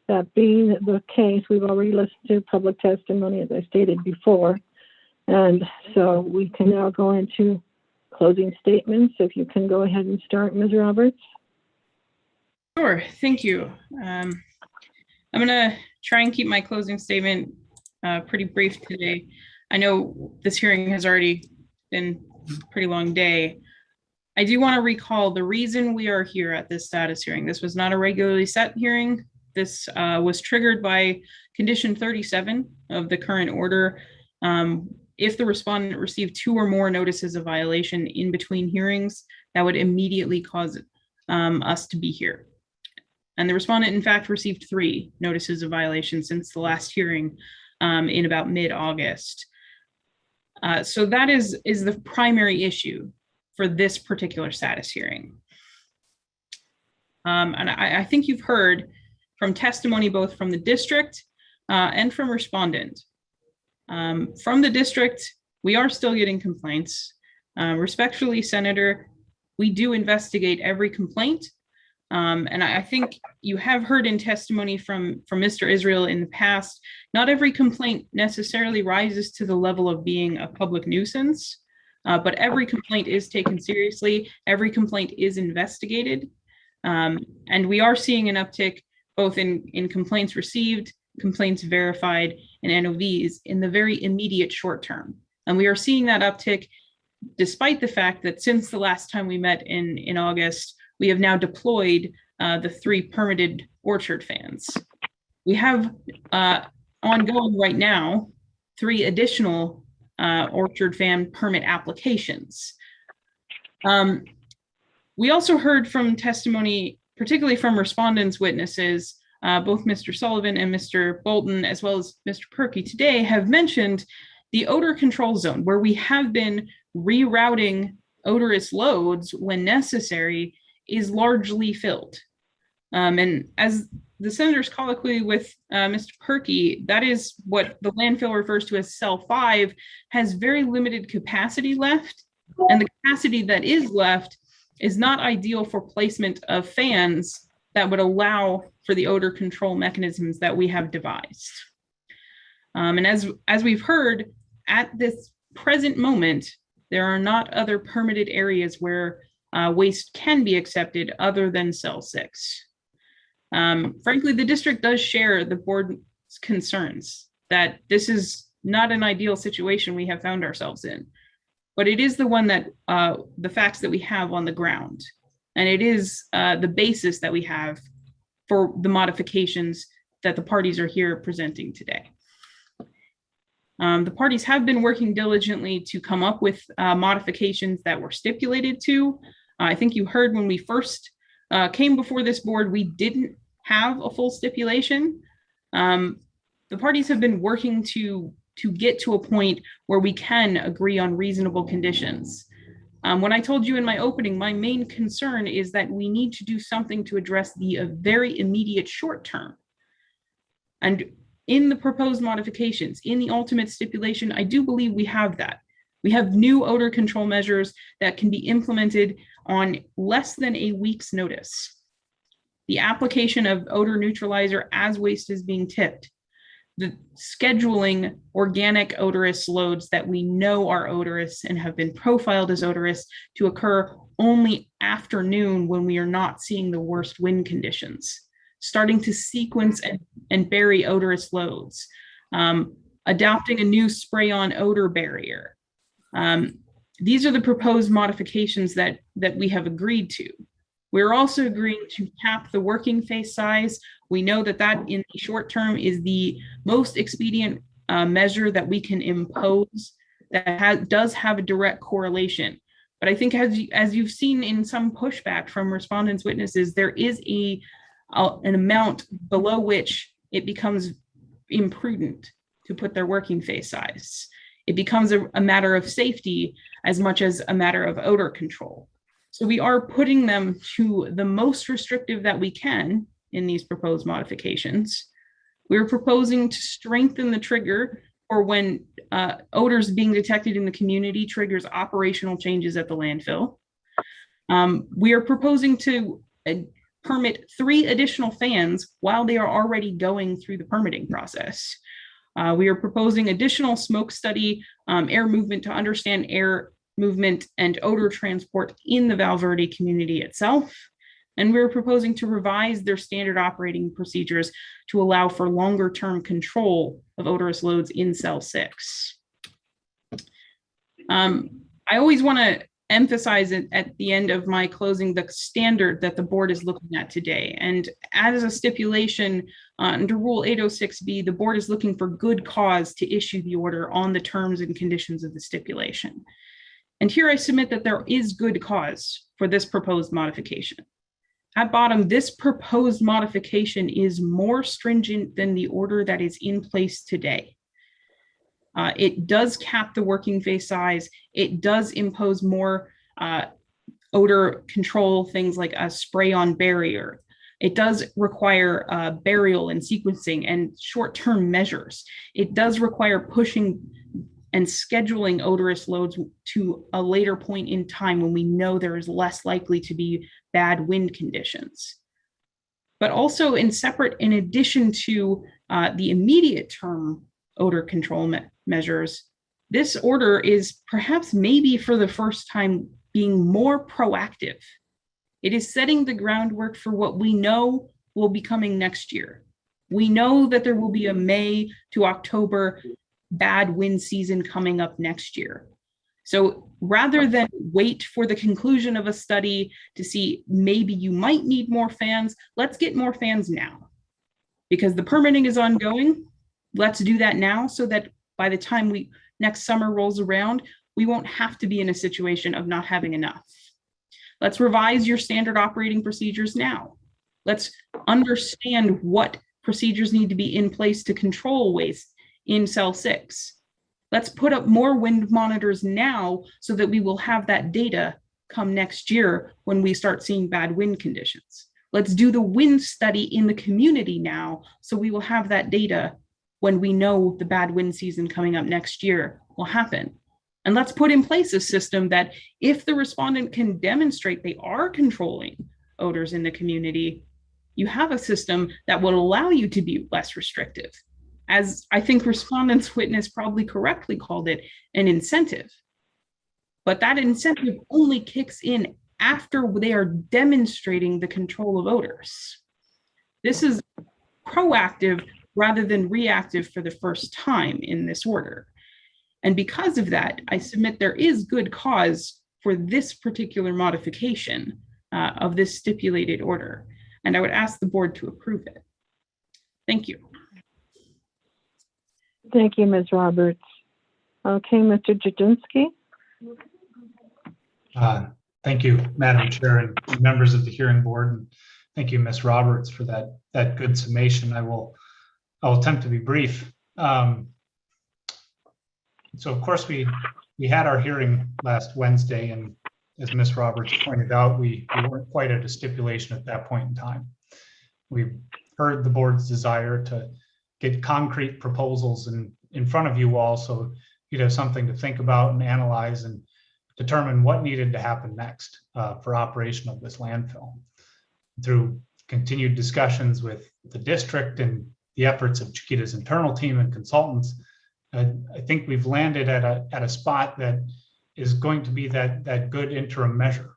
that being the case, we've already listened to public testimony, as I stated before. And so we can now go into closing statements. If you can go ahead and start, Ms. Roberts. Sure, thank you. I'm gonna try and keep my closing statement pretty brief today. I know this hearing has already been a pretty long day. I do want to recall the reason we are here at this status hearing. This was not a regularly set hearing. This was triggered by condition 37 of the current order. If the respondent received 2 or more notices of violation in between hearings, that would immediately cause us to be here. And the respondent, in fact, received 3 notices of violation since the last hearing in about mid-August. So that is the primary issue for this particular status hearing. And I think you've heard from testimony both from the district and from respondent. From the district, we are still getting complaints. Respectfully, Senator, we do investigate every complaint. And I think you have heard in testimony from Mr. Israel in the past, not every complaint necessarily rises to the level of being a public nuisance, but every complaint is taken seriously. Every complaint is investigated. And we are seeing an uptick both in complaints received, complaints verified, and NOVs in the very immediate short term. And we are seeing that uptick despite the fact that since the last time we met in August, we have now deployed the 3 permitted orchard fans. We have ongoing right now 3 additional orchard fan permit applications. We also heard from testimony, particularly from respondents' witnesses, both Mr. Sullivan and Mr. Bolton, as well as Mr. Perky today, have mentioned the odor control zone, where we have been rerouting odorous loads when necessary, is largely filled. And as the senator's colloquy with Mr. Perky, that is what the landfill refers to as cell 5, has very limited capacity left. And the capacity that is left is not ideal for placement of fans that would allow for the odor control mechanisms that we have devised. And as we've heard, at this present moment, there are not other permitted areas where waste can be accepted other than cell 6. Frankly, the district does share the board's concerns that this is not an ideal situation we have found ourselves in, but it is the one that the facts that we have on the ground, and it is the basis that we have for the modifications that the parties are here presenting today. The parties have been working diligently to come up with modifications that were stipulated to. I think you heard when we first came before this board, we didn't have a full stipulation. The parties have been working to get to a point where we can agree on reasonable conditions. When I told you in my opening, my main concern is that we need to do something to address the very immediate short term. And in the proposed modifications, in the ultimate stipulation, I do believe we have that. We have new odor control measures that can be implemented on less than a week's notice. The application of odor neutralizer as waste is being tipped, the scheduling organic odorous loads that we know are odorous and have been profiled as odorous to occur only after noon when we are not seeing the worst wind conditions, starting to sequence and bury odorous loads, adopting a new spray-on odor barrier. These are the proposed modifications that we have agreed to. We're also agreeing to cap the working face size. We know that in the short term is the most expedient measure that we can impose that does have a direct correlation. But I think as you've seen in some pushback from respondents' witnesses, there is an amount below which it becomes imprudent to put their working face size. It becomes a matter of safety as much as a matter of odor control. So we are putting them to the most restrictive that we can in these proposed modifications. We're proposing to strengthen the trigger for when odors being detected in the community triggers operational changes at the landfill. We are proposing to permit 3 additional fans while they are already going through the permitting process. We are proposing additional smoke study, air movement to understand air movement and odor transport in the Val Verde community itself. And we're proposing to revise their standard operating procedures to allow for longer term control of odorous loads in cell 6. I always want to emphasize it at the end of my closing, the standard that the board is looking at today. And as a stipulation under Rule 806B, the board is looking for good cause to issue the order on the terms and conditions of the stipulation. And here I submit that there is good cause for this proposed modification. At bottom, this proposed modification is more stringent than the order that is in place today. It does cap the working face size. It does impose more odor control, things like a spray-on barrier. It does require burial and sequencing and short-term measures. It does require pushing and scheduling odorous loads to a later point in time when we know there is less likely to be bad wind conditions. But also in addition to the immediate term odor control measures, this order is perhaps maybe for the first time being more proactive. It is setting the groundwork for what we know will be coming next year. We know that there will be a May to October bad wind season coming up next year. So rather than wait for the conclusion of a study to see maybe you might need more fans, let's get more fans now. Because the permitting is ongoing, let's do that now so that by the time next summer rolls around, we won't have to be in a situation of not having enough. Let's revise your standard operating procedures now. Let's understand what procedures need to be in place to control waste in cell 6. Let's put up more wind monitors now so that we will have that data come next year when we start seeing bad wind conditions. Let's do the wind study in the community now, so we will have that data when we know the bad wind season coming up next year will happen. And let's put in place a system that if the respondent can demonstrate they are controlling odors in the community, you have a system that will allow you to be less restrictive. As I think respondent's witness probably correctly called it, an incentive. But that incentive only kicks in after they are demonstrating the control of odors. This is proactive rather than reactive for the first time in this order. And because of that, I submit there is good cause for this particular modification of this stipulated order. And I would ask the board to approve it. Thank you. Thank you, Ms. Roberts. Okay, Mr. Jaginski. Thank you, Madam Chair and members of the hearing board. And thank you, Ms. Roberts, for that good summation. I'll attempt to be brief. So of course we had our hearing last Wednesday, and as Ms. Roberts pointed out, we weren't quite at a stipulation at that point in time. We heard the board's desire to get concrete proposals in front of you all, so you'd have something to think about and analyze and determine what needed to happen next for operation of this landfill. Through continued discussions with the district and the efforts of Chiquita's internal team and consultants, I think we've landed at a spot that is going to be that good interim measure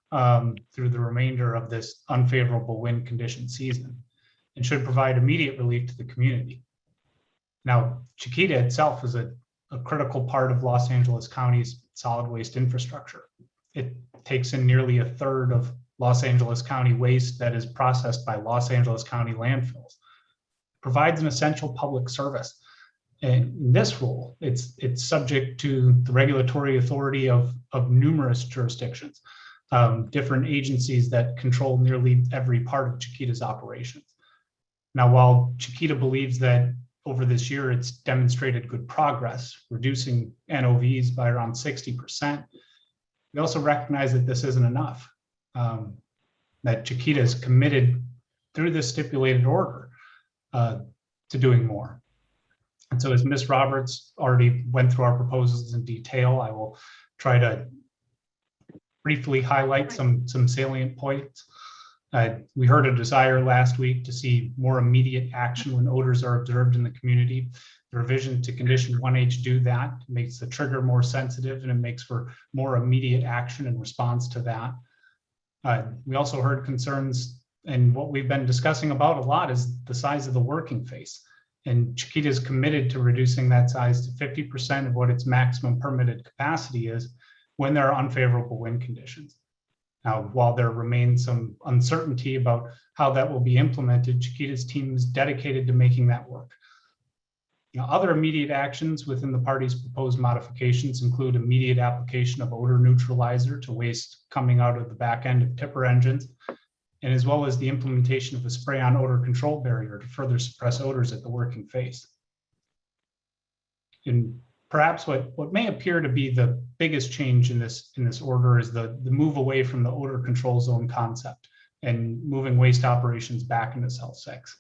through the remainder of this unfavorable wind condition season, and should provide immediate relief to the community. Now, Chiquita itself is a critical part of Los Angeles County's solid waste infrastructure. It takes in nearly a third of Los Angeles County waste that is processed by Los Angeles County landfills. It provides an essential public service. And in this role, it's subject to the regulatory authority of numerous jurisdictions, different agencies that control nearly every part of Chiquita's operations. Now, while Chiquita believes that over this year it's demonstrated good progress, reducing NOVs by around 60%, we also recognize that this isn't enough, that Chiquita is committed through this stipulated order to doing more. And so as Ms. Roberts already went through our proposals in detail, I will try to briefly highlight some salient points. We heard a desire last week to see more immediate action when odors are observed in the community. The revision to condition 1H do that. It makes the trigger more sensitive, and it makes for more immediate action in response to that. We also heard concerns, and what we've been discussing about a lot is the size of the working face. And Chiquita is committed to reducing that size to 50% of what its maximum permitted capacity is when there are unfavorable wind conditions. Now, while there remains some uncertainty about how that will be implemented, Chiquita's team is dedicated to making that work. Now, other immediate actions within the party's proposed modifications include immediate application of odor neutralizer to waste coming out of the back end of tipper engines, and as well as the implementation of a spray-on odor control barrier to further suppress odors at the working face. And perhaps what may appear to be the biggest change in this order is the move away from the odor control zone concept and moving waste operations back into cell 6.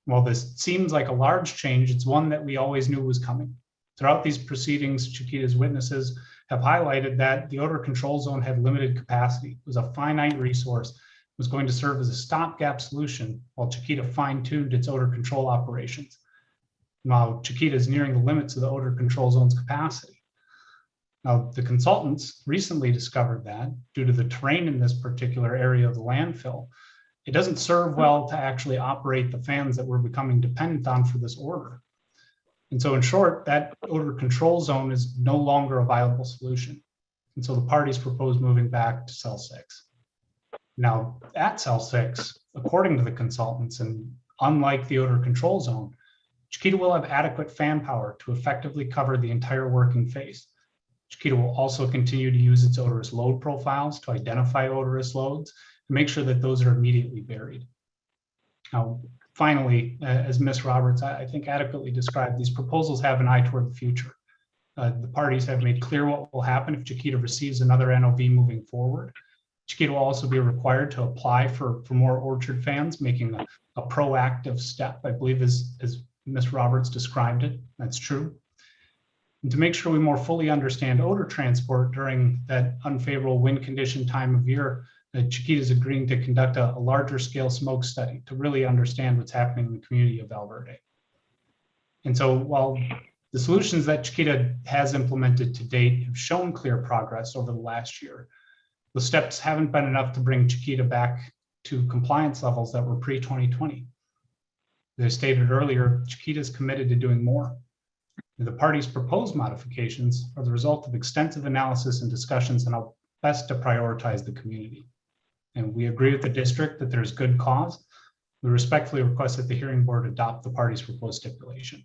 While this seems like a large change, it's one that we always knew was coming. Throughout these proceedings, Chiquita's witnesses have highlighted that the odor control zone had limited capacity, was a finite resource, was going to serve as a stopgap solution while Chiquita fine-tuned its odor control operations. Now, Chiquita is nearing the limits of the odor control zone's capacity. Now, the consultants recently discovered that due to the terrain in this particular area of the landfill, it doesn't serve well to actually operate the fans that we're becoming dependent on for this order. And so in short, that odor control zone is no longer a viable solution. And so the parties propose moving back to cell 6. Now, at cell 6, according to the consultants, and unlike the odor control zone, Chiquita will have adequate fan power to effectively cover the entire working face. Chiquita will also continue to use its odorous load profiles to identify odorous loads and make sure that those are immediately buried. Now, finally, as Ms. Roberts, I think adequately described, these proposals have an eye toward the future. The parties have made clear what will happen if Chiquita receives another NOV moving forward. Chiquita will also be required to apply for more orchard fans, making a proactive step, I believe, as Ms. Roberts described it. That's true. And to make sure we more fully understand odor transport during that unfavorable wind condition time of year, Chiquita is agreeing to conduct a larger scale smoke study to really understand what's happening in the community of Valverde. And so while the solutions that Chiquita has implemented to date have shown clear progress over the last year, the steps haven't been enough to bring Chiquita back to compliance levels that were pre-2020. As I stated earlier, Chiquita is committed to doing more. The party's proposed modifications are the result of extensive analysis and discussions on how best to prioritize the community. And we agree with the district that there's good cause. We respectfully request that the hearing board adopt the party's proposed stipulation.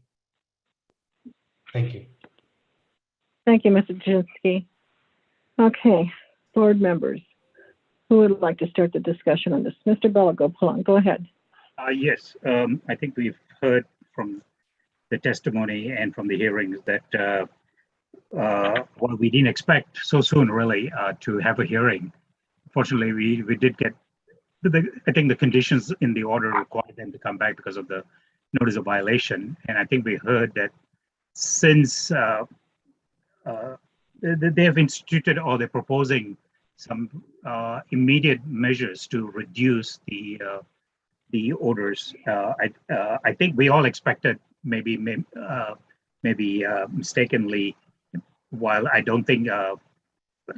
Thank you. Thank you, Mr. Jasinski. Okay, board members, who would like to start the discussion on this? Mr. Belago, go ahead. Yes, I think we've heard from the testimony and from the hearings that well, we didn't expect so soon, really, to have a hearing. Fortunately, we did get, I think the conditions in the order required them to come back because of the notice of violation. And I think we heard that since they have instituted or they're proposing some immediate measures to reduce the odors. I think we all expected, maybe mistakenly, while I don't think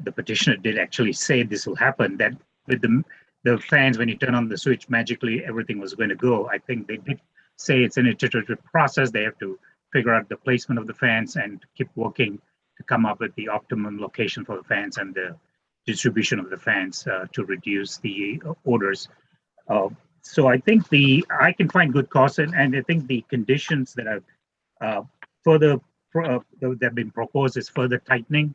the petitioner did actually say this will happen, that with the fans, when you turn on the switch, magically everything was going to go. I think they did say it's an iterative process. They have to figure out the placement of the fans and keep working to come up with the optimum location for the fans and the distribution of the fans to reduce the odors. So I think I can find good cause, and I think the conditions that have that have been proposed is further tightening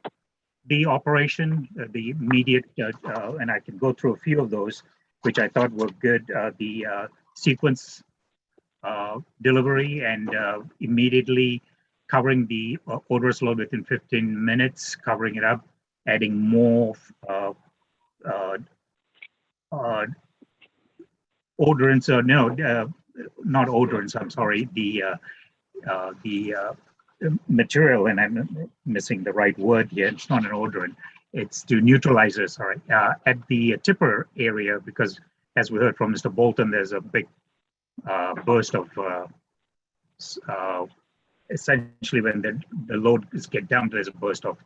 the operation, the immediate, and I can go through a few of those, which I thought were good. The sequence delivery and immediately covering the odorous load within 15 minutes, covering it up, adding more odorants, not odorants, I'm sorry, the material, and I'm missing the right word here, it's not an odorant, it's to neutralizer, sorry, at the tipper area, because as we heard from Mr. Bolton, there's a big burst of, essentially when the load is get down, there's a burst of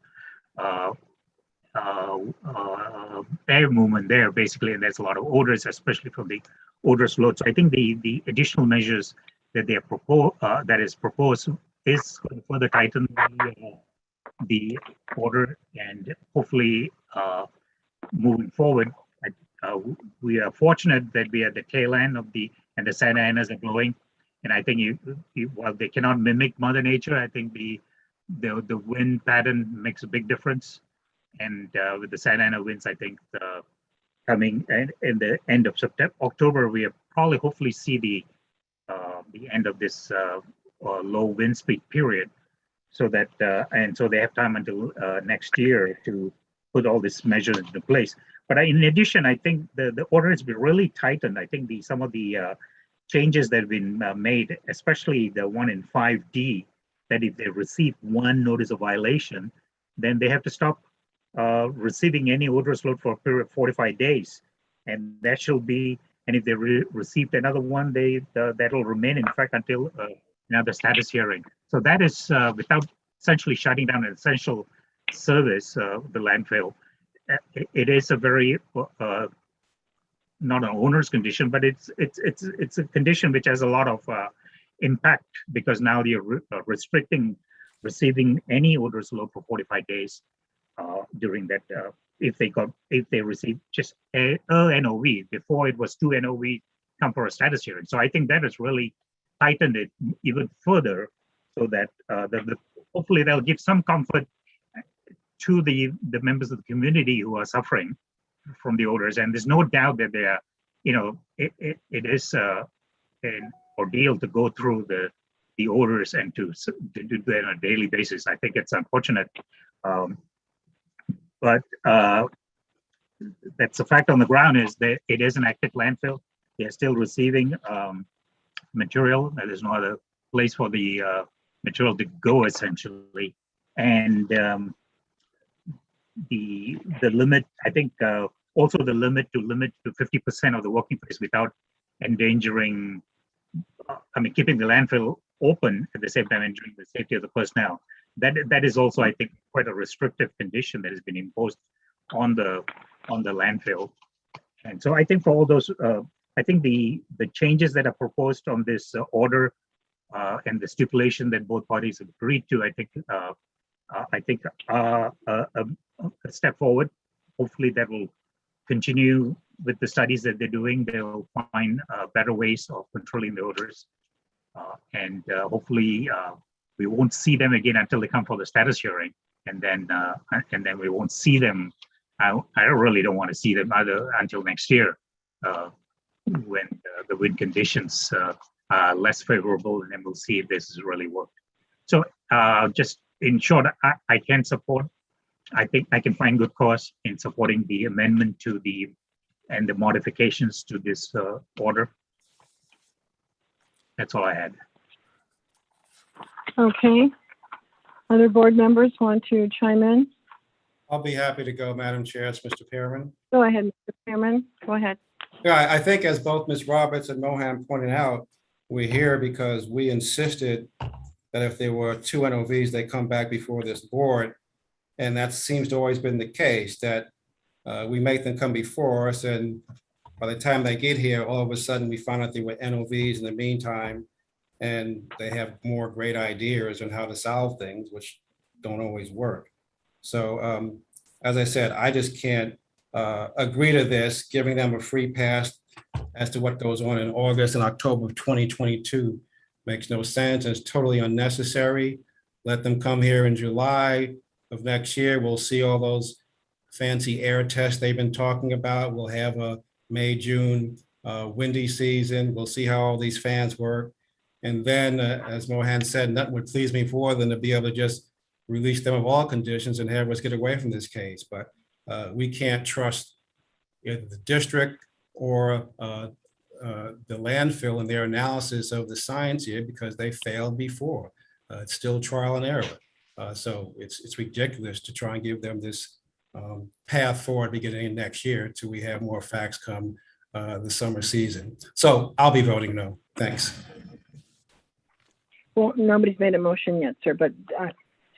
air movement there, basically, and there's a lot of odors, especially from the odorous load. So I think the additional measures that they are that is proposed is going to further tighten the order, and hopefully moving forward, we are fortunate that we are at the tail end of and the Santa Anas are blowing, and I think while they cannot mimic Mother Nature, I think the wind pattern makes a big difference. And with the Santa Ana winds, I think coming in the end of October, we probably hopefully see the end of this low wind speed period, so that and so they have time until next year to put all these measures into place. But in addition, I think the order has been really tightened. I think some of the changes that have been made, especially the one in 5D, that if they receive one notice of violation, then they have to stop receiving any odorous load for a period of 45 days. And that shall be, and if they received another one, that will remain in effect until another status hearing. So that is without essentially shutting down an essential service, the landfill. It is a very not an owner's condition, but it's a condition which has a lot of impact, because now you're restricting receiving any odorous load for 45 days during that. If they receive just a NOV, before it was 2 NOV come for a status hearing. So I think that has really tightened it even further, so that hopefully that'll give some comfort to the members of the community who are suffering from the odors. And there's no doubt that they are, it is an ordeal to go through the odors and to do that on a daily basis. I think it's unfortunate, but that's a fact on the ground is that it is an active landfill. They're still receiving material. There's no other place for the material to go essentially. And the limit, I think, also the limit to 50% of the working place without endangering, keeping the landfill open at the same time ensuring the safety of the personnel. That is also, I think, quite a restrictive condition that has been imposed on the landfill. And so I think for all those, I think the changes that are proposed on this order and the stipulation that both parties have agreed to, I think a step forward. Hopefully that will continue with the studies that they're doing. They'll find better ways of controlling the odors. And hopefully we won't see them again until they come for the status hearing. And then we won't see them. I really don't want to see them either until next year when the wind conditions are less favorable, and then we'll see if this has really worked. So just in short, I can support. I think I can find good cause in supporting the amendment to the modifications to this order. That's all I had. Okay. Other board members want to chime in? I'll be happy to go, Madam Chair. It's Mr. Pearman. Go ahead, Mr. Chairman. Go ahead. Yeah, I think as both Ms. Roberts and Mohan pointed out, we're here because we insisted that if there were 2 NOVs, they come back before this board. And that seems to always been the case, that we make them come before us, and by the time they get here, all of a sudden we find out they were NOVs in the meantime, and they have more great ideas on how to solve things, which don't always work. So as I said, I just can't agree to this, giving them a free pass as to what goes on in August and October of 2022. Makes no sense. It's totally unnecessary. Let them come here in July of next year. We'll see all those fancy air tests they've been talking about. We'll have a May, June windy season. We'll see how all these fans work. And then, as Mohan said, nothing would please me more than to be able to just release them of all conditions and have us get away from this case. But we can't trust either the district or the landfill in their analysis of the science here, because they failed before. It's still trial and error. So it's ridiculous to try and give them this path forward beginning next year till we have more facts come the summer season. So I'll be voting no. Thanks. Well, nobody's made a motion yet, sir, but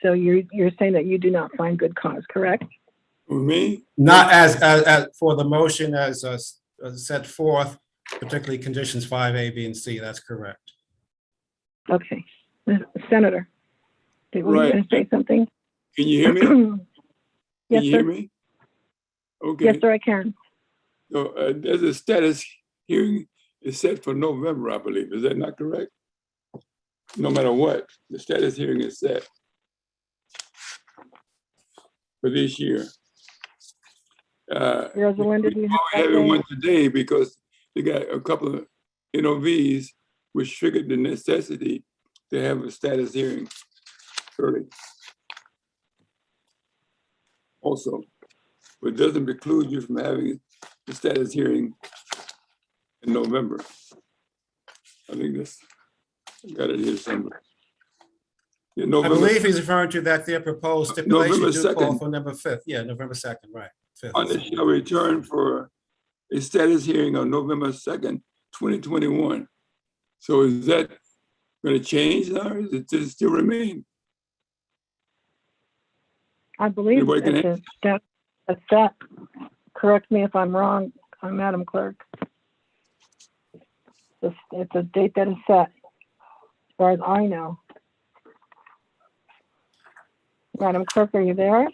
so you're saying that you do not find good cause, correct? For me? Not as for the motion as set forth, particularly conditions 5A, B, and C. That's correct. Okay. Senator, were you going to say something? Can you hear me? Yes, Can you hear me? Okay. Yes, sir, I can. So there's a status hearing is set for November, I believe. Is that not correct? No matter what, the status hearing is set for this year. Rosalinda, do you have having one today because they got a couple of NOVs which triggered the necessity to have a status hearing early. Also, but it doesn't preclude you from having the status hearing in November. I think that's, I got it here somewhere. Yeah, November, I believe he's referring to that their proposed stipulation November do call 2nd. for November 5th. Yeah, November 2nd, right. 5th. on this shall return for a status hearing on November 2nd, 2021. So is that going to change now, or does it still remain? I believe Anybody can it's a set. Correct me if I'm wrong, Madam Clerk. It's a date that is set, as far as I know. Madam Clerk, are you there?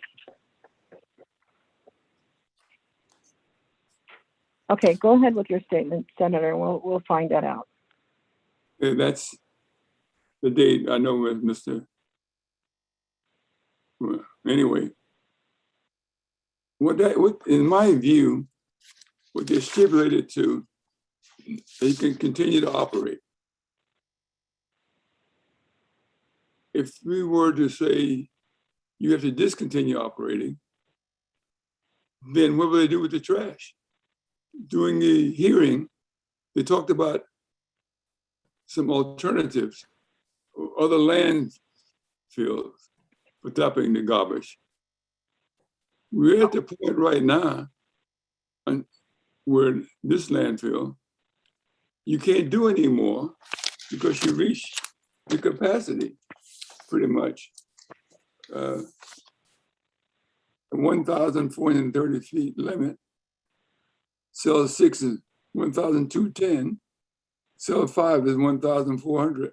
Okay, go ahead with your statement, Senator. We'll find that out. Yeah, that's the date I know with Mr. Well, anyway, what in my view, what they stipulated to, they can continue to operate. If we were to say you have to discontinue operating, then what will they do with the trash? During the hearing, they talked about some alternatives, other landfills for dumping the garbage. We're at the point right now where this landfill, you can't do anymore because you reach the capacity, pretty much. 1,430 feet limit. Cell 6 is 1,210. Cell 5 is 1,400.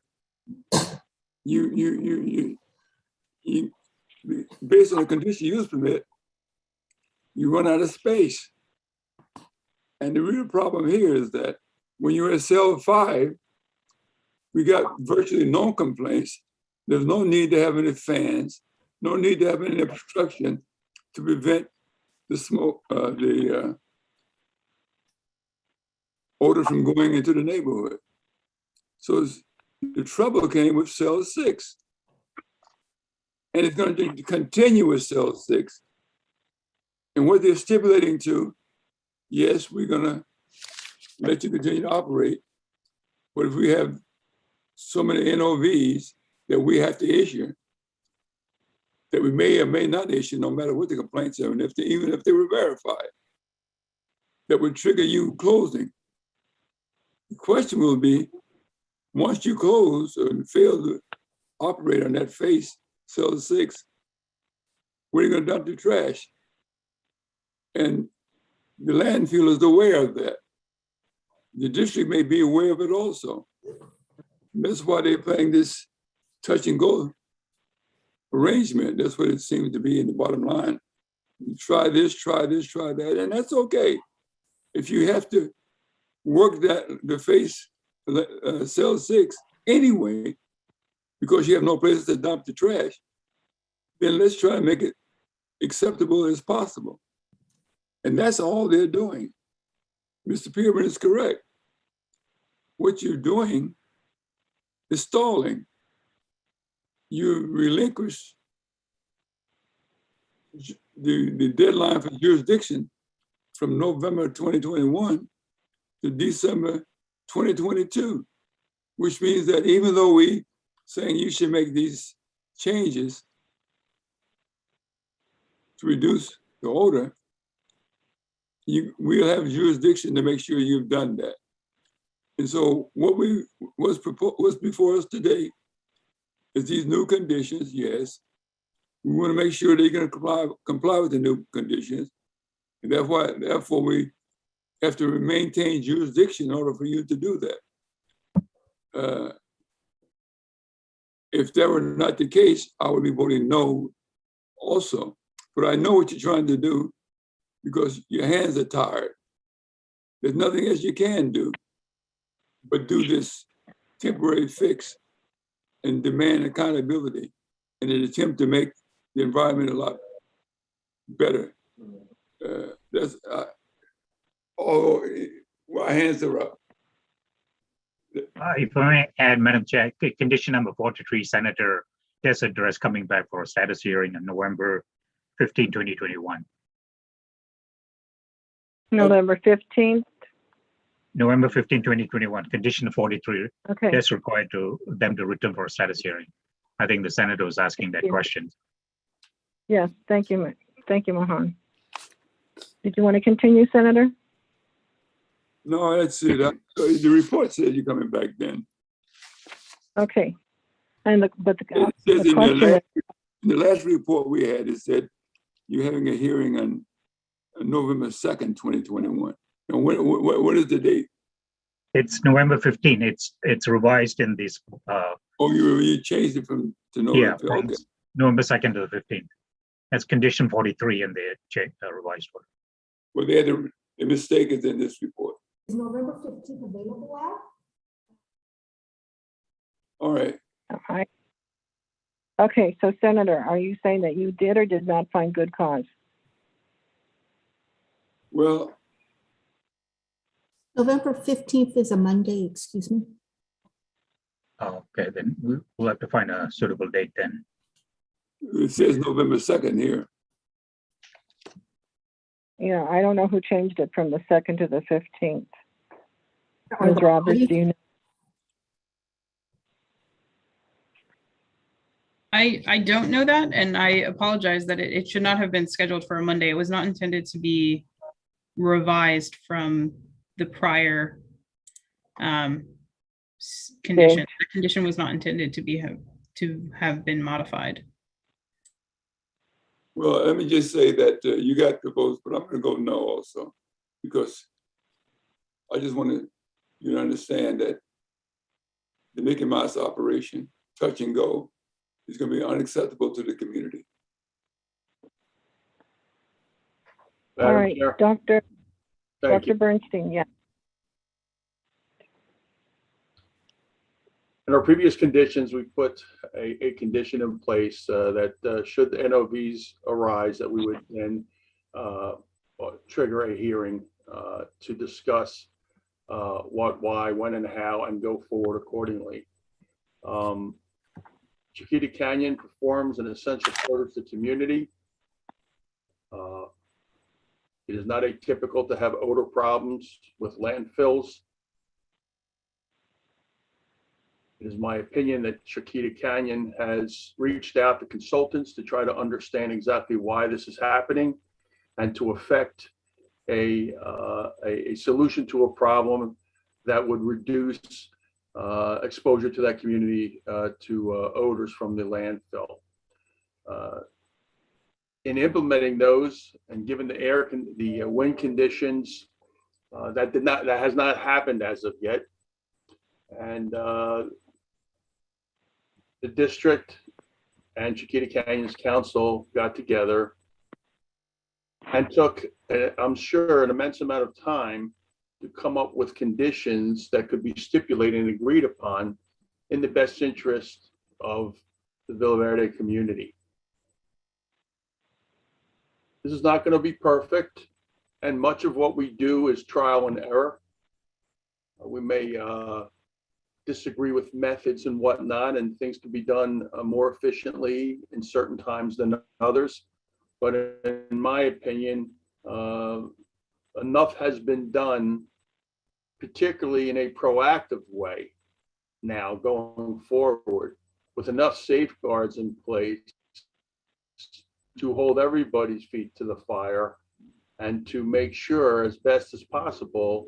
You based on the conditional use permit, you run out of space. And the real problem here is that when you're at cell 5, we got virtually no complaints. There's no need to have any fans, no need to have any obstruction to prevent the smoke, the odor from going into the neighborhood. So the trouble came with cell 6. And it's going to continue with cell 6. And what they're stipulating to, yes, we're going to let you continue to operate. But if we have so many NOVs that we have to issue, that we may or may not issue, no matter what the complaints are, and even if they were verified, that would trigger you closing. The question will be, once you close or fail to operate on that face, cell 6, where are you going to dump the trash? And the landfill is aware of that. The district may be aware of it also. That's why they're playing this touch and go arrangement. That's what it seems to be in the bottom line. You try this, try that, and that's okay. If you have to work the face cell 6 anyway, because you have no place to dump the trash, then let's try to make it acceptable as possible. And that's all they're doing. Mr. Pearman is correct. What you're doing is stalling. You relinquish the deadline for jurisdiction from November 2021 to December 2022, which means that even though we saying you should make these changes to reduce the odor, we'll have jurisdiction to make sure you've done that. And so what was before us today is these new conditions. Yes, we want to make sure they're going to comply with the new conditions. And therefore we have to maintain jurisdiction in order for you to do that. If that were not the case, I would be voting no also. But I know what you're trying to do because your hands are tired. There's nothing else you can do but do this temporary fix and demand accountability in an attempt to make the environment a lot better. My hands are up. If I may add, Madam Chair, condition number 43, Senator Tessiter is coming back for a status hearing on November 15, 2021. November 15th? November 15, 2021, condition 43. Okay. That's required them to return for a status hearing. I think the Senator was asking that question. Yes, thank you. Thank you, Mohan. Did you want to continue, Senator? No, that's it. The report said you're coming back then. Okay. And it says in the last report we had, it said you're having a hearing on November 2nd, 2021. And what is the date? It's November 15. It's revised in this. Oh, you changed it to November. Yeah, from November 2nd to the 15th. That's condition 43 in the revised one. Well, they had the mistake is in this report. Is November 15th available out? All right. All right. Okay, so Senator, are you saying that you did or did not find good cause? Well, November 15th is a Monday, excuse me. Okay, then we'll have to find a suitable date then. It says November 2nd here. I don't know who changed it from the 2nd to the 15th. Ms. Roberts, do you know? I don't know that, and I apologize that it should not have been scheduled for a Monday. It was not intended to be revised from the prior condition. The condition was not intended to have been modified. Well, let me just say that you got the votes, but I'm going to go no also, because I just want you to understand that the Mickey Mouse operation, touch and go, is going to be unacceptable to the community. All right, Chair. Dr. Thank you. Bernstein, yeah. In our previous conditions, we put a condition in place that should the NOVs arise, that we would then trigger a hearing to discuss what, why, when, and how, and go forward accordingly. Chiquita Canyon performs an essential service to the community. It is not atypical to have odor problems with landfills. It is my opinion that Chiquita Canyon has reached out to consultants to try to understand exactly why this is happening and to effect a solution to a problem that would reduce exposure to that community to odors from the landfill. In implementing those, and given the wind conditions, that has not happened as of yet, and the district and Chiquita Canyon's council got together and took, I'm sure, an immense amount of time to come up with conditions that could be stipulated and agreed upon in the best interest of the Villa Verde community. This is not going to be perfect, and much of what we do is trial and error. We may disagree with methods and whatnot, and things can be done more efficiently in certain times than others. But in my opinion, enough has been done, particularly in a proactive way now going forward, with enough safeguards in place to hold everybody's feet to the fire and to make sure as best as possible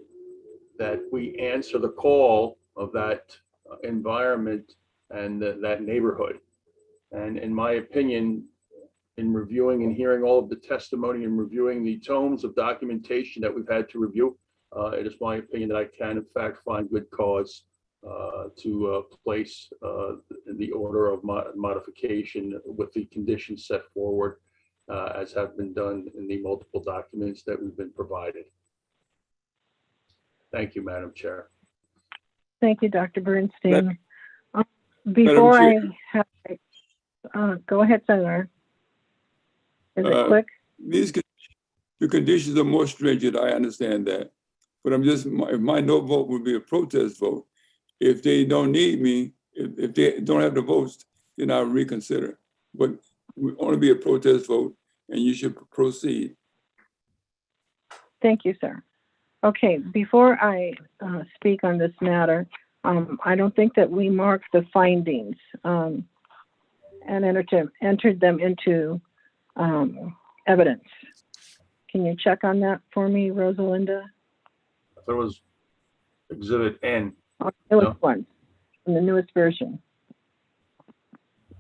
that we answer the call of that environment and that neighborhood. And in my opinion, in reviewing and hearing all of the testimony and reviewing the tomes of documentation that we've had to review, it is my opinion that I can in fact find good cause to place the order of modification with the conditions set forward as have been done in the multiple documents that we've been provided. Thank you, Madam Chair. Thank you, Dr. Bernstein. Before I have, go ahead, Senator. Is it quick? The conditions are more stringent, I understand that. But I'm just, my no vote would be a protest vote. If they don't need me, if they don't have the votes, then I'll reconsider. But it would only be a protest vote, and you should proceed. Thank you, sir. Okay, before I speak on this matter, I don't think that we marked the findings and entered them into evidence. Can you check on that for me, Rosalinda? There was Exhibit N. There was one in the newest version.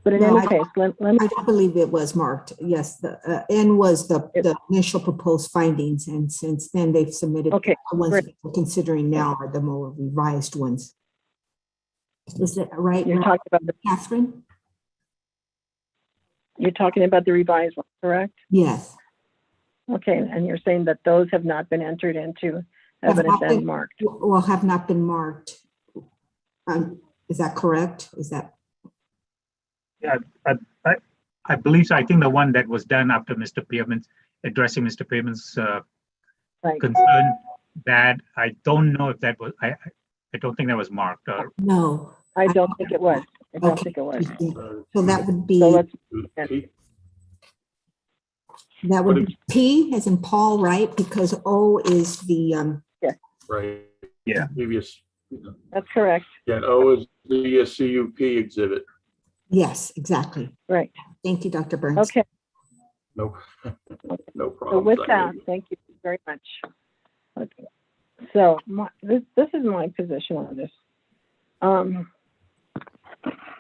But in any case, let me. I don't believe it was marked. Yes, the N was the initial proposed findings, and since then they've submitted. Okay, the ones that we're considering now are the more revised ones. Is that right? You're talking about Catherine? You're talking about the revised one, correct? Yes. Okay, and you're saying that those have not been entered into evidence and marked. Well, have not been marked. Is that correct? Is that? Yeah, I believe so. I think the one that was done after Mr. Pearman's addressing Mr. Pearman's concern, that I don't know if that was, I don't think that was marked. No, I don't think it was. I don't think it was. So that would be. So let's, That would be P as in Paul, right? Because O is the, Right. Yeah. Previous. That's correct. Yeah, O is the CUP exhibit. yes, exactly. Right. Thank you, Dr. Burns. Okay. No, no So problem. with that, thank you very much. Okay. So this is my position on this.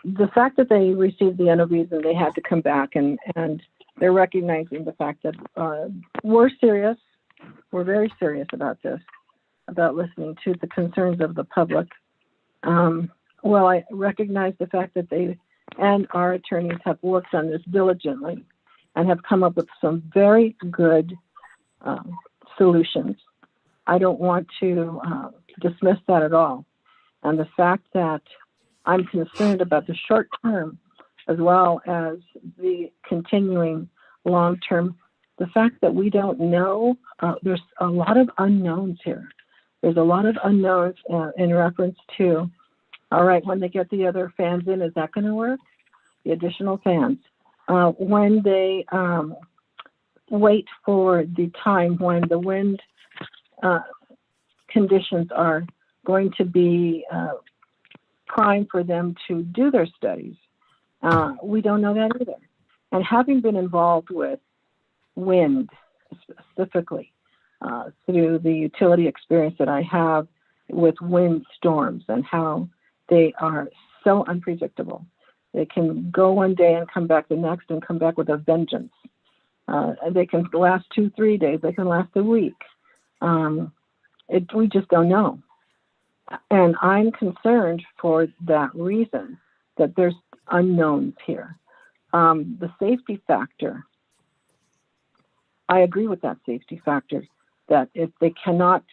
The fact that they received the NOVs and they had to come back and they're recognizing the fact that we're serious. We're very serious about this, about listening to the concerns of the public. Well, I recognize the fact that they and our attorneys have worked on this diligently and have come up with some very good solutions. I don't want to dismiss that at all. And the fact that I'm concerned about the short term as well as the continuing long term, the fact that we don't know, there's a lot of unknowns here. There's a lot of unknowns in reference to, all right, when they get the other fans in, is that going to work? The additional fans. When they wait for the time when the wind conditions are going to be prime for them to do their studies. We don't know that either. And having been involved with wind specifically through the utility experience that I have with wind storms and how they are so unpredictable. They can go one day and come back the next and come back with a vengeance. They can last 2-3 days. They can last a week. We just don't know. And I'm concerned for that reason, that there's unknowns here. The safety factor, I agree with that safety factor, that if they cannot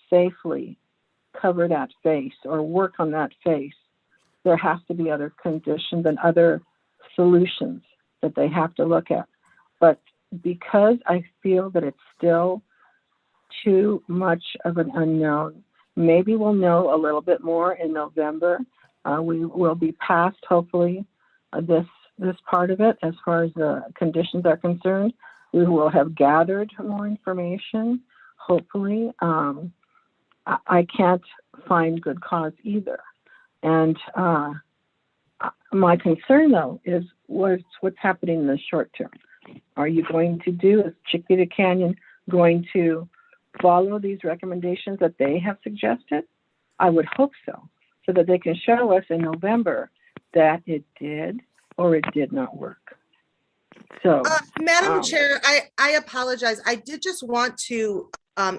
safely cover that face or work on that face, there has to be other conditions and other solutions that they have to look at. But because I feel that it's still too much of an unknown, maybe we'll know a little bit more in November. We will be past, hopefully, this part of it as far as the conditions are concerned. We will have gathered more information, hopefully. I can't find good cause either. And my concern, though, is what's happening in the short term. Are you going to do, is Chiquita Canyon going to follow these recommendations that they have suggested? I would hope so that they can show us in November that it did or it did not work. So, Madam Chair, I apologize. I did just want to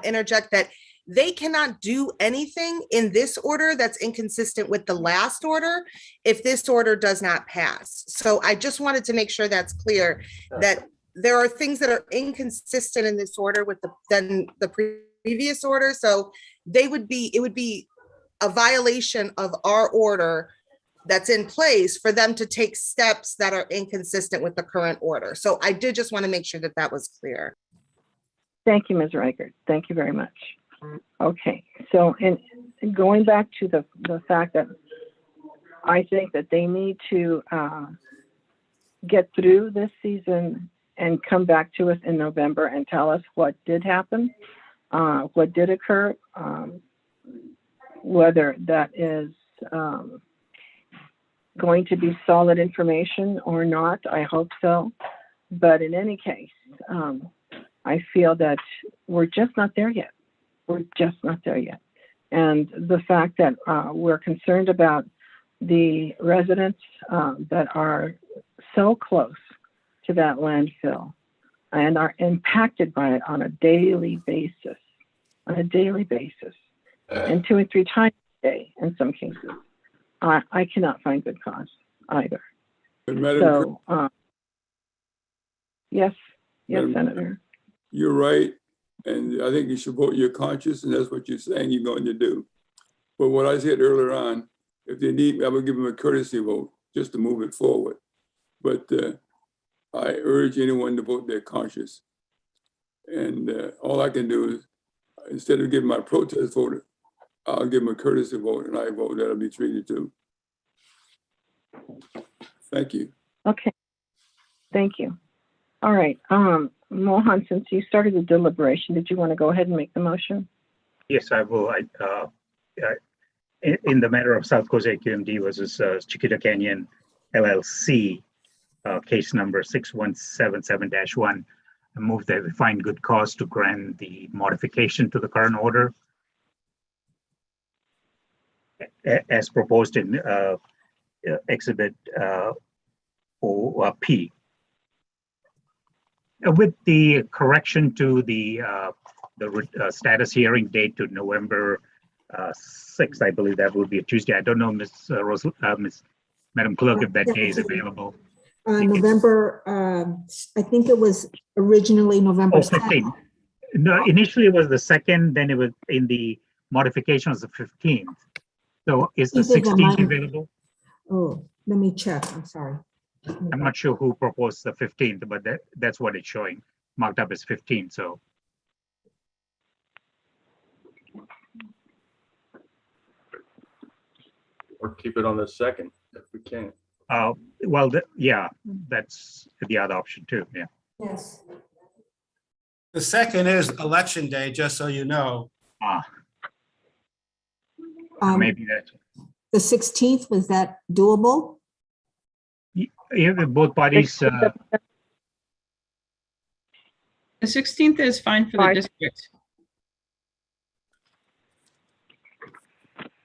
interject that they cannot do anything in this order that's inconsistent with the last order if this order does not pass. So I just wanted to make sure that's clear, that there are things that are inconsistent in this order with than the previous order. So it would be a violation of our order that's in place for them to take steps that are inconsistent with the current order. So I did just want to make sure that that was clear. Thank you, Ms. Reichert. Thank you very much. Okay, so in going back to the fact that I think that they need to get through this season and come back to us in November and tell us what did happen, what did occur, whether that is going to be solid information or not. I hope so. But in any case, I feel that we're just not there yet. We're just not there yet. And the fact that we're concerned about the residents that are so close to that landfill and are impacted by it on a daily basis, and 2 and 3 times a day in some cases. I cannot find good cause either. So, yes, Madam, Senator. You're right. And I think you should vote your conscience, and that's what you're saying you're going to do. But what I said earlier on, if they need me, I will give them a courtesy vote just to move it forward. But I urge anyone to vote their conscience. And all I can do is, instead of giving my protest vote, I'll give them a courtesy vote, and I vote that'll be treated too. Thank you. Okay. Thank you. All right, Mohan, since you started the deliberation, did you want to go ahead and make the motion? Yes, I will. In the matter of South Coast AQMD versus Chiquita Canyon LLC, case number 6177-1, I move that we find good cause to grant the modification to the current order as proposed in Exhibit OP, with the correction to the status hearing date to November 6th. I believe that would be a Tuesday. I don't know, Miss Madam Clerk, if that day is available. November, I think it was originally November 15th. No, initially it was the 2nd, then it was in the modification was the 15th. So is the 16th available? Oh, let me check. I'm sorry. I'm not sure who proposed the 15th, but that's what it's showing, marked up as 15. So Or keep it on the 2nd if we can. well, yeah, that's the other option too. Yeah. Yes. The 2nd is election day, just so you know. Maybe that. The 16th, was that doable? Yeah, both parties. The 16th is fine for the district.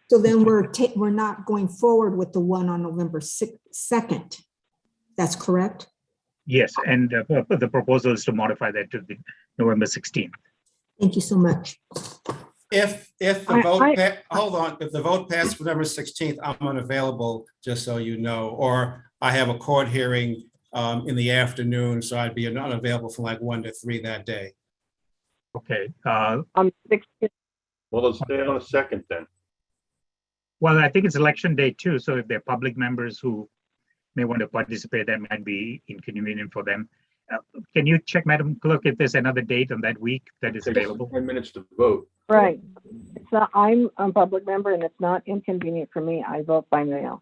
So then we're not going forward with the one on November 2nd. That's correct? Yes, and the proposal is to modify that to the November 16th. Thank you so much. If the vote, hold on, if the vote passed for November 16th, I'm unavailable, just so you know, or I have a court hearing in the afternoon, so I'd be unavailable from like 1 to 3 that day. Okay. Well, let's stay on the 2nd then. Well, I think it's election day too, so if there are public members who may want to participate, that might be inconvenient for them. Can you check, Madam Clerk, if there's another date on that week that is available? 10 minutes to vote. Right. So I'm a public member and it's not inconvenient for me. I vote by mail.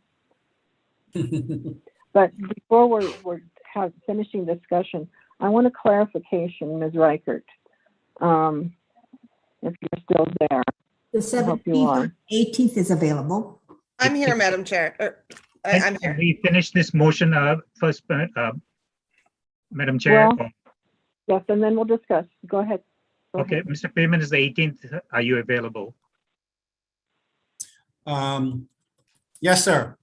But before we're finishing discussion, I want a clarification, Ms. Reichert. If you're still there. The 17th or 18th is available. I'm here, Madam Chair. I'm here. We finish this motion first, Madam Chair. Well, yes, and then we'll discuss. Go ahead. Okay, Mr. Payman is the 18th. Are you available? Yes, sir.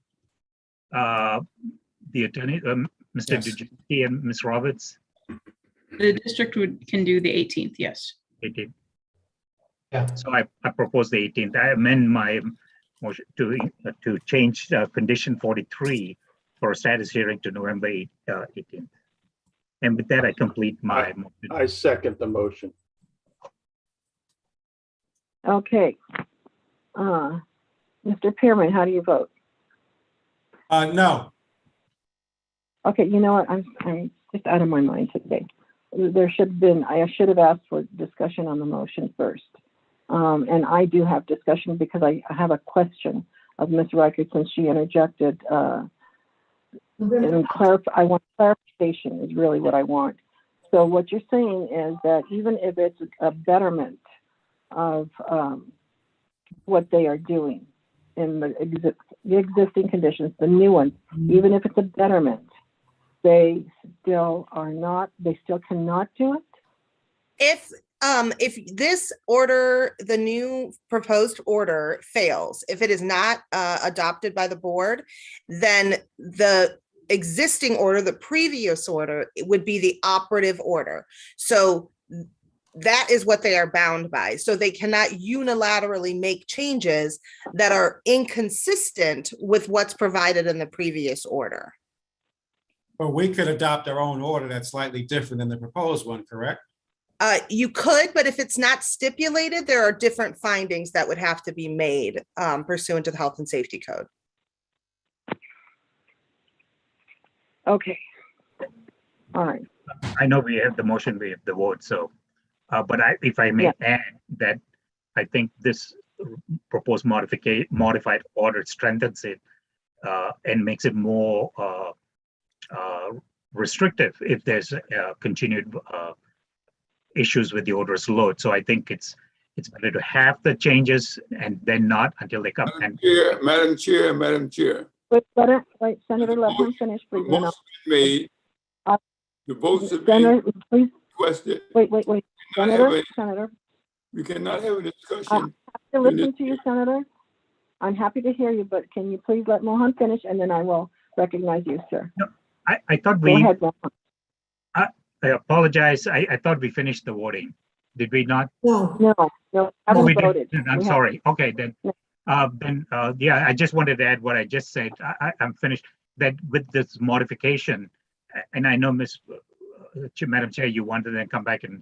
The attorney, Mr. Yes. Dujinski and Ms. Roberts. The district can do the 18th, yes. 18th. Yeah. So I propose the 18th. I amend my motion to change condition 43 for a status hearing to November 18th. And with that, I complete my motion. I second the motion. Okay. Mr. Pearman, how do you vote? No. Okay, you know what? I'm just out of my mind today. I should have asked for discussion on the motion first. And I do have discussion because I have a question of Ms. Reichert since she interjected. And I want clarification is really what I want. So what you're saying is that even if it's a betterment of what they are doing in the existing conditions, the new ones, even if it's a betterment, they still cannot do it? If this order, the new proposed order fails, if it is not adopted by the board, then the existing order, the previous order, it would be the operative order. So that is what they are bound by. So they cannot unilaterally make changes that are inconsistent with what's provided in the previous order. But we could adopt our own order that's slightly different than the proposed one, correct? You could, but if it's not stipulated, there are different findings that would have to be made pursuant to the Health and Safety Code. Okay. All right. I know we have the motion, we have the vote, so, but if I may add that I think this proposed modified order strengthens it and makes it more restrictive if there's continued issues with the odorous load. So I think it's better to have the changes and then not until they come. Madam Chair. Wait, Senator, let him finish, please. The motion made. The votes have Senator, been please. requested. Wait. Senator. We cannot have a I discussion. have to listen to you, Senator. I'm happy to hear you, but can you please let Mohan finish, and then I will recognize you, sir. No, I thought Go we. ahead, Mohan. I apologize. I thought we finished the voting. Did we not? No, No, haven't we voted. didn't. I'm We sorry. Okay, then. No. Yeah, I just wanted to add what I just said. I'm finished. That with this modification, and I know Madam Chair, you wanted to then come back in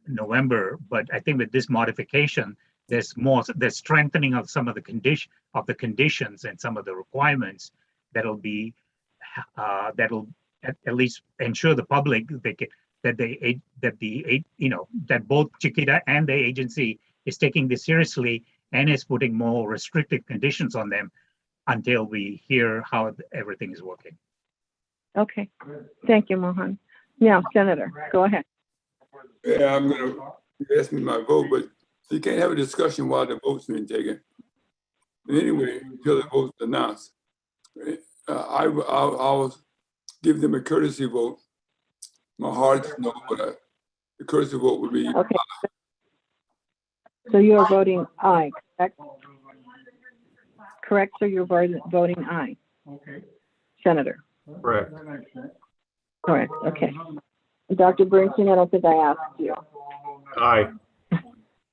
November, but I think with this modification, there's strengthening of some of the conditions and some of the requirements that'll at least ensure the public that both Chiquita and the agency is taking this seriously and is putting more restrictive conditions on them until we hear how everything is working. Okay, thank you, Mohan. Now, Senator, go ahead. Yeah, you asked me my vote, but you can't have a discussion while the vote's being taken. Anyway, until the vote's announced. I'll give them a courtesy vote. My heart's no, but the courtesy vote would be. Okay. So you are voting aye, correct? Correct, so you're voting aye. Okay. Senator. Correct. Correct, okay. Dr. Bernstein, I don't think I asked you. Aye.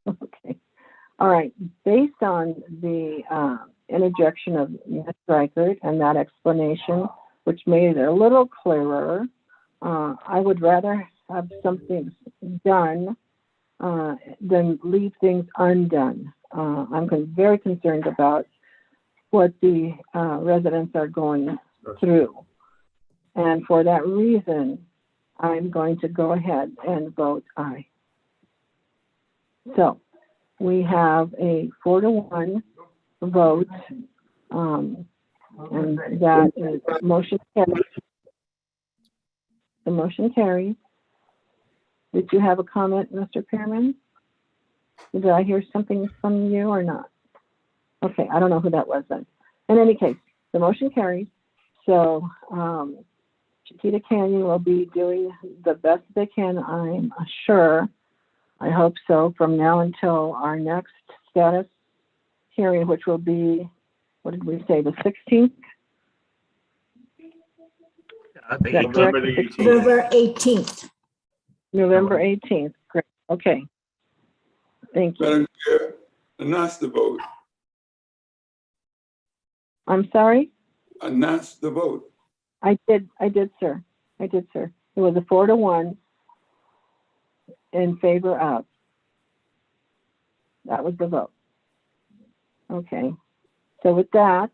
Okay. All right. Based on the interjection of Ms. Reichert and that explanation, which made it a little clearer, I would rather have something done than leave things undone. I'm very concerned about what the residents are going through. And for that reason, I'm going to go ahead and vote aye. So we have a 4-to-1 vote, and that is motion carries. The motion carries. Did you have a comment, Mr. Pearman? Did I hear something from you or not? Okay, I don't know who that was then. In any case, the motion carries. So Chiquita Canyon will be doing the best they can, I'm sure. I hope so, from now until our next status hearing, which will be, what did we say, the 16th? November 18th. November 18th. Great. Okay. Thank you. Madam Chair, announce the vote. I'm sorry? Announce the vote. I did, sir. I did, sir. It was a 4-to-1 in favor of. That was the vote. Okay. So with that,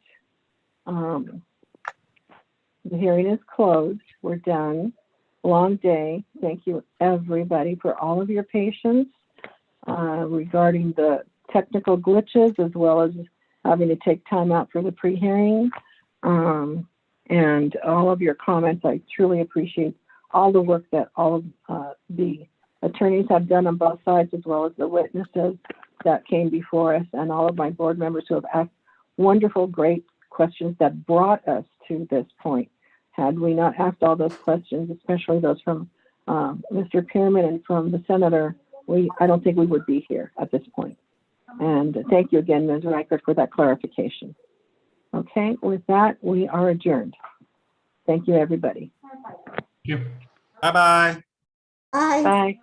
the hearing is closed. We're done. Long day. Thank you, everybody, for all of your patience regarding the technical glitches, as well as having to take time out for the pre-hearing. And all of your comments. I truly appreciate all the work that all of the attorneys have done on both sides, as well as the witnesses that came before us, and all of my board members who have asked wonderful, great questions that brought us to this point. Had we not asked all those questions, especially those from Mr. Pearman and from the senator, I don't think we would be here at this point. And thank you again, Ms. Reichert, for that clarification. Okay, with that, we are adjourned. Thank you, everybody. Thank you. Bye-bye. Aye. Bye.